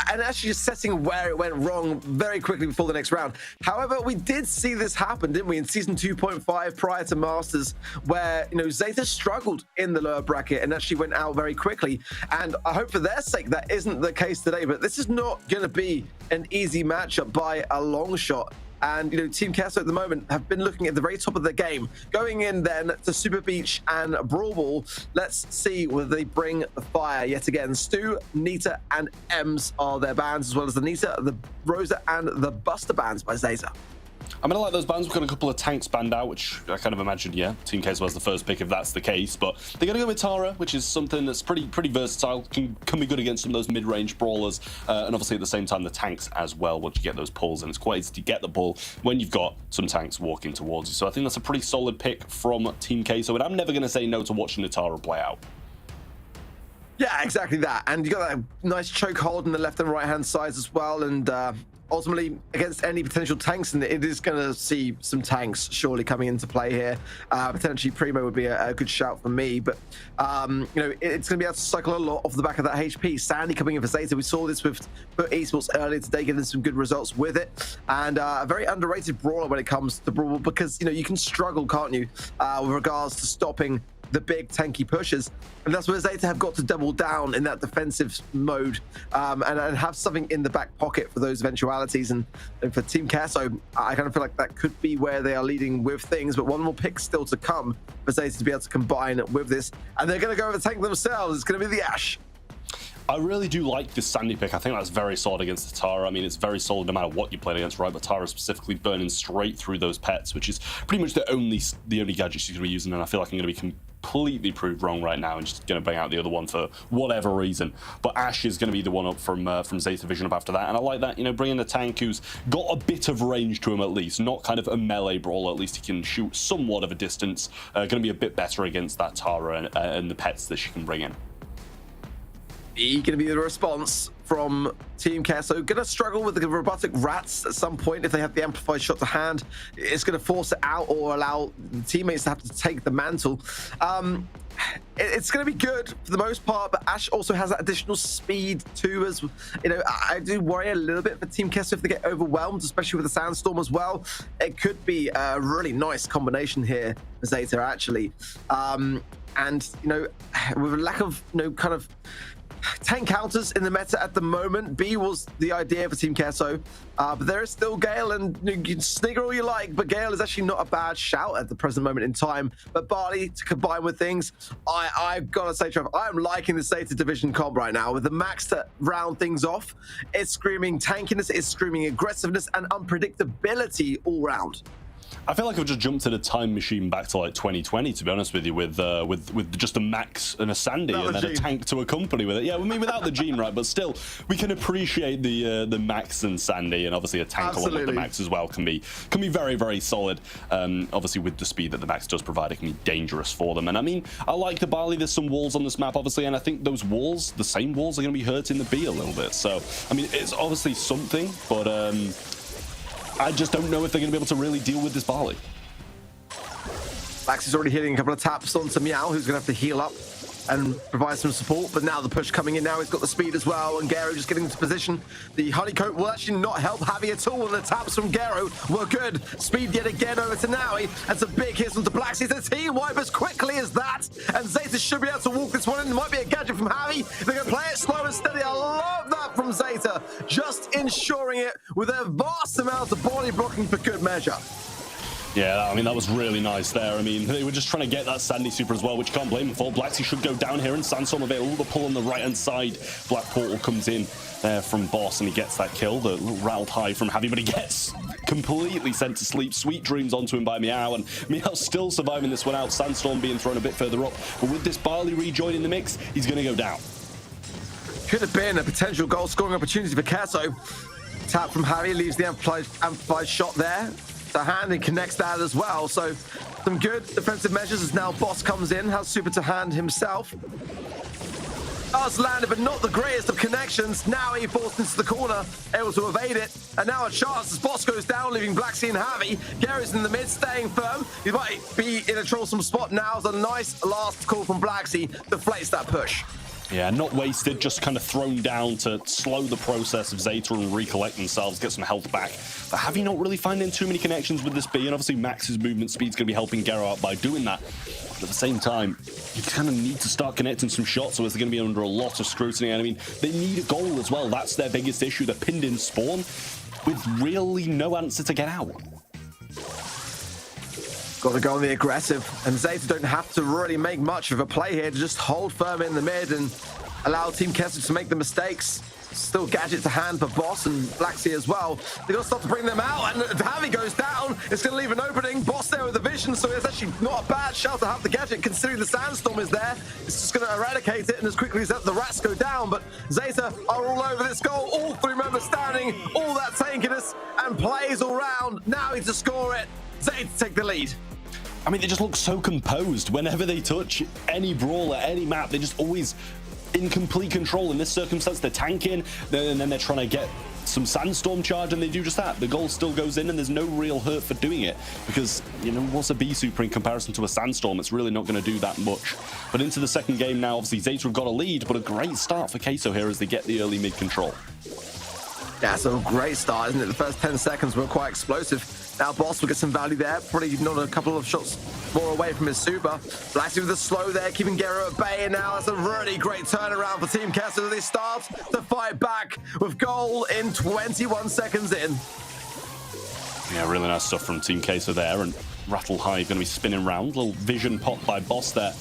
S2: and actually just setting where it went wrong very quickly before the next round. However, we did see this happen, didn't we, in Season 2.5 prior to Masters, where, Zeta struggled in the lower bracket and actually went out very quickly. And I hope for their sake that isn't the case today, but this is not going to be an easy matchup by a long shot. And, Team Kesso at the moment have been looking at the very top of their game. Going in then to Super Beach and Brawl. Let's see whether they bring the fire yet again. Stu, Nita, and Ems are their bands, as well as the Nita, the Rosa, and the Buster bands by Zeta.
S4: I mean, I like those bands. We've got a couple of tanks banned out, which I kind of imagined, yeah, Team Kesso has the first pick if that's the case. But they're going to go with Tara, which is something that's pretty versatile, can be good against some of those mid-range brawlers. And obviously at the same time, the tanks as well, once you get those pulls. And it's quite easy to get the pull when you've got some tanks walking towards you. So I think that's a pretty solid pick from Team Kesso. And I'm never going to say no to watching the Tara play out.
S2: Yeah, exactly that. And you got that nice choke hold on the left and right hand sides as well. And ultimately, against any potential tanks, and it is going to see some tanks surely coming into play here. Potentially Primo would be a good shout for me, but it's going to be able to cycle a lot off the back of that HP. Sandy coming in for Zeta. We saw this with Esports earlier today, getting some good results with it, and a very underrated brawler when it comes to Brawl, because you can struggle, can't you, with regards to stopping the big tanky pushes, and that's where Zeta have got to double down in that defensive mode, and have something in the back pocket for those eventualities. And for Team Kesso, I kind of feel like that could be where they are leading with things, but one more pick still to come for Zeta to be able to combine with this, and they're going to go with the tank themselves. It's going to be the Ash.
S4: I really do like this Sandy pick. I think that's very solid against the Tara. I mean, it's very solid no matter what you play against, right? But Tara specifically burning straight through those pets, which is pretty much the only gadget she's going to be using. And I feel like I'm going to be completely proved wrong right now and just going to bring out the other one for whatever reason. But Ash is going to be the one up from Zeta Division up after that. And I like that, bringing the tank who's got a bit of range to him at least, not kind of a melee brawler. At least he can shoot somewhat of a distance. Going to be a bit better against that Tara and the pets that she can bring in.
S2: Going to be the response from Team Kesso. Going to struggle with the robotic rats at some point if they have the amplified shot to hand. It's going to force it out or allow the teammates to have to take the mantle. It's going to be good for the most part, but Ash also has that additional speed too. As I do worry a little bit for Team Kesso if they get overwhelmed, especially with the sandstorm as well. It could be a really nice combination here for Zeta actually. And with a lack of kind of tank counters in the meta at the moment, B was the idea for Team Kesso, but there is still Gale, and you can snigger all you like, but Gale is actually not a bad shout at the present moment in time. But Barley to combine with things, I've got to say, Trevor, I'm liking the Zeta Division comp right now with the Max to round things off. It's screaming tankiness, it's screaming aggressiveness and unpredictability all round.
S4: I feel like I've just jumped in a time machine back to like 2020, to be honest with you, with just a Max and a Sandy and then a tank to accompany with it. Yeah, I mean, without the gene, right? But still, we can appreciate the Max and Sandy, and obviously a tank along with the Max as well can be very, very solid. Obviously, with the speed that the Max does provide, it can be dangerous for them. And I mean, I like the Barley. There's some walls on this map, obviously, and I think those walls, the same walls, are going to be hurting the B a little bit. So, I mean, it's obviously something, but I just don't know if they're going to be able to really deal with this Barley.
S2: Max is already hitting a couple of taps onto Meow, who's going to have to heal up and provide some support. But now the push coming in now, he's got the speed as well, and Gero just getting into position. The honeycomb will actually not help Javi at all, and the taps from Gero were good. Speed yet again over to Naui, and some big hits onto Black Sea. It's a team wipe as quickly as that, and Zeta should be able to walk this one in. There might be a gadget from Javi. They're going to play it slow and steady. I love that from Zeta, just ensuring it with a vast amount of body blocking for good measure.
S4: Yeah, I mean, that was really nice there. I mean, they were just trying to get that Sandy super as well, which you can't blame them for. Blacksea should go down here, and Sandstorm available. The pull on the right-hand side. Black Portal comes in there from Boss, and he gets that kill. The little rattled high from Javi, but he gets completely sent to sleep. Sweet dreams onto him by Meow, and Meow's still surviving this one out. Sandstorm being thrown a bit further up. But with this Barley rejoining the mix, he's going to go down.
S2: Could have been a potential goal-scoring opportunity for Kesso. Tap from Javi leaves the amplified shot there. The hand and connects that as well. So some good defensive measures as now Boss comes in, has super to hand himself. Does land it, but not the greatest of connections. Now he forced into the corner, able to evade it. And now a chance as Boss goes down, leaving Blacksea and Javi. Gary's in the mid, staying firm. He might be in a troublesome spot now. It's a nice last call from Blacksea, deflates that push.
S4: Yeah, not wasted, just kind of thrown down to slow the process of Zeta and recollect themselves, get some health back. But Javi not really finding too many connections with this B, and obviously Max's movement speed's going to be helping Gero out by doing that. But at the same time, you kind of need to start connecting some shots, or else they're going to be under a lot of scrutiny. And I mean, they need a goal as well. That's their biggest issue. They're pinned in spawn with really no answer to get out.
S2: Got to go on the aggressive, and Zeta don't have to really make much of a play here to just hold firm in the mid and allow Team Kessler to make the mistakes. Still gadget to hand for Boss and Blacksea as well. They got to start to bring them out, and Javi goes down. It's going to leave an opening. Boss there with the vision, so it's actually not a bad shout to have the gadget considering the Sandstorm is there. It's just going to eradicate it, and as quickly as that, the rats go down. But Zeta are all over this goal. All three members standing, all that tankiness, and plays all round. Now he's to score it. Zeta take the lead.
S4: I mean, they just look so composed whenever they touch any brawler, any map. They're just always in complete control. In this circumstance, they're tanking, and then they're trying to get some Sandstorm charge, and they do just that. The goal still goes in, and there's no real hurt for doing it, because, you know, what's a B super in comparison to a Sandstorm? It's really not going to do that much. But into the second game now, obviously, Zeta have got a lead, but a great start for Queso here as they get the early mid control.
S2: Yeah, so great start, isn't it? The first 10 seconds were quite explosive. Now Boss will get some value there. Probably not a couple of shots more away from his super. Blacksea with the slow there, keeping Gero at bay. And now that's a really great turnaround for Team Kessler. They start to fight back with goal in 21 seconds in.
S4: Yeah, really nice stuff from Team Queso there. And Rattle High going to be spinning round. Little vision pop by Boss there.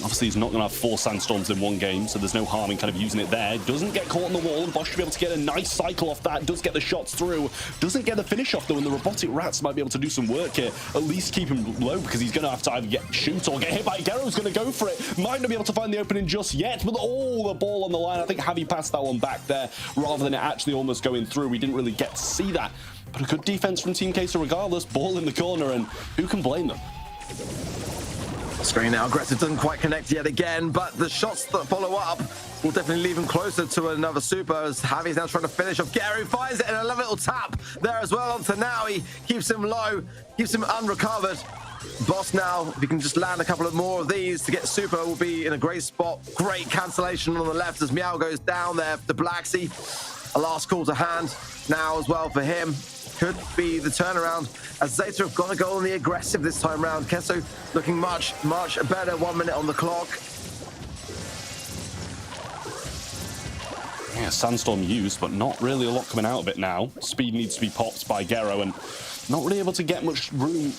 S4: Obviously, he's not going to have 4 Sandstorms in one game, so there's no harm in kind of using it there. Doesn't get caught on the wall, and Boss should be able to get a nice cycle off that. Does get the shots through. Doesn't get the finish off, though, and the Robotic Rats might be able to do some work here. At least keep him low, because he's going to have to either shoot or get hit by Gero's going to go for it. Might not be able to find the opening just yet, but the ball on the line. I think Javi passed that one back there, rather than it actually almost going through. We didn't really get to see that. But a good defense from Team Queso regardless. Ball in the corner, and who can blame them?
S2: Screen now, aggressive doesn't quite connect yet again, but the shots that follow up will definitely leave him closer to another super as Javi's now trying to finish off. Gero finds it and a little tap there as well onto Naui. Keeps him low, keeps him unrecovered. Boss now, if he can just land a couple of more of these to get super, will be in a great spot. Great cancellation on the left as Meow goes down there to Blacksea. A last call to hand now as well for him. Could be the turnaround as Zeta have got to go on the aggressive this time round. Kesso looking much better. 1 minute on the clock.
S4: Yeah, Sandstorm used, but not really a lot coming out of it now. Speed needs to be popped by Gero, and not really able to get much room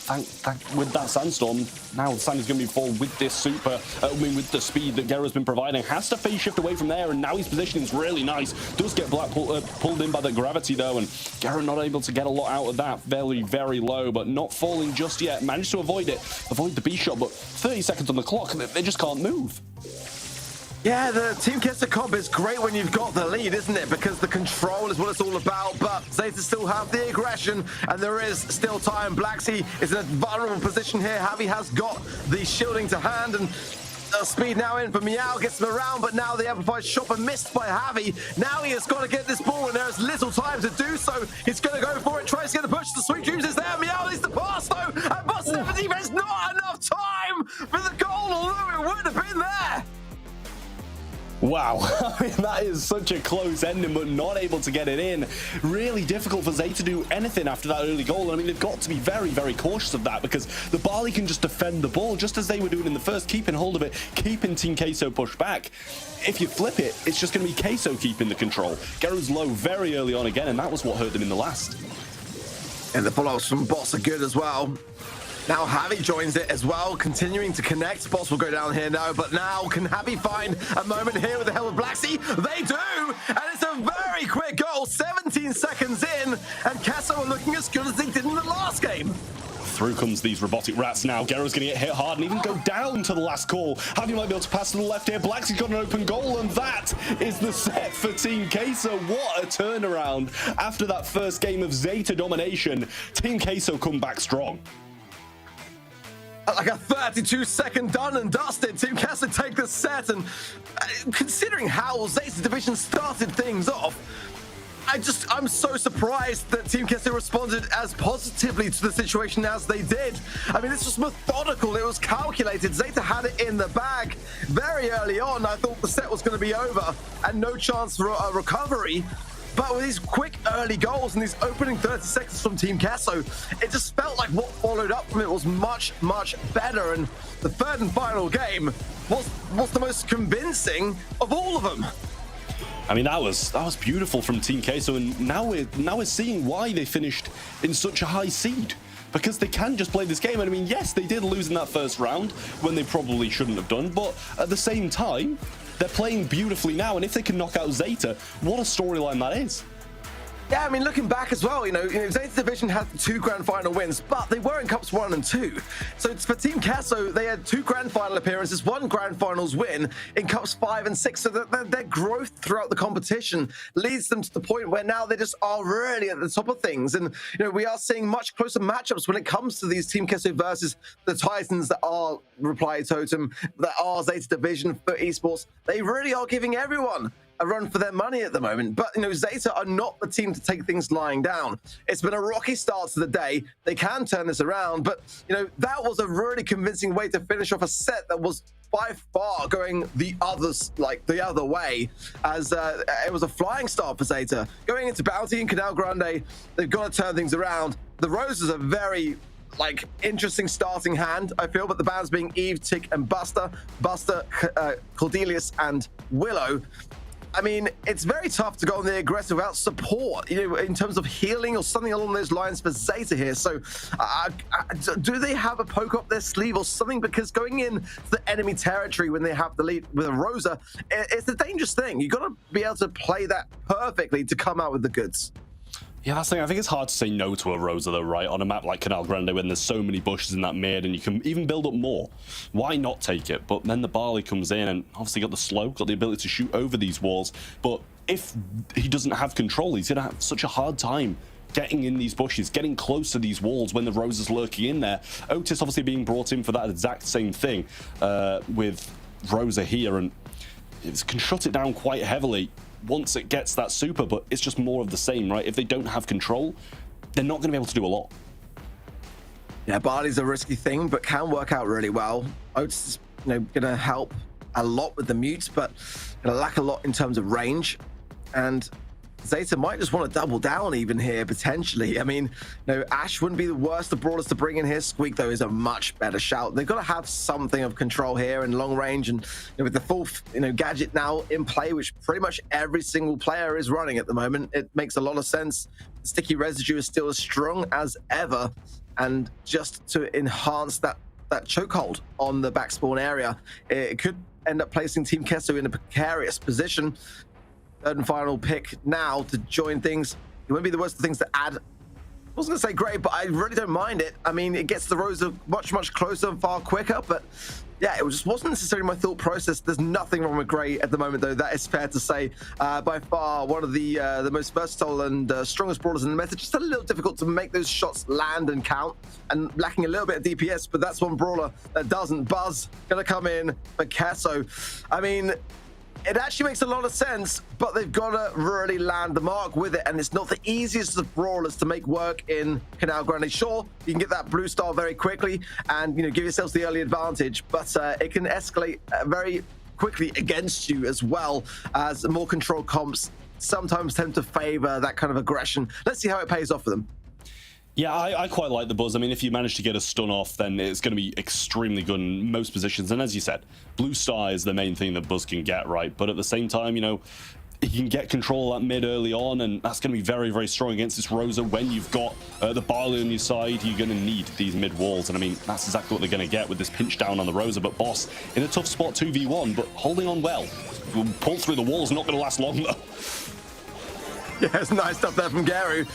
S4: with that Sandstorm. Now Sandy's going to be forward with this super, with the speed that Gero's been providing. Has to phase shift away from there, and now his positioning is really nice. Does get Black pulled in by the gravity, though, and Gero not able to get a lot out of that. Very, very low, but not falling just yet. Managed to avoid it, avoid the B shot, but 30 seconds on the clock, they just can't move.
S2: Yeah, the Team Kessa comp is great when you've got the lead, isn't it? Because the control is what it's all about, but Zeta still have the aggression, and there is still time. Blacksea is in a vulnerable position here. Javi has got the shielding to hand, and speed now in for Meow, gets him around, but now the amplified shot missed by Javi. Now he has got to get this ball, and there's little time to do so. He's going to go for it, tries to get the push. The Sweet Dreams is there. Meow needs the pass, though, and Buster defense, not enough time for the goal, although it would have been there.
S4: Wow, I mean, that is such a close ending, but not able to get it in. Really difficult for Zeta to do anything after that early goal. I mean, they've got to be very, very cautious of that, because the Barley can just defend the ball, just as they were doing in the first, keeping hold of it, keeping Team Queso pushed back. If you flip it, it's just going to be Queso keeping the control. Gero's low very early on again, and that was what hurt them in the last.
S2: And the follow-ups from Boss are good as well. Now Javi joins it as well, continuing to connect. Boss will go down here now, but now can Javi find a moment here with the help of Blacksea? They do, and it's a very quick goal, 17 seconds in, and Kesso are looking as good as they did in the last game.
S4: Through comes these robotic rats now. Gero's going to get hit hard and even go down to the last call. Javi might be able to pass to the left here. Blacksea's got an open goal, and that is the set for Team Queso. What a turnaround after that first game of Zeta domination. Team Queso come back strong.
S2: Like a 32-second done and dusted. Team Kessa take the set, and considering how Zeta Division started things off, I'm so surprised that Team Kessa responded as positively to the situation as they did. I mean, this was methodical. It was calculated. Zeta had it in the bag very early on. I thought the set was going to be over and no chance for a recovery. But with these quick early goals and these opening 30 seconds from Team Kesso, it just felt like what followed up from it was much, much better. And the third and final game was the most convincing of all of them.
S4: I mean, that was beautiful from Team Queso, and now we're seeing why they finished in such a high seed. Because they can just play this game. And I mean, yes, they did lose in that first round when they probably shouldn't have done, but at the same time, they're playing beautifully now, and if they can knock out Zeta, what a storyline that is.
S2: Yeah, I mean, looking back as well, Zeta Division had 2 grand final wins, but they were in Cups 1 and 2. So for Team Kesso, they had 2 grand final appearances, 1 grand finals win in Cups 5 and 6. So their growth throughout the competition leads them to the point where now they just are really at the top of things. And, we are seeing much closer matchups when it comes to these Team Kesso versus the Titans that are Reply Totem, that are Zeta Division for esports. They really are giving everyone a run for their money at the moment. But, Zeta are not the team to take things lying down. It's been a rocky start to the day. They can turn this around, but, that was a really convincing way to finish off a set that was by far going the other way, as it was a flying start for Zeta. Going into Bounty and Canal Grande, they've got to turn things around. The Roses are very interesting starting hand, I feel, but the bands being Eve, Tick, and Buster, Cordelius, and Willow. I mean, it's very tough to go on the aggressive without support, in terms of healing or something along those lines for Zeta here. So do they have a poke up their sleeve or something? Because going in to the enemy territory when they have the lead with a Rosa, it's a dangerous thing. You've got to be able to play that perfectly to come out with the goods.
S4: Yeah, that's the thing. I think it's hard to say no to a Rosa, though, right? On a map like Canal Grande, when there's so many bushes in that mid, and you can even build up more. Why not take it? But then the Barley comes in, and obviously got the slow, got the ability to shoot over these walls. But if he doesn't have control, he's going to have such a hard time getting in these bushes, getting close to these walls when the Rosa's lurking in there. Otis obviously being brought in for that exact same thing with Rosa here, and it can shut it down quite heavily once it gets that super, but it's just more of the same, right? If they don't have control, they're not going to be able to do a lot.
S2: Yeah, Barley's a risky thing, but can work out really well. Otis is, going to help a lot with the mutes, but going to lack a lot in terms of range. And Zeta might just want to double down even here, potentially. I mean, Ash wouldn't be the worst of brawlers to bring in here. Squeak, though, is a much better shout. They've got to have something of control here in long range, and with the full, gadget now in play, which pretty much every single player is running at the moment, it makes a lot of sense. The sticky residue is still as strong as ever, and just to enhance that chokehold on the back spawn area, it could end up placing Team Kesso in a precarious position. Third and final pick now to join things. It won't be the worst of things to add. I was going to say great, but I really don't mind it. I mean, it gets the Rosa much, much closer and far quicker, but yeah, it just wasn't necessarily my thought process. There's nothing wrong with Grey at the moment, though. That is fair to say. By far, one of the most versatile and strongest brawlers in the meta. Just a little difficult to make those shots land and count, and lacking a little bit of DPS, but that's one brawler that doesn't. Buzz going to come in for Kesso. I mean, it actually makes a lot of sense, but they've got to really land the mark with it, and it's not the easiest of brawlers to make work in Canal Grande. Sure, you can get that blue star very quickly and give yourselves the early advantage, but it can escalate very quickly against you as well, as more control comps sometimes tend to favor that kind of aggression. Let's see how it pays off for them.
S4: Yeah, I quite like the Buzz. I mean, if you manage to get a stun off, then it's going to be extremely good in most positions. And as you said, blue star is the main thing that Buzz can get, right? But at the same time, he can get control of that mid early on, and that's going to be very, very strong against this Rosa. When you've got the Barley on your side, you're going to need these mid walls. And I mean, that's exactly what they're going to get with this pinch down on the Rosa. But Boss in a tough spot 2v1, but holding on well. Pull through the walls, not going to last long, though.
S2: Yeah, it's nice stuff there from Garu.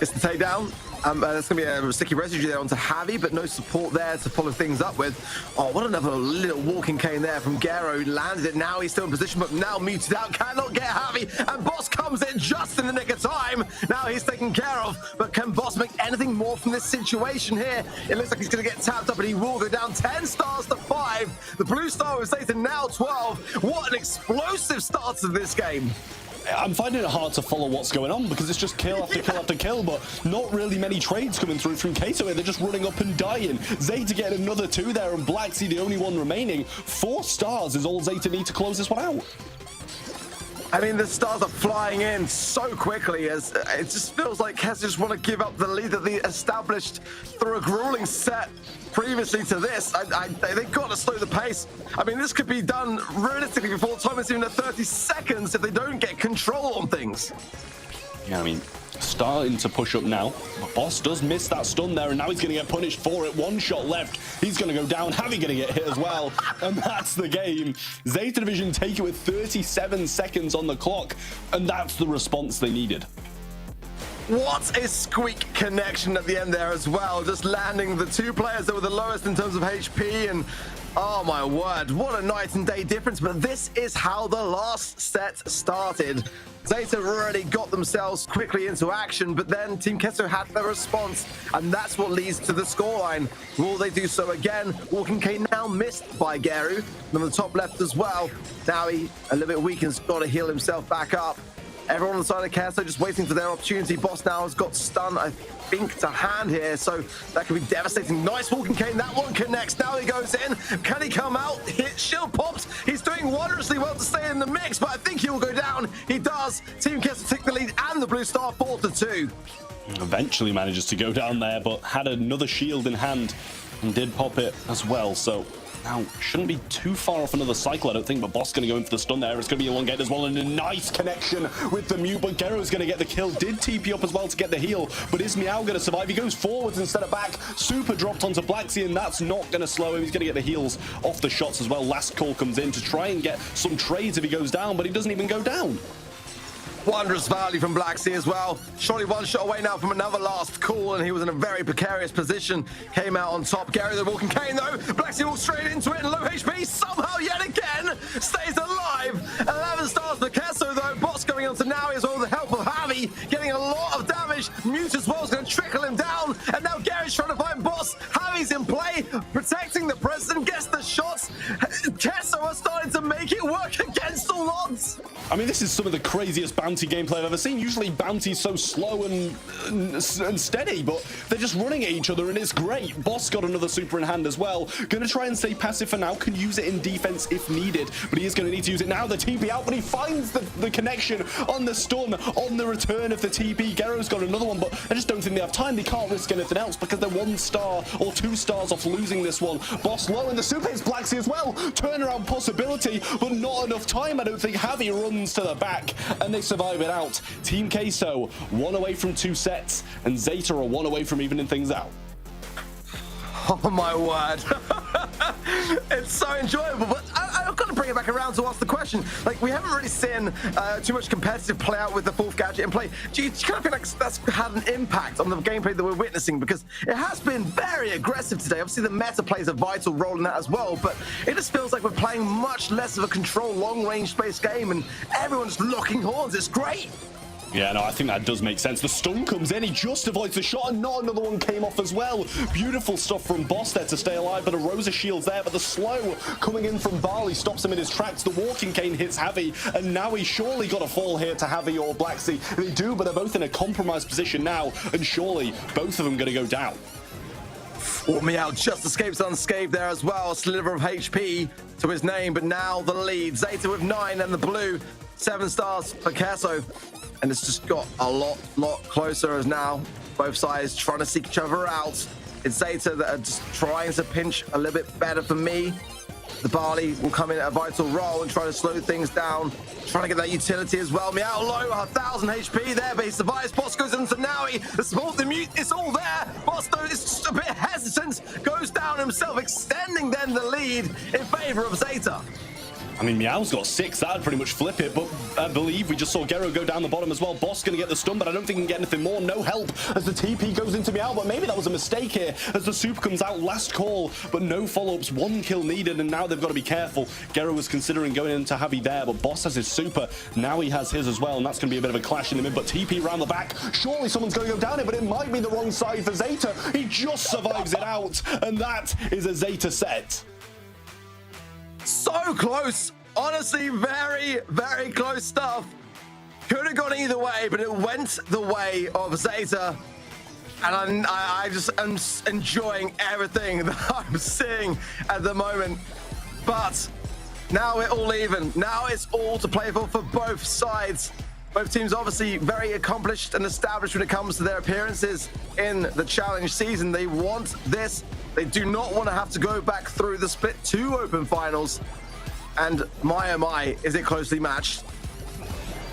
S2: It's the takedown. There's going to be a sticky residue there onto Javi, but no support there to follow things up with. Oh, what another little walking cane there from Gero. Landed it. Now he's still in position, but now muted out. Cannot get Javi. And Boss comes in just in the nick of time. Now he's taken care of. But can Boss make anything more from this situation here? It looks like he's going to get tapped up, and he will go down 10 stars to 5. The blue star was Satan now 12. What an explosive start to this game.
S4: I'm finding it hard to follow what's going on because it's just kill after kill after kill, but not really many trades coming through from Kato here. They're just running up and dying. Zeta getting another 2 there, and Black Sea the only one remaining. 4 stars is all Zeta need to close this one out.
S2: I mean, the stars are flying in so quickly, as it just feels like Kes just want to give up the lead that they established through a grueling set previously to this. They've got to slow the pace. I mean, this could be done realistically before time is even at 30 seconds if they don't get control on things.
S4: Yeah, I mean, starting to push up now. But Boss does miss that stun there, and now he's going to get punished for it. 1 shot left. He's going to go down. Javi going to get hit as well. And that's the game. Zeta Division take it with 37 seconds on the clock, and that's the response they needed.
S2: What a squeak connection at the end there as well. Just landing the 2 players that were the lowest in terms of HP, and oh my word, what a night and day difference. But this is how the last set started. Zeta really got themselves quickly into action, but then Team Kesso had their response, and that's what leads to the scoreline. Will they do so again? Walking Cane now missed by Geru, and on the top left as well. Now he, a little bit weak, and has got to heal himself back up. Everyone on the side of Kesso just waiting for their opportunity. Boss now has got stun, I think, to hand here, so that could be devastating. Nice walking cane, that one connects. Now he goes in. Can he come out? Hit, shield pops. He's doing wondrously well to stay in the mix, but I think he will go down. He does. Team Kesso take the lead and the blue star 4-2.
S4: Eventually manages to go down there, but had another shield in hand and did pop it as well, so now shouldn't be too far off another cycle, I don't think, but Boss going to go in for the stun there. It's going to be a elongate as well, and a nice connection with the mute, but Gero's going to get the kill. Did TP up as well to get the heal, but is Meow going to survive? He goes forwards instead of back. Super dropped onto Black Sea, and that's not going to slow him. He's going to get the heals off the shots as well. Last call comes in to try and get some trades if he goes down, but he doesn't even go down.
S2: Wondrous value from Black Sea as well. Surely 1 shot away now from another last call, and he was in a very precarious position. Came out on top. Gary the walking cane though. Black Sea walks straight into it, and low HP somehow yet again stays alive. 11 stars for Kesso though. Boss going on to now as well with the help of Javi, getting a lot of damage. Mute as well is going to trickle him down, and now Gary's trying to find Boss. Javi's in play, protecting the president, gets the shots. Kesso are starting to make it work against all odds.
S4: I mean, this is some of the craziest bounty gameplay I've ever seen. Usually bounty's so slow and steady, but they're just running at each other and it's great. Boss got another super in hand as well. Gonna try and stay passive for now, can use it in defense if needed, but he is gonna need to use it now. The TP out, but he finds the connection on the stun, on the return of the TP. Gero's got another one, but I just don't think they have time. They can't risk anything else because they're 1 star or 2 stars off losing this one. Boss low in the super hits Blacksy as well. Turnaround possibility, but not enough time. I don't think Javi runs to the back and they survive it out. Team Queso 1 away from 2 sets and Zeta are 1 away from evening things out.
S2: Oh my word. It's so enjoyable, but I've got to bring it back around to ask the question. Like, we haven't really seen too much competitive play out with the 4th gadget in play. Do you kind of feel like that's had an impact on the gameplay that we're witnessing? Because it has been very aggressive today. Obviously, the meta plays a vital role in that as well, but it just feels like we're playing much less of a control, long-range space game, and everyone's locking horns. It's great.
S4: Yeah, no, I think that does make sense. The stun comes in, he just avoids the shot, and not another one came off as well. Beautiful stuff from Boss there to stay alive, but a Rosa shield's there, but the slow coming in from Barley stops him in his tracks. The walking cane hits Javi, and now he's surely got a fall here to Javi or Blacksy. They do, but they're both in a compromised position now, and surely both of them going to go down.
S2: Meow just escapes unscathed there as well. Sliver of HP to his name, but now the lead. Zeta with 9 and the blue. 7 stars for Queso. And it's just got a lot closer as now both sides trying to seek each other out. It's Zeta that are just trying to pinch a little bit better for me. The Barley will come in at a vital role and try to slow things down, trying to get that utility as well. Meow low, 1,000 HP there, but he survives. Boss goes into Naui. The support, the mute, it's all there. Boss, though, is just a bit hesitant, goes down himself, extending then the lead in favor of Zeta.
S4: I mean, Meow's got 6, that'd pretty much flip it, but I believe we just saw Gero go down the bottom as well. Boss gonna get the stun, but I don't think he can get anything more. No help as the TP goes into Meow, but maybe that was a mistake here as the super comes out. Last call, but no follow-ups. 1 kill needed, and now they've got to be careful. Gero was considering going into Javi there, but Boss has his super. Now he has his as well, and that's gonna be a bit of a clash in the mid, but TP around the back. Surely someone's gonna go down it, but it might be the wrong side for Zeta. He just survives it out, and that is a Zeta set.
S2: So close. Honestly, very close stuff. Could have gone either way, but it went the way of Zeta. And I just am enjoying everything that I'm seeing at the moment. But now we're all even. Now it's all to play for both sides. Both teams obviously very accomplished and established when it comes to their appearances in the challenge season. They want this. They do not want to have to go back through the split 2 open finals. And my oh my, is it closely matched?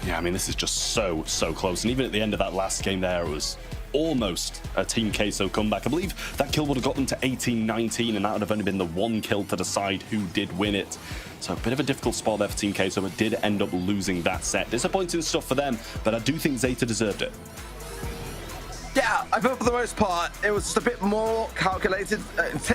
S4: Yeah, I mean, this is just so close. And even at the end of that last game there, it was almost a Team Queso comeback. I believe that kill would have got them to 18-19, and that would have only been the 1 kill to decide who did win it. So a bit of a difficult spot there for Team Queso, but did end up losing that set. Disappointing stuff for them, but I do think Zeta deserved it.
S2: Yeah, I felt for the most part, it was just a bit more calculated.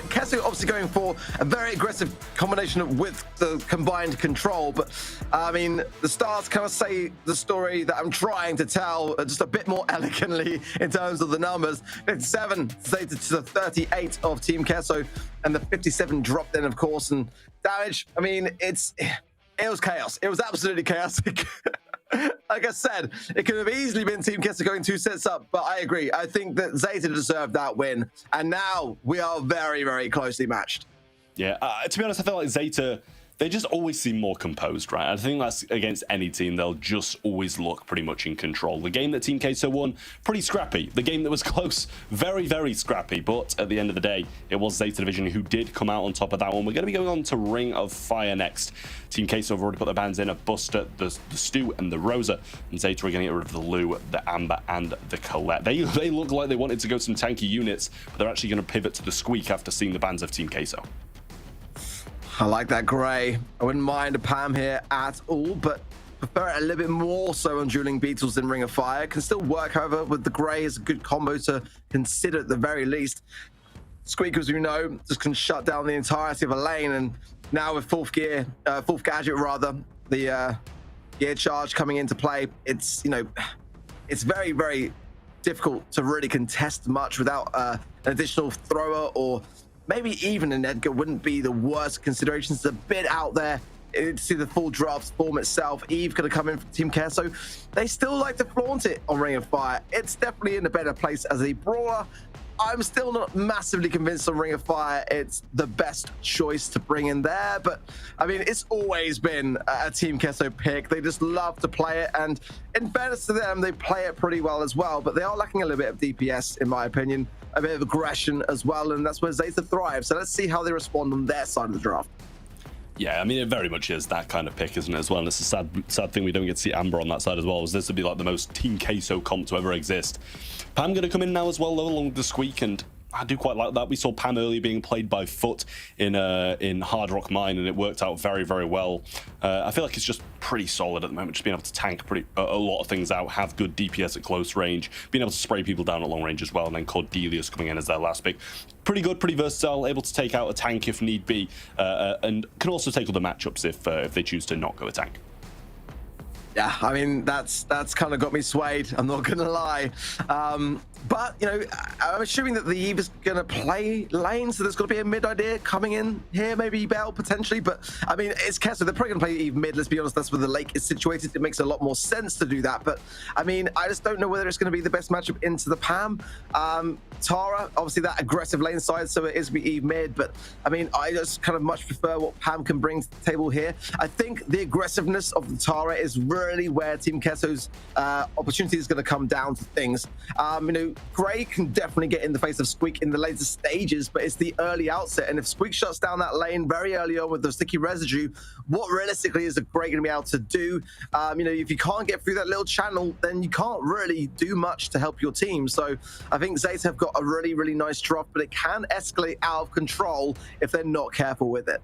S2: Queso obviously going for a very aggressive combination with the combined control, but I mean, the stars kind of say the story that I'm trying to tell just a bit more elegantly in terms of the numbers. 57 Zeta to the 38 of Team Queso, and the 57 dropped in, of course, and damage, I mean, it was chaos. It was absolutely chaotic. Like I said, it could have easily been Team Queso going 2 sets up, but I agree. I think that Zeta deserved that win, and now we are very closely matched.
S4: Yeah, to be honest, I feel like Zeta, they just always seem more composed, right? I think that's against any team, they'll just always look pretty much in control. The game that Team Queso won, pretty scrappy. The game that was close, very scrappy. But at the end of the day, it was Zeta Division who did come out on top of that one. We're going to be going on to Ring of Fire next. Team Queso have already put their bans in, a Buster, the Stu, and the Rosa. And Zeta are going to get rid of the Lou, the Amber, and the Colette. They look like they wanted to go some tanky units, but they're actually going to pivot to the Squeak after seeing the bans of Team Queso.
S2: I like that Grey. I wouldn't mind a Pam here at all, but prefer it a little bit more so on Dueling Beetles than Ring of Fire. Can still work, however, with the Grey is a good combo to consider at the very least. Squeak, as we know, just can shut down the entirety of a lane, and now with fourth gadget rather, the gear charge coming into play, it's, you know, it's very difficult to really contest much without an additional thrower, or maybe even an Edgar wouldn't be the worst consideration. It's a bit out there to see the full draft form itself. Eve going to come in for Team Kesso. They still like to flaunt it on Ring of Fire. It's definitely in a better place as a brawler. I'm still not massively convinced on Ring of Fire it's the best choice to bring in there, but I mean, it's always been a Team Kesso pick. They just love to play it, and in fairness to them, they play it pretty well as well, but they are lacking a little bit of DPS, in my opinion, a bit of aggression as well, and that's where Zeta thrives. So let's see how they respond on their side of the draft.
S4: Yeah, I mean, it very much is that kind of pick, isn't it, as well? And it's a sad thing we don't get to see Amber on that side as well, as this would be like the most Team Queso comp to ever exist. Pam going to come in now as well, though, along with the Squeak, and I do quite like that. We saw Pam earlier being played by Foot in Hard Rock Mine, and it worked out very, very well. I feel like it's just pretty solid at the moment, just being able to tank a lot of things out, have good DPS at close range, being able to spray people down at long range as well, and then Cordelia's coming in as their last pick. Pretty good, pretty versatile, able to take out a tank if need be, and can also take other matchups if they choose to not go a tank.
S2: Yeah, I mean, that's kind of got me swayed, I'm not gonna lie. But, you know, I'm assuming that the Eve is gonna play lane, so there's gonna be a mid idea coming in here, maybe Bell potentially, but I mean, it's Kessler, they're probably gonna play Eve mid, let's be honest, that's where the lake is situated. It makes a lot more sense to do that, but I mean, I just don't know whether it's gonna be the best matchup into the Pam. Tara, obviously that aggressive lane side, so it is be Eve mid, but I mean, I just kind of much prefer what Pam can bring to the table here. I think the aggressiveness of the Tara is really where Team Kesso's opportunity is going to come down to things. You know, Gray can definitely get in the face of Squeak in the later stages, but it's the early outset, and if Squeak shuts down that lane very early on with the sticky residue, what realistically is Gray going to be able to do? You know, if you can't get through that little channel, then you can't really do much to help your team. So I think Zeta have got a really, really nice draft, but it can escalate out of control if they're not careful with it.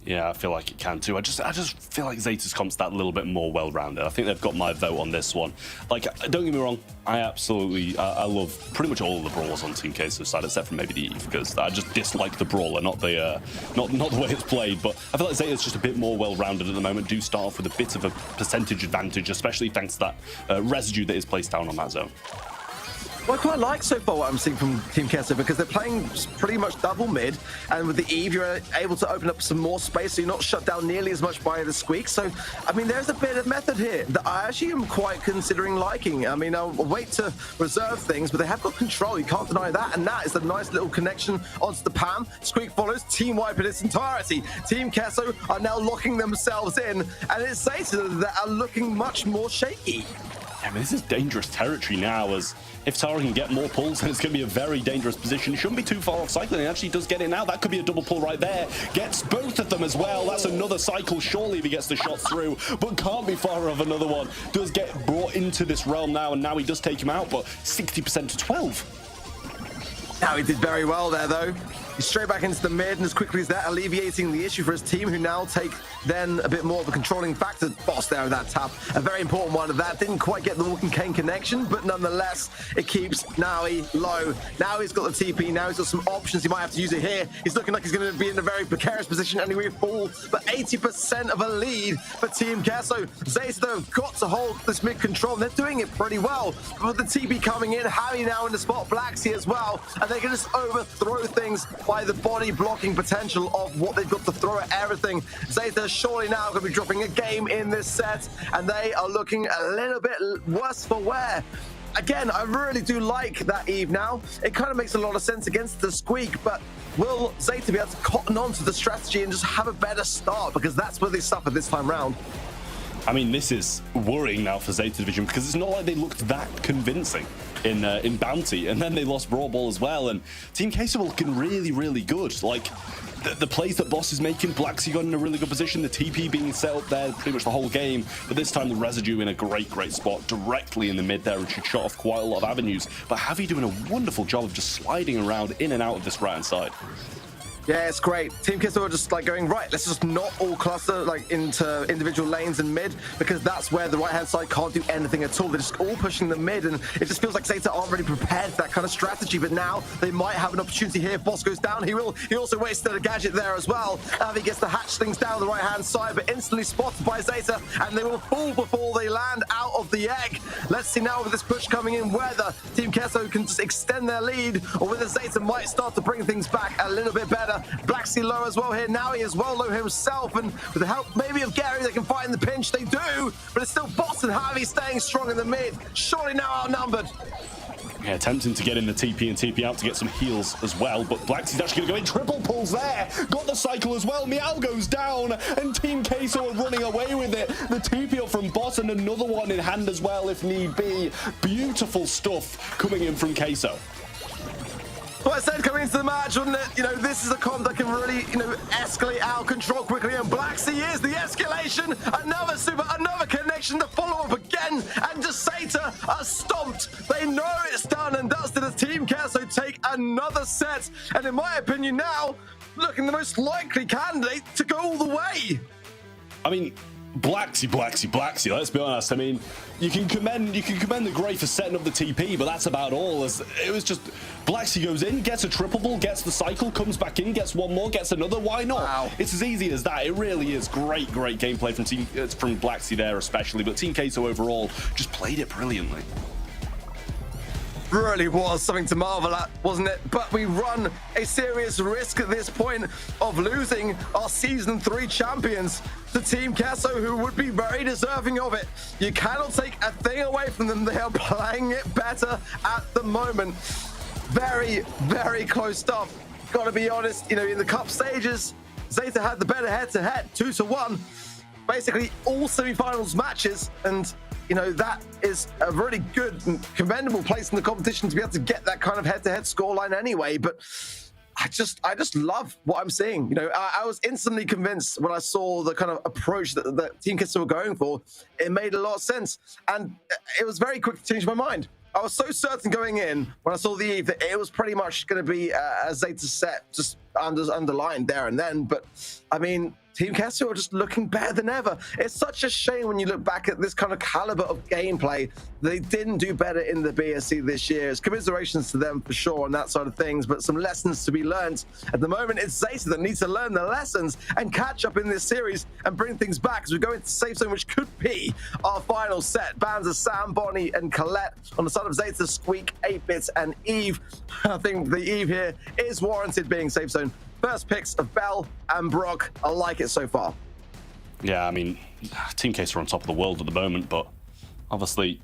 S4: Yeah, I feel like it can too. I just feel like Zeta's comp's that little bit more well-rounded. I think they've got my vote on this one. Like, don't get me wrong, I love pretty much all of the brawlers on Team Queso's side, except for maybe the Eve, because I just dislike the brawler, not the way it's played. But I feel like Zeta's just a bit more well-rounded at the moment. Do start off with a bit of a percentage advantage, especially thanks to that residue that is placed down on that zone.
S2: Well, I quite like so far what I'm seeing from Team Kesso, because they're playing pretty much double mid, and with the Eve, you're able to open up some more space, so you're not shut down nearly as much by the Squeak. So, I mean, there's a bit of method here that I actually am quite considering liking. I mean, I'll wait to reserve things, but they have got control. You can't deny that, and that is a nice little connection onto the Pam. Squeak follows, team wipe in its entirety. Team Kesso are now locking themselves in, and it's Zeta that are looking much more shaky.
S4: I mean, this is dangerous territory now, as if Tara can get more pulls, then it's going to be a very dangerous position. Shouldn't be too far off cycling. It actually does get it now. That could be a double pull right there. Gets both of them as well. That's another cycle, surely, if he gets the shot through, but can't be far off another one. Does get brought into this realm now, and now he does take him out, but 60% to 12.
S2: Now he did very well there, though. He's straight back into the mid, and as quickly as that, alleviating the issue for his team, who now take then a bit more of a controlling factor. Boss there with that tap, a very important one of that. Didn't quite get the Walking Cane connection, but nonetheless, it keeps Naui low. Now he's got the TP, now he's got some options. He might have to use it here. He's looking like he's going to be in a very precarious position anyway, fall, but 80% of a lead for Team Kesso. Zeta have got to hold this mid control, and they're doing it pretty well. With the TP coming in, Harry now in the spot, Blacksy as well, and they can just overthrow things by the body blocking potential of what they've got to throw at everything. Zeta surely now going to be dropping a game in this set, and they are looking a little bit worse for wear. Again, I really do like that Eve now. It kind of makes a lot of sense against the Squeak, but will Zeta be able to cotton on to the strategy and just have a better start? Because that's where they suffered this time round.
S4: I mean, this is worrying now for Zeta Division, because it's not like they looked that convincing in Bounty, and then they lost Brawl as well, and Team Queso are looking really, really good. Like, the plays that Boss is making, Blacksy got in a really good position, the TP being set up there pretty much the whole game, but this time the residue in a great spot directly in the mid there, and she shot off quite a lot of avenues, but Javi doing a wonderful job of just sliding around in and out of this right hand side.
S2: Yeah, it's great. Team Kesso are just like going, right, let's just not all cluster like into individual lanes and mid, because that's where the right-hand side can't do anything at all. They're just all pushing the mid, and it just feels like Zeta aren't really prepared for that kind of strategy, but now they might have an opportunity here. If Boss goes down, he will. He also wasted a gadget there as well. Avi gets the hatchlings down the right-hand side, but instantly spotted by Zeta, and they will fall before they land out of the egg. Let's see now with this push coming in, whether Team Kesso can just extend their lead, or whether Zeta might start to bring things back a little bit better. better. Black Sea low as well here. Now he is well low himself, and with the help maybe of Gary, they can fight in the pinch. They do, but it's still Boss and Javi staying strong in the mid. Surely now outnumbered.
S4: Yeah, attempting to get in the TP and TP out to get some heals as well, but Blacksy's actually going to go in. Triple pulls there. Got the cycle as well. Meow goes down, and Team Queso are running away with it. The TP up from Boss and another one in hand as well if need be. Beautiful stuff coming in from Queso.
S2: Well, I said coming into the match, wasn't it? You know, this is a comp that can really, escalate out of control quickly. And Black Sea is the escalation. Another super, another connection to follow up again. And Desata are stomped. They know it's done and dusted as Team Queso take another set. And in my opinion now, looking the most likely candidate to go all the way.
S4: I mean, Blacksy, let's be honest. I mean, you can commend the Grey for setting up the TP, but that's about all. It was just Blacksy goes in, gets a triple ball, gets the cycle, comes back in, gets one more, gets another. Why not?
S2: Wow.
S4: It's as easy as that. It really is great gameplay from Blacksy there especially, but Team Queso overall just played it brilliantly.
S2: Really was something to marvel at, wasn't it? But we run a serious risk at this point of losing our Season 3 champions to Team Queso, who would be very deserving of it. You cannot take a thing away from them. They are playing it better at the moment. Very, very close stuff. Gotta be honest, in the cup stages, Zeta had the better head-to-head, 2-1. Basically, all semi-finals matches, and that is a really good and commendable place in the competition to be able to get that kind of head-to-head scoreline anyway. But I just love what I'm seeing. I was instantly convinced when I saw the kind of approach that Team Queso were going for. It made a lot of sense, and it was very quick to change my mind. I was so certain going in when I saw the Eve that it was pretty much going to be a Zeta set, just underlined there and then. But I mean, Team Queso are just looking better than ever. It's such a shame when you look back at this kind of caliber of gameplay. They didn't do better in the BSC this year. It's commiserations to them for sure on that side of things, but some lessons to be learned. At the moment, it's Zeta that needs to learn the lessons and catch up in this series and bring things back as we go into Safe Zone, which could be our final set. Bands of Sam, Bonnie, and Colette on the side of Zeta, Squeak, 8-Bits, and Eve. I think the Eve here is warranted being Safe Zone. First picks of Bell and Brock. I like it so far.
S4: Yeah, I mean, Team Queso are on top of the world at the moment, but obviously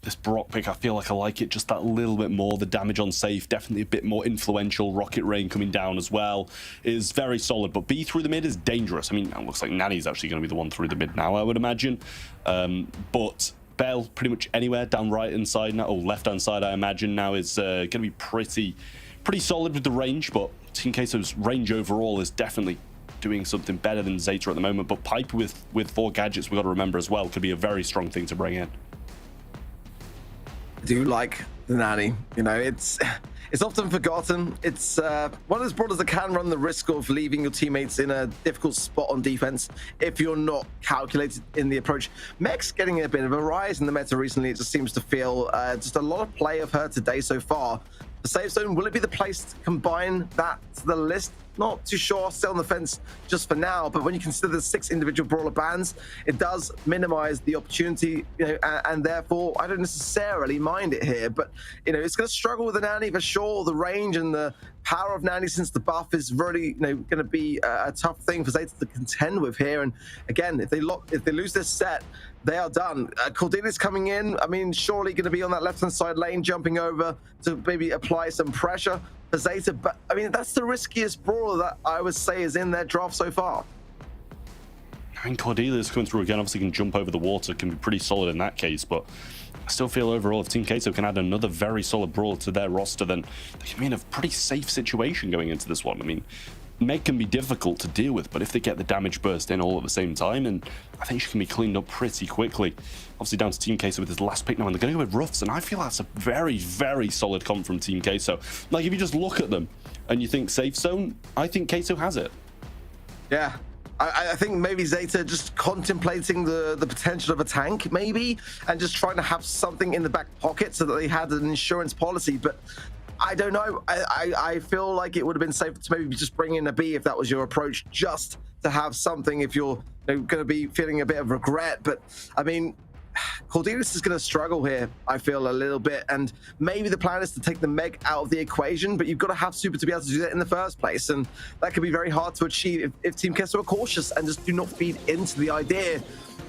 S4: this Brock pick, I feel like I like it just that little bit more. The damage on safe, definitely a bit more influential. Rocket Rain coming down as well is very solid, but B through the mid is dangerous. I mean, it looks like Nanny's actually going to be the one through the mid now, I would imagine. But Bell, pretty much anywhere down right-hand side now, or left-hand side, I imagine now is going to be pretty solid with the range, but Team Queso's range overall is definitely doing something better than Zeta at the moment. But Piper with 4 gadgets, we've got to remember as well, could be a very strong thing to bring in.
S2: I do like the Nanny. It's often forgotten. It's one of those brawlers that can run the risk of leaving your teammates in a difficult spot on defense if you're not calculated in the approach. Mech's getting a bit of a rise in the meta recently. It just seems to feel just a lot of play of her today so far. The Safe Zone, will it be the place to combine that to the list? Not too sure, still on the fence just for now, but when you consider the 6 individual brawler bans, it does minimize the opportunity, and therefore I don't necessarily mind it here, but it's going to struggle with the Nanny for sure. The range and the power of Nanny since the buff is really going to be a tough thing for Zeta to contend with here. And again, if they lose this set, they are done. Cordelia's coming in. I mean, surely going to be on that left-hand side lane, jumping over to maybe apply some pressure for Zeta. But I mean, that's the riskiest brawler that I would say is in their draft so far.
S4: I mean, Cordelia's coming through again, obviously can jump over the water, can be pretty solid in that case, but I still feel overall if Team Queso can add another very solid brawler to their roster, then they can be in a pretty safe situation going into this one. I mean, Meg can be difficult to deal with, but if they get the damage burst in all at the same time, and I think she can be cleaned up pretty quickly. Obviously down to Team Queso with his last pick now, and they're going to go with Ruffs, and I feel that's a very, very solid comp from Team Queso. Like, if you just look at them and you think Safe Zone, I think Queso has it.
S2: Yeah. I think maybe Zeta just contemplating the potential of a tank, maybe, and just trying to have something in the back pocket so that they had an insurance policy. But I don't know. I feel like it would have been safer to maybe just bring in a B if that was your approach, just to have something if you're going to be feeling a bit of regret. But I mean, Cordelius is going to struggle here, I feel, a little bit, and maybe the plan is to take the Meg out of the equation, but you've got to have Super to be able to do that in the first place, and that could be very hard to achieve if Team Kesso are cautious and just do not feed into the idea.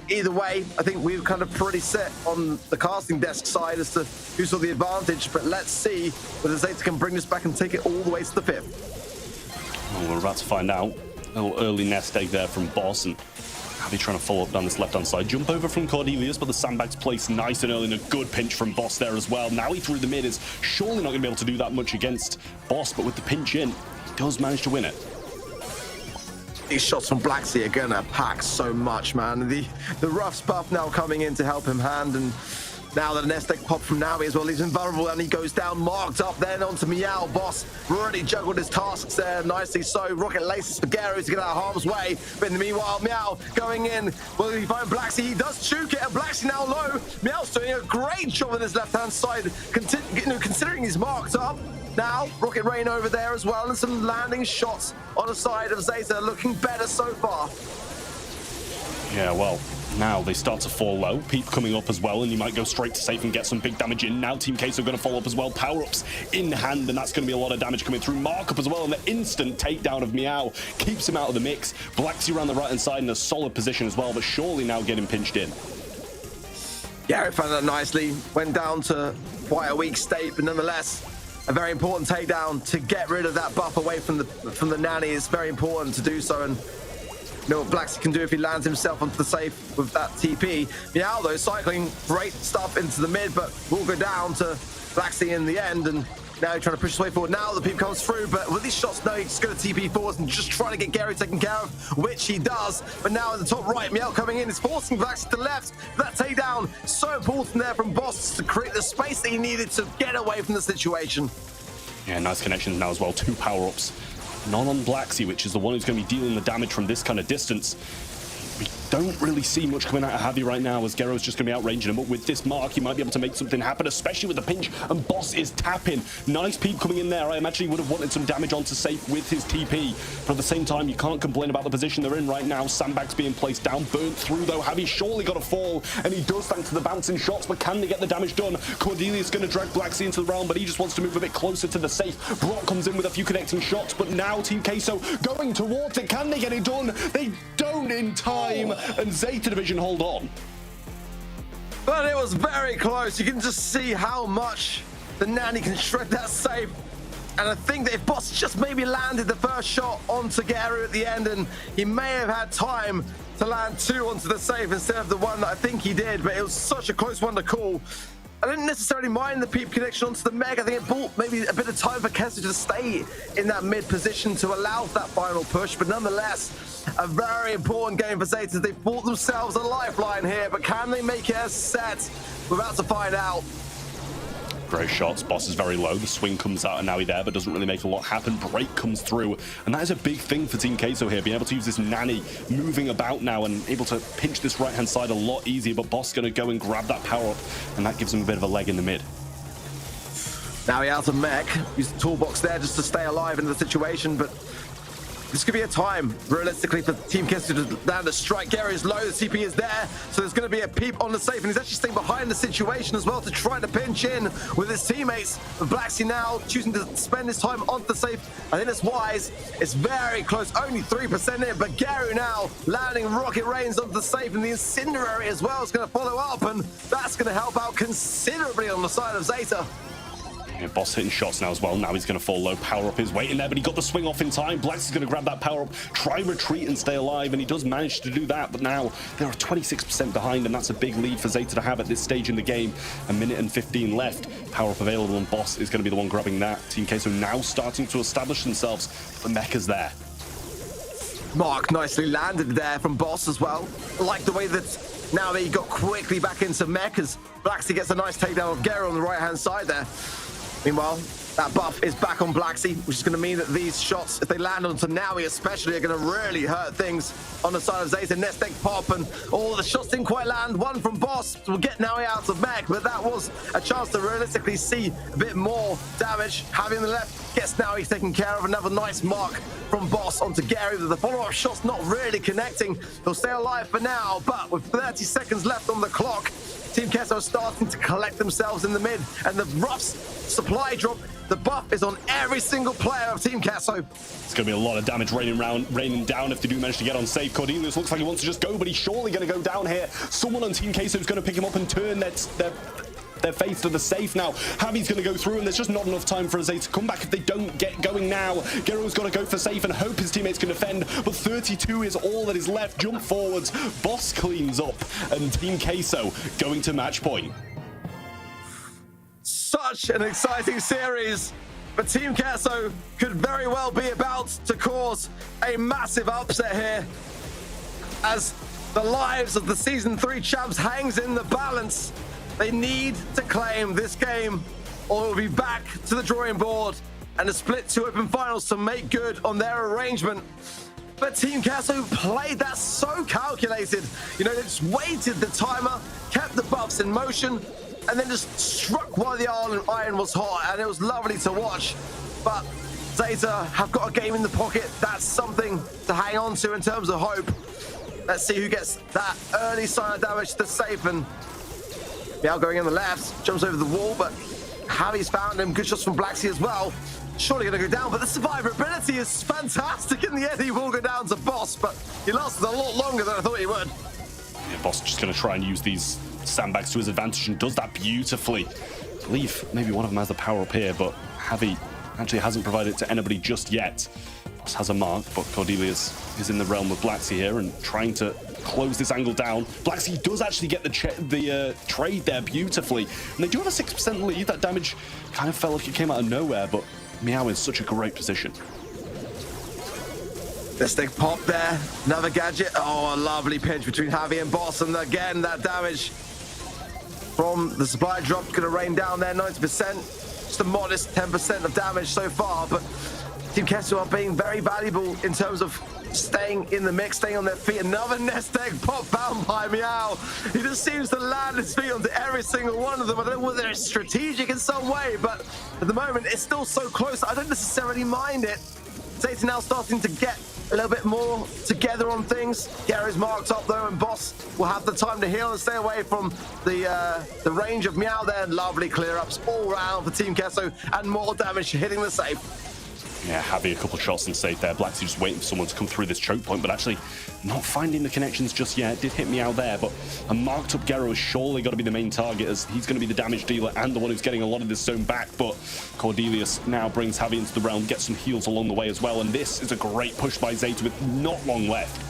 S2: Either way, I think we're kind of pretty set on the casting desk side as to who saw the advantage, but let's see whether Zeta can bring this back and take it all the way to the 5th.
S4: Well, we're about to find out. A little early nest egg there from Boss, and Javi trying to follow up down this left-hand side. Jump over from Cordelius, but the sandbag's placed nice and early, and a good pinch from Boss there as well. Now he through the mid is surely not going to be able to do that much against Boss, but with the pinch in, he does manage to win it.
S2: These shots from Blacksea are gonna pack so much, man. The Ruff's buff now coming in to help him hand, and now the nest egg pop from Navi as well. He's invulnerable and he goes down, marked up, then onto Meow. Boss already juggled his tasks there nicely so. Rocket laces for Garo to get out of harm's way, but in the meanwhile, Meow going in. Will he find Blacksea? He does juke it, and Blacksea now low. Meow's doing a great job on his left-hand side, considering he's marked up. Now, Rocket Rain over there as well, and some landing shots on the side of Zeta, looking better so far.
S4: Yeah, well, now they start to fall low. Peep coming up as well, and you might go straight to safe and get some big damage in. Now Team Queso going to follow up as well. Power-ups in hand, and that's going to be a lot of damage coming through. Markup as well, and the instant takedown of Meow keeps him out of the mix. Blacksea around the right-hand side in a solid position as well, but surely now getting pinched in.
S2: Yeah, found that nicely. Went down to quite a weak state, but nonetheless, a very important takedown to get rid of that buff away from the nanny. It's very important to do so, and you know what Blacksea can do if he lands himself onto the safe with that TP. Meow, though, cycling great stuff into the mid, but will go down to Blacksea in the end, and now he's trying to push his way forward. Now the Peep comes through, but with these shots, no, he's just going to TP forwards and just trying to get Gary taken care of, which he does. But now in the top right, Meow coming in is forcing Blacksea to the left. That takedown, so important there from Boss to create the space that he needed to get away from the situation.
S4: Yeah, nice connections now as well. 2 power-ups. None on Blacksea, which is the one who's going to be dealing the damage from this kind of distance. We don't really see much coming out of Javi right now, as Gero's just going to be outranging him. But with this mark, he might be able to make something happen, especially with the pinch. And Boss is tapping. Nice Peep coming in there. I imagine he would have wanted some damage onto safe with his TP. But at the same time, you can't complain about the position they're in right now. Sandbags being placed down, burnt through though. Javi surely got a fall, and he does thanks to the bouncing shots. But can they get the damage done? Cordelius going to drag Blacksea into the realm, but he just wants to move a bit closer to the safe. Brock comes in with a few connecting shots, but now Team Queso going towards it. Can they get it done? They don't in time, and Zeta Division hold on.
S2: But it was very close. You can just see how much the nanny can shred that safe. And I think that if Boss just maybe landed the first shot onto Gary at the end, and he may have had time to land 2 onto the safe instead of the one that I think he did, but it was such a close one to call. I didn't necessarily mind the Peep connection onto the Meg. I think it bought maybe a bit of time for Kessler to stay in that mid position to allow that final push, but nonetheless, a very important game for Zeta. They've bought themselves a lifeline here, but can they make it a set? We're about to find out.
S4: Great shots. Boss is very low. The swing comes out and now he's there, but doesn't really make a lot happen. Break comes through, and that is a big thing for Team Queso here, being able to use this nanny moving about now and able to pinch this right-hand side a lot easier. But Boss going to go and grab that power-up, and that gives him a bit of a leg in the mid.
S2: Now he out of mech. Use the toolbox there just to stay alive in the situation, but this could be a time, realistically, for Team Kessler to land a strike. Gary is low, the CP is there, so there's going to be a Peep on the safe, and he's actually staying behind the situation as well to try to pinch in with his teammates. But Blacksea now choosing to spend his time on the safe. I think it's wise. It's very close, only 3% in, but Gary now landing rocket rains onto the safe, and the incendiary as well is going to follow up, and that's going to help out considerably on the side of Zeta.
S4: Yeah, Boss hitting shots now as well. Now he's going to fall low. Power up is waiting there, but he got the swing off in time. Black's is going to grab that power up, try retreat and stay alive, and he does manage to do that. But now they are 26% behind, and that's a big lead for Zeta to have at this stage in the game. 1 minute and 15 left. Power up available, and Boss is going to be the one grabbing that. Team Queso now starting to establish themselves. The Mecha's there.
S2: Mark nicely landed there from Boss as well. I like the way that now he got quickly back into mech as Blacksea gets a nice takedown of Gero on the right-hand side there. Meanwhile, That buff is back on Blacksy, which is going to mean that these shots, if they land onto Naui especially, are going to really hurt things on the side of Zeta. Nest egg pop, and all the shots didn't quite land. One from Boss will get Naui out of mech, but that was a chance to realistically see a bit more damage. Javi on the left gets Naui taken care of. Another nice mark from Boss onto Gary. The follow-up shot's not really connecting. He'll stay alive for now, but with 30 seconds left on the clock, Team Kesso starting to collect themselves in the mid, and the Ruff's supply drop. The buff is on every single player of Team Kesso.
S4: It's going to be a lot of damage raining down if they do manage to get on safe. Cordelius looks like he wants to just go, but he's surely going to go down here. Someone on Team Queso is going to pick him up and turn their face to the safe now. Javi's going to go through, and there's just not enough time for Azay to come back if they don't get going now. Gero's got to go for safe and hope his teammates can defend, but 32 is all that is left. Jump forwards, Boss cleans up, and Team Queso going to match point.
S2: Such an exciting series, but Team Kesso could very well be about to cause a massive upset here, as the lives of the Season 3 champs hangs in the balance. They need to claim this game, or we'll be back to the drawing board and a split 2 open finals to make good on their arrangement. But Team Kesso played that so calculated. You know, they just waited the timer, kept the buffs in motion, and then just struck while the iron was hot, and it was lovely to watch. But Zeta have got a game in the pocket. That's something to hang on to in terms of hope. Let's see who gets that early sign of damage to the safe, and Meow going in the left, jumps over the wall, but Javi's found him. Good shots from Blacksy as well. Surely going to go down, but the survivability is fantastic. In the end, he will go down to Boss, but he lasted a lot longer than I thought he would.
S4: Yeah, Boss just going to try and use these sandbags to his advantage and does that beautifully. I believe maybe one of them has the power up here, but Javi actually hasn't provided it to anybody just yet. Boss has a mark, but Cordelius is in the realm of Blacksy here and trying to close this angle down. Blacksy does actually get the trade there beautifully, and they do have a 6% lead. That damage kind of felt like it came out of nowhere, but Meow in such a great position.
S2: This thing pop there, another gadget. Oh, a lovely pinch between Javi and Boss, and again that damage from the supply drop going to rain down there. 90%, just a modest 10% of damage so far, but Team Kesso are being very valuable in terms of staying in the mix, staying on their feet. Another nest egg pop found by Meow. He just seems to land his feet onto every single one of them. I don't know whether it's strategic in some way, but at the moment it's still so close. I don't necessarily mind it. Zeta now starting to get a little bit more together on things. Gary's marked up though, and Boss will have the time to heal and stay away from the range of Meow there. Lovely clear ups all round for Team Kesso, and more damage hitting the safe.
S4: Yeah, Javi a couple of shots and safe there. Blacksy just waiting for someone to come through this choke point, but actually not finding the connections just yet. Did hit me out there, but a marked up Gero is surely got to be the main target, as he's going to be the damage dealer and the one who's getting a lot of this zone back. But Cordelius now brings Javi into the realm, gets some heals along the way as well, and this is a great push by Zeta with not long left.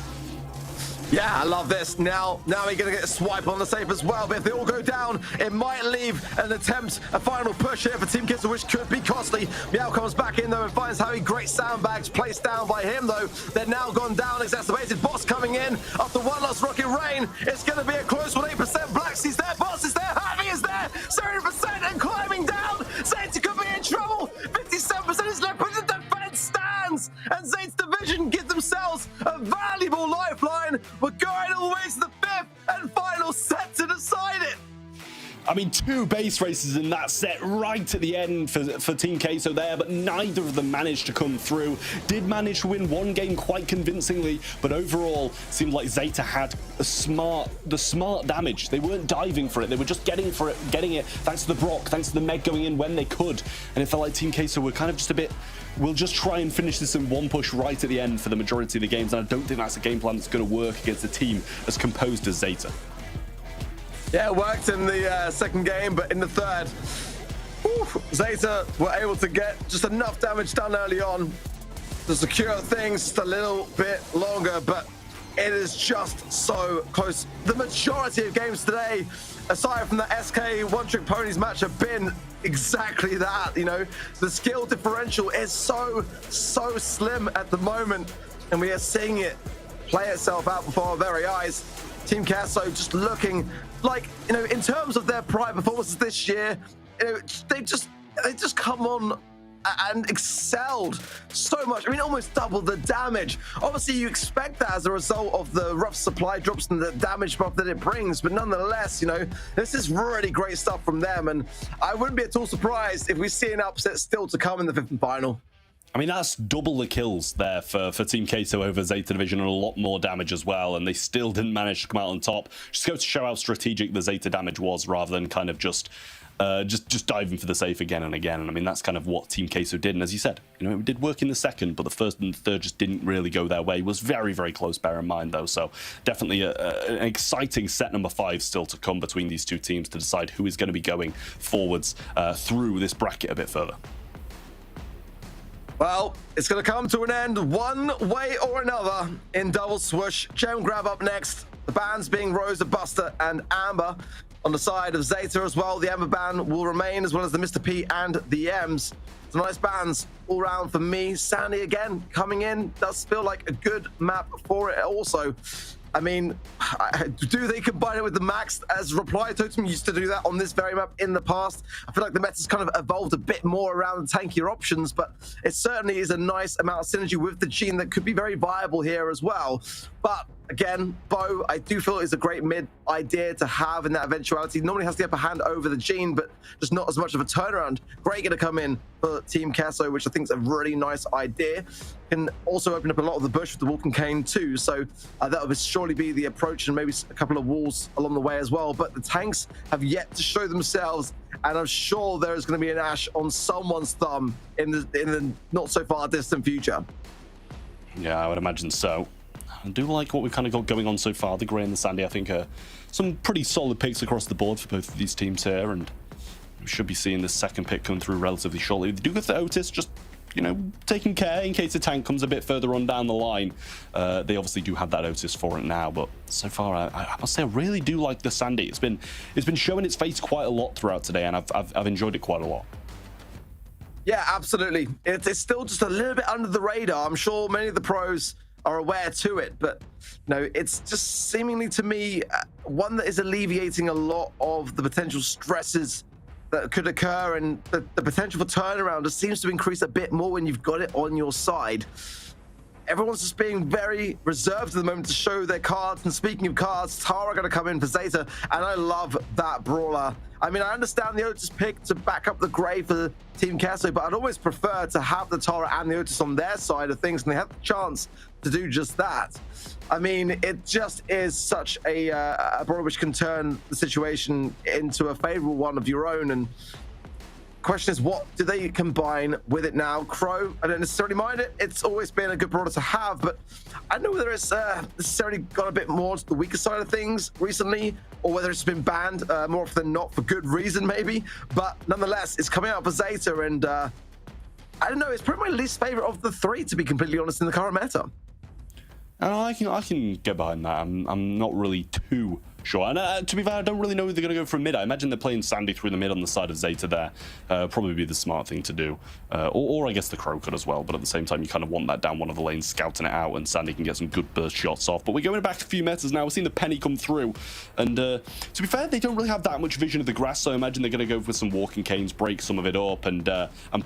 S2: Yeah, I love this. Now we're going to get a swipe on the safe as well, but if they all go down, it might leave an attempt, a final push here for Team Kesso, which could be costly. Meow comes back in though and finds Javi. Great sandbags placed down by him though. They're now gone down, exacerbated. Boss coming in after one last rocket rain. It's going to be a close one. 8%. Blacksy's there, Boss is there, Javi is there, 70% and climbing down. Zeta could be in trouble. 57% is left, but the defense stands, and Zeta's division give themselves a valuable lifeline. We're going all the way to the 5th and final set to decide it.
S4: I mean, 2 base races in that set right at the end for Team Queso there, but neither of them managed to come through. Did manage to win one game quite convincingly, but overall seemed like Zeta had the smart damage. They weren't diving for it, they were just getting it thanks to the Brock, thanks to the Meg going in when they could, and it felt like Team Queso were kind of just a bit, we'll just try and finish this in one push right at the end for the majority of the games, and I don't think that's a game plan that's going to work against a team as composed as Zeta.
S2: Yeah, it worked in the second game, but in the third, Zeta were able to get just enough damage done early on to secure things just a little bit longer, but it is just so close. The majority of games today, aside from the SK One Trick Ponies match, have been exactly that. You know, the skill differential is so slim at the moment, and we are seeing it play itself out before our very eyes. Team Kesso just looking like, you know, in terms of their prior performances this year, you know, they just come on and excelled so much. I mean, almost doubled the damage. Obviously, you expect that as a result of the rough supply drops and the damage buff that it brings, but nonetheless, you know, this is really great stuff from them, and I wouldn't be at all surprised if we see an upset still to come in the 5th final.
S4: I mean, that's double the kills there for Team Kato over Zeta Division, and a lot more damage as well, and they still didn't manage to come out on top. Just goes to show how strategic the Zeta damage was, rather than kind of just diving for the safe again and again. And I mean, that's kind of what Team Queso did. And as you said, you know, it did work in the second, but the first and the third just didn't really go their way. It was very, very close, bear in mind, though. So definitely an exciting set number 5 still to come between these two teams to decide who is going to be going forwards through this bracket a bit further.
S2: Well, it's going to come to an end one way or another in double swoosh. Gem grab up next. The bans being Rosa, Buster, and Amber. On the side of Zeta as well, the Amber ban will remain, as well as the Mr. P and the M's. So nice bans all round for me. Sandy again coming in. Does feel like a good map for it also. I mean, do they combine it with the Max, as Reply Totem used to do that on this very map in the past? I feel like the meta's kind of evolved a bit more around the tankier options, but it certainly is a nice amount of synergy with the Gene that could be very viable here as well. But again, Bo, I do feel is a great mid idea to have in that eventuality. Normally has the upper hand over the Gene, but just not as much of a turnaround. Great going to come in for Team Kesso, which I think is a really nice idea. Can also open up a lot of the bush with the Walking Cane too, so that would surely be the approach, and maybe a couple of walls along the way as well. But the tanks have yet to show themselves, and I'm sure there is going to be an Ash on someone's thumb in the not so far distant future.
S4: Yeah, I would imagine so. I do like what we've kind of got going on so far. The Grey and the Sandy, I think, are some pretty solid picks across the board for both of these teams here, and we should be seeing this second pick come through relatively shortly. They do get the Otis, just, you know, taking care in case the tank comes a bit further on down the line. They obviously do have that Otis for it now, but so far, I must say, I really do like the Sandy. It's been showing its face quite a lot throughout today, and I've enjoyed it quite a lot.
S2: Yeah, absolutely. It's still just a little bit under the radar. I'm sure many of the pros are aware to it, but no, it's just seemingly to me one that is alleviating a lot of the potential stresses that could occur, and the potential for turnaround just seems to increase a bit more when you've got it on your side. Everyone's just being very reserved at the moment to show their cards. And speaking of cards, Tara going to come in for Zeta, and I love that brawler. I mean, I understand the Otis pick to back up the Grey for Team Kesso, but I'd always prefer to have the Tara and the Otis on their side of things, and they have the chance to do just that. I mean, it just is such a brawler which can turn the situation into a favorable one of your own. And question is, what do they combine with it now? Crow, I don't necessarily mind it. It's always been a good brawler to have, but I don't know whether it's necessarily got a bit more to the weaker side of things recently, or whether it's been banned more often than not for good reason, maybe. But nonetheless, it's coming out for Zeta, and I don't know, it's probably my least favorite of the 3, to be completely honest, in the current meta.
S4: I can get behind that. I'm not really too sure. And to be fair, I don't really know who they're going to go for mid. I imagine they're playing Sandy through the mid on the side of Zeta there. Probably be the smart thing to do. Or I guess the Crow could as well. But at the same time, you kind of want that down one of the lanes, scouting it out, and Sandy can get some good burst shots off. But we're going back a few metas now. We're seeing the Penny come through. And to be fair, they don't really have that much vision of the grass. So I imagine they're going to go for some Walking Canes, break some of it up, and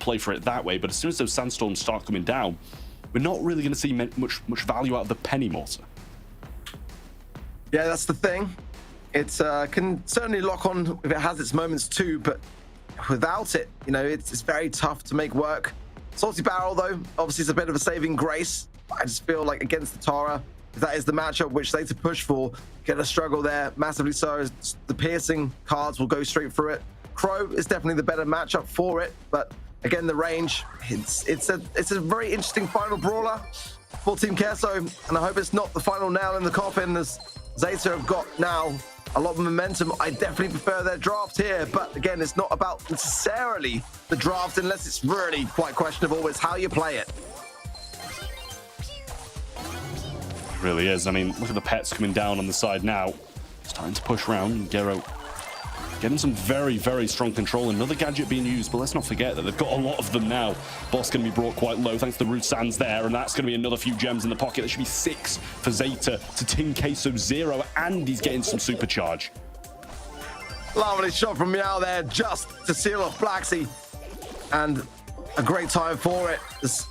S4: play for it that way. But as soon as those sandstorms start coming down, we're not really going to see much value out of the Penny Mortar.
S2: Yeah, that's the thing. It can certainly lock on if it has its moments too, but without it, you know, it's very tough to make work. Salty Barrel, though, obviously is a bit of a saving grace. I just feel like against the Tara, if that is the matchup which they to push for, get a struggle there massively. So the piercing cards will go straight through it. Crow is definitely the better matchup for it, but again, the range, it's a very interesting final brawler for Team Kesso, and I hope it's not the final nail in the coffin, as Zeta have got now a lot of momentum. I definitely prefer their draft here, but again, it's not about necessarily the draft unless it's really quite questionable. It's how you play it.
S4: It really is. I mean, look at the pets coming down on the side now. Starting to push around, and Gero getting some very, very strong control. Another gadget being used, but let's not forget that they've got a lot of them now. Boss going to be brought quite low thanks to the Root Sands there, and that's going to be another few gems in the pocket. There should be 6 for Zeta to Team Queso 0, and he's getting some supercharge.
S2: Lovely shot from Meow there, just to seal off Blacksy. And a great time for it. There's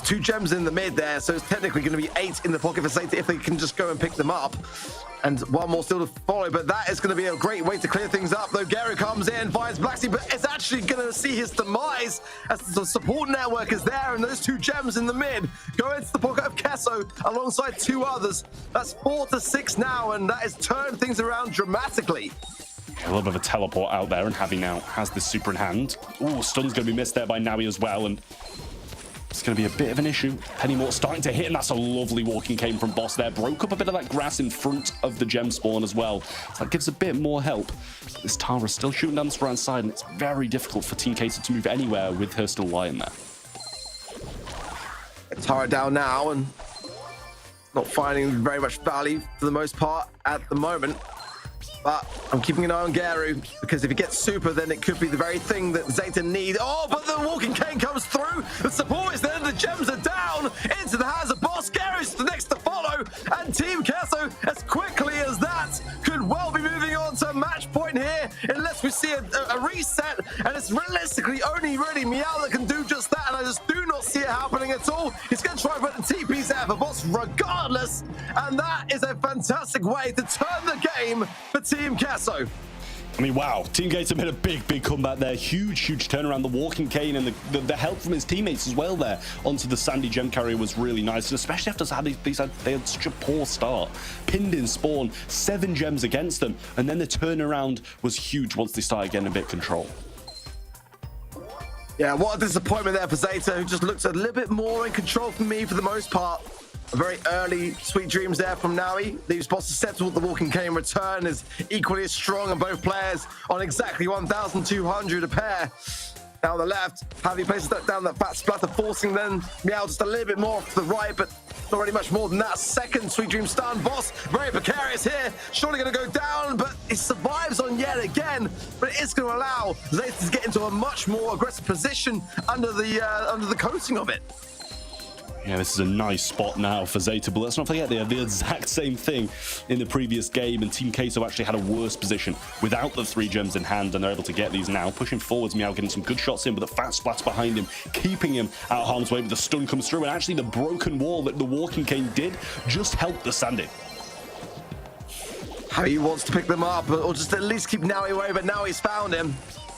S2: 2 gems in the mid there, so it's technically going to be 8 in the pocket for Zeta if they can just go and pick them up. And 1 more still to follow, but that is going to be a great way to clear things up, though. Gary comes in, finds Blacksea, but it's actually going to see his demise as the support network is there, and those 2 gems in the mid go into the pocket of Kesso alongside 2 others. That's 4 to 6 now, and that has turned things around dramatically.
S4: A little bit of a teleport out there, and Javi now has this super in hand. Ooh, stun's going to be missed there by Nawi as well, and it's going to be a bit of an issue. Pennymort starting to hit, and that's a lovely walking cane from Boss there. Broke up a bit of that grass in front of the gem spawn as well. So that gives a bit more help. This Tara still shooting down the right side, and it's very difficult for Team Queso to move anywhere with her still lying there.
S2: Tara down now, and not finding very much value for the most part at the moment. But I'm keeping an eye on Garu, because if he gets super, then it could be the very thing that Zeta need. Oh, but the walking cane comes through. The support is there. The gems are down into the hands of Boss. Garu's the next to follow. And Team Kesso, as quickly as that, could well be moving on to match point here, unless we see a reset. And it's realistically only really Meow that can do just that. And I just do not see it happening at all. He's going to try and put the TPs out for Boss regardless. And that is a fantastic way to turn the game for Team Kesso.
S4: I mean, wow. Team Gator made a big comeback there. Huge turnaround. The walking cane and the help from his teammates as well there onto the Sandy gem carrier was really nice. And especially after they had such a poor start. Pinned in spawn, 7 gems against them. And then the turnaround was huge once they started getting a bit of control.
S2: Yeah, what a disappointment there for Zeta, who just looked a little bit more in control for me for the most part. A very early sweet dreams there from Nawi. Leaves Boss to settle. The walking cane return is equally as strong, and both players on exactly 1,200 a pair. Now on the left, Javi places that down that fat splatter, forcing then Meow just a little bit more off to the right, but not really much more than that. Second sweet dream stun. Boss very precarious here, surely going to go down, but he survives on yet again. But it is going to allow Zeta to get into a much more aggressive position under the coating of it.
S4: Yeah, this is a nice spot now for Zeta, but let's not forget they had the exact same thing in the previous game, and Team Queso actually had a worse position without the 3 gems in hand, and they're able to get these now. Pushing forwards, Meow getting some good shots in, but the fat splats behind him, keeping him out of harm's way, but the stun comes through, and actually the broken wall that the walking cane did just helped the Sandy.
S2: How he wants to pick them up, or just at least keep Nawi away, but now he's found him.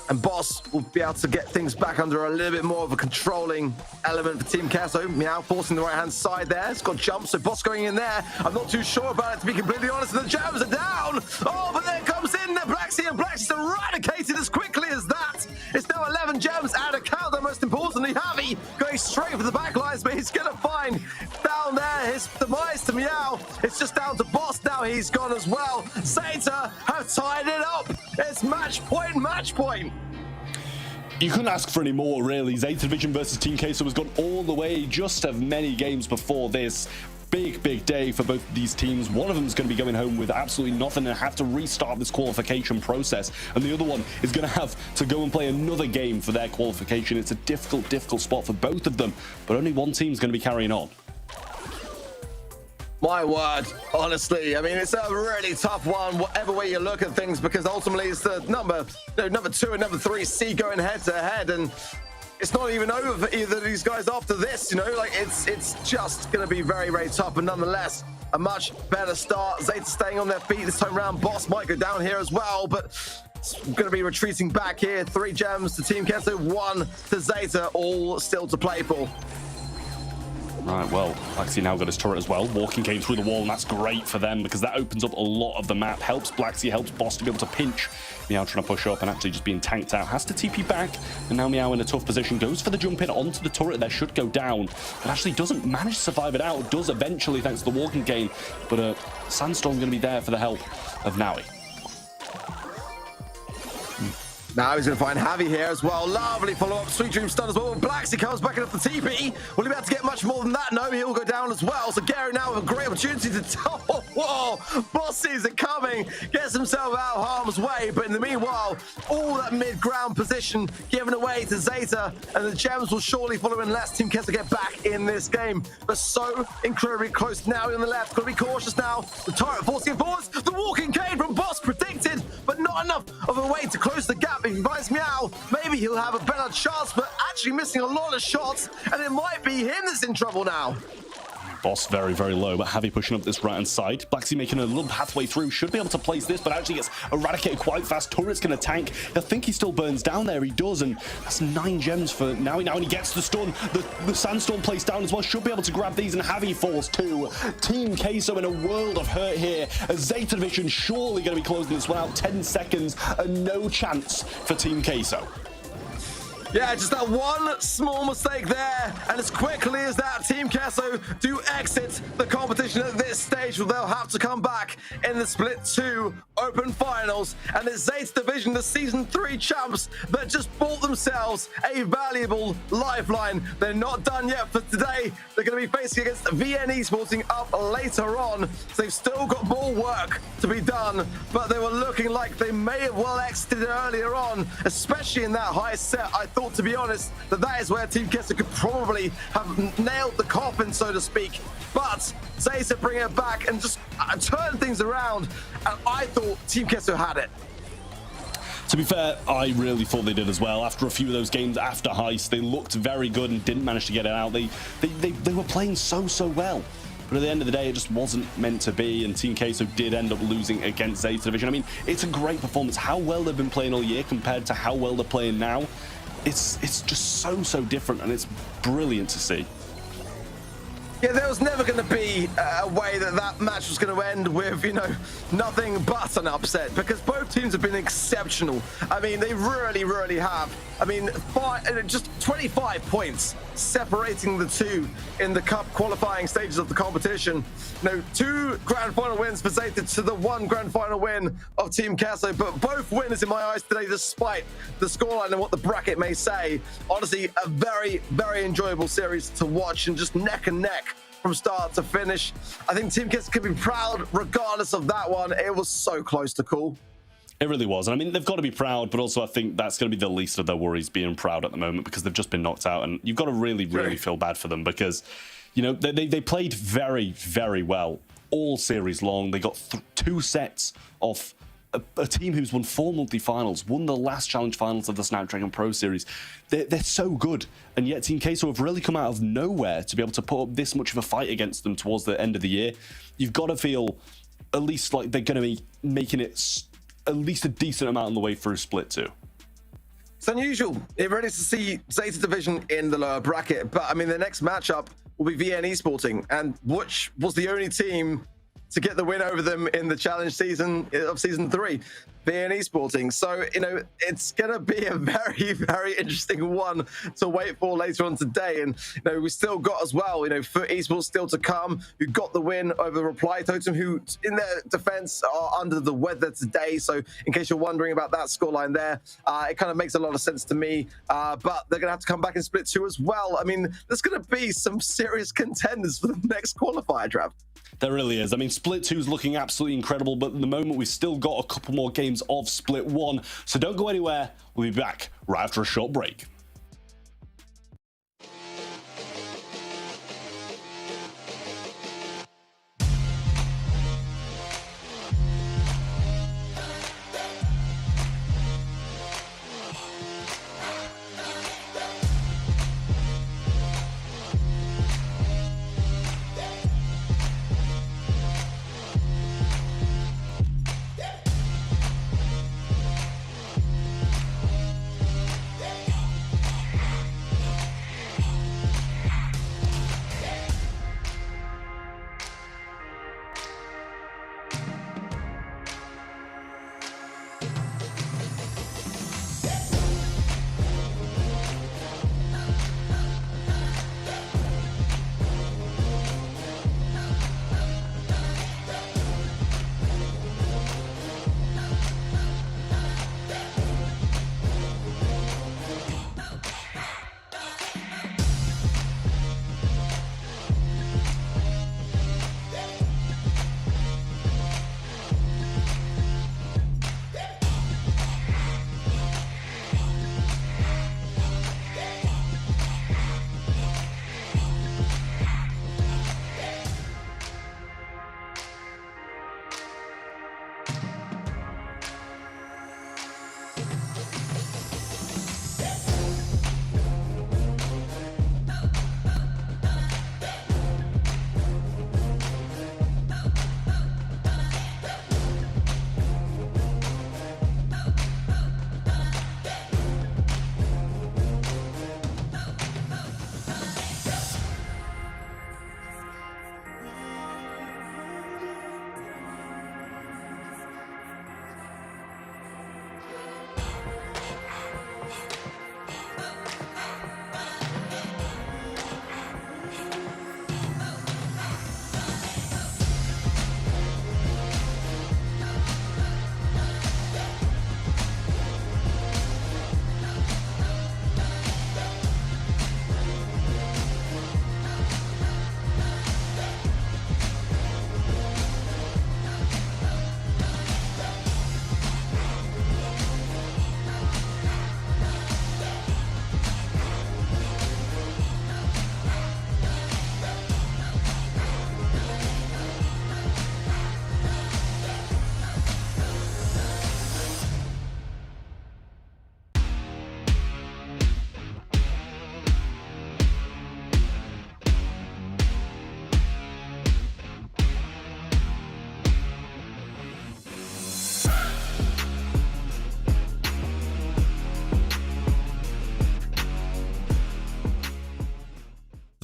S2: And Boss will be able to get things back under a little bit more of a controlling element for Team Kesso. Meow forcing the right-hand side there. It's got jumps, so Boss going in there. I'm not too sure about it, to be completely honest. The jams are down. Oh, but there comes in the Blacksea, and Blacksea's eradicated as quickly as that. It's now 11 gems out of counter, most importantly. Javi going straight for the backlines, but he's going to find down there his demise to Meow. It's just down to Boss now. He's gone as well. Zeta have tied it up. It's match point, match point.
S4: You couldn't ask for any more, really. Zeta Division versus Team Queso has gone all the way just as many games before this. Big day for both of these teams. One of them is going to be going home with absolutely nothing and have to restart this qualification process, and the other one is going to have to go and play another game for their qualification. It's a difficult spot for both of them, but only one team is going to be carrying on.
S2: My word, honestly, I mean, it's a really tough one, whatever way you look at things, because ultimately it's the number 2 and number 3 C going head to head, and it's not even over for either of these guys after this, you know, like it's just going to be very tough, but nonetheless, a much better start. Zeta staying on their feet this time around. Boss might go down here as well, but it's going to be retreating back here. 3 gems to Team Kesso, 1 to Zeta, all still to play for.
S4: Right, well, Blacksea now got his turret as well. Walking cane through the wall, and that's great for them because that opens up a lot of the map. Helps Blacksea, helps Boss to be able to pinch. Meow trying to push up and actually just being tanked out. Has to TP back, and now Meow in a tough position. Goes for the jump in onto the turret. That should go down, but actually doesn't manage to survive it out. Does eventually, thanks to the walking cane. But Sandstorm's going to be there for the help of Nawi.
S2: Now he's going to find Javi here as well. Lovely follow-up. Sweet Dream stun as well. When Blacksea comes back into the TP, will he be able to get much more than that? No, he'll go down as well. So Gary now with a great opportunity to tell. Whoa, Boss sees it coming. Gets himself out of harm's way. But in the meanwhile, all that mid-ground position given away to Zeta. And the gems will surely follow unless Team Kesso get back in this game. But so incredibly close now on the left. Got to be cautious now. The turret forcing it forwards. The walking cane from Boss predicted. But but not enough of a way to close the gap. If he finds Meow, maybe he'll have a better chance, but actually missing a lot of shots, and it might be him that's in trouble now.
S4: Boss very, very low, but Heavy pushing up this right-hand side. Blacksea making a little pathway through. Should be able to place this, but actually gets eradicated quite fast. Turret's going to tank. I think he still burns down there. He does, and that's 9 gems for Now. Now, and he gets the stun. The Sandstorm placed down as well. Should be able to grab these, and Heavy falls too. Team Queso in a world of hurt here. Zeta Division surely going to be closing this one out. 10 seconds, and no chance for Team Queso.
S2: Yeah, just that one small mistake there, and as quickly as that, Team Queso do exit the competition at this stage, they'll have to come back in the Split 2 Open Finals, and it's Zeta Division, the Season 3 champs, that just bought themselves a valuable lifeline. They're not done yet for today. They're going to be facing against VN Esporting up later on, so they've still got more work to be done, but they were looking like they may have well exited earlier on, especially in that high set. I thought, to be honest, that is where Team Queso could probably have nailed the coffin, so to speak. But Zeta bring it back and just turn things around, and I thought Team Queso had it.
S4: To be fair, I really thought they did as well. After a few of those games after Heist, they looked very good and didn't manage to get it out. They were playing so well. But at the end of the day, it just wasn't meant to be, and Team Queso did end up losing against Zeta Division. I mean, it's a great performance. How well they've been playing all year compared to how well they're playing now, it's just so different, and it's brilliant to see.
S2: Yeah, there was never going to be a way that match was going to end with, you know, nothing but an upset, because both teams have been exceptional. I mean, they really have. I mean, just 25 points separating the two in the cup qualifying stages of the competition. You know, 2 grand final wins for Zeta to the 1 grand final win of Team Queso, but both winners in my eyes today, despite the scoreline and what the bracket may say. Honestly, a very enjoyable series to watch, and just neck and neck from start to finish. I think Team Queso can be proud regardless of that one. It was so close to call.
S4: It really was. And I mean, they've got to be proud, but also I think that's going to be the least of their worries, being proud at the moment, because they've just been knocked out. And you've got to really feel bad for them, because, you know, they played very well all series long. They got 2 sets of a team who's won 4 multi-finals, won the last challenge finals of the Snapdragon Pro Series. They're so good, and yet Team Queso have really come out of nowhere to be able to put up this much of a fight against them towards the end of the year. You've got to feel at least like they're going to be making it at least a decent amount on the way through Split 2.
S2: It's unusual. It really is to see Zeta Division in the lower bracket, but I mean, the next matchup will be VN Esporting, and which was the only team to get the win over them in the challenge season of Season 3, VN Esporting. So, you know, it's going to be a very interesting one to wait for later on today. And, you know, we still got as well, you know, for Esports still to come, who got the win over Reply Totem, who in their defense are under the weather today. So in case you're wondering about that scoreline there, it kind of makes a lot of sense to me. But they're going to have to come back in Split 2 as well. I mean, there's going to be some serious contenders for the next qualifier draft.
S4: There really is. I mean, Split 2 is looking absolutely incredible, but at the moment we've still got a couple more games of Split 1. So don't go anywhere. We'll be back right after a short break.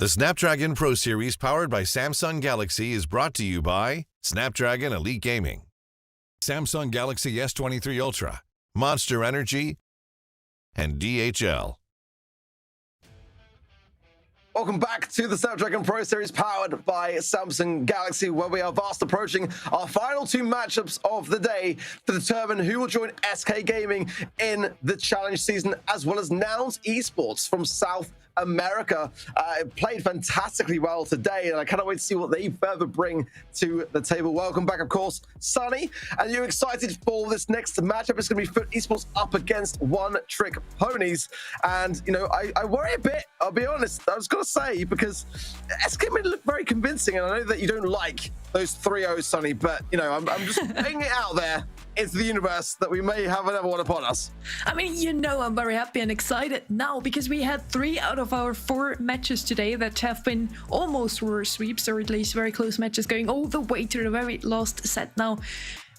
S8: The Snapdragon Pro Series powered by Samsung Galaxy is brought to you by Snapdragon Elite Gaming, Samsung Galaxy S23 Ultra, Monster Energy, and DHL.
S2: Welcome back to the Snapdragon Pro Series powered by Samsung Galaxy, where we are fast approaching our final two matchups of the day to determine who will join SK Gaming in the challenge season, as well as Nouns Esports from South America. It played fantastically well today, and I cannot wait to see what they further bring to the table. Welcome back, of course, Sonny. And you're excited for this next matchup. It's going to be Foot Esports up against One Trick Ponies. And, you know, I worry a bit, I'll be honest. I was going to say, because SK made it look very convincing, and I know that you don't like those 3-0s, Sonny, but, you know, I'm just putting it out there into the universe that we may have another one upon us.
S7: I mean, you know, I'm very happy and excited now because we had 3 out of our 4 matches today that have been almost were sweeps, or at least very close matches, going all the way to the very last set now.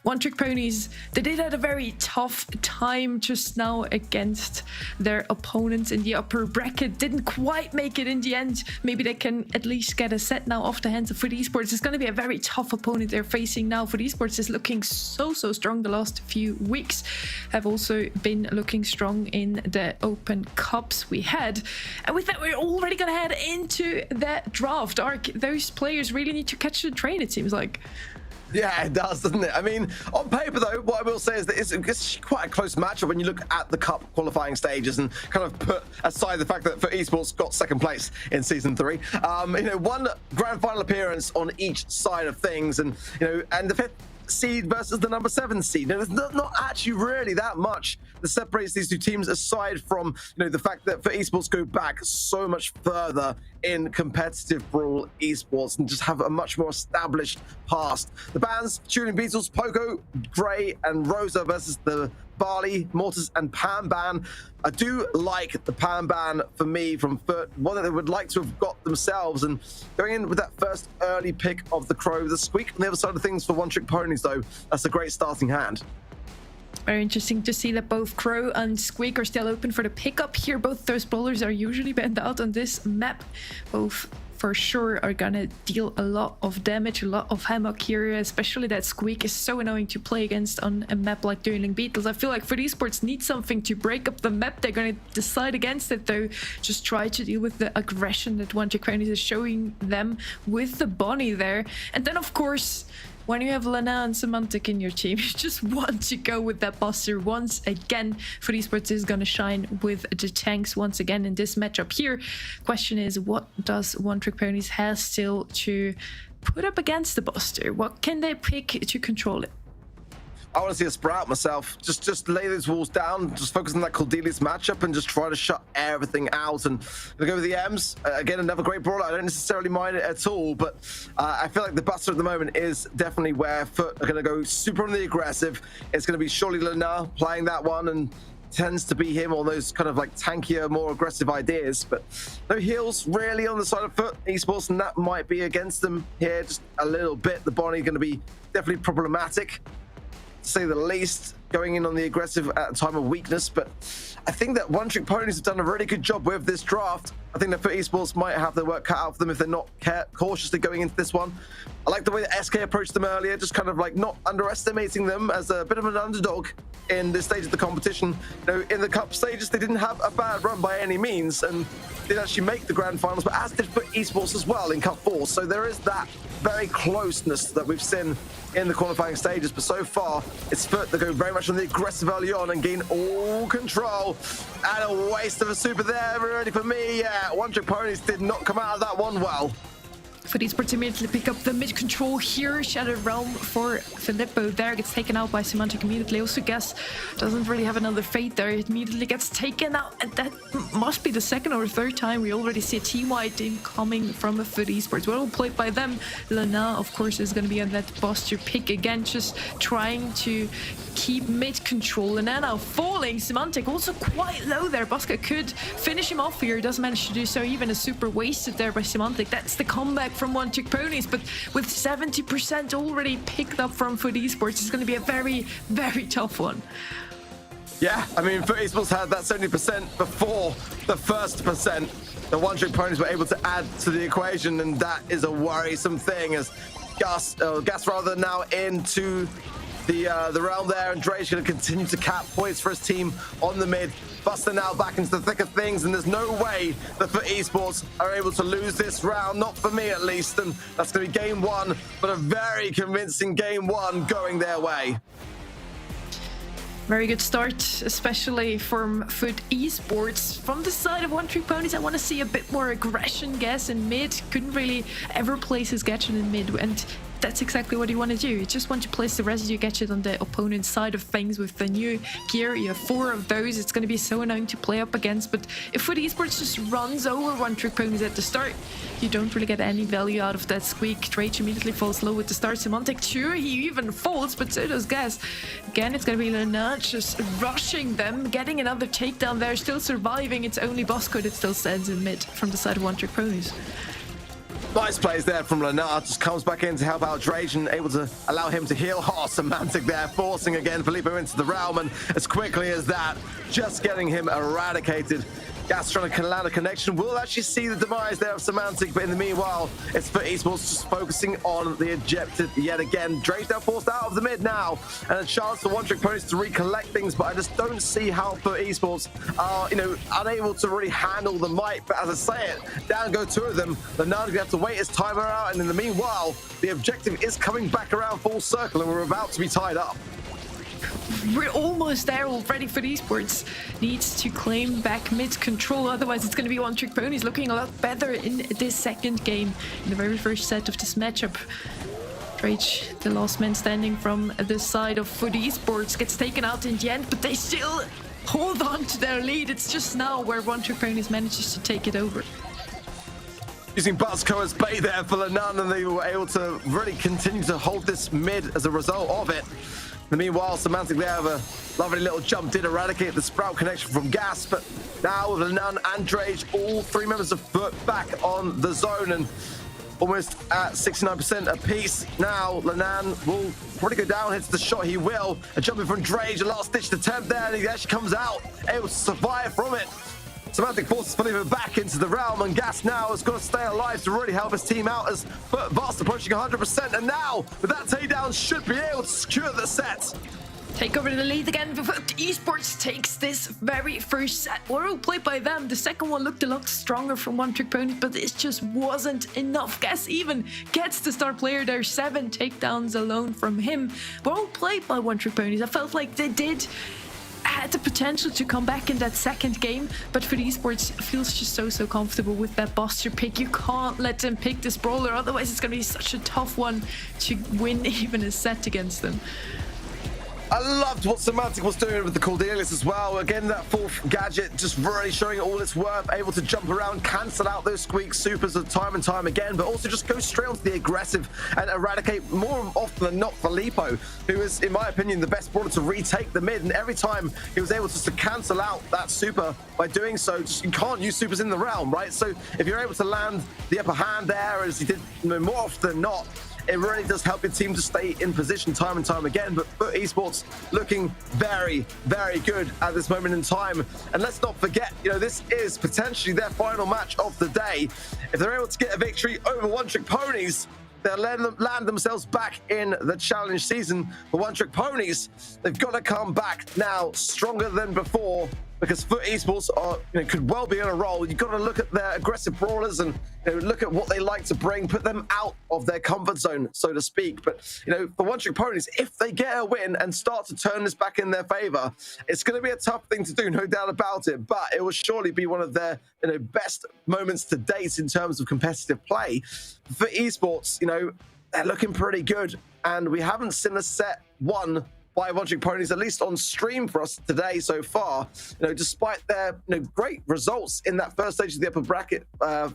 S7: One Trick Ponies, they did have a very tough time just now against their opponents in the upper bracket. Didn't quite make it in the end. Maybe they can at least get a set now off the hands of Foot Esports. It's going to be a very tough opponent they're facing now. Foot Esports is looking so strong the last few weeks. Have also been looking strong in the Open Cups we had. And with that, we're already going to head into the draft arc. Those players really need to catch the train, it seems like.
S2: Yeah, it does, doesn't it? I mean, on paper, though, what I will say is that it's quite a close matchup when you look at the Cup qualifying stages and kind of put aside the fact that Foot Esports got second place in Season 3. You know, one grand final appearance on each side of things, and, you know, and the 5th seed versus the number 7 seed. Now, there's not actually really that much that separates these two teams, aside from, you know, the fact that Foot Esports go back so much further in competitive Brawl esports and just have a much more established past. The bands, Tuning Beatles, Poco, Gray, and Rosa versus the Barley, Mortis, and Pan Ban. I do like the Pan Ban for me from Foot, one that they would like to have got themselves, and going in with that first early pick of the Crow. The Squeak on the other side of things for One Trick Ponies, though, that's a great starting hand.
S7: Very interesting to see that both Crow and Squeak are still open for the pickup here. Both those bowlers are usually banned out on this map. Both for sure are gonna deal a lot of damage, a lot of hammock here, especially that Squeak is so annoying to play against on a map like Dueling Beetles. I feel like Foot Esports need something to break up the map. They're gonna decide against it though. Just try to deal with the aggression that One Trick Ponies is showing them with the Bonnie there. And then of course, when you have Lena and Semantic in your team, you just want to go with that Buster once again. Foot Esports is going to shine with the tanks once again in this matchup here. Question is, what does One Trick Ponies have still to put up against the Buster? What can they pick to control it?
S2: I want to see a Sprout myself. Just lay those walls down, just focus on that Cordelius matchup and just try to shut everything out. And we'll go with the M's. Again, another great brawler. I don't necessarily mind it at all, but I feel like the Buster at the moment is definitely where Foot are going to go super on the aggressive. It's going to be surely Lena playing that one, and tends to be him on those kind of like tankier, more aggressive ideas. But no heals really on the side of Foot Esports, and that might be against them here just a little bit. The Bonnie going to be definitely problematic, to say the least, going in on the aggressive at a time of weakness. But I think that One Trick Ponies have done a really good job with this draft. I think that Foot Esports might have their work cut out for them if they're not cautiously going into this one. I like the way that SK approached them earlier, just kind of like not underestimating them as a bit of an underdog in this stage of the competition. You know, in the cup stages, they didn't have a bad run by any means and did actually make the grand finals, but as did Foot Esports as well in Cup 4. So there is that very closeness that we've seen in the qualifying stages, but so far it's Foot that go very much on the aggressive early on and gain all control. And a waste of a super there, ready for me. Yeah, One Trick Ponies did not come out of that one well.
S7: Foot Esports immediately pick up the mid control here. Shattered Realm for Filippo there gets taken out by Semantic immediately. Also Guess doesn't really have another fate there. It immediately gets taken out, and that must be the second or third time we already see a team-wide team coming from a Foot Esports. Well played by them. Lena, of course, is going to be on that Buster pick again, just trying to keep mid control. And now falling. Semantic also quite low there. Buska could finish him off here. Doesn't manage to do so. Even a super wasted there by Semantic. That's the comeback from One Trick Ponies, but with 70% already picked up from Foot Esports, it's going to be a very, very tough one.
S2: Yeah, I mean, Foot Esports had that 70% before the first percent. The one-trick ponies were able to add to the equation, and that is a worrisome thing as Gas rather now into the realm there, and Dre's going to continue to cap points for his team on the mid. Buster now back into the thick of things, and there's no way that Foot Esports are able to lose this round, not for me at least, and that's going to be game one, but a very convincing game one going their way.
S7: Very good start, especially from Foot Esports. From the side of One Trick Ponies, I want to see a bit more aggression, guess, in mid. Couldn't really ever place his gadget in mid, and that's exactly what you want to do. You just want to place the residue gadget on the opponent's side of things. With the new gear, you have 4 of those. It's going to be so annoying to play up against, but if Foot Esports just runs over One Trick Ponies at the start, you don't really get any value out of that squeak. Drage immediately falls low at the start. Symantec too, he even falls, but so does Gas. Again, it's going to be Lena just rushing them, getting another takedown there, still surviving. It's only Bosco that still stands in mid from the side of One Trick Ponies.
S2: Nice plays there from Leonard, just comes back in to help out Drage and able to allow him to heal. Oh, Symantec there, forcing again Filippo into the realm, and as quickly as that, just getting him eradicated. Gas trying to land a connection. We'll actually see the demise there of Symantec, but in the meanwhile, it's Foot Esports just focusing on the objective yet again. Drage now forced out of the mid now, and a chance for One Trick Ponies to recollect things, but I just don't see how Foot Esports are, unable to really handle the might. But as I say it, down go 2 of them. Leonard's gonna have to wait his timer out, and in the meanwhile, the objective is coming back around full circle, and we're about to be tied up.
S7: We're almost there already. Foot Esports needs to claim back mid control, otherwise it's going to be One Trick Ponies looking a lot better in this second game, in the very first set of this matchup. Drage, the last man standing from the side of Foot Esports, gets taken out in the end, but they still hold on to their lead. It's just now where One Trick Ponies manages to take it over.
S2: Using Bosco as bait there for Lenan, and they were able to really continue to hold this mid as a result of it. In the meanwhile, Symantec there have a lovely little jump, did eradicate the Sprout connection from Gas, but now with Lenan and Drage, all 3 members of Foot back on the zone and almost at 69% apiece. Now Lenan will probably go down, hits the shot, he will. A jump in from Drage, a last ditched attempt there, and he actually comes out, able to survive from it. Symantec forces Filippo back into the realm, and Gas now has got to stay alive to really help his team out as Vast approaching 100%, and now with that takedown should be able to secure the set.
S7: Take over the lead again. Esports takes this very first set. Well played by them. The second one looked a lot stronger from One Trick Pony, but it just wasn't enough. Gas even gets the star player there. 7 takedowns alone from him. Well played by One Trick Ponies. I felt like they had the potential to come back in that second game, but Foot Esports feels just so comfortable with that Buster pick. You can't let them pick this brawler, otherwise it's going to be such a tough one to win even a set against them.
S2: I loved what Symantec was doing with the Cordelius as well. Again, that 4th gadget just really showing all its worth, able to jump around, cancel out those squeak supers time and time again, but also just go straight onto the aggressive and eradicate more often than not Filippo, who is, in my opinion, the best brawler to retake the mid. And every time he was able just to cancel out that super by doing so, you can't use supers in the realm, right? So if you're able to land the upper hand there, as he did more often than not, it really does help your team to stay in position time and time again. But Foot Esports looking very good at this moment in time. And let's not forget, this is potentially their final match of the day. If they're able to get a victory over One Trick Ponies, they'll land themselves back in the challenge season. For One Trick Ponies, they've got to come back now stronger than before, because Foot Esports are, could well be on a roll. You've got to look at their aggressive brawlers and look at what they like to bring, put them out of their comfort zone, so to speak. But for One Trick Ponies, if they get a win and start to turn this back in their favor, it's going to be a tough thing to do, no doubt about it. But it will surely be one of their best moments to date in terms of competitive play. For Esports, they're looking pretty good, and we haven't seen a set won by One Trick Ponies, at least on stream for us today so far. Despite their great results in that first stage of the upper bracket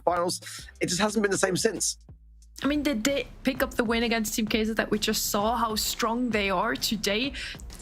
S2: finals, it just hasn't been the same since.
S7: I mean, they did pick up the win against Team Kaiser that we just saw how strong they are today.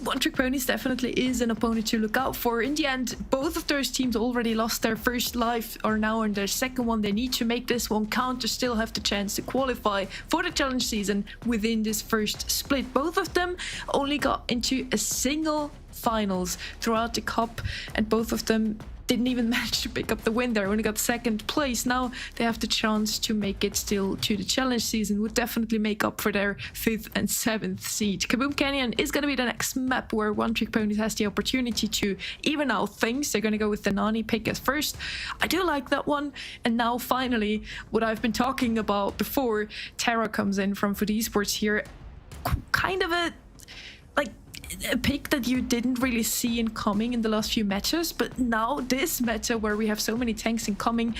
S7: One Trick Ponies definitely is an opponent to look out for. In the end, both of those teams already lost their first life, or now in their second one. They need to make this one count to still have the chance to qualify for the challenge season within this first split. Both of them only got into a single finals throughout the cup, and both of them didn't even manage to pick up the win. They only got second place. Now they have the chance to make it still to the challenge season. Would definitely make up for their 5th and 7th seed. Kaboom Canyon is going to be the next map where One Trick Ponies has the opportunity to even out things. They're going to go with the Nani pick as first. I do like that one. And now finally, what I've been talking about before, Terra comes in from Food Esports here. Kind of a pick that you didn't really see incoming in the last few matches, but now this meta where we have so many tanks incoming,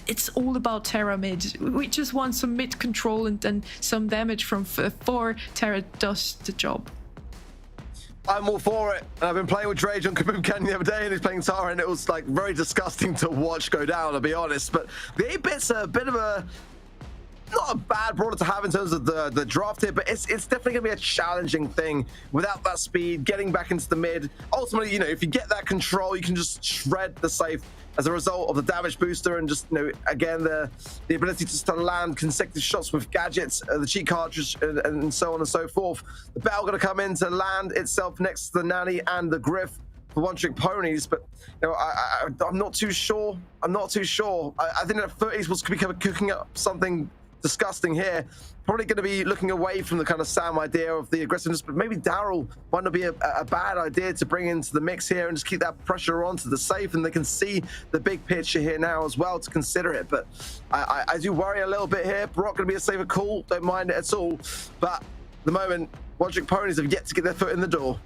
S7: it's all about Terra mid. We just want some mid control and then some damage from 4. Terra does the job.
S2: I'm all for it. And I've been playing with Drage on Kaboom Canyon the other day, and he's playing Tara, and it was like very disgusting to watch go down, I'll be honest. But the 8-bit's a bit of a not a bad brawler to have in terms of the draft here, but it's definitely gonna be a challenging thing without that speed, getting back into the mid. Ultimately, you know, if you get that control, you can just shred the safe as a result of the damage booster and just, you know, again, the ability to land consecutive shots with gadgets, the cheat cartridge, and so on and so forth. The Bell gonna come in to land itself next to the Nanny and the Griff for One Trick Ponies, but you know, I'm not too sure. I'm not too sure. I think that Foot Esports could be cooking up something disgusting here. Probably going to be looking away from the kind of Sam idea of the aggressiveness, but maybe Daryl might not be a bad idea to bring into the mix here and just keep that pressure onto the safe, and they can see the big picture here now as well to consider it. But I do worry a little bit here. Brock going to be a safer call, don't mind it at all, but at the moment, One Trick Ponies have yet to get their foot in the door.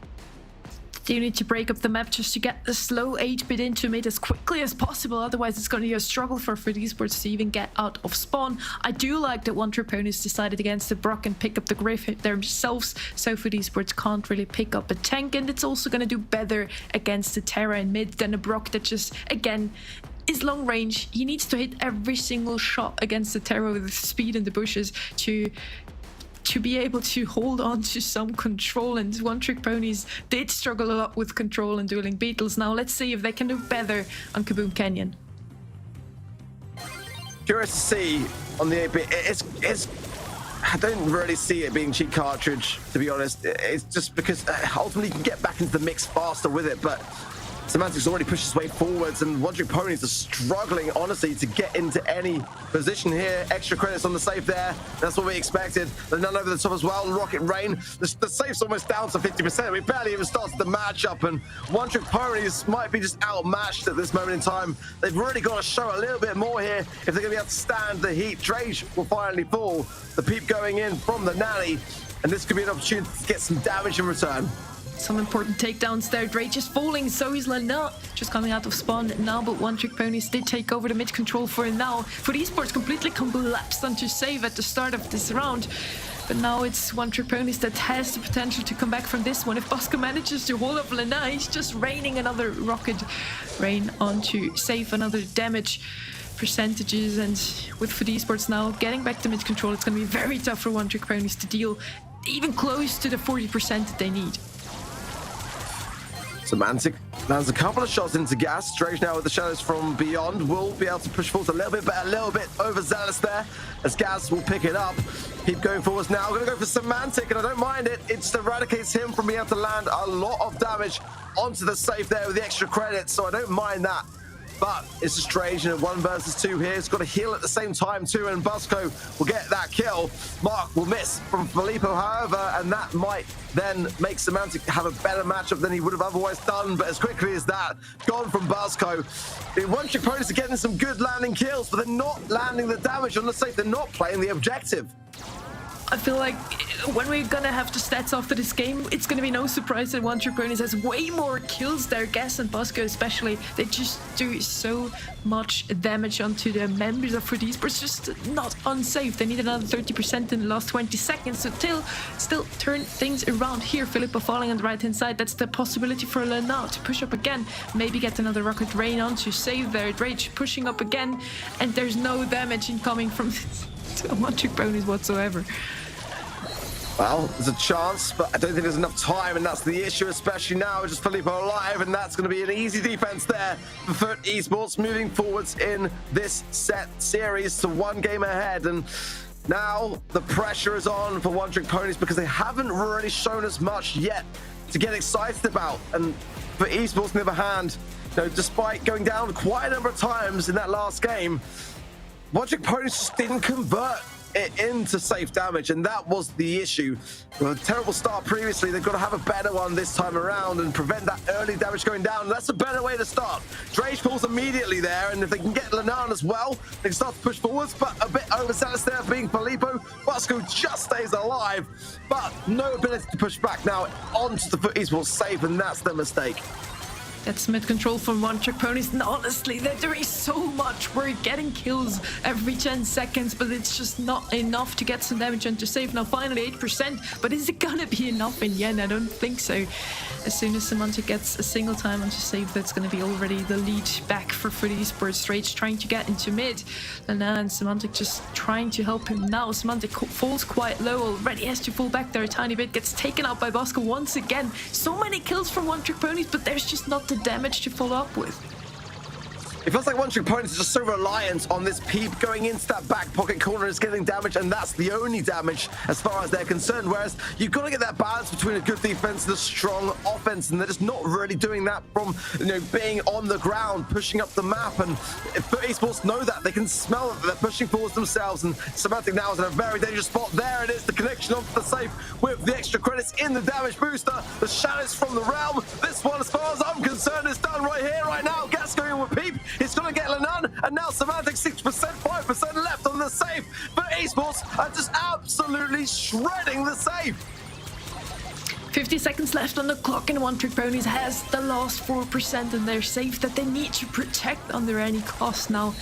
S7: You need to break up the map just to get the slow 8-bit into mid as quickly as possible, otherwise it's going to be a struggle for Food Esports to even get out of spawn. I do like that One Trick Ponies decided against the Brock and pick up the Griff themselves, so Food Esports can't really pick up a tank, and it's also going to do better against the Terra in mid than a Brock that just, again, is long range. He needs to hit every single shot against the Terra with speed in the bushes to be able to hold on to some control, and One Trick Ponies did struggle a lot with control and dueling beetles. Now let's see if they can do better on Kaboom Canyon.
S2: Curious to see on the 8-bit. It's I don't really see it being cheat cartridge, to be honest. It's just because ultimately you can get back into the mix faster with it, but Semantic's already pushed his way forwards, and One Trick Ponies are struggling, honestly, to get into any position here. Extra credits on the safe there. That's what we expected. There's none over the top as well. Rocket Rain. The safe's almost down to 50%. We barely even started the matchup, and One Trick Ponies might be just outmatched at this moment in time. They've really got to show a little bit more here if they're going to be able to stand the heat. Drage will finally fall. The peep going in from the Nanny, and this could be an opportunity to get some damage in return.
S7: Some important takedowns there. Drake just falling, so is Lena just coming out of spawn now, but One Trick Ponies did take over the mid control for now. For Esports completely collapsed onto save at the start of this round, but now it's One Trick Ponies that has the potential to come back from this one. If Bosco manages to hold up Lena, he's just raining another rocket rain onto save, another damage percentages, and with Food Esports now getting back to mid control, it's going to be very tough for One Trick Ponies to deal even close to the 40% that they need.
S2: Semantic lands a couple of shots into gas. Drage now with the shadows from beyond will be able to push forward a little bit, but a little bit overzealous there as Gaz will pick it up. Keep going forwards now. Going to go for Semantic, and I don't mind it. It just eradicates him from being able to land a lot of damage onto the safe there with the extra credits, so I don't mind that. But it's just Drage in a 1 versus 2 here. He's got to heal at the same time too, and Busco will get that kill. Mark will miss from Filippo, however, and that might then make Semantic have a better matchup than he would have otherwise done. But as quickly as that, gone from Busco. One Trick Ponies are getting some good landing kills, but they're not landing the damage on the safe. They're not playing the objective.
S7: I feel like when we're gonna have the stats after this game, it's gonna be no surprise that One Trick Ponies has way more kills there. Gas and Bosco especially, they just do so much damage onto the members of Food Esports, just not unsafe. They need another 30% in the last 20 seconds to still turn things around here. Filippo falling on the right hand side, that's the possibility for Lena to push up again, maybe get another rocket rain on to save their Drage, pushing up again, and there's no damage incoming from One Trick Ponies whatsoever.
S2: Well, there's a chance, but I don't think there's enough time, and that's the issue, especially now. Just Filippo alive, and that's going to be an easy defense there for Foot Esports moving forwards in this set series to 1 game ahead. And now the pressure is on for One Trick Ponies because they haven't really shown us much yet to get excited about. And for esports, on the other hand, you know, despite going down quite a number of times in that last game, One Trick Ponies just didn't convert it into safe damage, and that was the issue. With a terrible start previously, they've got to have a better one this time around and prevent that early damage going down. And that's a better way to start. Drage pulls immediately there, and if they can get Lenan as well, they can start to push forwards, but a bit overzealous there being Filippo. Bosco just stays alive, but no ability to push back now onto the Foot Esports safe, and that's the mistake.
S7: That's mid-control from One Trick Ponies, and honestly, they're doing so much. We're getting kills every 10 seconds, but it's just not enough to get some damage onto save. Now, finally, 8%, but is it gonna be enough in yen? I don't think so. As soon as Semantic gets a single time onto save, that's gonna be already the lead back for Foot Esports. Rage trying to get into mid, and Semantic just trying to help him now. Semantic falls quite low already, has to fall back there a tiny bit, gets taken out by Bosco once again. So many kills from One Trick Ponies, but there's just not the damage to follow up with.
S2: It feels like One Trick Ponies is just so reliant on this peep going into that back pocket corner is getting damage, and that's the only damage as far as they're concerned. Whereas you've got to get that balance between a good defense and a strong offense, and they're just not really doing that from, you know, being on the ground, pushing up the map. And Foot Esports know that. They can smell that they're pushing forwards themselves, and Semantic now is in a very dangerous spot. There it is, the connection onto the safe with the extra credits in the damage booster. The shadows from the realm. This one, as far as I'm concerned, is done right here, right now. Gas going with peep. It's going to get Lenan, and now Semantic 6%, 5% left on the safe. But esports are just absolutely shredding the safe.
S7: 50 seconds left on the clock, and One Trick Ponies has the last 4% in their safe that they need to protect under any cost now.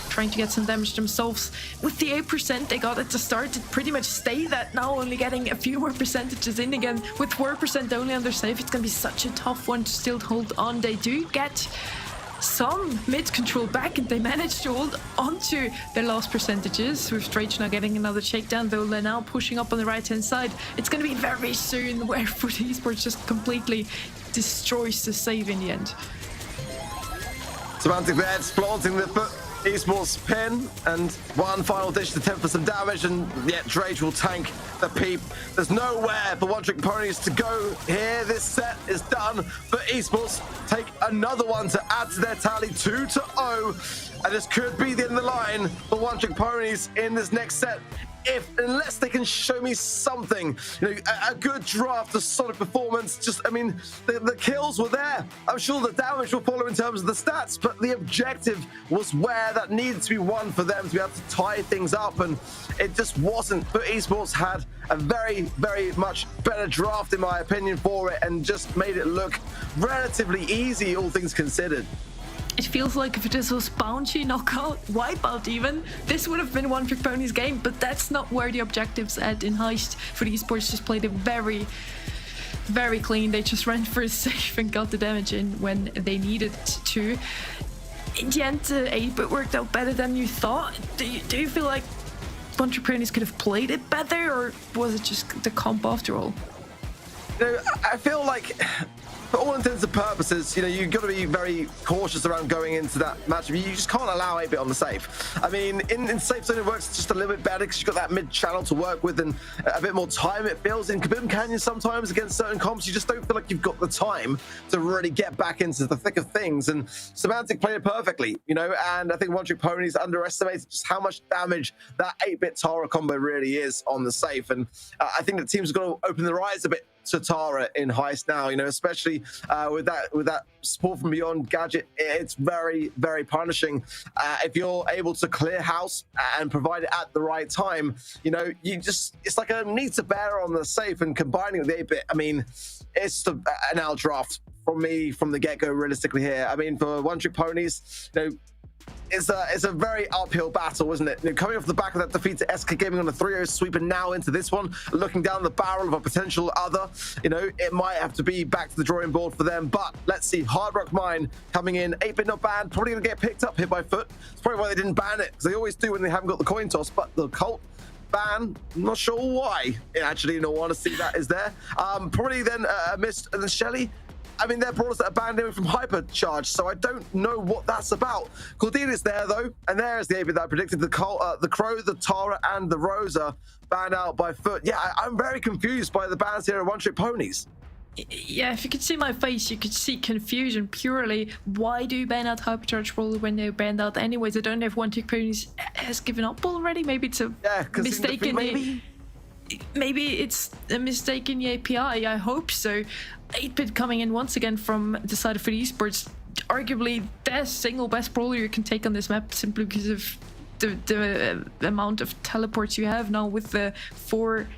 S7: Trying to get some damage themselves. With the 8% they got at the start, to pretty much stay that now, only getting a few more percentages in again. With 4% only on their safe, it's going to be such a tough one to still hold on. They do get some mid control back, and they managed to hold onto their last percentages, with Drage now getting another shakedown, though they're now pushing up on the right hand side. It's going to be very soon where Foot Esports just completely destroys the save in the end.
S2: Semantic there, exploiting the Foot Esports pin, and one final dish to attempt for some damage, and yet Drage will tank the peep. There's nowhere for One Trick Ponies to go here. This set is done. For esports, take another one to add to their tally, 2-0, and this could be the end of the line for One Trick Ponies in this next set. Unless they can show me something, you know, a good draft, a solid performance. Just, I mean, the kills were there. I'm sure the damage will follow in terms of the stats, but the objective was where that needed to be won for them to be able to tie things up, and it just wasn't. But esports had a very, very much better draft, in my opinion, for it, and just made it look relatively easy, all things considered.
S7: It feels like if this was bounty, knockout, wipeout even, this would have been One Trick Ponies game, but that's not where the objective's at in Heist. For the esports, just played it very, very clean. They just ran for a safe and got the damage in when they needed to. In the end, 8-bit worked out better than you thought. Do you feel like One Trick Ponies could have played it better, or was it just the comp after all?
S2: You know, I feel like, for all intents and purposes, you know, you've got to be very cautious around going into that matchup. You just can't allow 8-bit on the safe. I mean, in safe zone it works just a little bit better because you've got that mid channel to work with and a bit more time. It feels in Kaboom Canyon sometimes against certain comps, you just don't feel like you've got the time to really get back into the thick of things. And Semantic played it perfectly, you know, and I think One Trick Ponies underestimated just how much damage that 8-bit Tara combo really is on the safe. And I think the teams have got to open their eyes a bit to Tara in Heist now, you know, especially with that support from beyond gadget. It's very, very punishing. If you're able to clear house and provide it at the right time, you know, it's like a need to bear on the safe, and combining with the 8-bit, I mean, it's an out draft from me from the get-go realistically here. I mean, for One Trick Ponies, you know, it's a very uphill battle, isn't it? You know, coming off the back of that defeat to SK Gaming on a 3-0 sweep, and now into this one, looking down the barrel of a potential other, you know, it might have to be back to the drawing board for them. But let's see, Hard Rock Mine coming in, 8-bit not banned, probably going to get picked up here by Foot. It's probably why they didn't ban it, because they always do when they haven't got the coin toss. But the Cult ban, I'm not sure why. Actually, in all honesty, that is there. Probably then missed, and then Shelly, I mean, they're brawlers that are banned in from Hypercharge, so I don't know what that's about. Cordelia's there, though, and there's the 8-bit that I predicted. The Crow, the Tara, and the Rosa banned out by Foot. Yeah, I'm very confused by the bans here at One Trick Ponies.
S7: Yeah, if you could see my face, you could see confusion purely. Why do you ban out Hypercharge Brawl when they're banned out anyways? I don't know if One Trick Ponies has given up already. Maybe it's a mistake in the... Maybe it's a mistake in the API. I hope so. 8-Bit coming in once again from the side of FUT Esports. Arguably the single best brawler you can take on this map simply because of the amount of teleports you have now with the 4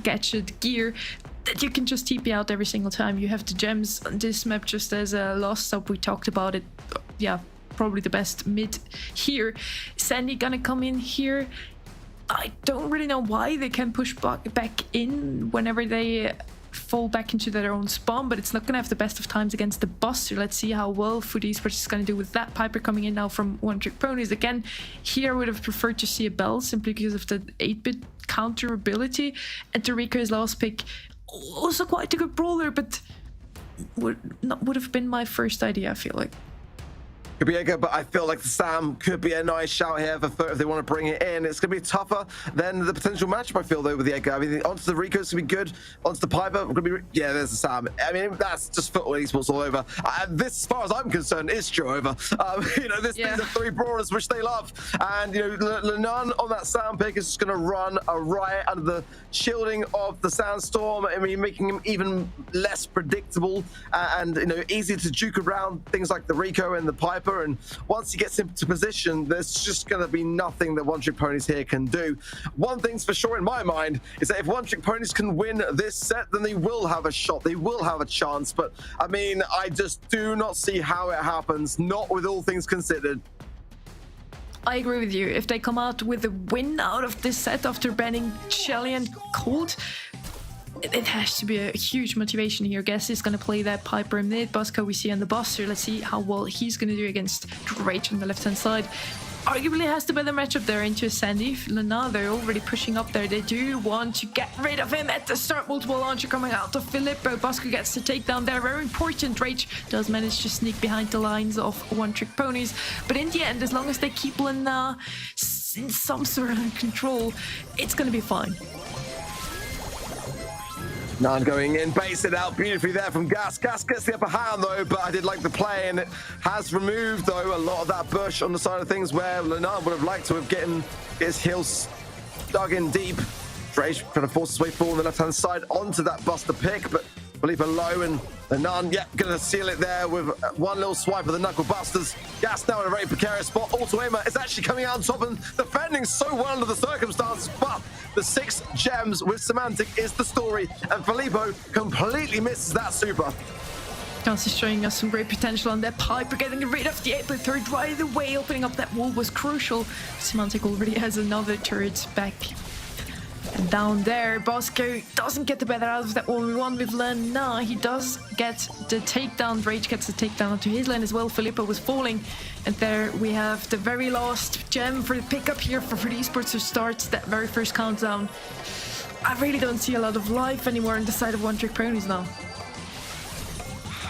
S7: gadget gear that you can just TP out every single time. You have the gems on this map just as a last stop. We talked about it. Yeah, probably the best mid here. Sandy gonna come in here. I don't really know why they can push back in whenever they fall back into their own spawn, but it's not gonna have the best of times against the Buster. Let's see how well FUT Esports is gonna do with that. Piper coming in now from One Trick Ponies. Again, here I would have preferred to see a Bell simply because of the 8-Bit counter ability. And Tarika's last pick, also quite a good brawler, but would have been my first idea, I feel like.
S2: Could be a good, but I feel like the Sam could be a nice shout here for FUT if they want to bring it in. It's going to be tougher than the potential matchup, I feel, though, with the Edgar. I mean, onto the Rico's going to be good. Onto the Piper, going to be... Yeah, there's the Sam. I mean, that's just FUT Esports all over. This, as far as I'm concerned, is true over. You know, these are 3 brawlers which they love. And, you know, Lenan on that Sam pick is just going to run a riot under the shielding of the Sandstorm. I mean, making him even less predictable and, you know, easy to juke around things like the Rico and the Piper. And once he gets into position, there's just going to be nothing that One Trick Ponies here can do. One thing's for sure in my mind is that if One Trick Ponies can win this set, then they will have a shot. They will have a chance. But I mean, I just do not see how it happens, not with all things considered.
S7: I agree with you. If they come out with a win out of this set after banning Shelly and Colt, it has to be a huge motivation here. Guess is going to play that Piper mid. Bosco we see on the Buster. Let's see how well he's going to do against Drake on the left-hand side. Arguably has the better matchup there into Sandy. Lena, they're already pushing up there. They do want to get rid of him at the start. Multiple launcher coming out of Filippo. Bosco gets the takedown there. Very important. Rage does manage to sneak behind the lines of One Trick Ponies. But in the end, as long as they keep Lena in some sort of control, it's going to be fine.
S2: Nan going in, base it out beautifully there from Gas. Gas gets the upper hand though, but I did like the play, and it has removed though a lot of that bush on the side of things where Lenan would have liked to have gotten his heels dug in deep. Drake trying to force his way forward on the left hand side onto that Buster pick, but Felipe low, and Lenan, gonna seal it there with one little swipe of the Knuckle Busters. Gas now in a very precarious spot. Auto-aimer is actually coming out on top and defending so well under the circumstances, but the 6 gems with Semantic is the story, and Filippo completely misses that super.
S7: Gas is showing us some great potential on that Piper, getting rid of the 8-Bit third right away. Opening up that wall was crucial. Semantic already has another turret back. And down there, Bosco doesn't get the better out of that 1v1 with Lena. He does get the takedown. Rage gets the takedown onto his lane as well. Filippo was falling. And there we have the very last gem for the pickup here for FUT Esports to start that very first countdown. I really don't see a lot of life anymore on the side of One Trick Ponies now.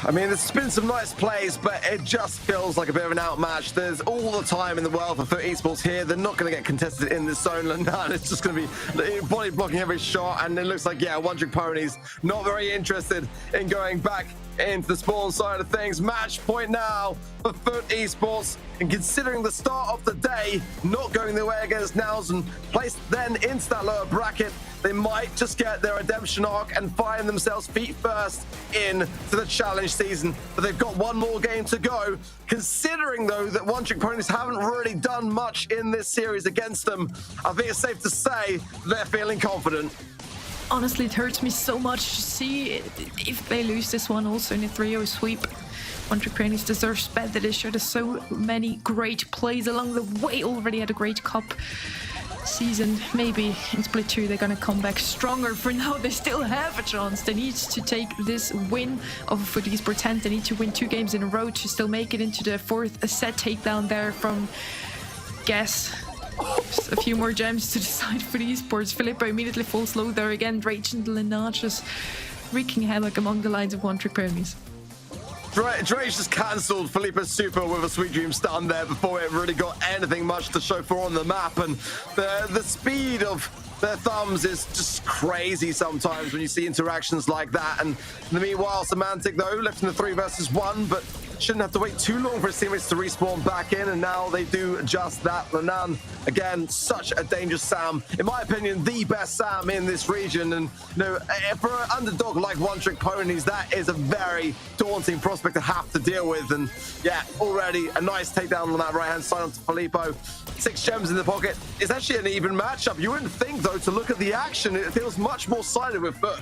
S2: I mean, there's been some nice plays, but it just feels like a bit of an outmatch. There's all the time in the world for FUT Esports here. They're not going to get contested in this zone. Lenan, it's just going to be body blocking every shot, and it looks like, yeah, One Trick Ponies not very interested in going back into the spawn side of things. Match point now for FUT Esports, and considering the start of the day not going their way against Nows and placed then into that lower bracket, they might just get their redemption arc and find themselves feet first into the challenge season. But they've got one more game to go. Considering, though, that One Trick Ponies haven't really done much in this series against them, I think it's safe to say they're feeling confident.
S7: Honestly, it hurts me so much to see if they lose this one also in a 3-0 sweep. One Trick Ponies deserves better. They showed us so many great plays along the way. Already had a great cup season. Maybe in Split 2 they're gonna come back stronger. For now, they still have a chance. They need to take this win of FUT Esports 10. They need to win 2 games in a row to still make it into the 4th set takedown there from Guess. Just a few more gems to decide for the Esports. Filippo immediately falls low there again. Rage and Lena just wreaking havoc among the lines of One Trick Ponies.
S2: Drake just cancelled Felipe's super with a Sweet Dream stun there before it really got anything much to show for on the map. And the speed of their thumbs is just crazy sometimes when you see interactions like that. And meanwhile, Semantic, though, left in the 3 versus 1, but shouldn't have to wait too long for his teammates to respawn back in, and now they do just that. Renan, again, such a dangerous Sam. In my opinion, the best Sam in this region. And for an underdog like One Trick Ponies, that is a very daunting prospect to have to deal with. And yeah, already a nice takedown on that right-hand side onto Filippo. 6 gems in the pocket. It's actually an even matchup. You wouldn't think, though, to look at the action, it feels much more sided with Foot.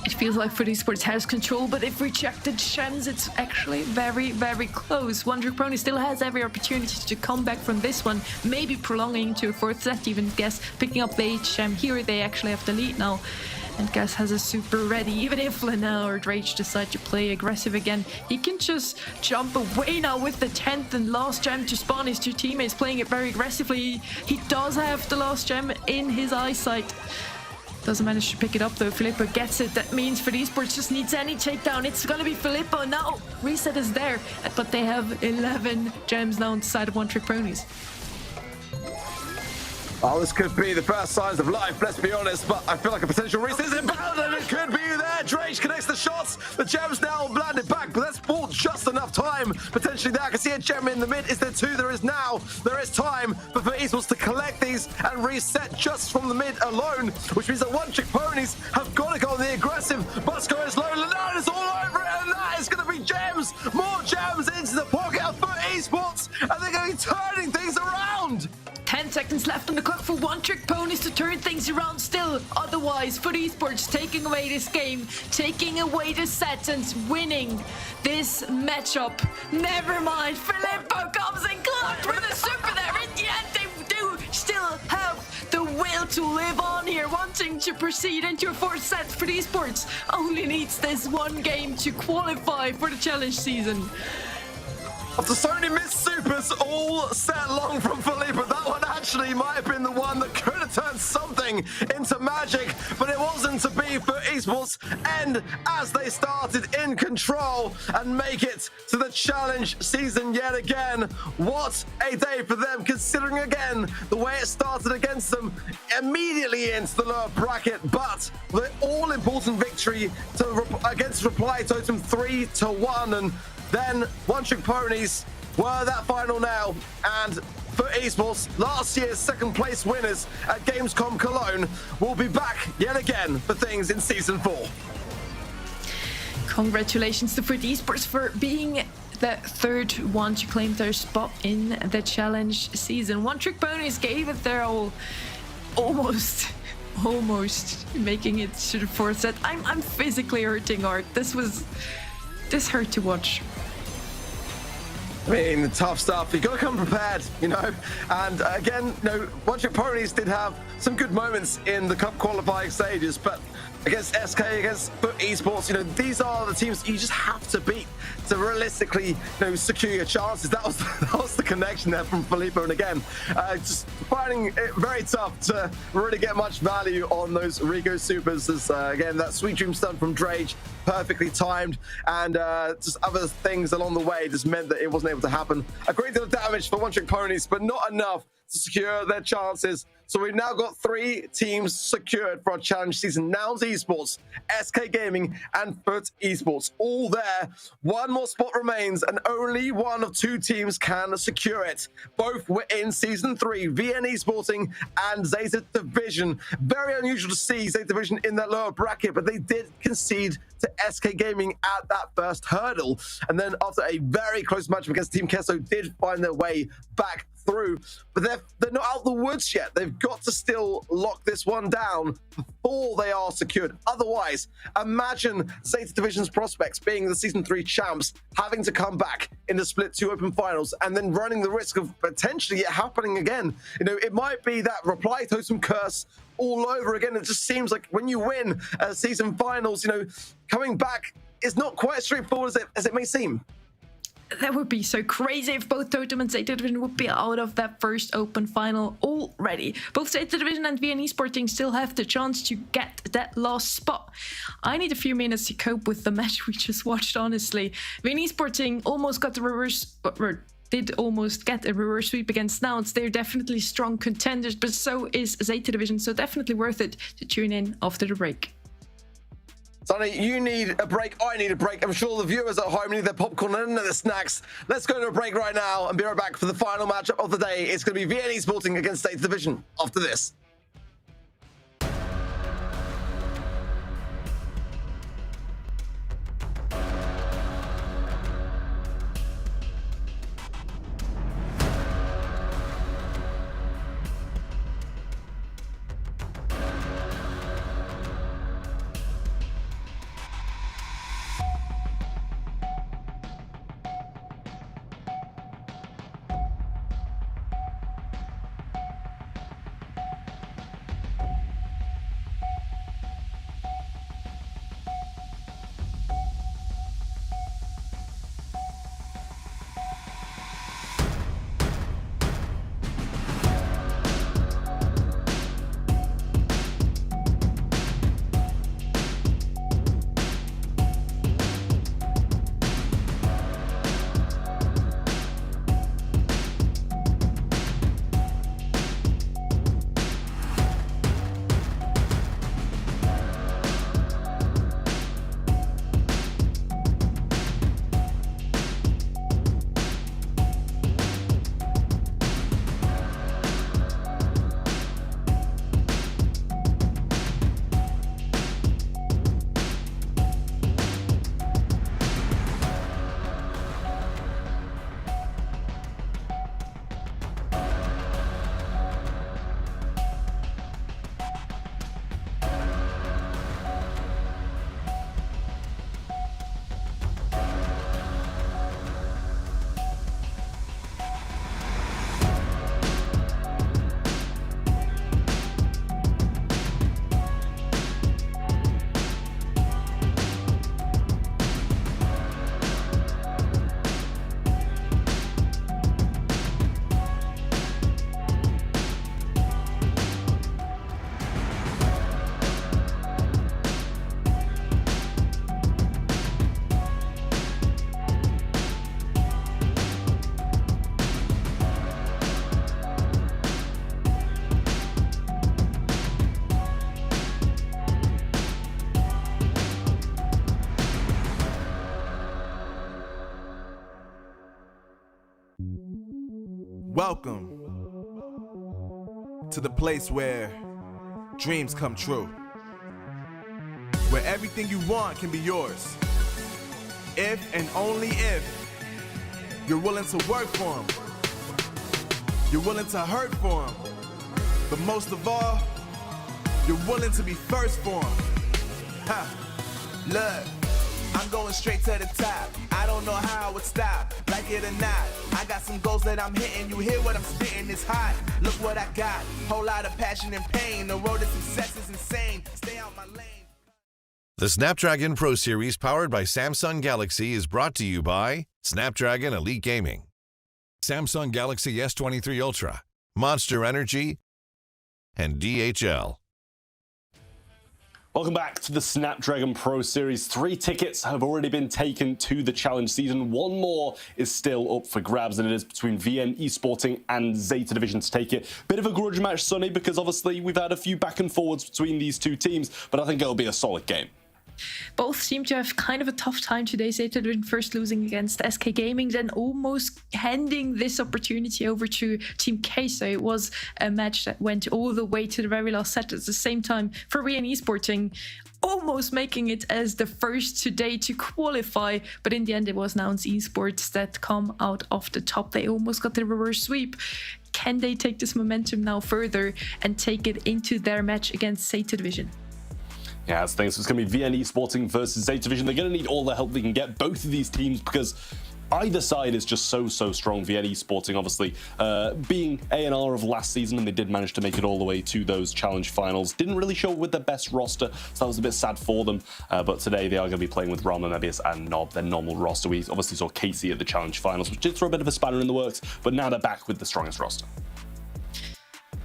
S7: It feels like Foot Esports has control, but if we check the gems, it's actually very, very close. One Trick Pony still has every opportunity to come back from this one, maybe prolonging to a 4th set, even Guess picking up the H gem. Here they actually have the lead now, and Guess has a super ready. Even if Lena or Drake decide to play aggressive again, he can just jump away now with the 10th and last gem to spawn his 2 teammates, playing it very aggressively. He does have the last gem in his eyesight. Doesn't manage to pick it up though. Filippo gets it. That means Foot Esports just needs any takedown. It's gonna be Filippo now. Reset is there, but they have 11 gems now on the side of One Trick Ponies.
S2: Oh, this could be the first signs of life, let's be honest, but I feel like a potential reset is inbound, and it could be there. Drake connects the shots. The gems now landed back, but that's bought just enough time. Potentially there. I can see a gem in the mid. Is there 2? There is now. There is time for Esports to collect these and reset just from the mid alone, which means that One Trick Ponies have got to go on the aggressive. Busco is low. Lenan is all over it, and that is going to be gems. More gems into the pocket of Esports, and they're going to be turning things around.
S7: 10 seconds left on the clock for One Trick Ponies to turn things around still. Otherwise, Foot Esports taking away this game, taking away the set and winning this matchup. Never mind, Filippo comes in clutch with a super there. In the end, they do still have the will to live on here, wanting to proceed into a 4th set. Foot Esports only needs this one game to qualify for the challenge season.
S2: After so many missed supers all set long from Filippo, that one actually might have been the one that could have turned something into magic, but it wasn't to be for Esports. And as they started in control and make it to the challenge season yet again, what a day for them, considering again the way it started against them, immediately into the lower bracket, but the all-important victory against Reply Totem 3-1. And then One Trick Ponies were that final nail, and for Esports, last year's 2nd place winners at Gamescom Cologne will be back yet again for things in Season 4.
S7: Congratulations to Foot Esports for being the 3rd one to claim their spot in the challenge season. One Trick Ponies gave it their all, almost making it to the 4th set. I'm physically hurting, Art. This hurt to watch.
S2: I mean, the tough stuff. You got to come prepared, And again, One Trick Ponies did have some good moments in the cup qualifying stages, but against SK, against Foot Esports, these are the teams you just have to beat to realistically, secure your chances. That was the connection there from Filippo, and again, just finding it very tough to really get much value on those Rico supers. As again, that Sweet Dream stun from Drage, perfectly timed, and just other things along the way just meant that it wasn't able to happen. A great deal of damage for One Trick Ponies, but not enough to secure their chances. So we've now got 3 teams secured for our challenge season. Nouns Esports, SK Gaming, and Foot Esports, all there. One more spot remains, and only one of 2 teams can secure it. Both were in season 3, VN Esporting and Zeta Division. Very unusual to see Zeta Division in that lower bracket, but they did concede to SK Gaming at that first hurdle. And then after a very close match against Team Kesso, did find their way back through, but they're not out the woods yet. They've got to still lock this one down before they are secured. Otherwise, imagine Zeta Division's prospects being the season 3 champs, having to come back in the split 2 open finals, and then running the risk of potentially it happening again. It might be that Reply Totem curse all over again. It just seems like when you win season finals, coming back is not quite as straightforward as it may seem.
S7: That would be so crazy if both Totem and Zeta Division would be out of that first open final already. Both Zeta Division and VN Esporting still have the chance to get that last spot. I need a few minutes to cope with the match we just watched, honestly. VN Esporting almost got the reverse, or did almost get a reverse sweep against Snouts. They're definitely strong contenders, but so is Zeta Division, so definitely worth it to tune in after the break.
S2: Sonny, you need a break. I need a break. I'm sure the viewers at home need their popcorn and their snacks. Let's go to a break right now and be right back for the final matchup of the day. It's going to be VN Esporting against Zeta Division after this.
S1: Welcome to the place where dreams come true, where everything you want can be yours, if and only if you're willing to work for them, you're willing to hurt for them, but most of all, you're willing to be first for them. Ha! Look, I'm going straight to the top. I don't know how I would stop, like it or not. I got some goals that I'm hitting. You hear what I'm spitting? It's hot. Look what I got. Whole lot of passion and pain. The road to success is insane. Stay out my lane.
S8: The Snapdragon Pro Series powered by Samsung Galaxy is brought to you by Snapdragon Elite Gaming, Samsung Galaxy S23 Ultra, Monster Energy, and DHL.
S4: Welcome back to the Snapdragon Pro Series. 3 tickets have already been taken to the challenge season. 1 more is still up for grabs, and it is between VN Esporting and Zeta Division to take it. Bit of a grudge match, Sonny, because obviously we've had a few back and forwards between these two teams, but I think it'll be a solid game.
S7: Both seem to have kind of a tough time today. Zeta Division first losing against SK Gaming, then almost handing this opportunity over to Team K. So it was a match that went all the way to the very last set. At the same time, for VN Esporting, almost making it as the first today to qualify, but in the end it was Nouns Esports that come out of the top. They almost got the reverse sweep. Can they take this momentum now further and take it into their match against Zeta Division?
S4: Yeah, it's going to be VN Esporting versus Zeta Division. They're going to need all the help they can get, both of these teams, because either side is just so strong. VN Esporting obviously being A&R of last season, and they did manage to make it all the way to those challenge finals. Didn't really show with their best roster, so that was a bit sad for them. But today they are going to be playing with Rama, Mebius and Nob, their normal roster. We obviously saw Casey at the challenge finals, which did throw a bit of a spanner in the works, but now they're back with the strongest roster.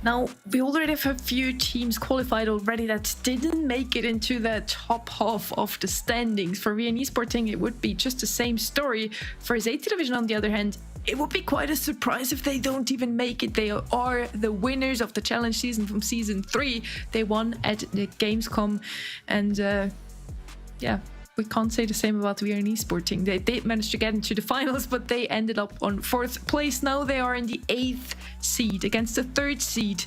S7: Now, we already have a few teams qualified already that didn't make it into the top half of the standings. For VN Esporting, it would be just the same story. For Zeta Division, on the other hand, it would be quite a surprise if they don't even make it. They are the winners of the challenge season from season 3. They won at the Gamescom, and yeah, we can't say the same about VN Esporting. They did manage to get into the finals, but they ended up on 4th place. Now they are in the 8th seed against the 3rd seed.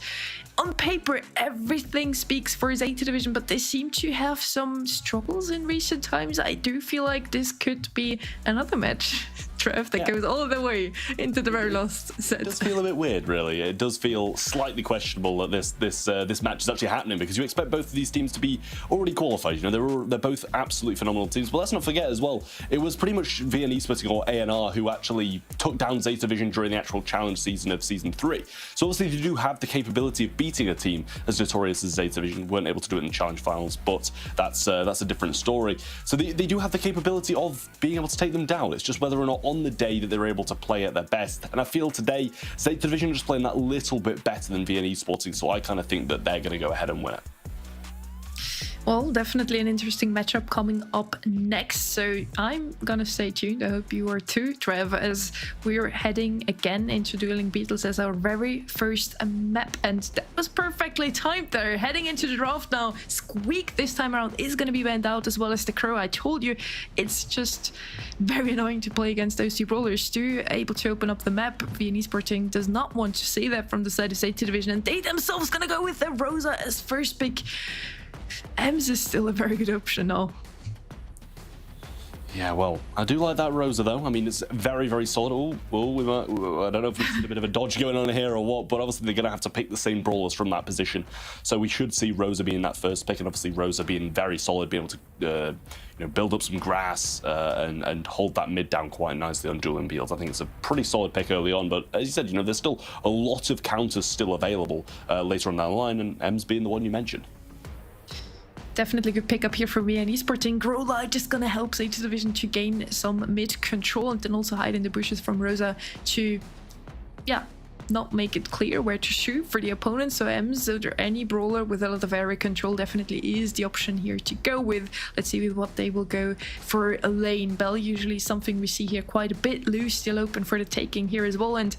S7: On paper, everything speaks for Zeta Division, but they seem to have some struggles in recent times. I do feel like this could be another match, Trev, that goes all the way into the very last set.
S4: It does feel a bit weird, really. It does feel slightly questionable that this match is actually happening, because you expect both of these teams to be already qualified. You know, they're both absolutely phenomenal teams. But let's not forget as well, it was pretty much VN Esporting or A&R who actually took down Zeta Division during the actual challenge season of season 3. So obviously they do have the capability of beating a team as notorious as Zeta Division. Weren't able to do it in the challenge finals, but that's a different story. So they do have the capability of being able to take them down. It's just whether or not on the day that they're able to play at their best. And I feel today Zeta Division are just playing that little bit better than VN Esporting, so I kind of think that they're going to go ahead and win it.
S7: Well, definitely an interesting matchup coming up next, so I'm gonna stay tuned. I hope you are too, Trev, as we're heading again into Dueling Beetles as our very first map, and that was perfectly timed there. Heading into the draft now. Squeak this time around is gonna be banned out, as well as the Crow. I told you, it's just very annoying to play against those two brawlers. Too able to open up the map. VN Esporting does not want to see that from the side of Zeta Division, and they themselves gonna go with the Rosa as first pick. EMS is still a very good option now.
S4: Yeah, well, I do like that Rosa, though. I mean, it's very solid. I don't know if it's a bit of a dodge going on here or what, but obviously they're going to have to pick the same brawlers from that position. So we should see Rosa being that first pick, and obviously Rosa being very solid, being able to build up some grass and hold that mid down quite nicely on Dueling Beetles. I think it's a pretty solid pick early on, but as you said, there's still a lot of counters still available later on down the line, and EMS being the one you mentioned.
S7: Definitely good pick up here for VN Esporting. Grow Light just gonna help Zeta Division to gain some mid control, and then also hide in the bushes from Rosa to, not make it clear where to shoot for the opponent. So EMS, or any brawler with a lot of area control, definitely is the option here to go with. Let's see with what they will go for a lane. Bell usually something we see here quite a bit. Lou still open for the taking here as well, and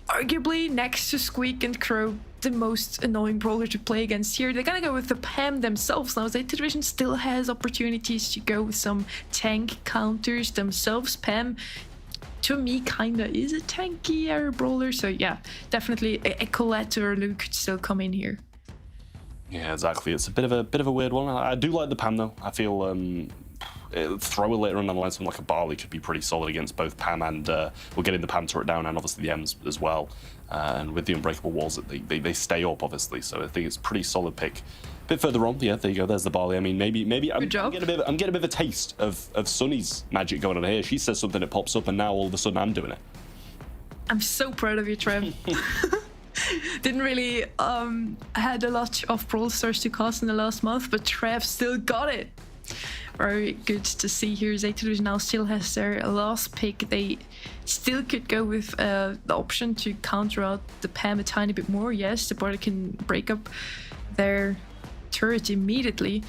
S7: arguably next to Squeak and Crow, the most annoying brawler to play against here. They're gonna go with the Pam themselves now. Zeta Division still has opportunities to go with some tank counters themselves. Pam, to me, kinda is a tankier brawler, so yeah, definitely a Colette or Luke could still come in here.
S4: Yeah, exactly. It's a bit of a weird one. I do like the Pam though. I feel thrower later on down the line, something like a Barley could be pretty solid against both Pam and we're getting the Pam turret down, and obviously the EMS as well. And with the unbreakable walls, they stay up obviously, so I think it's a pretty solid pick. A bit further on, yeah, there you go. There's the Barley. I mean, maybe I'm getting a bit of a taste of Sunny's magic going on here. She says something, it pops up, and now all of a sudden I'm doing it.
S7: I'm so proud of you, Trev. Didn't really had a lot of Brawl Stars to cast in the last month, but Trev still got it. Very good to see here. Zeta Division now still has their last pick. They still could go with the option to counter out the Pam a tiny bit more. Yes, the Barley can break up their turret immediately,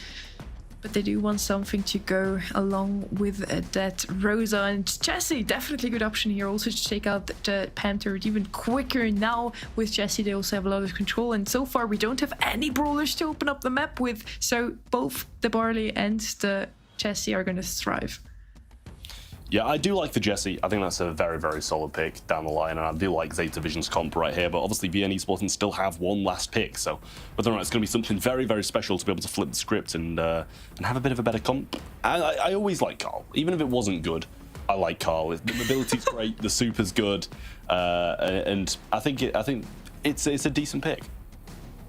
S7: but they do want something to go along with that Rosa. And Jessie, definitely good option here also to take out the Pam turret even quicker. Now with Jessie they also have a lot of control, and so far we don't have any brawlers to open up the map with, so both the Barley and the Jessie are going to thrive.
S4: Yeah, I do like the Jessie. I think that's a very solid pick down the line, and I do like Zeta Division's comp right here, but obviously VN Esporting still have one last pick, so whether or not it's going to be something very special to be able to flip the script and have a bit of a better comp. I always like Carl, even if it wasn't good. I like Carl. The mobility's great, the super's good, and I think it's a decent pick.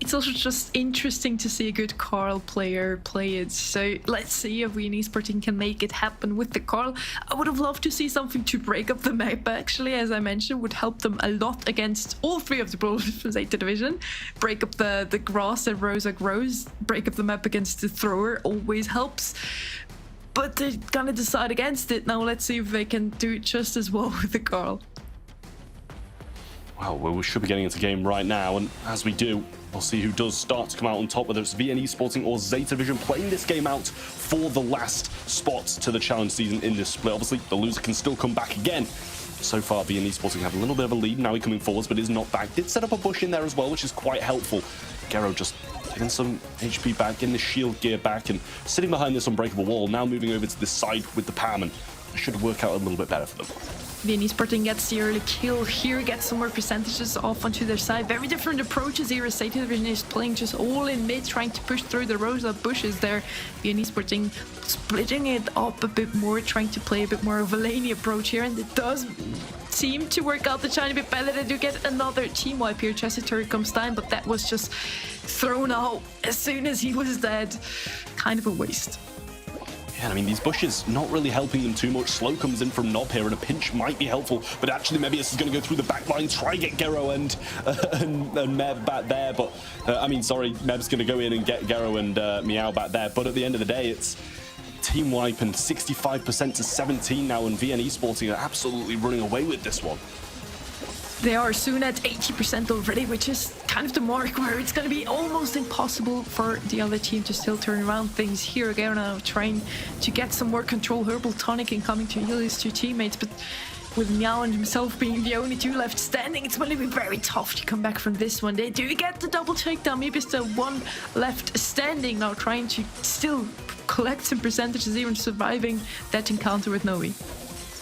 S7: it's also just interesting to see a good Carl player play it. So let's see if EUR&MENA Esporting can make it happen with the Carl. I would have loved to see something to break up the map, actually, as I mentioned, would help them a lot against all three of the brawlers from Zeta Division. Break up the grass that Rosa grows, break up the map against the thrower always helps. But they're gonna decide against it. Now let's see if they can do it just as well with the Carl.
S4: Well, we should be getting into game right now, and as we do, we'll see who does start to come out on top, whether it's EUR&MENA Esporting or Zeta Division playing this game out for the last spot to the challenge season in this split. Obviously, the loser can still come back again. So far, EUR&MENA Esporting have a little bit of a lead. Now he's coming forwards, but is not back. Did set up a bush in there as well, which is quite helpful. Gero just getting some HP back, getting the shield gear back, and sitting behind this unbreakable wall. Now moving over to this side with the Pam, and it should work out a little bit better for them.
S7: EUR&MENA Esporting gets the early kill here, gets some more percentages off onto their side. Very different approaches here as Zeta Division is playing just all in mid, trying to push through the Rosa bushes there. EUR&MENA Esporting splitting it up a bit more, trying to play a bit more of a laney approach here, and it does seem to work out a tiny bit better. They do get another team wipe here. Chester turret comes down, but that was just thrown out as soon as he was dead. Kind of a waste.
S4: Yeah, I mean, these bushes not really helping them too much. Slow comes in from Nob here, and a pinch might be helpful, but actually Mebius is going to go through the back line, try and get Gero and Meb back there, but I mean, sorry, Meb's going to go in and get Gero and Meow back there, but at the end of the day, it's team wipe and 65% to 17 now, and EUR&MENA Esporting are absolutely running away with this one.
S7: They are soon at 80% already, which is kind of the mark where it's going to be almost impossible for the other team to still turn around things here. Again, now trying to get some more control. Herbal Tonic and coming to heal his two teammates, but with Meow and himself being the only two left standing, it's going to be very tough to come back from this one. They do get the double takedown. Maybe it's the one left standing now, trying to still collect some percentages, even surviving that encounter with Noe.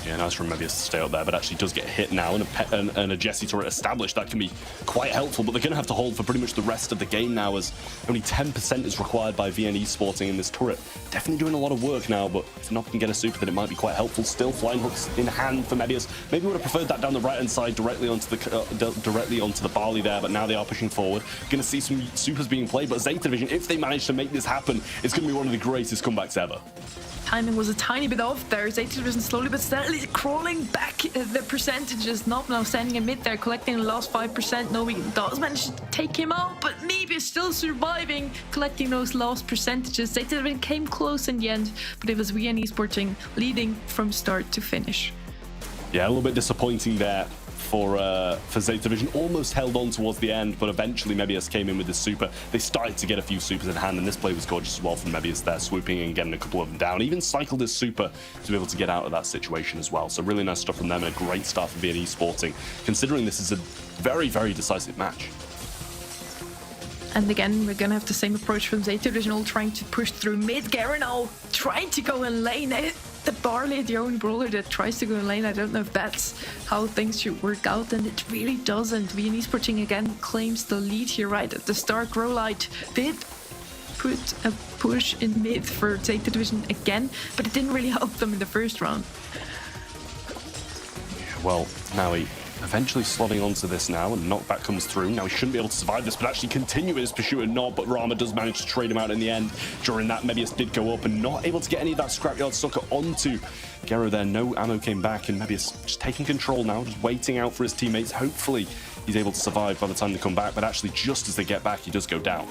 S4: Yeah, nice from Mebius to stay up there, but actually does get hit now, and a Jesse turret established. That can be quite helpful, but they're going to have to hold for pretty much the rest of the game now, as only 10% is required by EUR&MENA Esporting in this turret. Definitely doing a lot of work now, but if Nob can get a super, then it might be quite helpful. Still, flying hooks in hand for Mebius. Maybe would have preferred that down the right-hand side, directly onto the barley there, but now they are pushing forward. Going to see some supers being played, but Zeta Division, if they manage to make this happen, it's going to be one of the greatest comebacks ever.
S7: Timing was a tiny bit off there. Zeta Division slowly but steadily crawling back the percentages. Nob now standing in mid there, collecting the last 5%. Noe does manage to take him out, but maybe still surviving, collecting those last percentages. Zeta Division came close in the end, but it was EUR&MENA Esporting leading from start to finish.
S4: Yeah, a little bit disappointing there for Zeta Division. Almost held on towards the end, but eventually Mebius came in with the super. They started to get a few supers in hand, and this play was gorgeous as well from Mebius there, swooping and getting a couple of them down. Even cycled his super to be able to get out of that situation as well. So really nice stuff from them, and a great start for EUR&MENA Esporting, considering this is a very, very decisive match.
S7: And again, we're gonna have the same approach from Zeta Division, all trying to push through mid. Garen now trying to go in lane. The Barley, the only brawler that tries to go in lane. I don't know if that's how things should work out, and it really doesn't. EUR&MENA Esporting again claims the lead here right at the start. Growlight did put a push in mid for Zeta Division again, but it didn't really help them in the first round.
S4: Well, now he eventually slotting onto this now, and knockback comes through. Now he shouldn't be able to survive this, but actually continue his pursuit and Nob, but Rama does manage to trade him out in the end. During that, Mebius did go up and not able to get any of that scrapyard sucker onto Gero there. No ammo came back, and Mebius just taking control now, just waiting out for his teammates. Hopefully he's able to survive by the time they come back, but actually just as they get back, he does go down.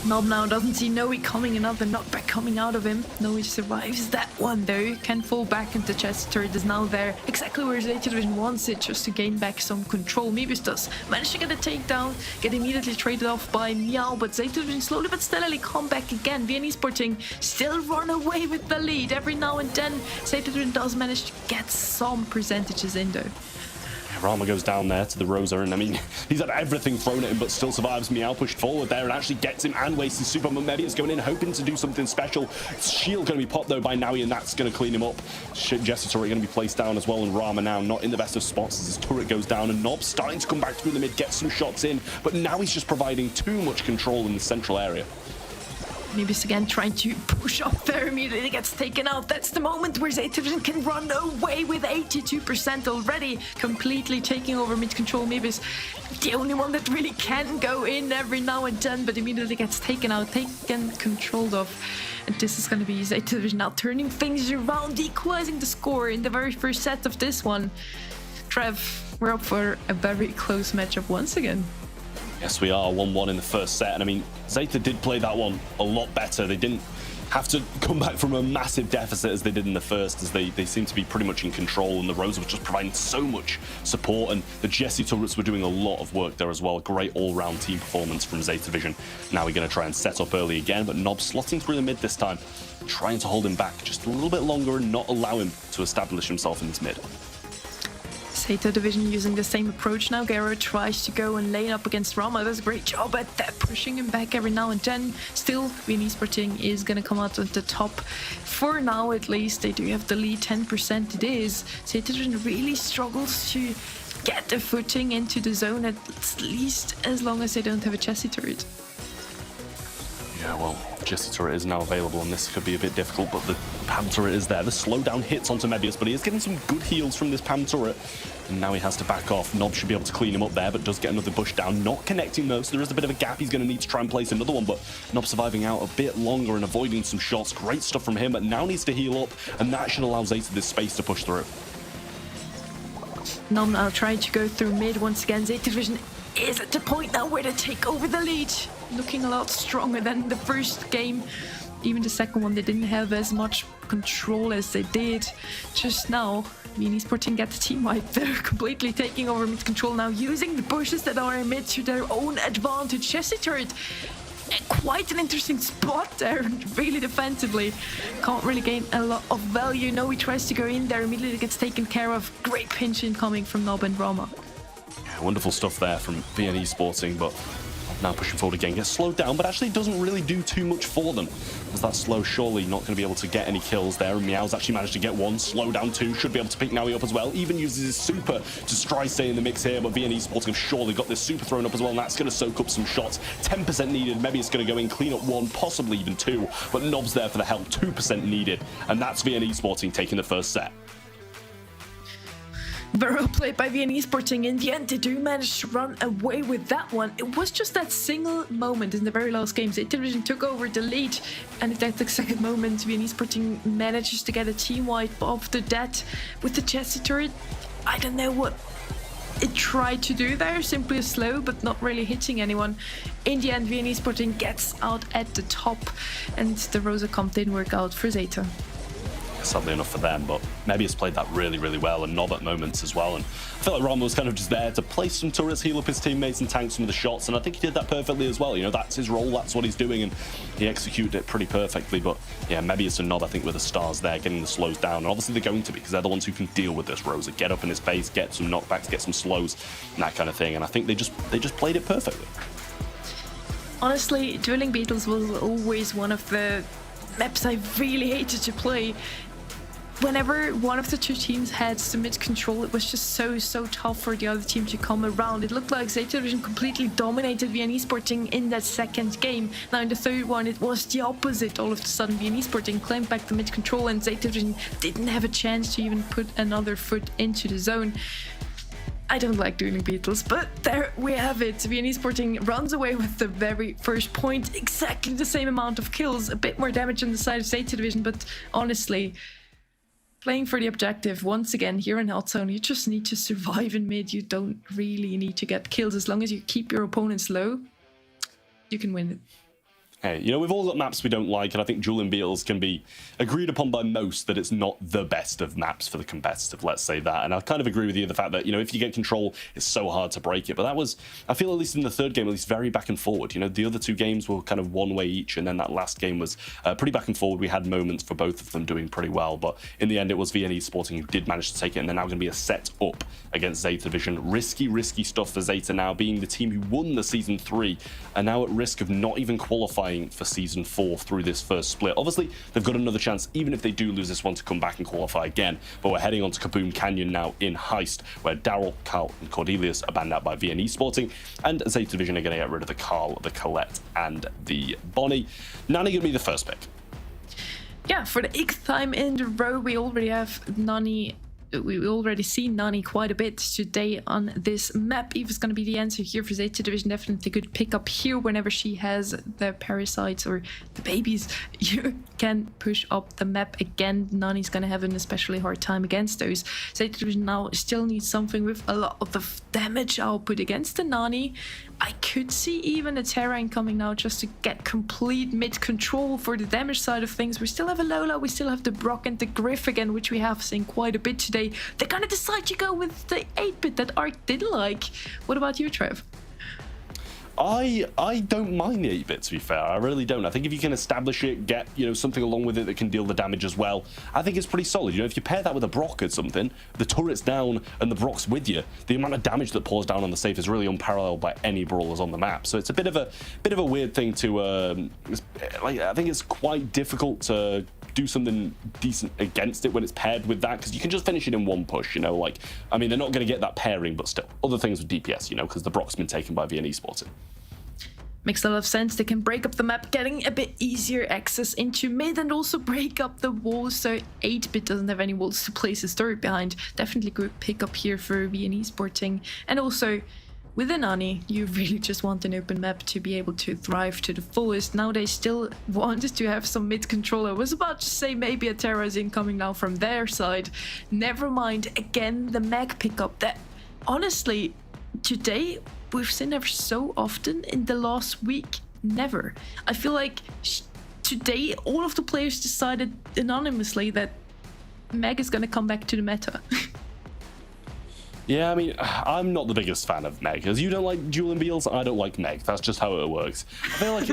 S7: Nob now doesn't see Noe coming, another knockback coming out of him. Noe survives that one though, can fall back into chest. Turret is now there, exactly where Zeta Division wants it, just to gain back some control. Mebius does manage to get a takedown, get immediately traded off by Meow, but Zeta Division slowly but steadily come back again. EUR&MENA Esporting still run away with the lead. Every now and then, Zeta Division does manage to get some percentages in though.
S4: Rama goes down there to the Rosa, and I mean, he's had everything thrown at him, but still survives. Meow pushed forward there and actually gets him and wastes his super. Mebius going in, hoping to do something special. Shield going to be popped though by Naui, and that's going to clean him up. Jesse turret going to be placed down as well, and Rama now not in the best of spots as his turret goes down, and Nob starting to come back through the mid, get some shots in, but now he's just providing too much control in the central area.
S7: Mebius again trying to push up there, immediately gets taken out. That's the moment where Zeta Vision can run away with 82% already, completely taking over mid-control. Mebius the only one that really can go in every now and then, but immediately gets taken out, taken control of. And this is going to be Zeta Vision now turning things around, equalizing the score in the very first set of this one. Trev, we're up for a very close matchup once again.
S4: Yes, we are 1-1 in the first set, and I mean, Zeta did play that one a lot better. They didn't have to come back from a massive deficit as they did in the first, as they seemed to be pretty much in control, and the Rosa was just providing so much support, and the Jesse turrets were doing a lot of work there as well. Great all-round team performance from Zeta Vision. Now we're going to try and set up early again, but Nob slotting through the mid this time, trying to hold him back just a little bit longer and not allow him to establish himself in this mid.
S7: Zeta Division using the same approach now. Garo tries to go and lane up against Rama. Does a great job at that, pushing him back every now and then. Still, EUR&MENA team is going to come out at the top. For now, at least, they do have the lead, 10% it is. Zeta Division really struggles to get the footing into the zone, at least as long as they don't have a chassis turret.
S4: Yeah, well, Jesse turret is now available, and this could be a bit difficult, but the Pam turret is there. The slowdown hits onto Mebius, but he is getting some good heals from this Pam turret, and now he has to back off. Nob should be able to clean him up there, but does get another bush down, not connecting though, so there is a bit of a gap. He's going to need to try and place another one, but Nob surviving out a bit longer and avoiding some shots. Great stuff from him, but now needs to heal up, and that should allow Zeta this space to push through.
S7: Nob now trying to go through mid once again. Zeta Division is at the point now where they take over the lead, looking a lot stronger than the first game. Even the second one, they didn't have as much control as they did just now. EUR&MENA team get the team wipe. They're completely taking over mid control now, using the bushes that are in mid to their own advantage. Jesse turret, quite an interesting spot there, really defensively. Can't really gain a lot of value. No, he tries to go in there, immediately gets taken care of. Great pinch incoming from Nob and Rama.
S4: Yeah, wonderful stuff there from VN Esporting, but now pushing forward again, gets slowed down, but actually doesn't really do too much for them, as that slow surely not going to be able to get any kills there. And Meow's actually managed to get one, slow down two, should be able to pick Nowie up as well, even uses his super to try stay in the mix here, but VN Esports have surely got this super thrown up as well, and that's going to soak up some shots. 10% needed, maybe it's going to go in, clean up one, possibly even two, but Nob's there for the help, 2% needed, and that's VN Esporting taking the first set.
S7: Very well played by VN Esporting. In the end, they do manage to run away with that one. It was just that single moment in the very last game. Zeta Division took over the lead, and at that second moment, VN Esporting manages to get a team wipe after that with the chassis turret. I don't know what it tried to do there, simply a slow, but not really hitting anyone. In the end, VN Esporting gets out at the top, and the Rosa comp didn't work out for Zeta.
S4: Sadly enough for them, but Mebius played that really well, and Nob at moments as well. And I feel like Rama was kind of just there to place some turrets, heal up his teammates, and tank some of the shots. And I think he did that perfectly as well. You know, that's his role, that's what he's doing, and he executed it pretty perfectly. But yeah, Mebius and Nob, I think, were the stars there, getting the slows down. And obviously they're going to be, because they're the ones who can deal with this Rosa, get up in his face, get some knockbacks, get some slows, and that kind of thing. And I think they just played it perfectly.
S7: Honestly, Dueling Beetles was always one of the maps I really hated to play. Whenever one of the two teams had some mid control, it was just so tough for the other team to come around. It looked like Zeta Division completely dominated VN Esporting in that second game. Now in the third one, it was the opposite. All of a sudden, VN Esporting claimed back the mid control, and Zeta Division didn't have a chance to even put another foot into the zone. I don't like Dueling Beetles, but there we have it. VN Esporting runs away with the very first point, exactly the same amount of kills, a bit more damage on the side of Zeta Division, but honestly, playing for the objective, once again, here in Hot Zone, you just need to survive in mid. You don't really need to get kills. As long as you keep your opponents low, you can win it.
S4: Hey, you know, we've all got maps we don't like, and I think Dueling Beetles can be agreed upon by most that it's not the best of maps for the competitive, let's say that. And I kind of agree with you, the fact that, you know, if you get control, it's so hard to break it. But that was, I feel, at least in the third game, at least very back and forward. You know, the other two games were kind of one way each, and then that last game was pretty back and forward. We had moments for both of them doing pretty well, but in the end, it was VN Esporting who did manage to take it, and they're now going to be a set up against Zeta Division. Risky stuff for Zeta now, being the team who won the Season 3, are now at risk of not even qualifying qualifying for Season 4 through this first split. Obviously, they've got another chance, even if they do lose this one, to come back and qualify again. But we're heading on to Kaboom Canyon now in Heist, where Daryl, Carl, and Cordelius are banned out by VN Esporting, and Zeta Division are going to get rid of the Carl, the Colette, and the Bonnie. Nani going to be the first pick.
S7: Yeah, for the 8th time in a row, we already have Nani. We already seen Nani quite a bit today on this map. Eva's going to be the answer here for Zeta Division. Definitely good pick up here whenever she has the parasites or the babies. You can push up the map again. Nani's going to have an especially hard time against those. Zeta Division now still needs something with a lot of the damage output against the Nani. I could see even a Terra incoming now just to get complete mid control for the damage side of things. We still have a Lola, we still have the Brock and the Griff again, which we have seen quite a bit today. They're gonna decide to go with the 8-bit that Ark did like. What about you, Trev?
S4: I don't mind the 8-bit, to be fair. I really don't. I think if you can establish it, get, you know, something along with it that can deal the damage as well, I think it's pretty solid. You know, if you pair that with a Brock or something, the turret's down and the Brock's with you, the amount of damage that pours down on the safe is really unparalleled by any brawlers on the map. So it's a bit of a weird thing to like, I think it's quite difficult to do something decent against it when it's paired with that, because you can just finish it in one push, you know. Like, I mean, they're not going to get that pairing, but still other things with DPS, you know, because the Brock's been taken by VN Esporting.
S7: Makes a lot of sense. They can break up the map, getting a bit easier access into mid, and also break up the walls, so 8-bit doesn't have any walls to place his turret behind. Definitely good pick up here for VN Esporting. And also with a Nani, you really just want an open map to be able to thrive to the fullest. Now they still wanted to have some mid control. I was about to say maybe a Terra is incoming now from their side. Never mind. Again, the mag pickup that honestly today we've seen her so often in the last week. Never. I feel like today all of the players decided anonymously that Meg is going to come back to the meta.
S4: Yeah, I mean, I'm not the biggest fan of Meg. As you don't like Duel and Beals, I don't like Meg. That's just how it works. I feel like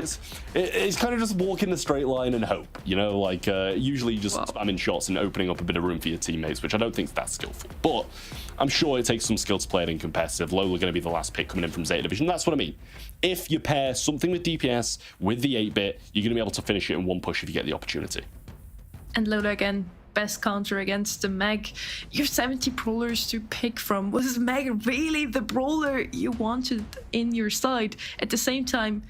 S4: it's kind of just walking the straight line and hope, you know, like usually just spamming shots and opening up a bit of room for your teammates, which I don't think is that skillful. But I'm sure it takes some skill to play it in competitive. Lola going to be the last pick coming in from Zeta Division. That's what I mean. If you pair something with DPS with the 8-bit, you're going to be able to finish it in one push if you get the opportunity.
S7: And Lola again. Best counter against the Meg. You have 70 brawlers to pick from. Was Meg really the brawler you wanted in your side? At the same time,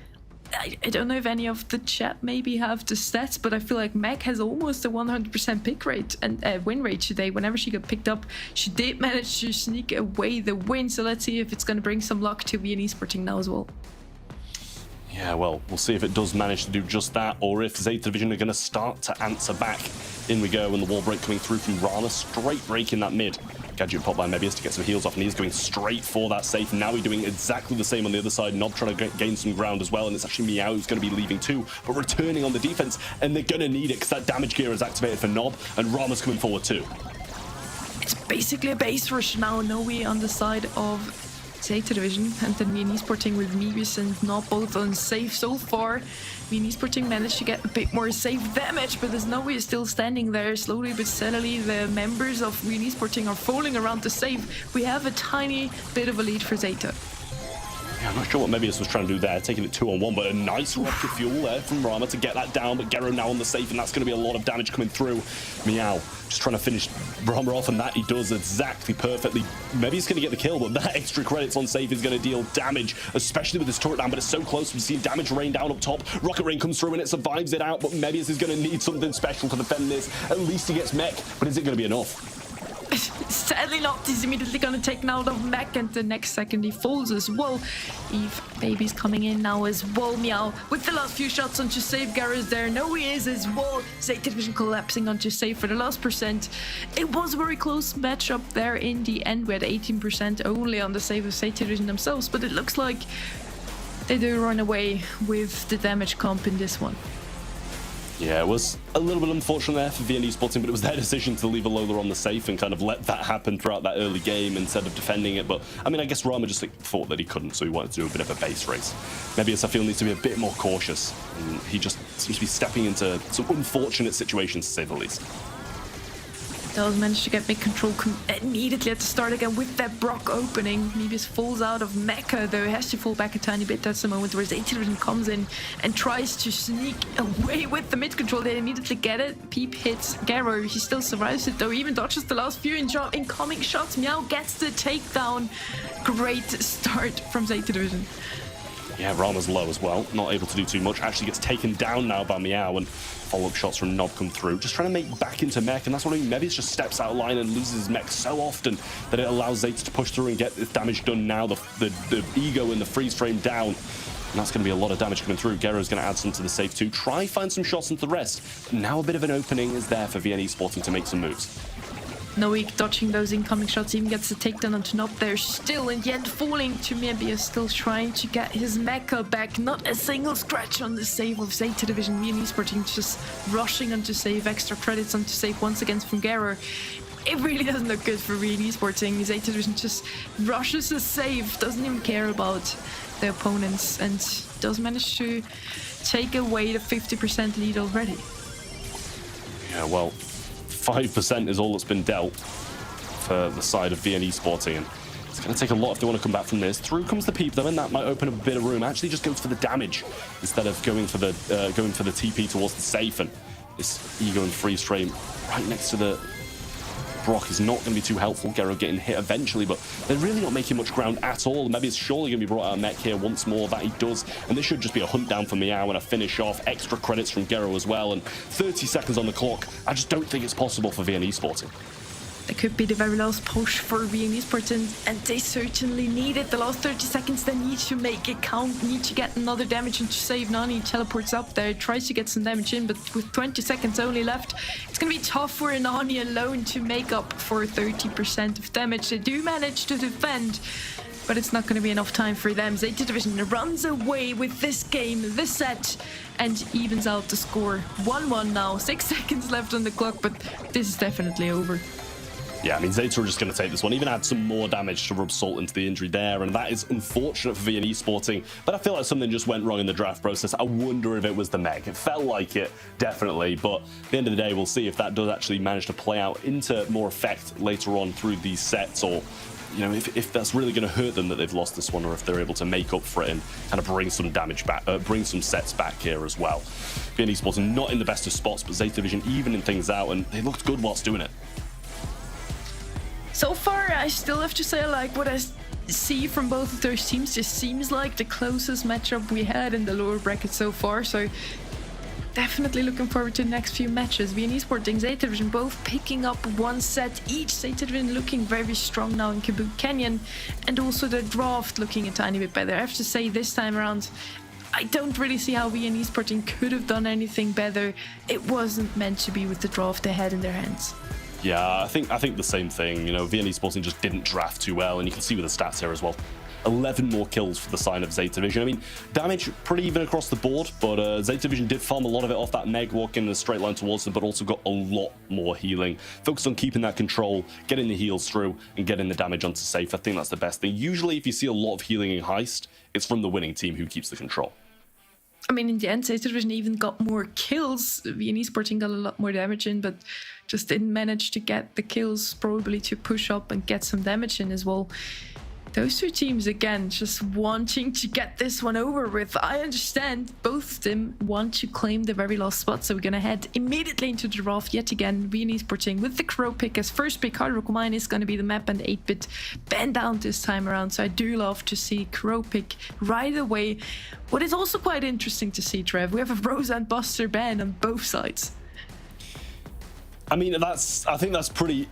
S7: I don't know if any of the chat maybe have the stats, but I feel like Meg has almost a 100% pick rate and win rate today. Whenever she got picked up, she did manage to sneak away the win. So let's see if it's going to bring some luck to VN Esporting now as well.
S4: Yeah, well, we'll see if it does manage to do just that, or if Zeta Division are going to start to answer back. In we go, and the wall break coming through from Rana, straight breaking that mid. Gadget pop by Mebius to get some heals off, and he's going straight for that safe. Now we're doing exactly the same on the other side. Nob trying to gain some ground as well, and it's actually Meow who's going to be leaving too, but returning on the defense, and they're going to need it because that damage gear is activated for Nob, and Rama's coming forward too.
S7: It's basically a base rush now. Noe on the side of Zeta Division, and then VN Esporting with Mebius and Nob both on safe so far. VN Esporting managed to get a bit more safe damage, but as Noe is still standing there, slowly but steadily the members of VN Esporting are falling around the safe. We have a tiny bit of a lead for Zeta.
S4: Yeah, I'm not sure what Mebius was trying to do there, taking it 2-on-1, but a nice rocket fuel there from Rama to get that down, but Gero now on the safe, and that's going to be a lot of damage coming through. Meow just trying to finish Rama off, and that he does exactly perfectly. Mebius going to get the kill, but that extra credits on safe is going to deal damage, especially with his turret down, but it's so close. We've seen damage rain down up top. Rocket rain comes through and it survives it out, but Mebius is going to need something special to defend this. At least he gets mech, but is it going to be enough?
S7: Sadly not. He's immediately gonna take out of Mac, and the next second he falls as well. Eve Baby's coming in now as well. Meow with the last few shots onto save. Garrus there. No, he is as well. Zeta Division collapsing onto save for the last percent. It was a very close matchup there in the end. We had 18% only on the save of Zeta Division themselves, but it looks like they do run away with the damage comp in this one.
S4: Yeah, it was a little bit unfortunate there for VN Esporting, but it was their decision to leave a Lola on the safe and kind of let that happen throughout that early game instead of defending it. But, I mean, I guess Rama just thought that he couldn't, so he wanted to do a bit of a base race. Mebius, I feel, needs to be a bit more cautious, and he just seems to be stepping into some unfortunate situations, to say the least.
S7: Does manage to get mid control immediately at the start again with that Brock opening. Nebius falls out of Mecha, though he has to fall back a tiny bit. That's the moment where Zaytovision comes in and tries to sneak away with the mid control. They immediately get it. Peep hits Garo. He still survives it, though. He even dodges the last few incoming shots. Meow gets the takedown. Great start from Zaytovision.
S4: Yeah, Rama's low as well, not able to do too much. Actually gets taken down now by Meow, and follow-up shots from Nob come through. Just trying to make back into mech, and that's what I mean. Mebius just steps out of line and loses his mech so often that it allows Zayt to push through and get this damage done now. The ego and the freeze frame down. And that's going to be a lot of damage coming through. Gero's going to add some to the safe too. Try find some shots into the rest. But now a bit of an opening is there for VNE Sporting to make some moves.
S7: Noik dodging those incoming shots, even gets the takedown onto Nob there. Still in the end falling to Mebius, still trying to get his mecha back. Not a single scratch on the save of Zaytovision. VNE Sporting just rushing onto save, extra credits onto save once again from Gero. It really doesn't look good for VNE Sporting. Zaytovision just rushes a save, doesn't even care about the opponents, and does manage to take away the 50% lead already.
S4: Yeah, well, 5% is all that's been dealt for the side of VNE Sporting, and it's going to take a lot if they want to come back from this. Through comes the Peep though, and that might open up a bit of room. Actually just goes for the damage instead of going for the TP towards the safe, and this ego and freeze frame right next to the Brock is not going to be too helpful. Gero getting hit eventually, but they're really not making much ground at all. Maybe it's surely going to be brought out of mech here once more. That he does, and this should just be a hunt down for Meow and a finish off. Extra credits from Gero as well, and 30 seconds on the clock. I just don't think it's possible for VNE Sporting.
S7: It could be the very last push for VNE Sporting, and they certainly need it. The last 30 seconds, they need to make it count, need to get another damage into save. Nani teleports up there, tries to get some damage in, but with 20 seconds only left, it's going to be tough for Nani alone to make up for 30% of damage. They do manage to defend, but it's not going to be enough time for them. Zaytovision runs away with this game, this set, and evens out the score. 1-1 now, 6 seconds left on the clock, but this is definitely over.
S4: Yeah, I mean, Zayta are just going to take this one, even add some more damage to rub salt into the injury there, and that is unfortunate for VNE Sporting, but I feel like something just went wrong in the draft process. I wonder if it was the Meg. It felt like it, definitely, but at the end of the day, we'll see if that does actually manage to play out into more effect later on through these sets, or you know, if that's really going to hurt them that they've lost this one, or if they're able to make up for it and kind of bring some damage back, bring some sets back here as well. VNE Sporting not in the best of spots, but Zaytovision evening things out, and they looked good whilst doing it.
S7: So far, I still have to say, like, what I see from both of those teams just seems like the closest matchup we had in the lower bracket so far. So definitely looking forward to the next few matches. VNE Sporting, Zaytovision both picking up one set each. Zaytovision looking very strong now in Kabuki Canyon, and also the draft looking a tiny bit better. I have to say, this time around, I don't really see how VNE Sporting could have done anything better. It wasn't meant to be with the draft they had in their hands.
S4: Yeah, I think the same thing. You know, VNE Sporting just didn't draft too well, and you can see with the stats here as well. 11 more kills for the side of Zaytovision. I mean, damage pretty even across the board, but Zaytovision did farm a lot of it off that Meg walking in a straight line towards them, but also got a lot more healing. Focused on keeping that control, getting the heals through, and getting the damage onto safe. I think that's the best thing. Usually, if you see a lot of healing in Heist, it's from the winning team who keeps the control.
S7: I mean, in the end, Zaytovision even got more kills. VNE Sporting got a lot more damage in, but just didn't manage to get the kills, probably to push up and get some damage in as well. Those two teams, again, just wanting to get this one over with. I understand both of them want to claim the very last spot, so we're going to head immediately into the draft yet again. VNE Sporting with the Crow pick as first pick. Hard Rock Mine is going to be the map, and 8-bit bend down this time around, so I do love to see Crow pick right away. What is also quite interesting to see, Trev, we have a Rose and Buster ban on both sides.
S4: I mean, I think that's pretty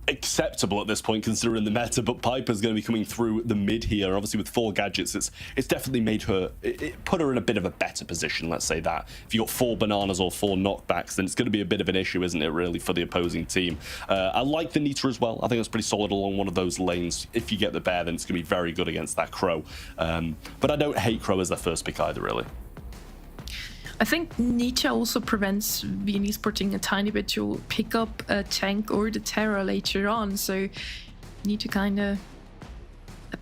S4: acceptable at this point considering the meta, but Piper's going to be coming through the mid here. Obviously with 4 gadgets, it's definitely made her, it put her in a bit of a better position, let's say that. If you got 4 bananas or 4 knockbacks, then it's going to be a bit of an issue, isn't it, really, for the opposing team. I like the Nita as well. I think it's pretty solid along one of those lanes. If you get the bear, then it's going to be very good against that Crow. But I don't hate Crow as their first pick either, really.
S7: I think Nietzsche also prevents VNE Sporting a tiny bit to pick up a tank or the Terra later on, so you need to kind of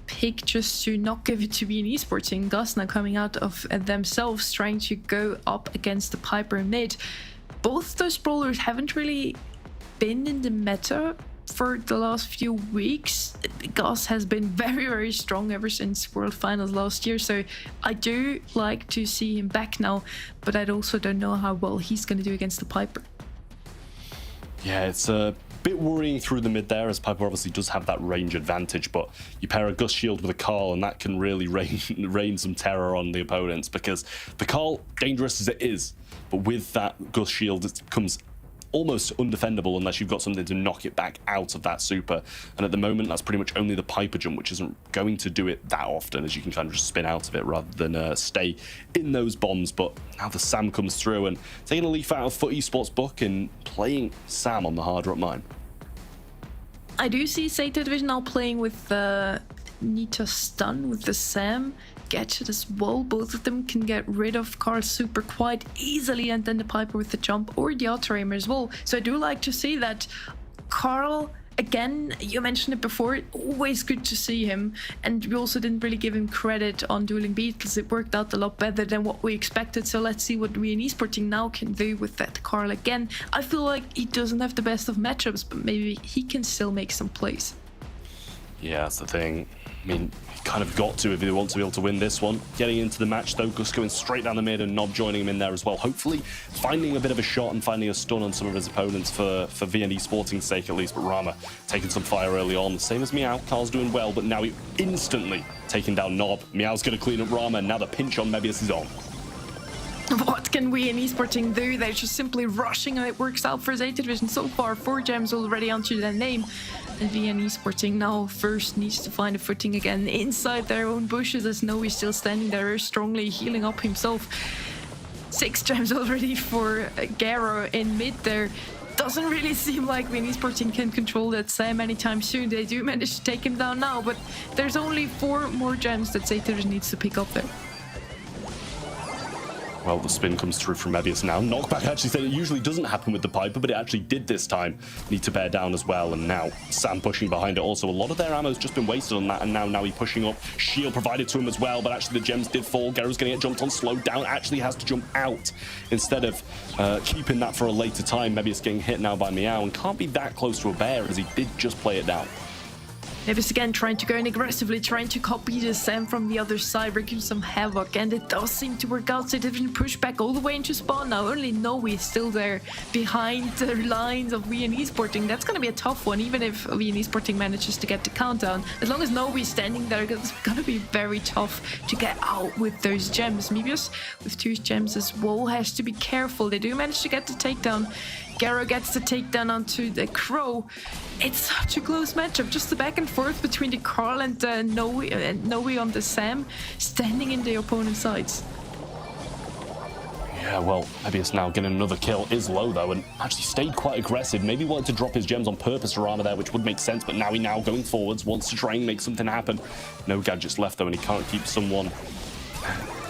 S7: pick just to not give it to VNE Sporting. Gus now coming out of themselves, trying to go up against the Piper mid. Both those brawlers haven't really been in the meta for the last few weeks. Gus has been very, very strong ever since World Finals last year, so I do like to see him back now, but I also don't know how well he's going to do against the Piper.
S4: Yeah, it's a bit worrying through the mid there, as Piper obviously does have that range advantage, but you pair a Gus shield with a Carl and that can really rain some terror on the opponents, because the Carl, dangerous as it is, but with that Gus shield it becomes almost undefendable unless you've got something to knock it back out of that super. And at the moment, that's pretty much only the Piper jump, which isn't going to do it that often, as you can kind of just spin out of it rather than stay in those bombs. But now the Sam comes through and taking a leaf out of Foot Esports book and playing Sam on the hard up mine.
S7: I do see Zeta Division now playing with Nita Stun with the Sam gadget as well. Both of them can get rid of Carl's super quite easily, and then the Piper with the jump or the auto aimer as well. So I do like to see that Carl, again, you mentioned it before, always good to see him, and we also didn't really give him credit on Dueling Beetles. It worked out a lot better than what we expected, so let's see what we in esporting now can do with that Carl again. I feel like he doesn't have the best of matchups, but maybe he can still make some plays.
S4: Yeah, that's the thing. I mean, kind of got to if they want to be able to win this one. Getting into the match though, Gus going straight down the mid and Nob joining him in there as well. Hopefully finding a bit of a shot and finding a stun on some of his opponents for VNE Sporting's sake at least. But Rama taking some fire early on, same as Meow. Carl's doing well, but now he instantly taking down Nob. Meow's going to clean up Rama, and now the pinch on Mebius is on.
S7: What can we in esporting do? They're just simply rushing, and it works out for Zeta Division so far. 4 gems already onto their name. And VN Esporting now first needs to find a footing again inside their own bushes, as Noe's still standing there very strongly, healing up himself. 6 gems already for Garo in mid there. Doesn't really seem like VN Esporting can control that Sam anytime soon. They do manage to take him down now, but there's only 4 more gems that Zeta Division needs to pick up there.
S4: Well, the spin comes through from Mebius now. Knockback actually said it usually doesn't happen with the Piper, but it actually did this time. Need to bear down as well, and now Sam pushing behind it also. A lot of their ammo's just been wasted on that, and now he's pushing up. Shield provided to him as well, but actually the gems did fall. Garo's going to get jumped on, slowed down, actually has to jump out instead of keeping that for a later time. Mebius getting hit now by Meow, and can't be that close to a bear, as he did just play it down.
S7: Nevis again trying to go in aggressively, trying to copy the Sam from the other side, wreaking some havoc, and it does seem to work out. So they didn't push back all the way into spawn. Now only Noe is still there behind the lines of VN Esporting. That's going to be a tough one, even if VN Esporting manages to get the countdown. As long as Noe is standing there, it's going to be very tough to get out with those gems. Mebius with 2 gems as well has to be careful. They do manage to get the takedown. Garo gets the takedown onto the Crow. It's such a close matchup, just the back and forth between the Carl and Noe on the Sam, standing in the opponent's sides.
S4: Yeah, well, Mebius now getting another kill. Is low though, and actually stayed quite aggressive. Maybe wanted to drop his gems on purpose to Rama there, which would make sense, but now going forwards, wants to try and make something happen. No gadgets left though, and he can't keep someone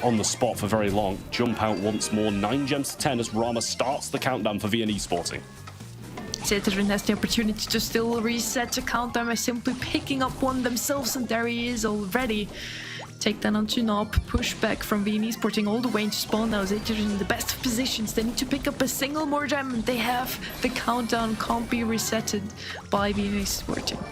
S4: on the spot for very long. Jump out once more, 9 gems to 10 as Rama starts the countdown for VN Esporting.
S7: Zeta Division has the opportunity to still reset the countdown by simply picking up one themselves, and there he is already. Take that onto Nob, push back from VN Esporting all the way into spawn. Now Zeta Division in the best of positions. They need to pick up a single more gem, and they have the countdown, can't be resetted by VN Esporting.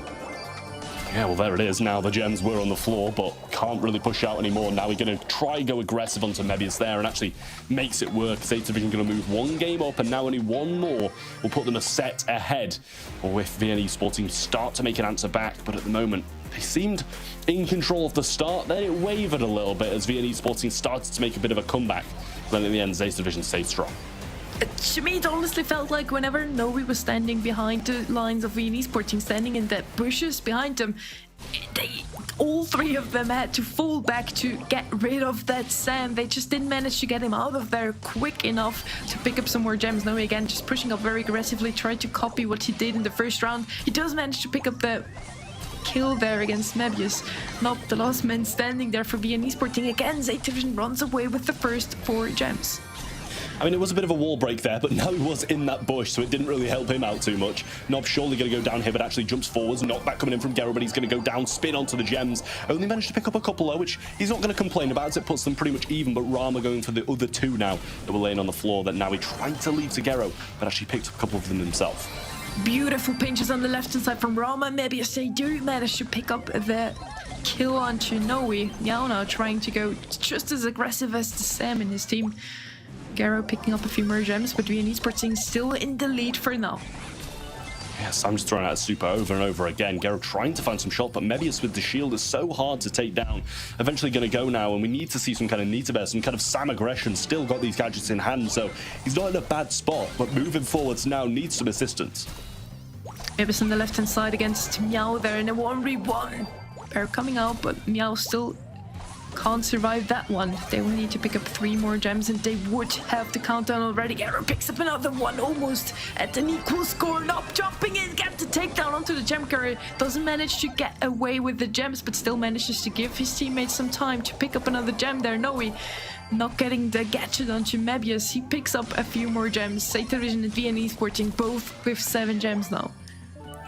S4: Yeah, well, there it is. Now the gems were on the floor, but can't really push out anymore. Now we're going to try go aggressive onto Mebius there, and actually makes it work. Zeta Division going to move 1 game up, and now only 1 more will put them a set ahead. Or if VN Esporting start to make an answer back, but at the moment, they seemed in control of the start. Then it wavered a little bit as VN Esporting started to make a bit of a comeback. Then in the end, Zeta Division stayed strong.
S7: To me, it honestly felt like whenever Noe was standing behind the lines of VN Esporting, standing in the bushes behind them, all 3 of them had to fall back to get rid of that Sam. They just didn't manage to get him out of there quick enough to pick up some more gems. Noe again just pushing up very aggressively, tried to copy what he did in the first round. He does manage to pick up the kill there against Mebius. Not the last man standing there for VN Esporting. Again, Zeta Division runs away with the first 4 gems.
S4: I mean, it was a bit of a wall break there, but now he was in that bush, so it didn't really help him out too much. Nob surely going to go down here, but actually jumps forwards. Knockback coming in from Gero, but he's going to go down, spin onto the gems. Only managed to pick up a couple though, which he's not going to complain about, as it puts them pretty much even, but Rama going for the other 2 now that were laying on the floor that now he tried to leave to Gero, but actually picked up a couple of them himself.
S7: Beautiful pinches on the left-hand side from Roma. Maybe as they do manage to pick up the kill onto Noe. Meow now trying to go just as aggressive as the Sam in his team. Garo picking up a few more gems, but Viennese Sporting still in the lead for now.
S4: Yeah, Sam just throwing out a super over and over again. Garo trying to find some shot, but Mebius with the shield is so hard to take down. Eventually going to go now, and we need to see some kind of Nita, some kind of Sam aggression. Still got these gadgets in hand, so he's not in a bad spot, but moving forwards now needs some assistance.
S7: Mebius on the left-hand side against Meow there in a 1v1. They're coming out, but Meow still can't survive that one. They will need to pick up 3 more gems, and they would have the countdown already. Garo picks up another one, almost at an equal score. Not jumping in, get the takedown onto the gem carrier. Doesn't manage to get away with the gems, but still manages to give his teammates some time to pick up another gem there. Noe not getting the gadget onto Mebius. He picks up a few more gems. Zeta Vision and Viennese Sporting both with 7 gems now.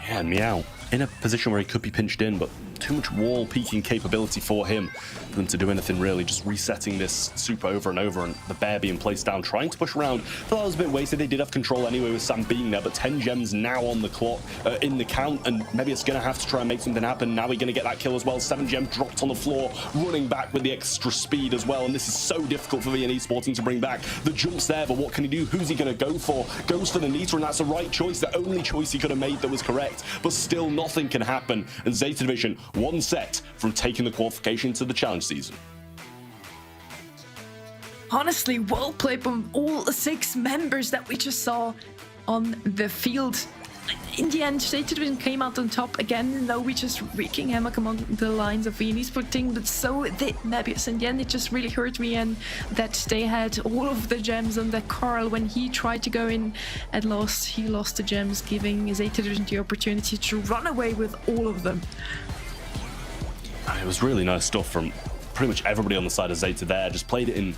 S4: Yeah, Meow in a position where he could be pinched in, but too much wall peeking capability for him for them to do anything really. Just resetting this super over and over, and the bear being placed down, trying to push around. Thought that was a bit wasted. They did have control anyway with Sam being there, but 10 gems now on the clock, in the count, and maybe it's going to have to try and make something happen. Now we're going to get that kill as well. 7 gems dropped on the floor, running back with the extra speed as well, and this is so difficult for Viennese Sporting to bring back. The jump's there, but what can he do? Who's he going to go for? Goes for the Nita, and that's the right choice, the only choice he could have made that was correct, but still nothing can happen, and Zeta Division one set from taking the qualification to the challenge season.
S7: Honestly, well played from all 6 members that we just saw on the field. In the end, Zeta Division came out on top again, though we just wreaking havoc among the lines of Viennese Sporting, but so did Mebius. In the end, it just really hurt me, and that they had all of the gems on that Carl. When he tried to go in at last, he lost the gems, giving Zeta Division the opportunity to run away with all of them.
S4: It was really nice stuff from pretty much everybody on the side of Zeta there. Just played it in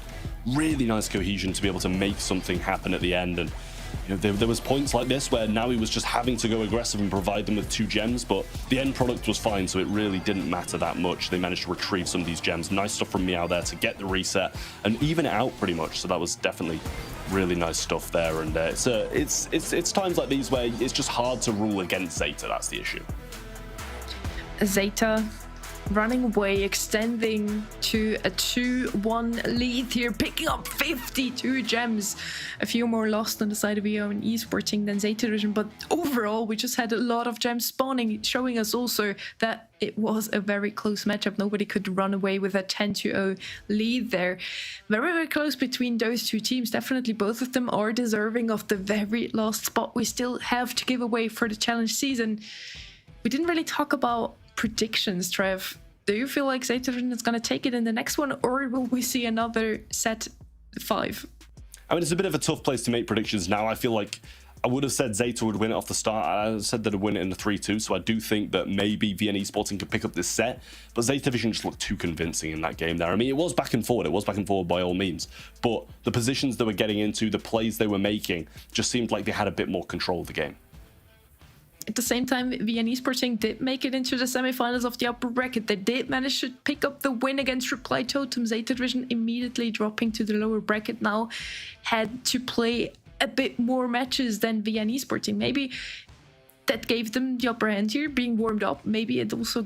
S4: really nice cohesion to be able to make something happen at the end. And you know, there was points like this where now he was just having to go aggressive and provide them with 2 gems, but the end product was fine, so it really didn't matter that much. They managed to retrieve some of these gems. Nice stuff from Meow there to get the reset and even it out pretty much. So that was definitely really nice stuff there. And it's times like these where it's just hard to rule against Zeta. That's the issue.
S7: Zeta running away, extending to a 2-1 lead here, picking up 52 gems. A few more lost on the side of EUR&MENA Sporting than Zeta Division, but overall we just had a lot of gems spawning, showing us also that it was a very close matchup. Nobody could run away with a 10-0 lead there. Very, very close between those 2 teams. Definitely both of them are deserving of the very last spot we still have to give away for the challenge season. We didn't really talk about predictions, Trev. Do you feel like Zeta Division is going to take it in the next one, or will we see another set 5?
S4: I mean, it's a bit of a tough place to make predictions now. I feel like I would have said Zeta would win it off the start. I said that I'd win it in the 3-2, so I do think that maybe Viennese Sporting could pick up this set, but Zeta Division just looked too convincing in that game there. I mean, it was back and forward. It was back and forward by all means, but the positions they were getting into, the plays they were making, just seemed like they had a bit more control of the game.
S7: At the same time, Viennese Sporting did make it into the semifinals of the upper bracket. They did manage to pick up the win against Reply Totem. Zeta Division immediately dropping to the lower bracket now. Had to play a bit more matches than Viennese Sporting. Maybe that gave them the upper hand here, being warmed up. Maybe it also,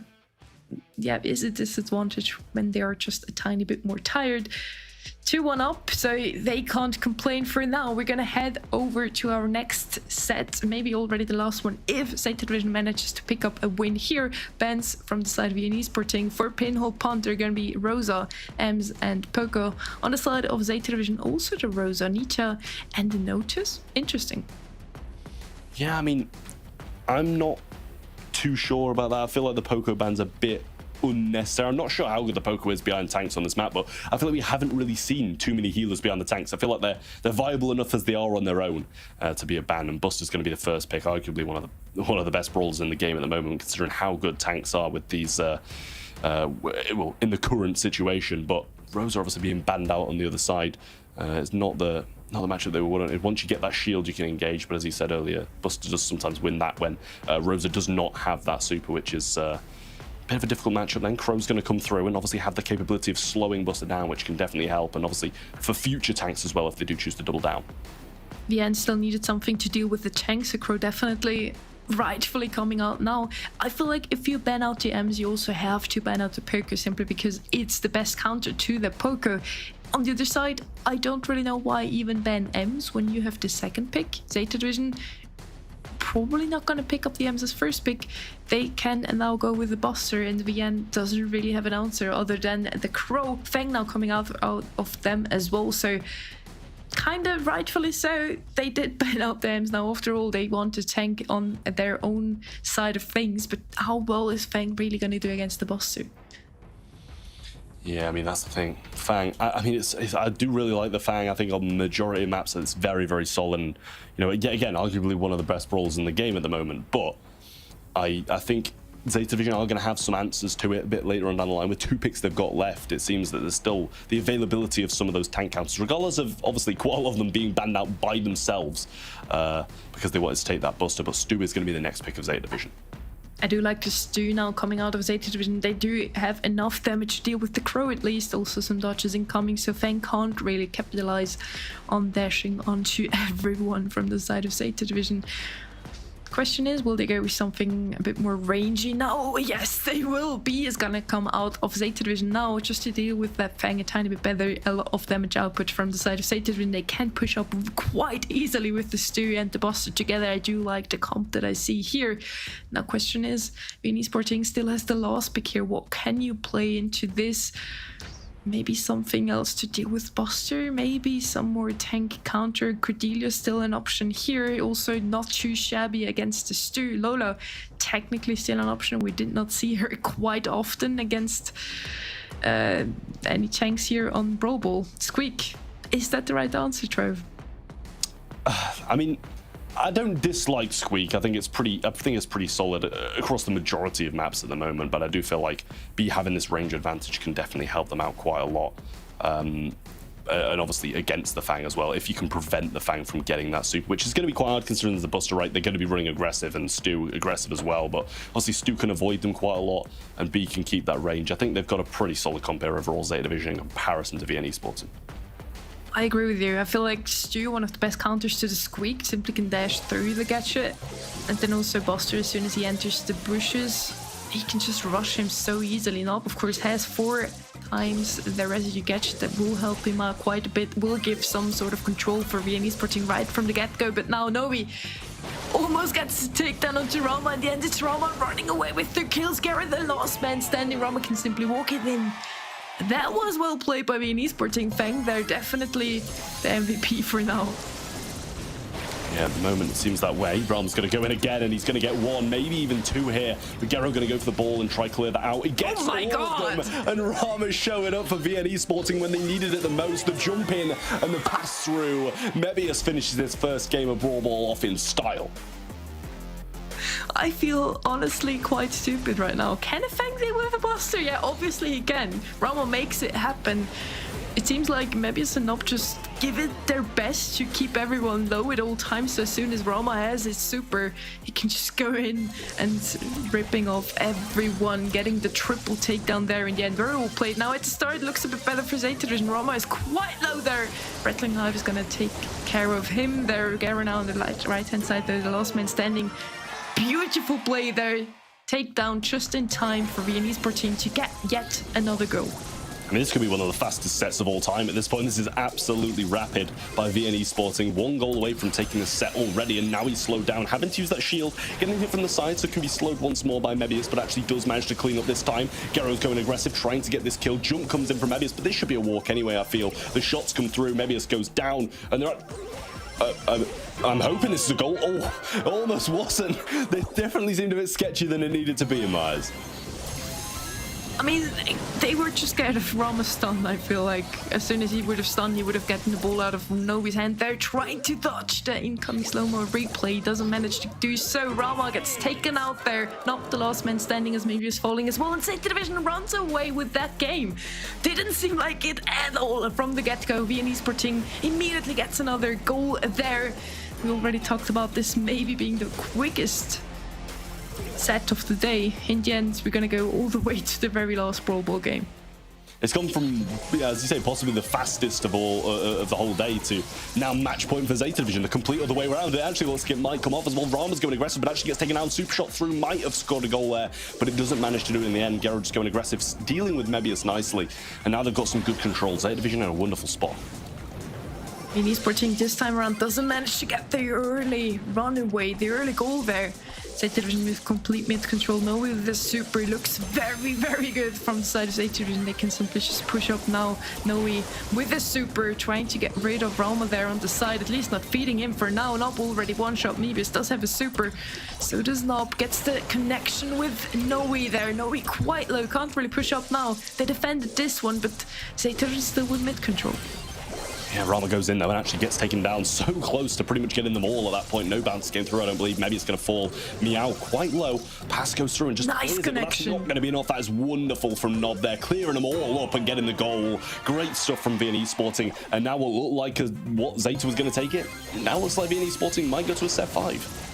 S7: is a disadvantage when they are just a tiny bit more tired. 2-1 up, so they can't complain for now. We're gonna head over to our next set, maybe already the last one, if Zeta Division manages to pick up a win here. Benz from the side of Viennese Sporting. For Pinhole Punt, they're gonna be Rosa, Ems, and Poco. On the side of Zeta Division, also the Rosa, Nita, and the Notice. Interesting.
S4: Yeah, I mean, I'm not too sure about that. I feel like the Poco ban's a bit unnecessary. I'm not sure how good the Poco is behind tanks on this map, but I feel like we haven't really seen too many healers behind the tanks. I feel like they're viable enough as they are on their own to be a ban, and Buster's going to be the first pick, arguably one of the best brawlers in the game at the moment, considering how good tanks are with these well, in the current situation. But Rosa obviously being banned out on the other side. It's not the matchup they wanted. Once you get that shield, you can engage, but as he said earlier, Buster does sometimes win that when Rosa does not have that super, which is bit of a difficult matchup. Then Crow's going to come through and obviously have the capability of slowing Buster down, which can definitely help, and obviously for future tanks as well if they do choose to double down.
S7: VN still needed something to deal with the tank, so Crow definitely rightfully coming out now. I feel like if you ban out the M's, you also have to ban out the Poco, simply because it's the best counter to the Poco. On the other side, I don't really know why even ban M's when you have the second pick. Zeta Division probably not going to pick up the M's as first pick. They can now go with the Buster, and VN doesn't really have an answer other than the Crow. Feng now coming out of them as well, so kind of rightfully so, they did ban out the M's. Now, after all, they want to tank on their own side of things, but how well is Feng really going to do against the Buster?
S4: Yeah, I mean, that's the thing. Fang, I mean, I do really like the Fang. I think on the majority of maps, it's very, very solid. And, you know, again, arguably one of the best brawls in the game at the moment. But I think Zeta Division are going to have some answers to it a bit later on down the line. With 2 picks they've got left, it seems that there's still the availability of some of those tank counters, regardless of obviously quite a lot of them being banned out by themselves because they wanted to take that Buster. But Stu is going to be the next pick of Zeta Division.
S7: I do like the Stu now coming out of Zeta Division. They do have enough damage to deal with the Crow at least. Also some dodges incoming, so Feng can't really capitalize on dashing onto everyone from the side of Zeta Division. Question is, will they go with something a bit more rangy now? Yes, they will. B is gonna come out of Zeta Division now just to deal with that Fang a tiny bit better. A lot of damage output from the side of Zeta Division. They can push up quite easily with the Stu and the Buster together. I do like the comp that I see here. Now, question is, VN Sporting still has the last pick here. What can you play into this? Maybe something else to deal with Buster, maybe some more tank counter. Cordelia still an option here, also not too shabby against the Stu. Lola technically still an option. We did not see her quite often against any tanks here on Brawl Ball. Squeak, is that the right answer, Trove?
S4: I mean, I don't dislike Squeak. I think it's pretty solid across the majority of maps at the moment, but I do feel like B having this range advantage can definitely help them out quite a lot. And obviously against the Fang as well, if you can prevent the Fang from getting that super, which is going to be quite hard considering there's a Buster, right? They're going to be running aggressive and Stu aggressive as well, but obviously Stu can avoid them quite a lot and B can keep that range. I think they've got a pretty solid comp here overall, Zeta Division, in comparison to VN Sporting.
S7: I agree with you. I feel like Stu, one of the best counters to the Squeak, simply can dash through the gadget. And then also Buster, as soon as he enters the bushes, he can just rush him so easily. Nob, of course, has 4 times the residue gadget that will help him out quite a bit, will give some sort of control for VN Sporting right from the get-go. But now Nobi almost gets to take down onto Rama. In the end, it's Rama running away with 2 kills. Garrett, the last man standing. Rama can simply walk it in. That was well played by VN Sporting. Feng, they're definitely the MVP for now.
S4: Yeah, at the moment it seems that way. Brahm's going to go in again and he's going to get 1, maybe even 2 here. But Gero going to go for the ball and try clear that out. He gets all of them, and Rama's showing up for VN Sporting when they needed it the most. The jump in and the pass through. Mebius finishes his first game of Brawl Ball off in style.
S7: I feel honestly quite stupid right now. Can a Feng deal with a Buster? Yeah, obviously he can. Rama makes it happen. It seems like Mebius and Nob just give it their best to keep everyone low at all times. So as soon as Rama has his super, he can just go in and ripping off everyone, getting the triple takedown there in the end. Very well played. Now at the start, looks a bit better for Zeta Division. Rama is quite low there. Rattling Hive is going to take care of him there. Garo now on the right-hand side there, the last man standing. Beautiful play there. Takedown just in time for VN Sporting to get yet another goal.
S4: I mean, this could be one of the fastest sets of all time at this point. This is absolutely rapid by VN Sporting. 1 goal away from taking the set already, and now he's slowed down, having to use that shield, getting hit from the side, so can be slowed once more by Mebius, but actually does manage to clean up this time. Gero's going aggressive, trying to get this kill. Jump comes in from Mebius, but this should be a walk anyway, I feel. The shots come through, Mebius goes down, and they're I'm hoping this is a goal. Oh, it almost wasn't. They definitely seemed a bit sketchy than it needed to be in my eyes.
S7: I mean, they were just scared of Rama's stun, I feel like. As soon as he would have stunned, he would have gotten the ball out of Nobi's hand. They're trying to dodge the incoming slow-mo replay. Doesn't manage to do so. Rama gets taken out there. Not the last man standing as Mebius falling as well. And Zeta Division runs away with that game. Didn't seem like it at all from the get-go. VN Sporting immediately gets another goal there. We already talked about this maybe being the quickest set of the day. In the end, we're gonna go all the way to the very last Brawl Ball game.
S4: It's gone from, as you say, possibly the fastest of all of the whole day to now match point for Zeta Division, the complete other way around. It actually looks like it might come off as well. Rama's going aggressive, but actually gets taken out. Super shot through, might have scored a goal there, but it doesn't manage to do it in the end. Gero just going aggressive, dealing with Mebius nicely, and now they've got some good control. Zeta Division in a wonderful spot.
S7: Mean Sporting this time around doesn't manage to get the early runaway, the early goal there. Zeta Division with complete mid control. Noe with the super looks very, very good from the side of Zeta Division. They can simply just push up now. Noe with the super trying to get rid of Rama there on the side, at least not feeding him for now. Nob already one shot. Mebius does have a super. So does Nob. Gets the connection with Noe there. Noe quite low, can't really push up now. They defended this one, but Zeta Division still with mid control.
S4: Yeah, Rama goes in though and actually gets taken down so close to pretty much getting them all at that point. No bounce came through, I don't believe. Maybe it's going to fall. Meow quite low. Pass goes through and just
S7: nice connection.
S4: That's not going to be enough. That is wonderful from Nob there, clearing them all up and getting the goal. Great stuff from VNE Sporting. And now what looked like what Zeta was going to take it. Now looks like VNE Sporting might go to a set 5.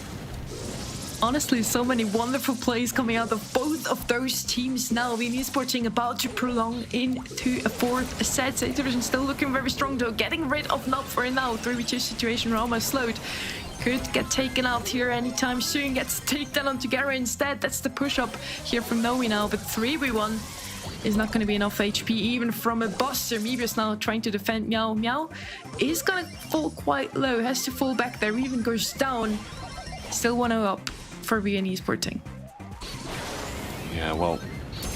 S7: Honestly, so many wonderful plays coming out of both of those teams now. VNE Sporting about to prolong into a fourth set. Zeta Division still looking very strong though, getting rid of Nob for now. 3v2 situation, Rama slowed. Could get taken out here anytime soon. Gets taken onto Gero instead. That's the push up here from Noe now, but 3v1 is not going to be enough HP even from a Buster. Mebius now trying to defend Meow. Meow is going to fall quite low, has to fall back there, even goes down. Still 1-0 up for VNE Sporting.
S4: Yeah, well,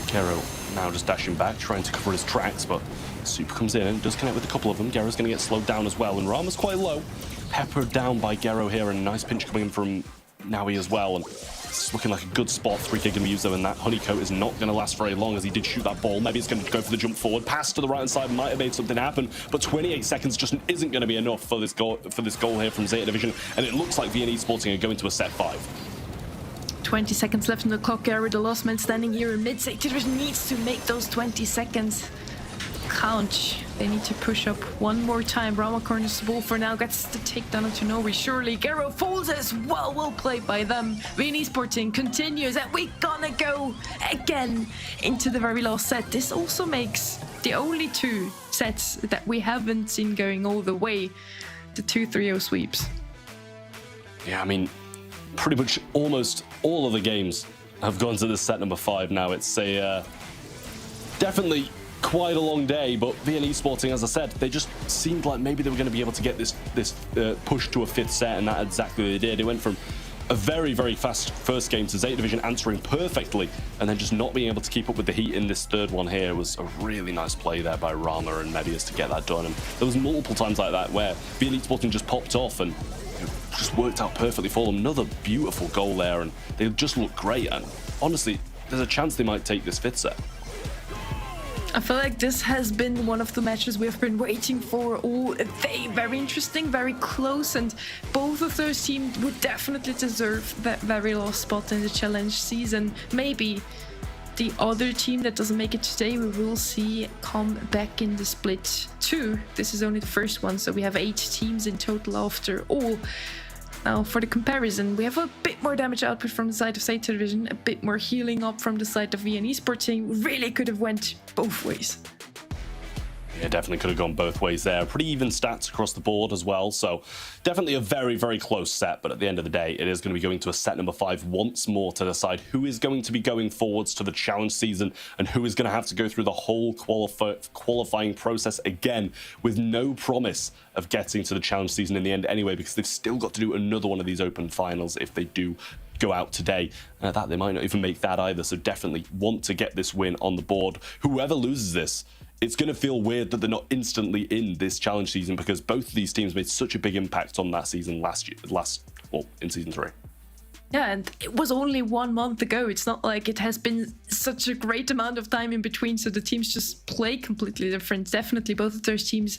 S4: Gero now just dashing back, trying to cover his tracks, but Super comes in and does connect with a couple of them. Gero's going to get slowed down as well, and Rama's quite low. Peppered down by Gero here, and a nice pinch coming in from Noe as well, and it's looking like a good spot. 3K going to be used though, and that honeycoat is not going to last very long as he did shoot that ball. Maybe it's going to go for the jump forward. Pass to the right-hand side might have made something happen, but 28 seconds just isn't going to be enough for this goal here from Zeta Division, and it looks like VNE Sporting are going to a set 5.
S7: 20 seconds left on the clock. Gero, the last man standing here in mid. Zeta Division needs to make those 20 seconds count. They need to push up one more time. Rama corners the ball for now, gets the takedown onto Noe. Surely Gero falls as well. Well played by them. VNE Sporting continues, and we're gonna go again into the very last set. This also makes the only 2 sets that we haven't seen going all the way. The 2-3-0 sweeps.
S4: Yeah, I mean, pretty much almost all of the games have gone to this set number 5 now. It's a definitely quite a long day, but VNE Sporting, as I said, they just seemed like maybe they were going to be able to get this push to a 5th set, and that exactly they did. It went from a very, very fast first game to Zeta Division answering perfectly, and then just not being able to keep up with the heat in this third one here. Was a really nice play there by Rama and Mebius to get that done, and there was multiple times like that where VNE Sporting just popped off and just worked out perfectly for them. Another beautiful goal there, and they just look great, and honestly, there's a chance they might take this 5th set.
S7: I feel like this has been one of the matches we have been waiting for all day. Very interesting, very close, and both of those teams would definitely deserve that very last spot in the challenge season. Maybe the other team that doesn't make it today, we will see come back in the split 2. This is only the first one, so we have 8 teams in total after all. Now, for the comparison, we have a bit more damage output from the side of Zeta Division, a bit more healing up from the side of VNE Sporting. Really could have went both ways.
S4: Yeah, definitely could have gone both ways there. Pretty even stats across the board as well, so definitely a very, very close set, but at the end of the day, it is going to be going to a set number 5 once more to decide who is going to be going forwards to the challenge season and who is going to have to go through the whole qualifying process again, with no promise of getting to the challenge season in the end anyway, because they've still got to do another one of these open finals if they do go out today. And at that, they might not even make that either, so definitely want to get this win on the board. Whoever loses this, it's going to feel weird that they're not instantly in this challenge season, because both of these teams made such a big impact on that season in season 3.
S7: Yeah, and it was only 1 month ago. It's not like it has been such a great amount of time in between, so the teams just play completely different. Definitely both of those teams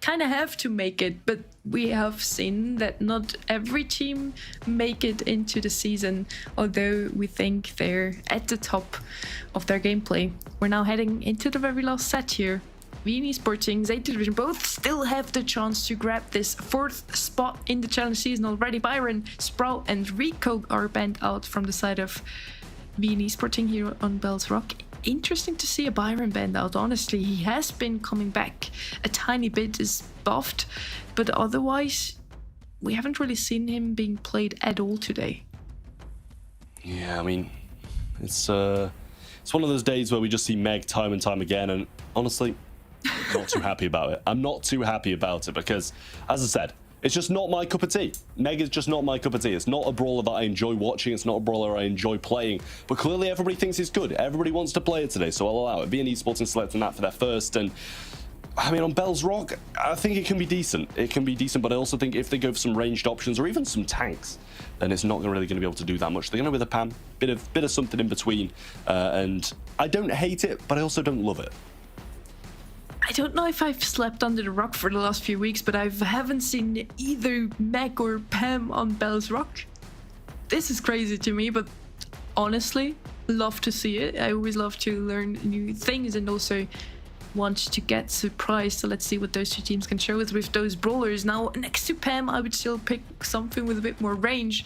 S7: kind of have to make it, but we have seen that not every team make it into the season, although we think they're at the top of their gameplay. We're now heading into the very last set here. VNE Sporting, Zeta Division both still have the chance to grab this 4th spot in the challenge season already. Byron, Sprawl and Rico are banned out from the side of VNE Sporting here on Bell's Rock. interesting to see a Byron band out, honestly. He has been coming back a tiny bit, is buffed, but otherwise, we haven't really seen him being played at all today.
S4: Yeah, I mean, it's one of those days where we just see Meg time and time again, and honestly, I'm not too happy about it. I'm not too happy about it because, as I said, it's just not my cup of tea. Meg is just not my cup of tea. It's not a brawler that I enjoy watching. It's not a brawler I enjoy playing. But clearly everybody thinks he's good. Everybody wants to play it today, so I'll allow it. VN Esports selecting that for their first. And I mean, on Bell's Rock, I think it can be decent. It can be decent, but I also think if they go for some ranged options or even some tanks, then it's not really going to be able to do that much. They're going to with a Pam, bit of something in between. And I don't hate it, but I also don't love it.
S7: I don't know if I've slept under the rock for the last few weeks, but I haven't seen either Meg or Pam on Bell's Rock. This is crazy to me, but honestly, love to see it. I always love to learn new things and also want to get surprised. So let's see what those two teams can show us with those brawlers. Now, next to Pam, I would still pick something with a bit more range.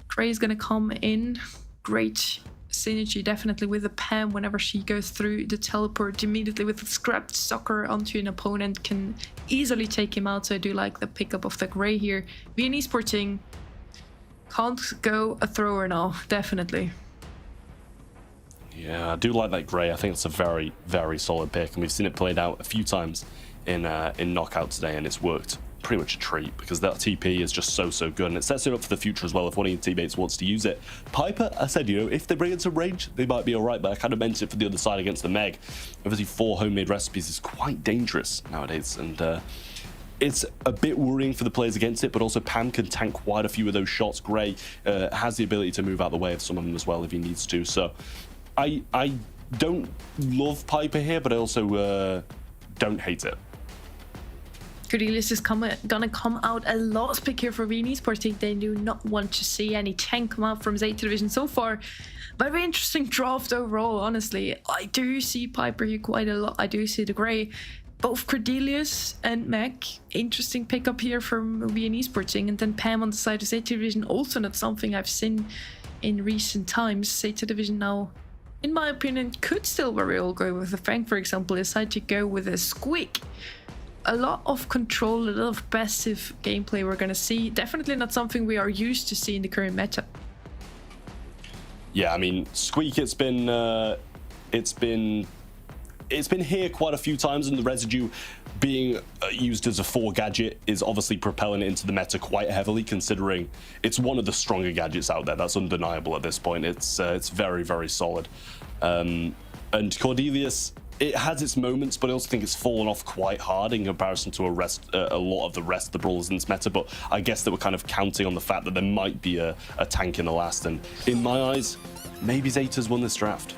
S7: Gray is going to come in. Great synergy definitely with the Pam whenever she goes through the teleport immediately with the scrapped soccer onto an opponent, can easily take him out. So I do like the pickup of the Gray here. VN Esporting can't go a thrower now, definitely.
S4: Yeah, I do like that Gray. I think it's a very, very solid pick, and we've seen it played out a few times in Knockout today, and it's worked pretty much a treat because that TP is just so good, and it sets it up for the future as well if one of your teammates wants to use it. Piper, I said, you know, if they bring in some range, they might be all right, but I kind of meant it for the other side against the Meg. Obviously, 4 homemade recipes is quite dangerous nowadays, and it's a bit worrying for the players against it, but also Pam can tank quite a few of those shots. Gray has the ability to move out the way of some of them as well if he needs to, so I don't love Piper here, but I also don't hate it.
S7: Cordelius is gonna come out a lot pick here for VN Esports. They do not want to see any tank come out from Zeta Division so far. Very interesting draft overall, honestly. I do see Piper here quite a lot. I do see the Gray. Both Cordelius and Meg, interesting pickup here from VN Esports. And then Pam on the side of Zeta Division, also not something I've seen in recent times. Zeta Division now, in my opinion, could still very well go with a Frank, for example, decide to go with a Squeak. A lot of control, a lot of passive gameplay we're going to see. Definitely not something we are used to see in the current meta.
S4: Yeah, I mean, Squeak, it's been here quite a few times, and the residue being used as a 4 gadget is obviously propelling it into the meta quite heavily, considering it's one of the stronger gadgets out there. That's undeniable at this point. It's very, very solid. And Cordelius, it has its moments, but I also think it's fallen off quite hard in comparison to a lot of the rest of the brawlers in this meta. But I guess that we're kind of counting on the fact that there might be a tank in the last, and in my eyes, maybe Zeta's won this draft.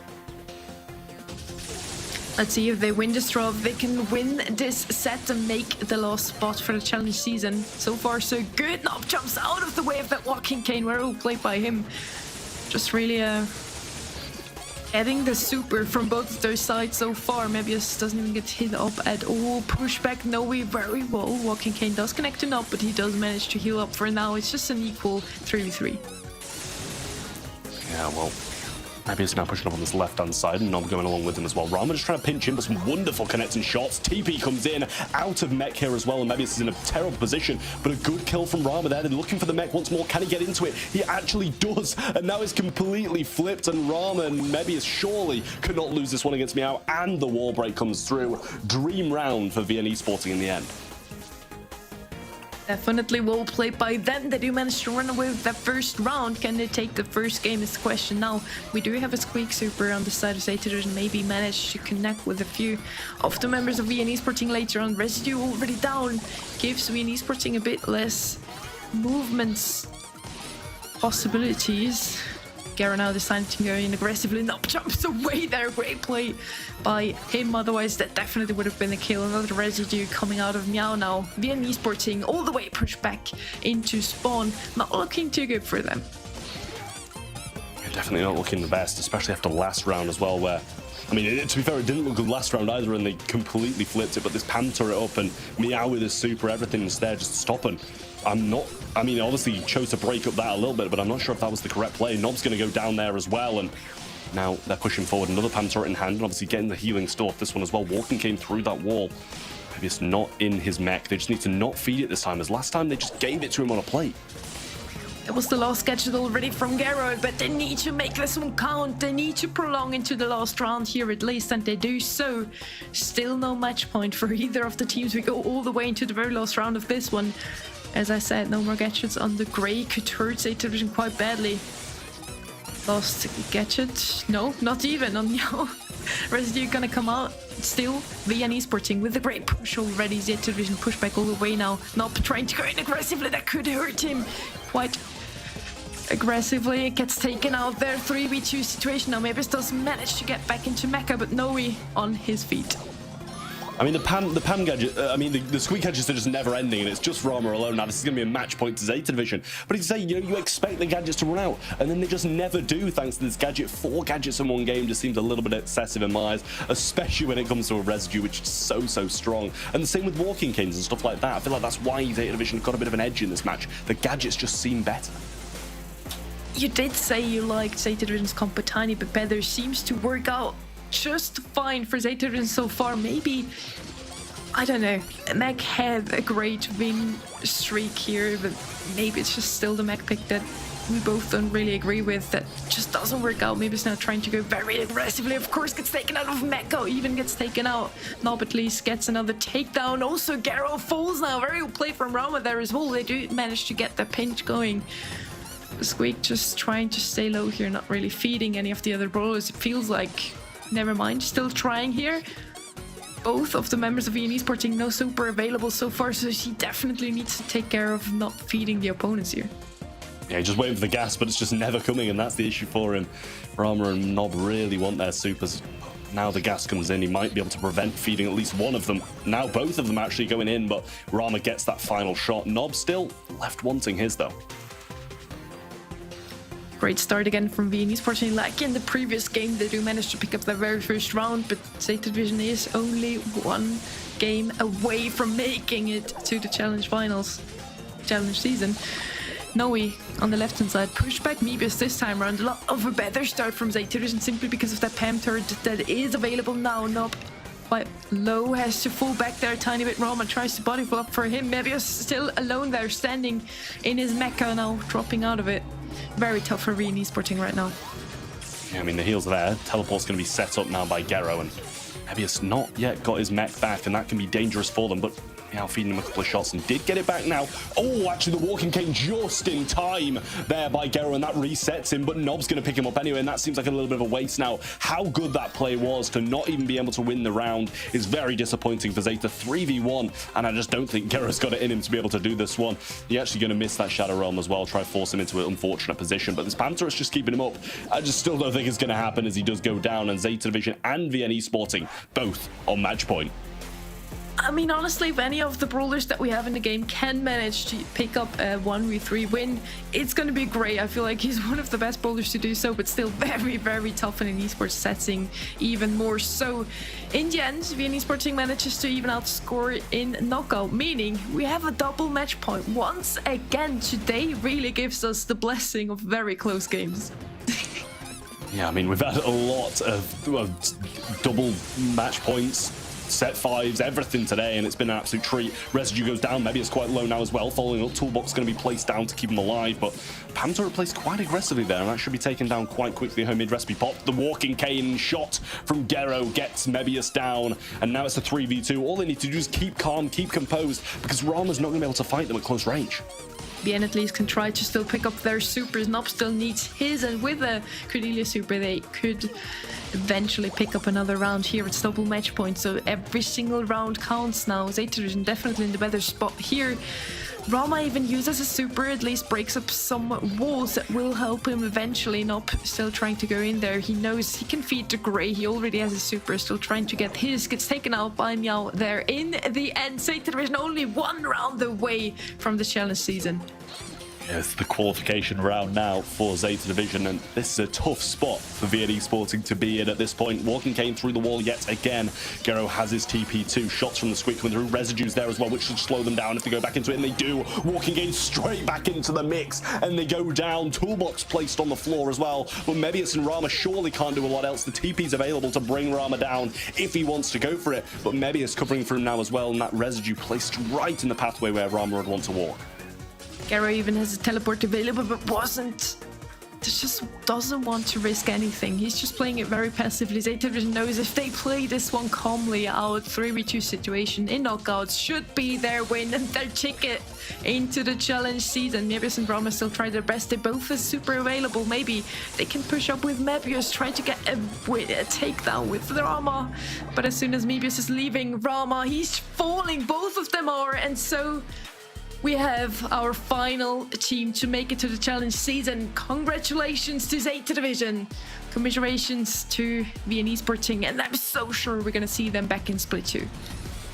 S7: Let's see if they win this draw, if they can win this set and make the last spot for the challenge season. So far, so good. Knob jumps out of the way of that walking cane. Well played by him. Just really adding the super from both of those sides so far. Mebius doesn't even get hit up at all. Pushback Noe very well. Walking cane does connect to Knob, but he does manage to heal up for now. It's just an equal 3v3.
S4: Yeah, well, Mebius now pushing up on this left-hand side, and Knob going along with him as well. Rama just trying to pinch him, but some wonderful connecting shots. TP comes in, out of mech here as well, and Mebius is in a terrible position, but a good kill from Rama there. They're looking for the mech once more. Can he get into it? He actually does, and now it's completely flipped, and Rama and Mebius surely could not lose this one against Meow, and the wall break comes through. Dream round for VN Esporting in the end.
S7: Definitely well played by them. They do manage to run away with that first round. Can they take the first game is the question. Now, we do have a Squeak super on the side of Zeta Division. Maybe manage to connect with a few of the members of VN Esporting later on. Residue already down. Gives VN Esporting a bit less movements possibilities. Garen now decided to go in aggressively. Knob jumps away there. Great play by him. Otherwise, that definitely would have been a kill. Another residue coming out of Meow now. VN Esporting all the way pushed back into spawn. Not looking too good for them.
S4: Yeah, definitely not looking the best, especially after last round as well, where, I mean, to be fair, it didn't look good last round either, and they completely flipped it, but this Pam turret up and Meow with his super, everything instead, just stopping. I mean, obviously he chose to break up that a little bit, but I'm not sure if that was the correct play. Nob's going to go down there as well, and Now they're pushing forward, another Pam turret in hand, and obviously getting the healing stuff. This one as well. Walking came through that wall. Maybe it's not in his mech. They just need to not feed it this time, as last time they just gave it to him on a plate.
S7: It was the last gadget already from Garo, but they need to make this one count. They need to prolong into the last round here at least, and they do so. Still no match point for either of the teams. We go all the way into the very last round of this one. As I said, no more gadgets on the Grey could hurt Zeta Division quite badly. Last gadget, no, not even on Yao. Residue gonna come out still. VN Esporting with a great push already. Zeta Division pushback all the way now. Not trying to go in aggressively, that could hurt him quite aggressively. It gets taken out there. 3v2 situation now. Maybe does manage to get back into Mecha, but Noe on his feet.
S4: I mean, the Pam gadget, the squeak gadgets are just never ending, and it's just Rama alone. Now, this is going to be a match point to Zeta Division. But it's saying, you expect the gadgets to run out, and then they just never do, thanks to this gadget. 4 gadgets in one game just seems a little bit excessive in my eyes, especially when it comes to a Residue, which is so strong. And the same with Walking Canes and stuff like that. I feel like that's why Zeta Division got a bit of an edge in this match. The gadgets just seem better.
S7: You did say you liked Zeta Division's comp a tiny bit better. Seems to work out just fine for Zeta Division so far. Maybe, I don't know, Mech had a great win streak here, but maybe it's just still the Mech pick that we both don't really agree with, that just doesn't work out. Maybe it's now trying to go very aggressively. Of course, gets taken out of Mecha, even gets taken out. Nob at least gets another takedown. Also, Garo falls now. Very well played from Rama there as well. They do manage to get the pinch going. Squeak just trying to stay low here, not really feeding any of the other brawlers. It feels like, never mind, still trying here. Both of the members of EN Esporting, no super available so far, so he definitely needs to take care of not feeding the opponents here.
S4: Yeah, just waiting for the gas, but it's just never coming, and that's the issue for him. Rama and Nob really want their supers. Now the gas comes in, he might be able to prevent feeding at least one of them. Now both of them actually going in, but Rama gets that final shot. Nob still left wanting his, though.
S7: Great start again from VN Esporting. Like in the previous game, they do manage to pick up their very first round, but Zeta Division is only one game away from making it to the challenge finals, challenge season. Noe on the left-hand side, pushback Mebius this time around. A lot of a better start from Zeta Division simply because of that Pam turret that is available now. Nob quite low, has to fall back there a tiny bit. Rama tries to body flop for him. Mebius still alone there, standing in his mecha now, dropping out of it. Very tough for VN Esporting right now.
S4: Yeah, I mean, the heals are there. Teleport's going to be set up now by Garo, and Mebius not yet got his mech back, and that can be dangerous for them, but now feeding him a couple of shots and did get it back now. Oh, actually the Walking Cane just in time there by Garo, and that resets him, but Nob's going to pick him up anyway, and that seems like a little bit of a waste now. How good that play was to not even be able to win the round is very disappointing for Zeta. 3v1, and I just don't think Garo's got it in him to be able to do this one. He's actually going to miss that Shadow Realm as well, try to force him into an unfortunate position, but this Panther is just keeping him up. I just still don't think it's going to happen as he does go down, and Zeta Division and VN Esporting both on match point.
S7: I mean, honestly, if any of the brawlers that we have in the game can manage to pick up a 1v3 win, it's going to be great. I feel like he's one of the best brawlers to do so, but still very tough in an esports setting, even more so. In the end, VN Esporting manages to even outscore in knockout, meaning we have a double match point. Once again, today really gives us the blessing of very close games.
S4: Yeah, I mean, we've had a lot of double match points, set fives, everything today, and it's been an absolute treat. Residue goes down, maybe it's quite low now as well. Following up, Toolbox going to be placed down to keep him alive, but Panther replaced quite aggressively there, and that should be taken down quite quickly. Her mid-recipe pop, the Walking Cane shot from Garo gets Mebius down, and now it's a 3v2. All they need to do is keep calm, keep composed, because Rama's not going to be able to fight them at close range.
S7: VN at least can try to still pick up their supers. Nob still needs his, and with a Cordelia super, they could eventually pick up another round here. It's double match point, so every single round counts now. Zeta Division definitely in the better spot here. Rama even uses a super, at least breaks up some walls that will help him eventually. Nob still trying to go in there. He knows he can feed the Grey. He already has a super, still trying to get his. Gets taken out by Meow there in the end. Zeta Division only one round away from the challenge season.
S4: It's the qualification round now for Zeta Division, and this is a tough spot for VNE Sporting to be in at this point. Walking Kane through the wall yet again. Gero has his TP2. Shots from the squid coming through. Residues there as well, which should slow them down if they go back into it, and they do. Walking Kane straight back into the mix, and they go down. Toolbox placed on the floor as well, but Mebius and Rama surely can't do a lot else. The TP's available to bring Rama down if he wants to go for it, but Mebius covering for him now as well, and that residue placed right in the pathway where Rama would want to walk.
S7: Gero even has a teleport available, but just doesn't want to risk anything. He's just playing it very passively. Zeta Division knows if they play this one calmly out, 3v2 situation in knockouts should be their win and their ticket into the challenge season. Mebius and Rama still try their best. They both are super available. Maybe they can push up with Mebius, try to get a takedown with Rama. But as soon as Mebius is leaving Rama, he's falling. Both of them are, and so we have our final team to make it to the challenge season. Congratulations to Zeta Division. Commiserations to VNE Sporting, and I'm so sure we're going to see them back in Split 2.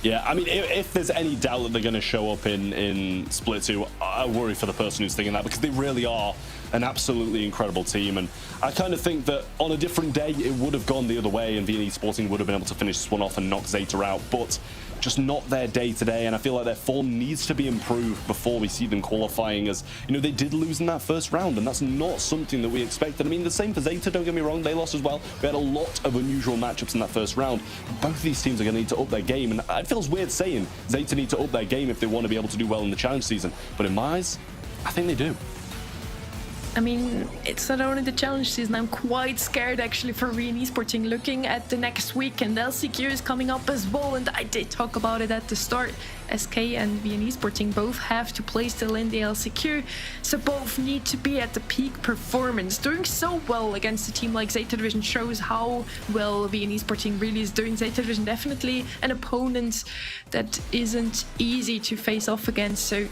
S4: Yeah, I mean, if there's any doubt that they're going to show up in Split 2, I worry for the person who's thinking that, because they really are an absolutely incredible team. And I kind of think that on a different day, it would have gone the other way, and VNE Sporting would have been able to finish this one off and knock Zeta out. But just not their day today, and I feel like their form needs to be improved before we see them qualifying, as, you know, they did lose in that first round, and that's not something that we expected. I mean, the same for Zeta, don't get me wrong, they lost as well. We had a lot of unusual matchups in that first round. Both of these teams are going to need to up their game, and it feels weird saying Zeta need to up their game if they want to be able to do well in the challenge season, but in my eyes, I think they do.
S7: I mean, it's not only the challenge season. I'm quite scared actually for VNE Sporting. Looking at the next week, and LCQ is coming up as well, and I did talk about it at the start. SK and VNE Sporting both have to play still in the LCQ, so both need to be at the peak performance. Doing so well against a team like Zeta Division shows how well VNE Sporting really is doing. Zeta Division definitely an opponent that isn't easy to face off against, so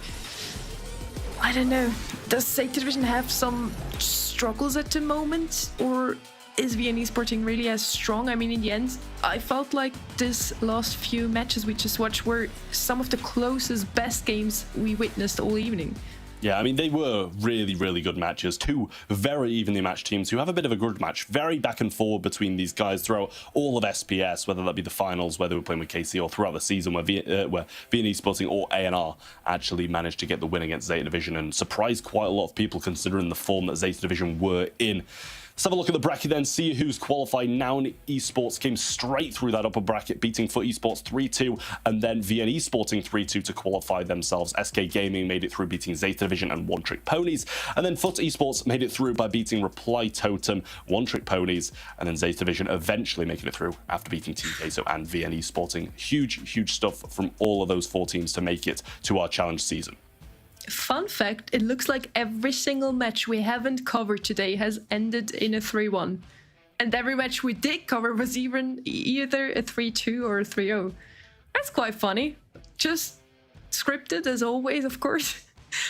S7: I don't know. Does Zeta Division have some struggles at the moment, or is VNE Sporting really as strong? I mean, in the end, I felt like this last few matches we just watched were some of the closest, best games we witnessed all evening.
S4: Yeah, I mean, they were really, really good matches. Two very evenly matched teams who have a bit of a good match. Very back and forward between these guys throughout all of SPS, whether that be the finals, whether we're playing with KC, or throughout the season where VNE Sporting or ANR actually managed to get the win against Zeta Division and surprised quite a lot of people considering the form that Zeta Division were in. Let's have a look at the bracket then, see who's qualified. Noun Esports came straight through that upper bracket, beating Foot Esports 3-2, and then VNE Sporting 3-2 to qualify themselves. SK Gaming made it through, beating Zeta Division and One Trick Ponies, and then Foot Esports made it through by beating Reply Totem, One Trick Ponies, and then Zeta Division eventually making it through after beating Team Queso and VNE Sporting. Huge stuff from all of those four teams to make it to our challenge season.
S7: Fun fact, it looks like every single match we haven't covered today has ended in a 3-1. And every match we did cover was either a 3-2 or a 3-0. That's quite funny. Just scripted as always, of course.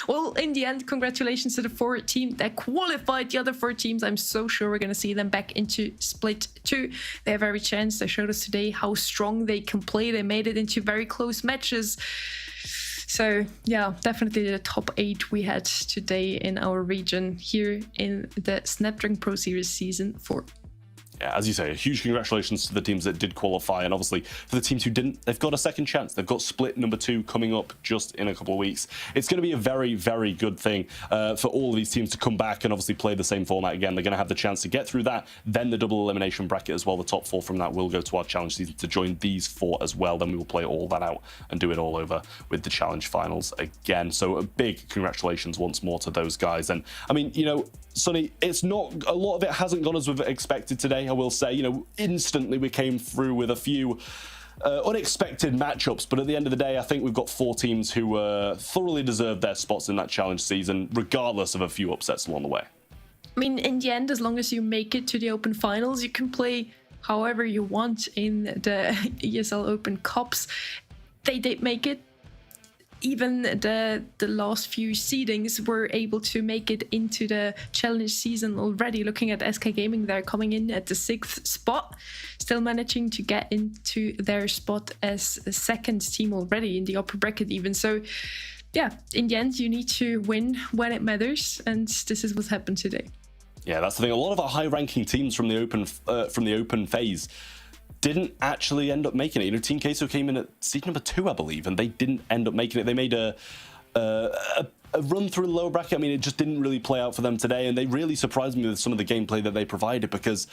S7: Well, in the end, congratulations to the 4 team that qualified. The other 4 teams, I'm so sure we're going to see them back into Split 2. They have every chance. They showed us today how strong they can play. They made it into very close matches. So yeah, definitely the top 8 we had today in our region here in the Snapdragon Pro Series Season 4.
S4: Yeah, as you say, a huge congratulations to the teams that did qualify, and obviously for the teams who didn't, they've got a second chance. They've got Split number 2 coming up just in a couple of weeks. It's going to be a very, very good thing for all of these teams to come back and obviously play the same format again. They're going to have the chance to get through that, then the double elimination bracket as well. The top 4 from that will go to our challenge season to join these 4 as well. Then we will play all that out and do it all over with the challenge finals again. So a big congratulations once more to those guys. And I mean, you know, Sonny, it's not, a lot of it hasn't gone as we've expected today, I will say. You know, instantly we came through with a few unexpected matchups, but at the end of the day, I think we've got 4 teams who thoroughly deserve their spots in that challenge season, regardless of a few upsets along the way.
S7: I mean, in the end, as long as you make it to the Open Finals, you can play however you want in the ESL Open Cups. They did make it. Even the last few seedings were able to make it into the challenge season already. Looking at SK Gaming, they're coming in at the 6th spot, still managing to get into their spot as a second team already in the upper bracket even. So yeah, in the end, you need to win when it matters, and this is what's happened today.
S4: Yeah, that's the thing. A lot of our high-ranking teams from the open phase didn't actually end up making it. You know, Team Queso came in at seed number 2, I believe, and they didn't end up making it. They made a run through the lower bracket. I mean, it just didn't really play out for them today, and they really surprised me with some of the gameplay that they provided, because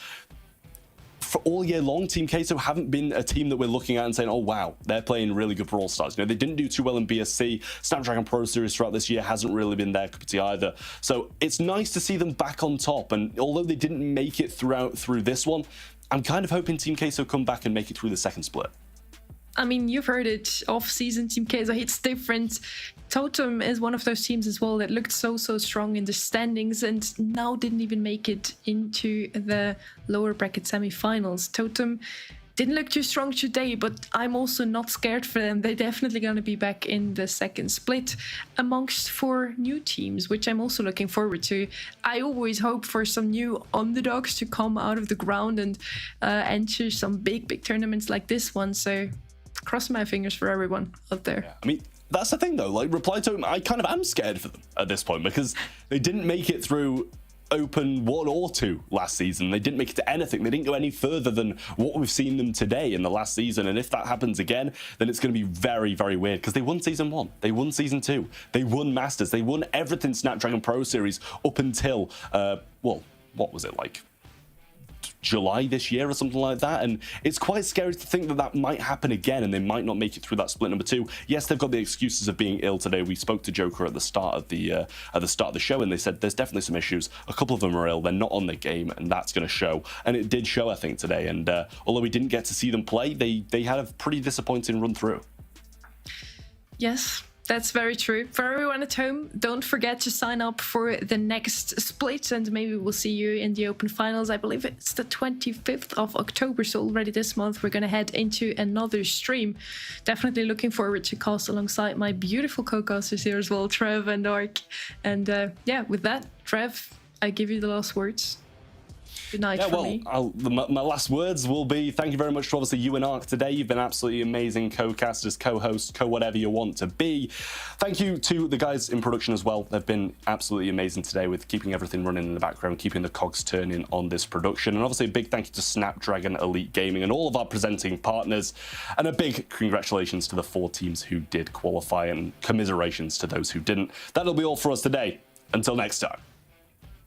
S4: for all year long, Team Queso haven't been a team that we're looking at and saying, oh wow, they're playing really good Brawl Stars. You know, they didn't do too well in BSC. Snapdragon Pro Series throughout this year hasn't really been their cup of tea either. So it's nice to see them back on top, and although they didn't make it through this one, I'm kind of hoping Team Queso come back and make it through the second split.
S7: I mean, you've heard it, off-season Team Queso, it's different. Totem is one of those teams as well that looked so strong in the standings and now didn't even make it into the lower bracket semi-finals. Totem didn't look too strong today, but I'm also not scared for them. They're definitely going to be back in the second split amongst 4 new teams, which I'm also looking forward to. I always hope for some new underdogs to come out of the ground and enter some big tournaments like this one. So cross my fingers for everyone out there.
S4: Yeah, I mean, that's the thing though, like Reply Totem, I kind of am scared for them at this point, because they didn't make it through Open 1 or 2 last season. They didn't make it to anything. They didn't go any further than what we've seen them today in the last season. And if that happens again, then it's going to be very weird, because they won Season 1, they won Season 2, they won Masters, they won everything Snapdragon Pro Series up until, well, what was it, like July this year or something like that, and it's quite scary to think that that might happen again and they might not make it through that split number 2. Yes, they've got the excuses of being ill today. We spoke to Joker at the start of the show, and they said there's definitely some issues. A couple of them are ill, they're not on the game, and that's going to show. And it did show, I think, today. And although we didn't get to see them play, they had a pretty disappointing run through.
S7: Yes, that's very true. For everyone at home, don't forget to sign up for the next split, and maybe we'll see you in the Open Finals. I believe it's the 25th of October, so already this month we're going to head into another stream. Definitely looking forward to cast alongside my beautiful co-casters here as well, Trev and Ark. And yeah, with that, Trev, I give you the last words. Good night for me.
S4: My last words will be thank you very much to obviously you and Ark today. You've been absolutely amazing co-casters, co-hosts, whatever you want to be. Thank you to the guys in production as well. They've been absolutely amazing today with keeping everything running in the background, keeping the cogs turning on this production. And obviously a big thank you to Snapdragon Elite Gaming and all of our presenting partners. And a big congratulations to the 4 teams who did qualify, and commiserations to those who didn't. That'll be all for us today. Until next time.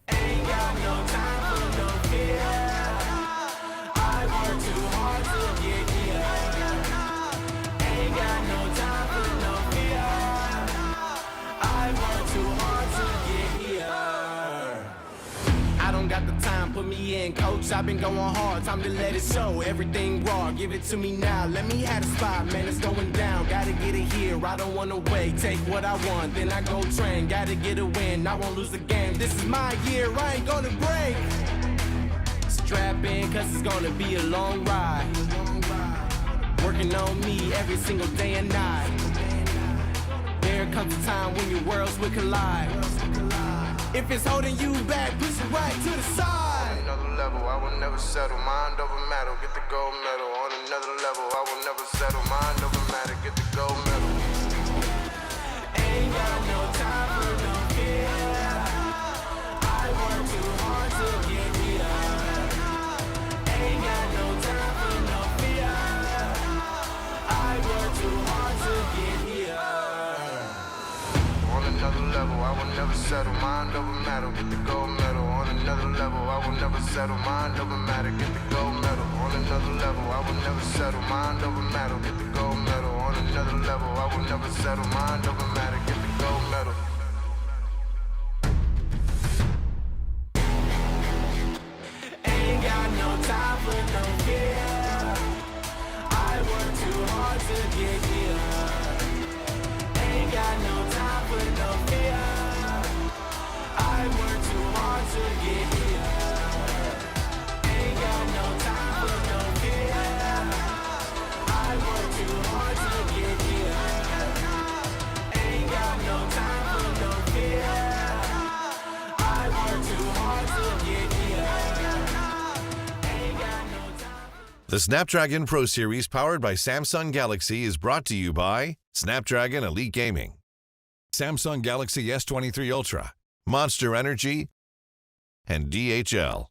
S3: Ain't got no time for no fear. I work too hard to get here. Ain't got no time for no fear. I work too hard to get here. I don't got the time, put me in, coach. I've been going hard, time to let it show. Everything raw, give it to me now. Let me have the spot, man, it's going down. Gotta get it here, I don't wanna wait. Take what I want, then I go train. Gotta get a win, I won't lose the game. This is my year, I ain't gonna break. Strap in, cause it's gonna be a long ride. Working on me every single day and night. There comes a time when your worlds will collide. If it's holding you back, push it right to the side.
S9: On another level, I will never settle. Mind over matter, get the gold medal. On another level, I will never settle. Mind over matter, get the gold medal.
S3: Ain't got no time for no fear. I work too hard to get here. Ain't got no time for no fear. I work too hard to get here.
S9: On another level, I will never settle. Mind over matter, get the gold medal. On another level, I will never settle. Mind over matter, get the gold medal. On another level, I will never settle. Mind over matter, get the gold medal. On another level, I will never settle. Mind over matter, get the gold medal.
S3: Ain't got no time for no fear. I work too hard to get here. Ain't got no time for no fear. I work too hard to get here. Ain't got no time for no fear. I work too hard to get here. Ain't got no time for no fear. I work too hard to get here. Ain't got no time.
S8: The Snapdragon Pro Series powered by Samsung Galaxy is brought to you by Snapdragon Elite Gaming. Samsung Galaxy S23 Ultra, Monster Energy, and DHL.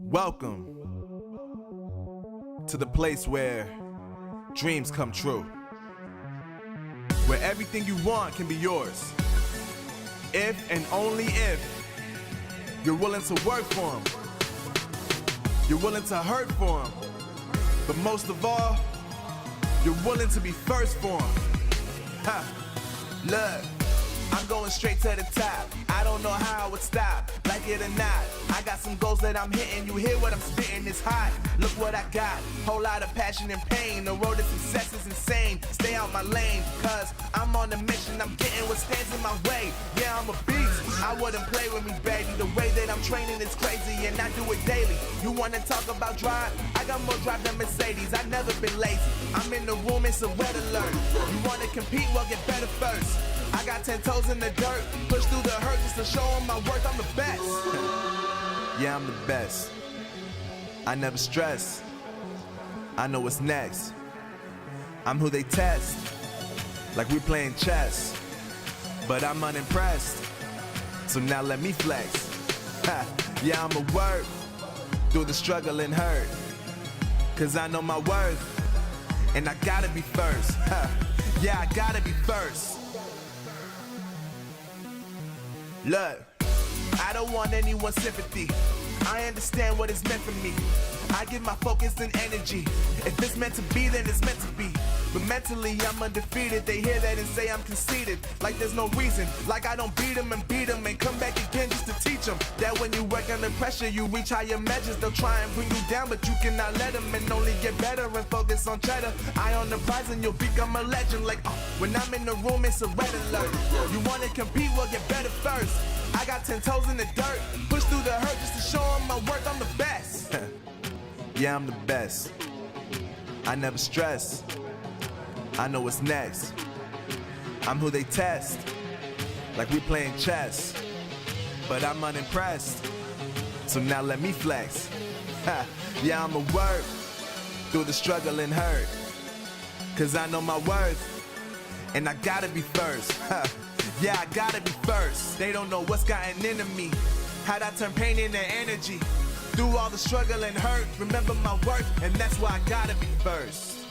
S1: Welcome to the place where dreams come true, where everything you want can be yours, if and only if you're willing to work for them, you're willing to hurt for them, but most of all, you're willing to be first for them. Ha! Look, I'm going straight to the top. I don't know how I would stop, like it or not. I got some goals that I'm hitting. You hear what I'm spitting? It's hot. Look what I got. Whole lot of passion and pain. The road to success is insane. Stay out my lane, cause I'm on a mission. I'm getting what stands in my way. Yeah, I'm a beast. I wouldn't play with me, baby. The way that I'm training is crazy, and I do it daily. You wanna talk about drive? I got more drive than Mercedes. I've never been lazy. I'm in the room, it's a red alert. You wanna compete? Well, get better first. I got 10 toes in the dirt, push through the hurt just to show them my worth. I'm the best. Yeah, I'm the best. I never stress. I know what's next. I'm who they test, like we playing chess. But I'm unimpressed, so now let me flex. Ha. Yeah, I'ma work through the struggle and hurt, cause I know my worth, and I gotta be first. Ha. Yeah, I gotta be first. Look, I don't want anyone's sympathy. I understand what it's meant for me. I give my focus and energy. If it's meant to be, then it's meant to be. But mentally, I'm undefeated. They hear that and say I'm conceited. Like there's no reason. Like I don't beat them and come back again just to teach them that when you work under pressure, you reach higher measures. They'll try and bring you down, but you cannot let them, and only get better and focus on cheddar. Eye on the prize and you'll become a legend. Like, when I'm in the room, it's a red alert. You wanna compete, well, get better first. I got 10 toes in the dirt, push through the hurt just to show them my worth. I'm the best. Yeah, I'm the best. I never stress. I know what's next. I'm who they test, like we playing chess. But I'm unimpressed, so now let me flex. Ha. Yeah, I'ma work through the struggle and hurt, cause I know my worth, and I gotta be first. Ha. Yeah, I gotta be first. They don't know what's gotten into me. How'd I turn pain into energy? Through all the struggle and hurt, remember my worth, and that's why I gotta be first.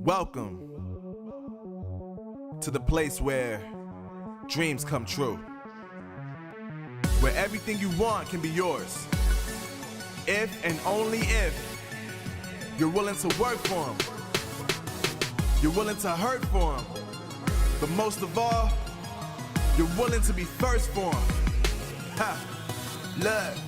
S1: Welcome to the place where dreams come true, where everything you want can be yours, if and only if you're willing to work for them, you're willing to hurt for them, but most of all, you're willing to be first for them. Ha! Look,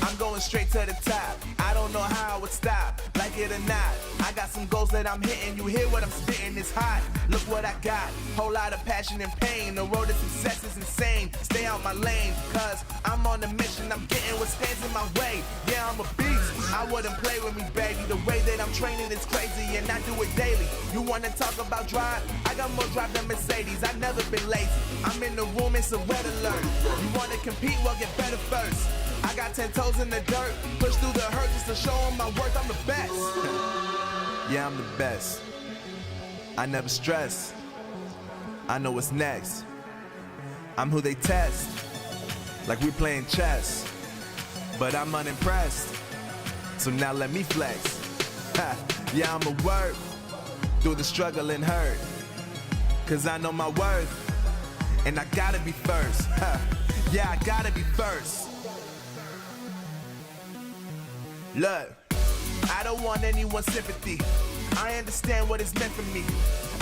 S1: I'm going straight to the top. I don't know how I would stop, like it or not. I got some goals that I'm hitting. You hear what I'm spitting? It's hot. Look what I got. Whole lot of passion and pain. The road to success is insane. Stay out my lane, cause I'm on a mission. I'm getting what stands in my way. Yeah, I'm a beast. I wouldn't play with me, baby. The way that I'm training is crazy, and I do it daily. You wanna talk about drive? I got more drive than Mercedes. I've never been lazy. I'm in the room, it's a red alert. You wanna compete? Well, get better first. I got 10 toes in the dirt, push through the hurt just to show them my worth. I'm the best. Yeah, I'm the best. I never stress. I know what's next. I'm who they test, like we playing chess. But I'm unimpressed, so now let me flex. Ha. Yeah, I'ma work through the struggle and hurt, cause I know my worth, and I gotta be first. Ha. Yeah, I gotta be first. Look, I don't want anyone's sympathy. I understand what it's meant for me.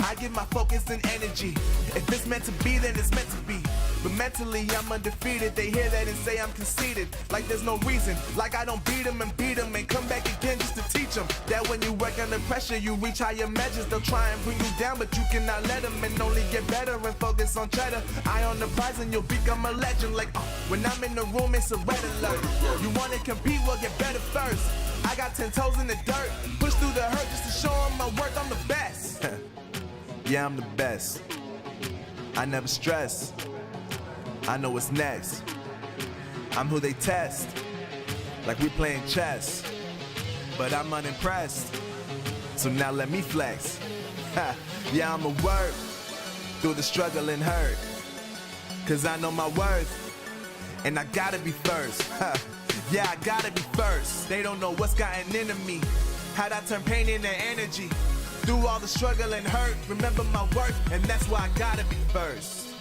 S1: I give my focus and energy. If it's meant to be, then it's meant to be. But mentally, I'm undefeated. They hear that and say I'm conceited. Like there's no reason. Like I don't beat them and come back again just to teach them that when you work under pressure, you reach higher measures. They'll try and bring you down, but you cannot let them, and only get better and focus on cheddar. Eye on the prize and you'll become a legend. Like when I'm in the room, it's a red alert. You wanna compete? Well, get better first. I got 10 toes in the dirt, push through the hurt just to show them my worth. I'm the best. Yeah, I'm the best. I never stress. I know what's next. I'm who they test, like we playing chess. But I'm unimpressed, so now let me flex. Ha. Yeah, I'ma work through the struggle and hurt, cause I know my worth, and I gotta be first. Ha. Yeah, I gotta be first. They don't know what's gotten into me, how'd I turn pain into energy. Through all the struggle and hurt, remember my worth, and that's why I gotta be first.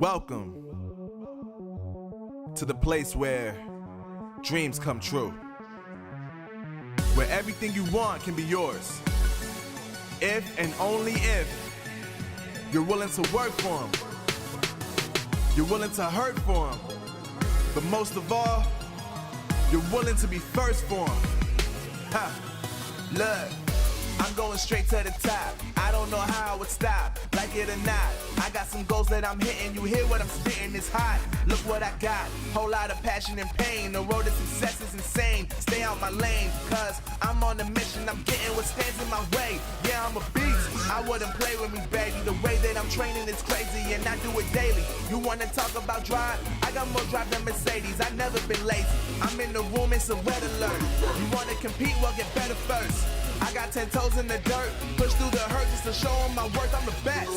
S1: Welcome to the place where dreams come true, where everything you want can be yours, if and only if you're willing to work for them, you're willing to hurt for them, but most of all, you're willing to be first for them. Ha! Look, I'm going straight to the top. I don't know how I would stop, like it or not. I got some goals that I'm hitting. You hear what I'm spitting? It's hot. Look what I got. Whole lot of passion and pain. The road to success is insane. Stay out my lane, cause I'm on a mission. I'm getting what stands in my way. Yeah, I'm a beast. I wouldn't play with me, baby. The way that I'm training is crazy, and I do it daily. You wanna talk about drive? I got more drive than Mercedes. I've never been lazy. I'm in the room, it's a red alert. You wanna compete? Well, get better first. I got 10 toes in the dirt, push through the hurt just to show them my worth. I'm the best.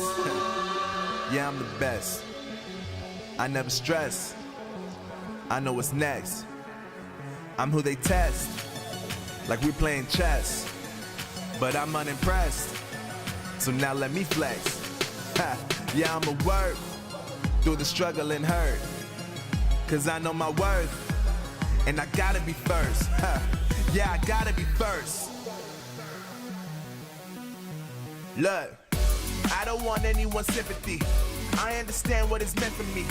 S1: Yeah, I'm the best. I never stress. I know what's next. I'm who they test, like we playing chess. But I'm unimpressed, so now let me flex. Ha. Yeah, I'ma work through the struggle and hurt, cause I know my worth, and I gotta be first. Ha. Yeah, I gotta be first. Look, I don't want anyone's sympathy. I understand what it's meant for me.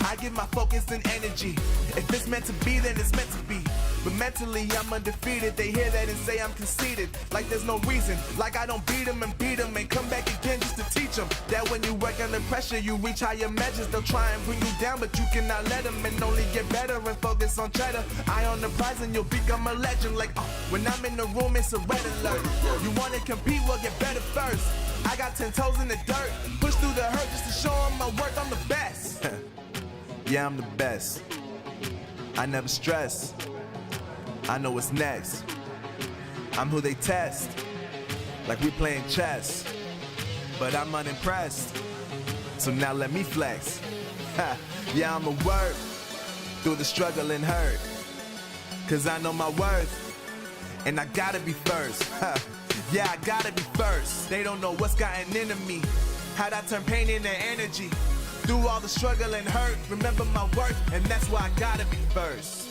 S1: I give my focus and energy. If it's meant to be, then it's meant to be. But mentally, I'm undefeated. They hear that and say I'm conceited. Like there's no reason. Like I don't beat them and come back again just to teach them that when you work under pressure, you reach higher measures. They'll try and bring you down, but you cannot let them, and only get better and focus on cheddar. Eye on the prize and you'll become a legend. Like, when I'm in the room, it's a red alert. You wanna compete? Well, get better first. I got 10 toes in the dirt, push through the hurt just to show them my worth. I'm the best. Yeah, I'm the best. I never stress. I know what's next. I'm who they test, like we playing chess. But I'm unimpressed, so now let me flex. Ha. Yeah, I'ma work through the struggle and hurt, cause I know my worth, and I gotta be first. Ha. Yeah, I gotta be first. They don't know what's gotten into me, how'd I turn pain into energy. Through all the struggle and hurt, remember my worth, and that's why I gotta be first.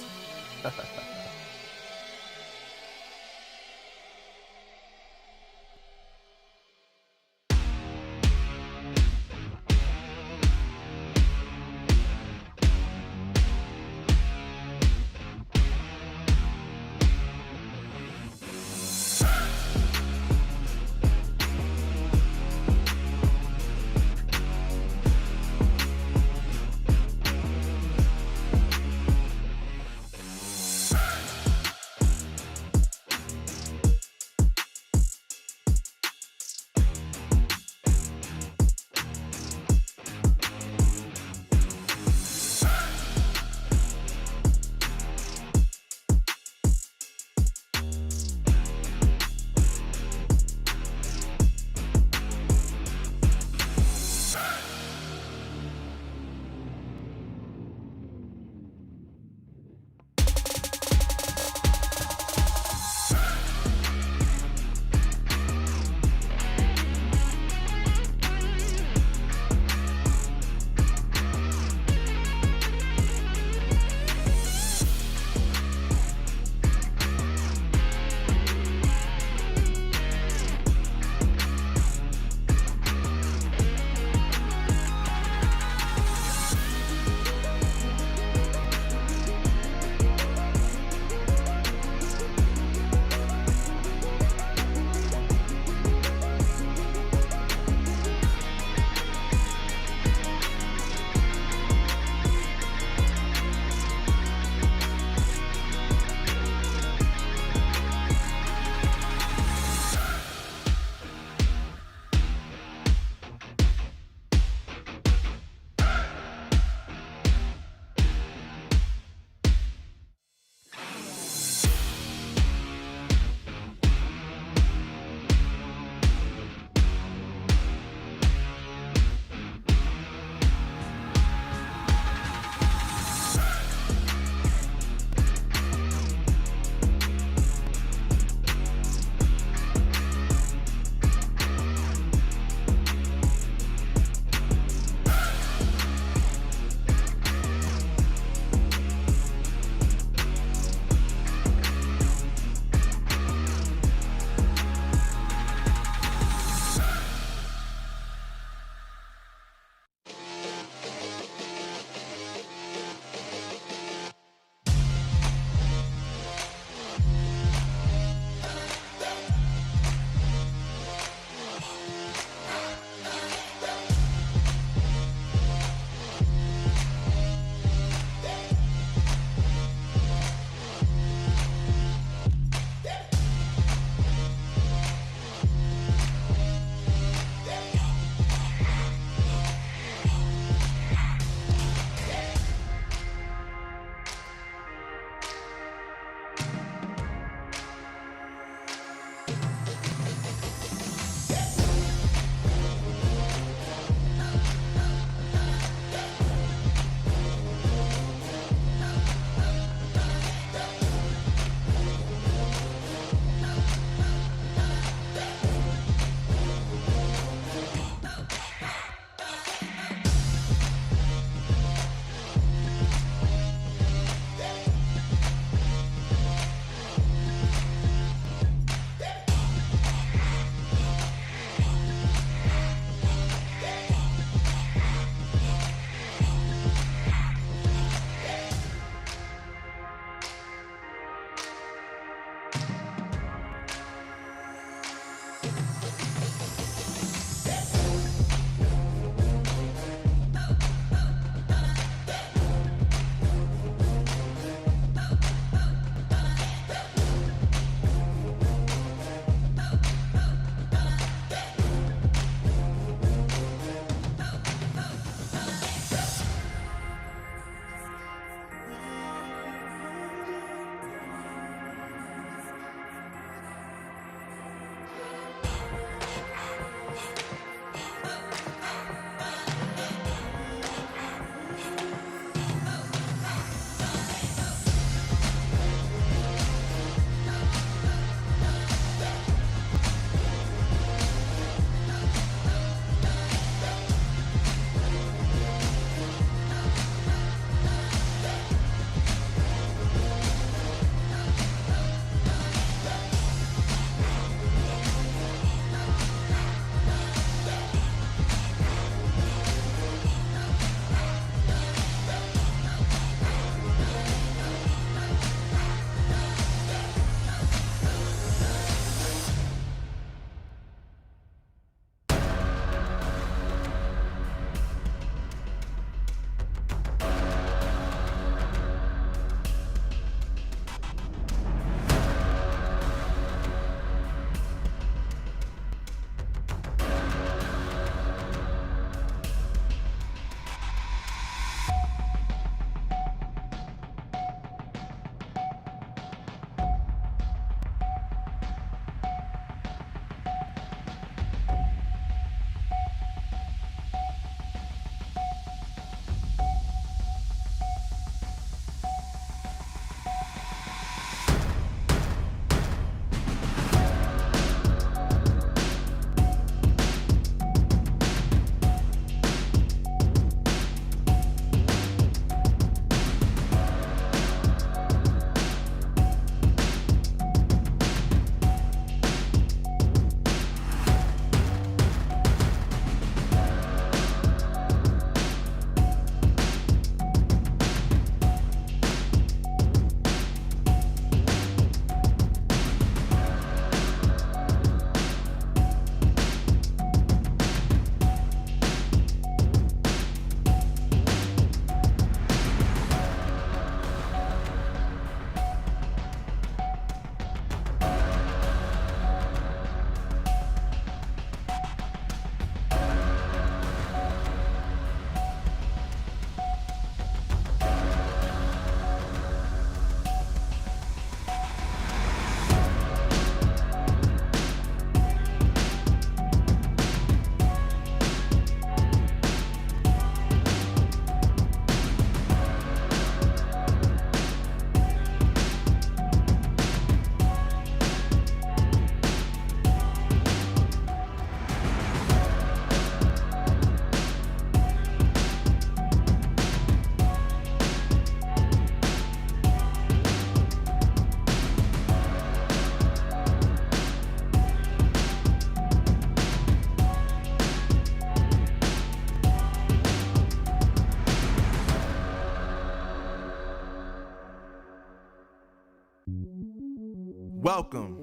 S1: Welcome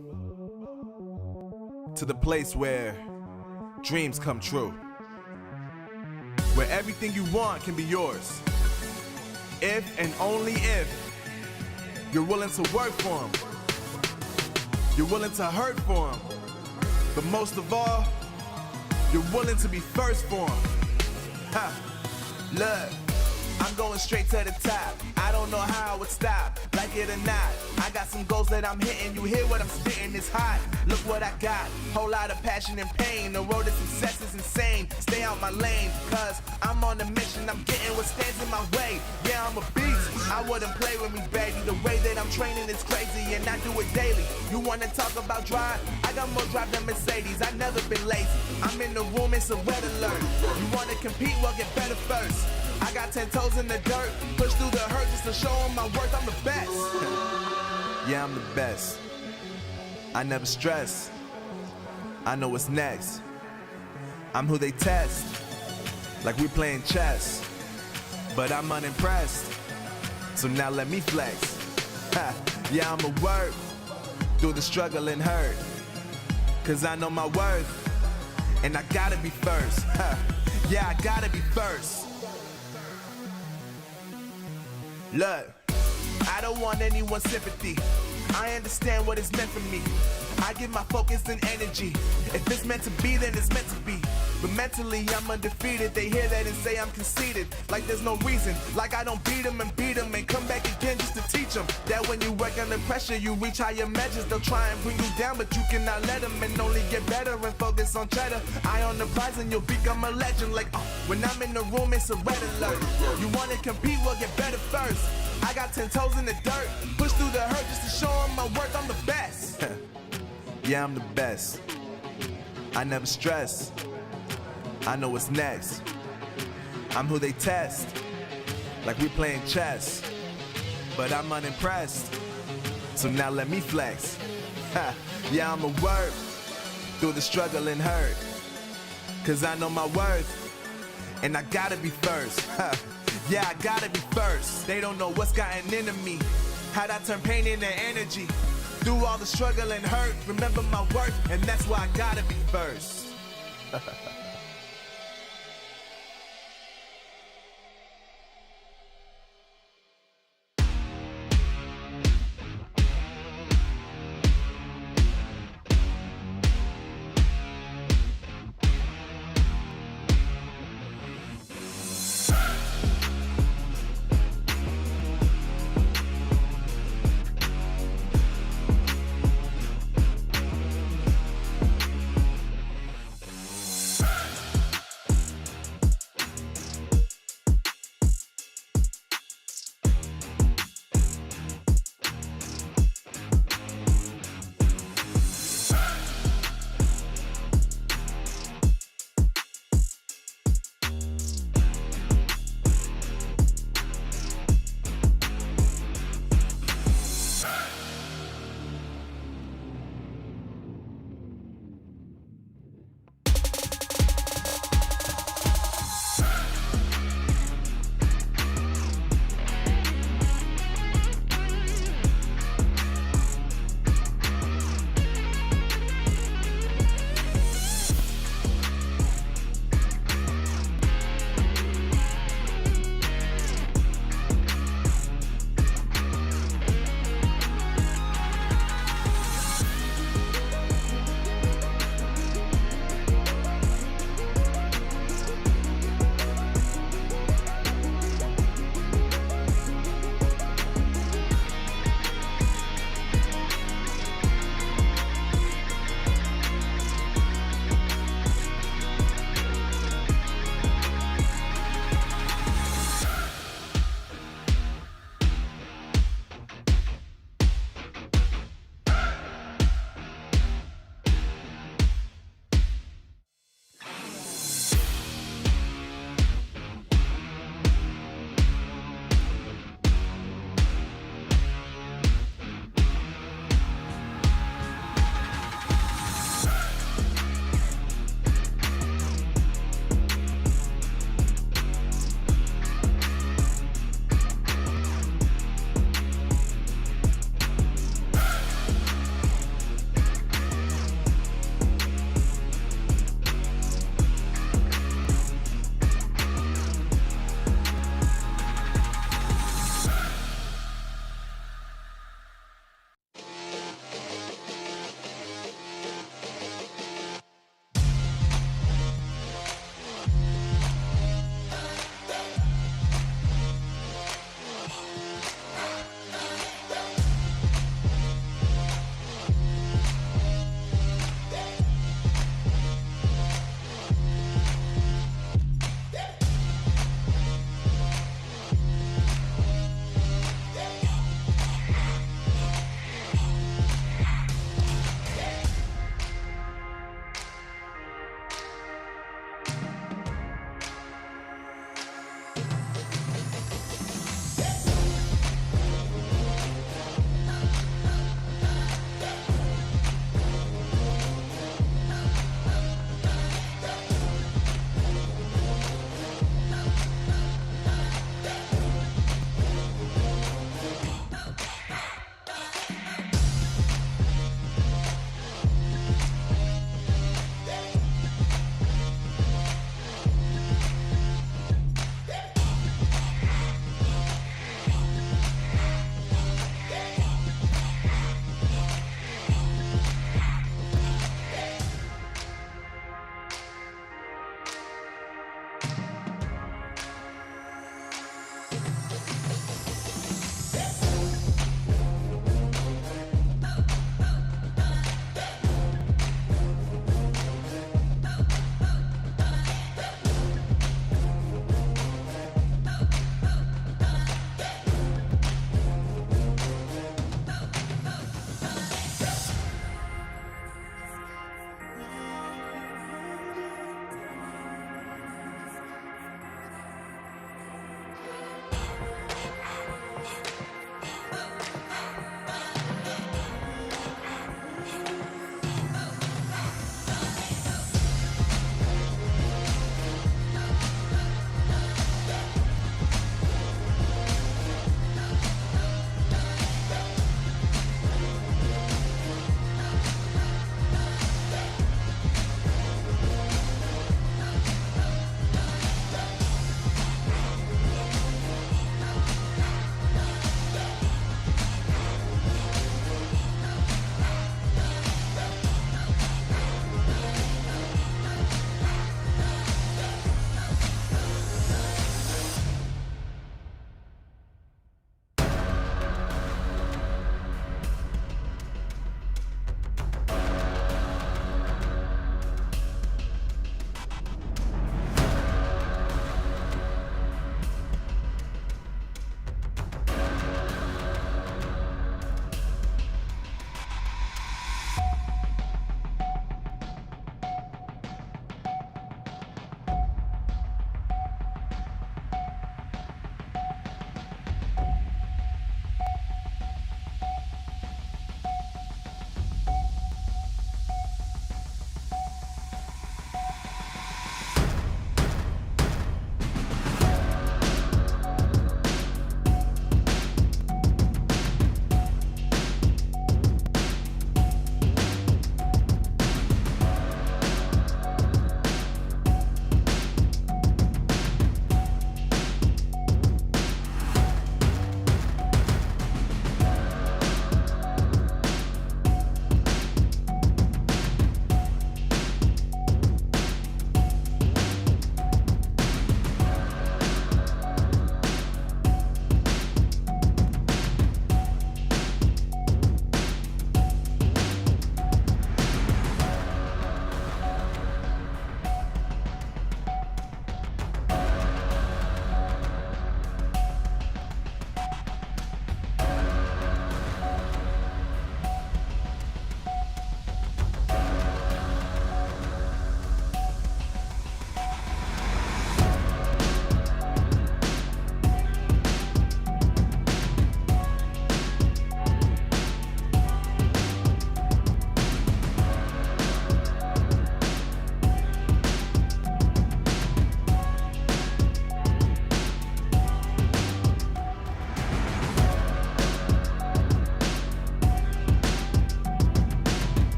S1: to the place where dreams come true, where everything you want can be yours, if and only if you're willing to work for them, you're willing to hurt for them, but most of all, you're willing to be first for them. Ha! Look, I'm going straight to the top. I don't know how I would stop, like it or not. I got some goals that I'm hitting. You hear what I'm spitting? It's hot. Look what I got. Whole lot of passion and pain. The road to success is insane. Stay out my lane, cause I'm on a mission. I'm getting what stands in my way. Yeah, I'm a beast. I wouldn't play with me, baby. The way that I'm training is crazy, and I do it daily. You wanna talk about drive? I got more drive than Mercedes. I never been lazy. I'm in the room, it's a red alert. You wanna compete? Well, get better first. I got 10 toes in the dirt, push through the hurt just to show them my worth. I'm the best. Yeah, I'm the best. I never stress. I know what's next. I'm who they test, like we playing chess. But I'm unimpressed, so now let me flex. Ha. Yeah, I'ma work through the struggle and hurt, cause I know my worth, and I gotta be first. Ha. Yeah, I gotta be first. Look, I don't want anyone's sympathy. I understand what it's meant for me. I give my focus and energy. If it's meant to be, then it's meant to be. But mentally, I'm undefeated. They hear that and say I'm conceited. Like there's no reason. Like I don't beat them and come back again just to teach them that when you work under pressure, you reach higher measures. They'll try and bring you down, but you cannot let them, and only get better and focus on cheddar. Eye on the prize and you'll become a legend. Like, when I'm in the room, it's a red alert. You wanna compete? Well, get better first. I got 10 toes in the dirt, push through the hurt just to show them my worth. I'm the best. Yeah, I'm the best. I never stress. I know what's next. I'm who they test, like we playing chess. But I'm unimpressed, so now let me flex. Ha. Yeah, I'ma work through the struggle and hurt, cause I know my worth, and I gotta be first. Ha. Yeah, I gotta be first. They don't know what's gotten into me, how'd I turn pain into energy. Through all the struggle and hurt, remember my worth, and that's why I gotta be first.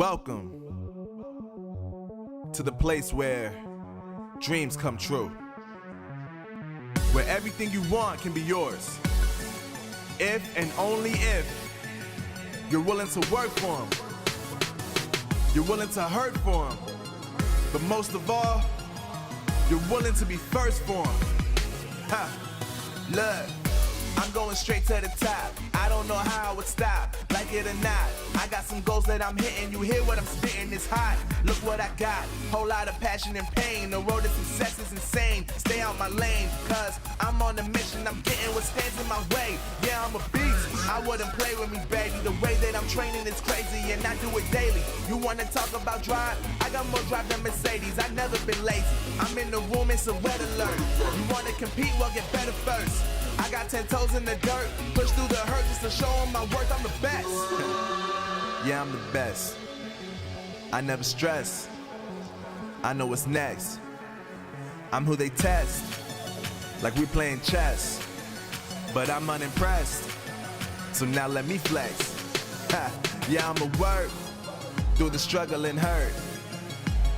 S1: Welcome to the place where dreams come true, where everything you want can be yours, if and only if you're willing to work for them, you're willing to hurt for them, but most of all, you're willing to be first for them. Ha! Look, I'm going straight to the top. I don't know how I would stop, like it or not. I got some goals that I'm hitting. You hear what I'm spitting? It's hot. Look what I got. Whole lot of passion and pain. The road to success is insane. Stay out my lane, cause I'm on a mission. I'm getting what stands in my way. Yeah, I'm a beast. I wouldn't play with me, baby. The way that I'm training is crazy, and I do it daily. You wanna talk about drive? I got more drive than Mercedes. I've never been lazy. I'm in the room, it's a red alert. You wanna compete? Well, get better first. I got 10 toes in the dirt, push through the hurt just to show them my worth. I'm the best. Yeah, I'm the best. I never stress. I know what's next. I'm who they test, like we playing chess. But I'm unimpressed, so now let me flex. Ha. Yeah, I'ma work through the struggle and hurt,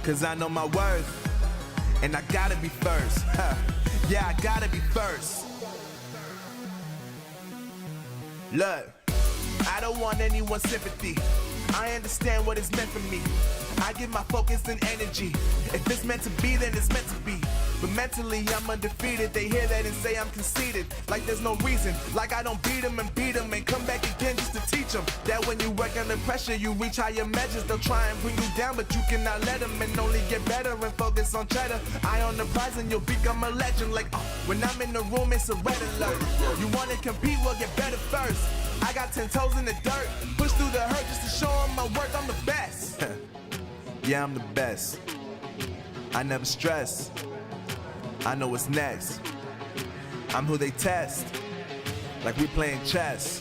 S1: cause I know my worth, and I gotta be first. Ha. Yeah, I gotta be first. Look, I don't want anyone's sympathy. I understand what it's meant for me. I give my focus and energy. If it's meant to be, then it's meant to be. But mentally, I'm undefeated. They hear that and say I'm conceited. Like there's no reason. Like I don't beat them and come back again just to teach them that when you work under pressure, you reach higher measures. They'll try and bring you down, but you cannot let them, and only get better and focus on cheddar. Eye on the prize and you'll become a legend. Like, when I'm in the room, it's a red alert. You wanna compete? Well, get better first. I got 10 toes in the dirt, push through the hurt just to show them my worth. I'm the best. Yeah, I'm the best. I never stress. I know what's next. I'm who they test, like we playing chess.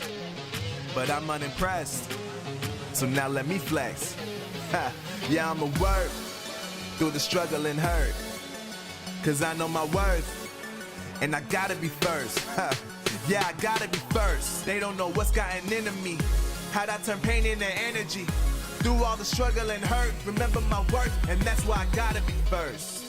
S1: But I'm unimpressed, so now let me flex. Ha. Yeah, I'ma work through the struggle and hurt, cause I know my worth, and I gotta be first. Ha. Yeah, I gotta be first. They don't know what's gotten into me, how'd I turn pain into energy. Through all the struggle and hurt, remember my worth, and that's why I gotta be first.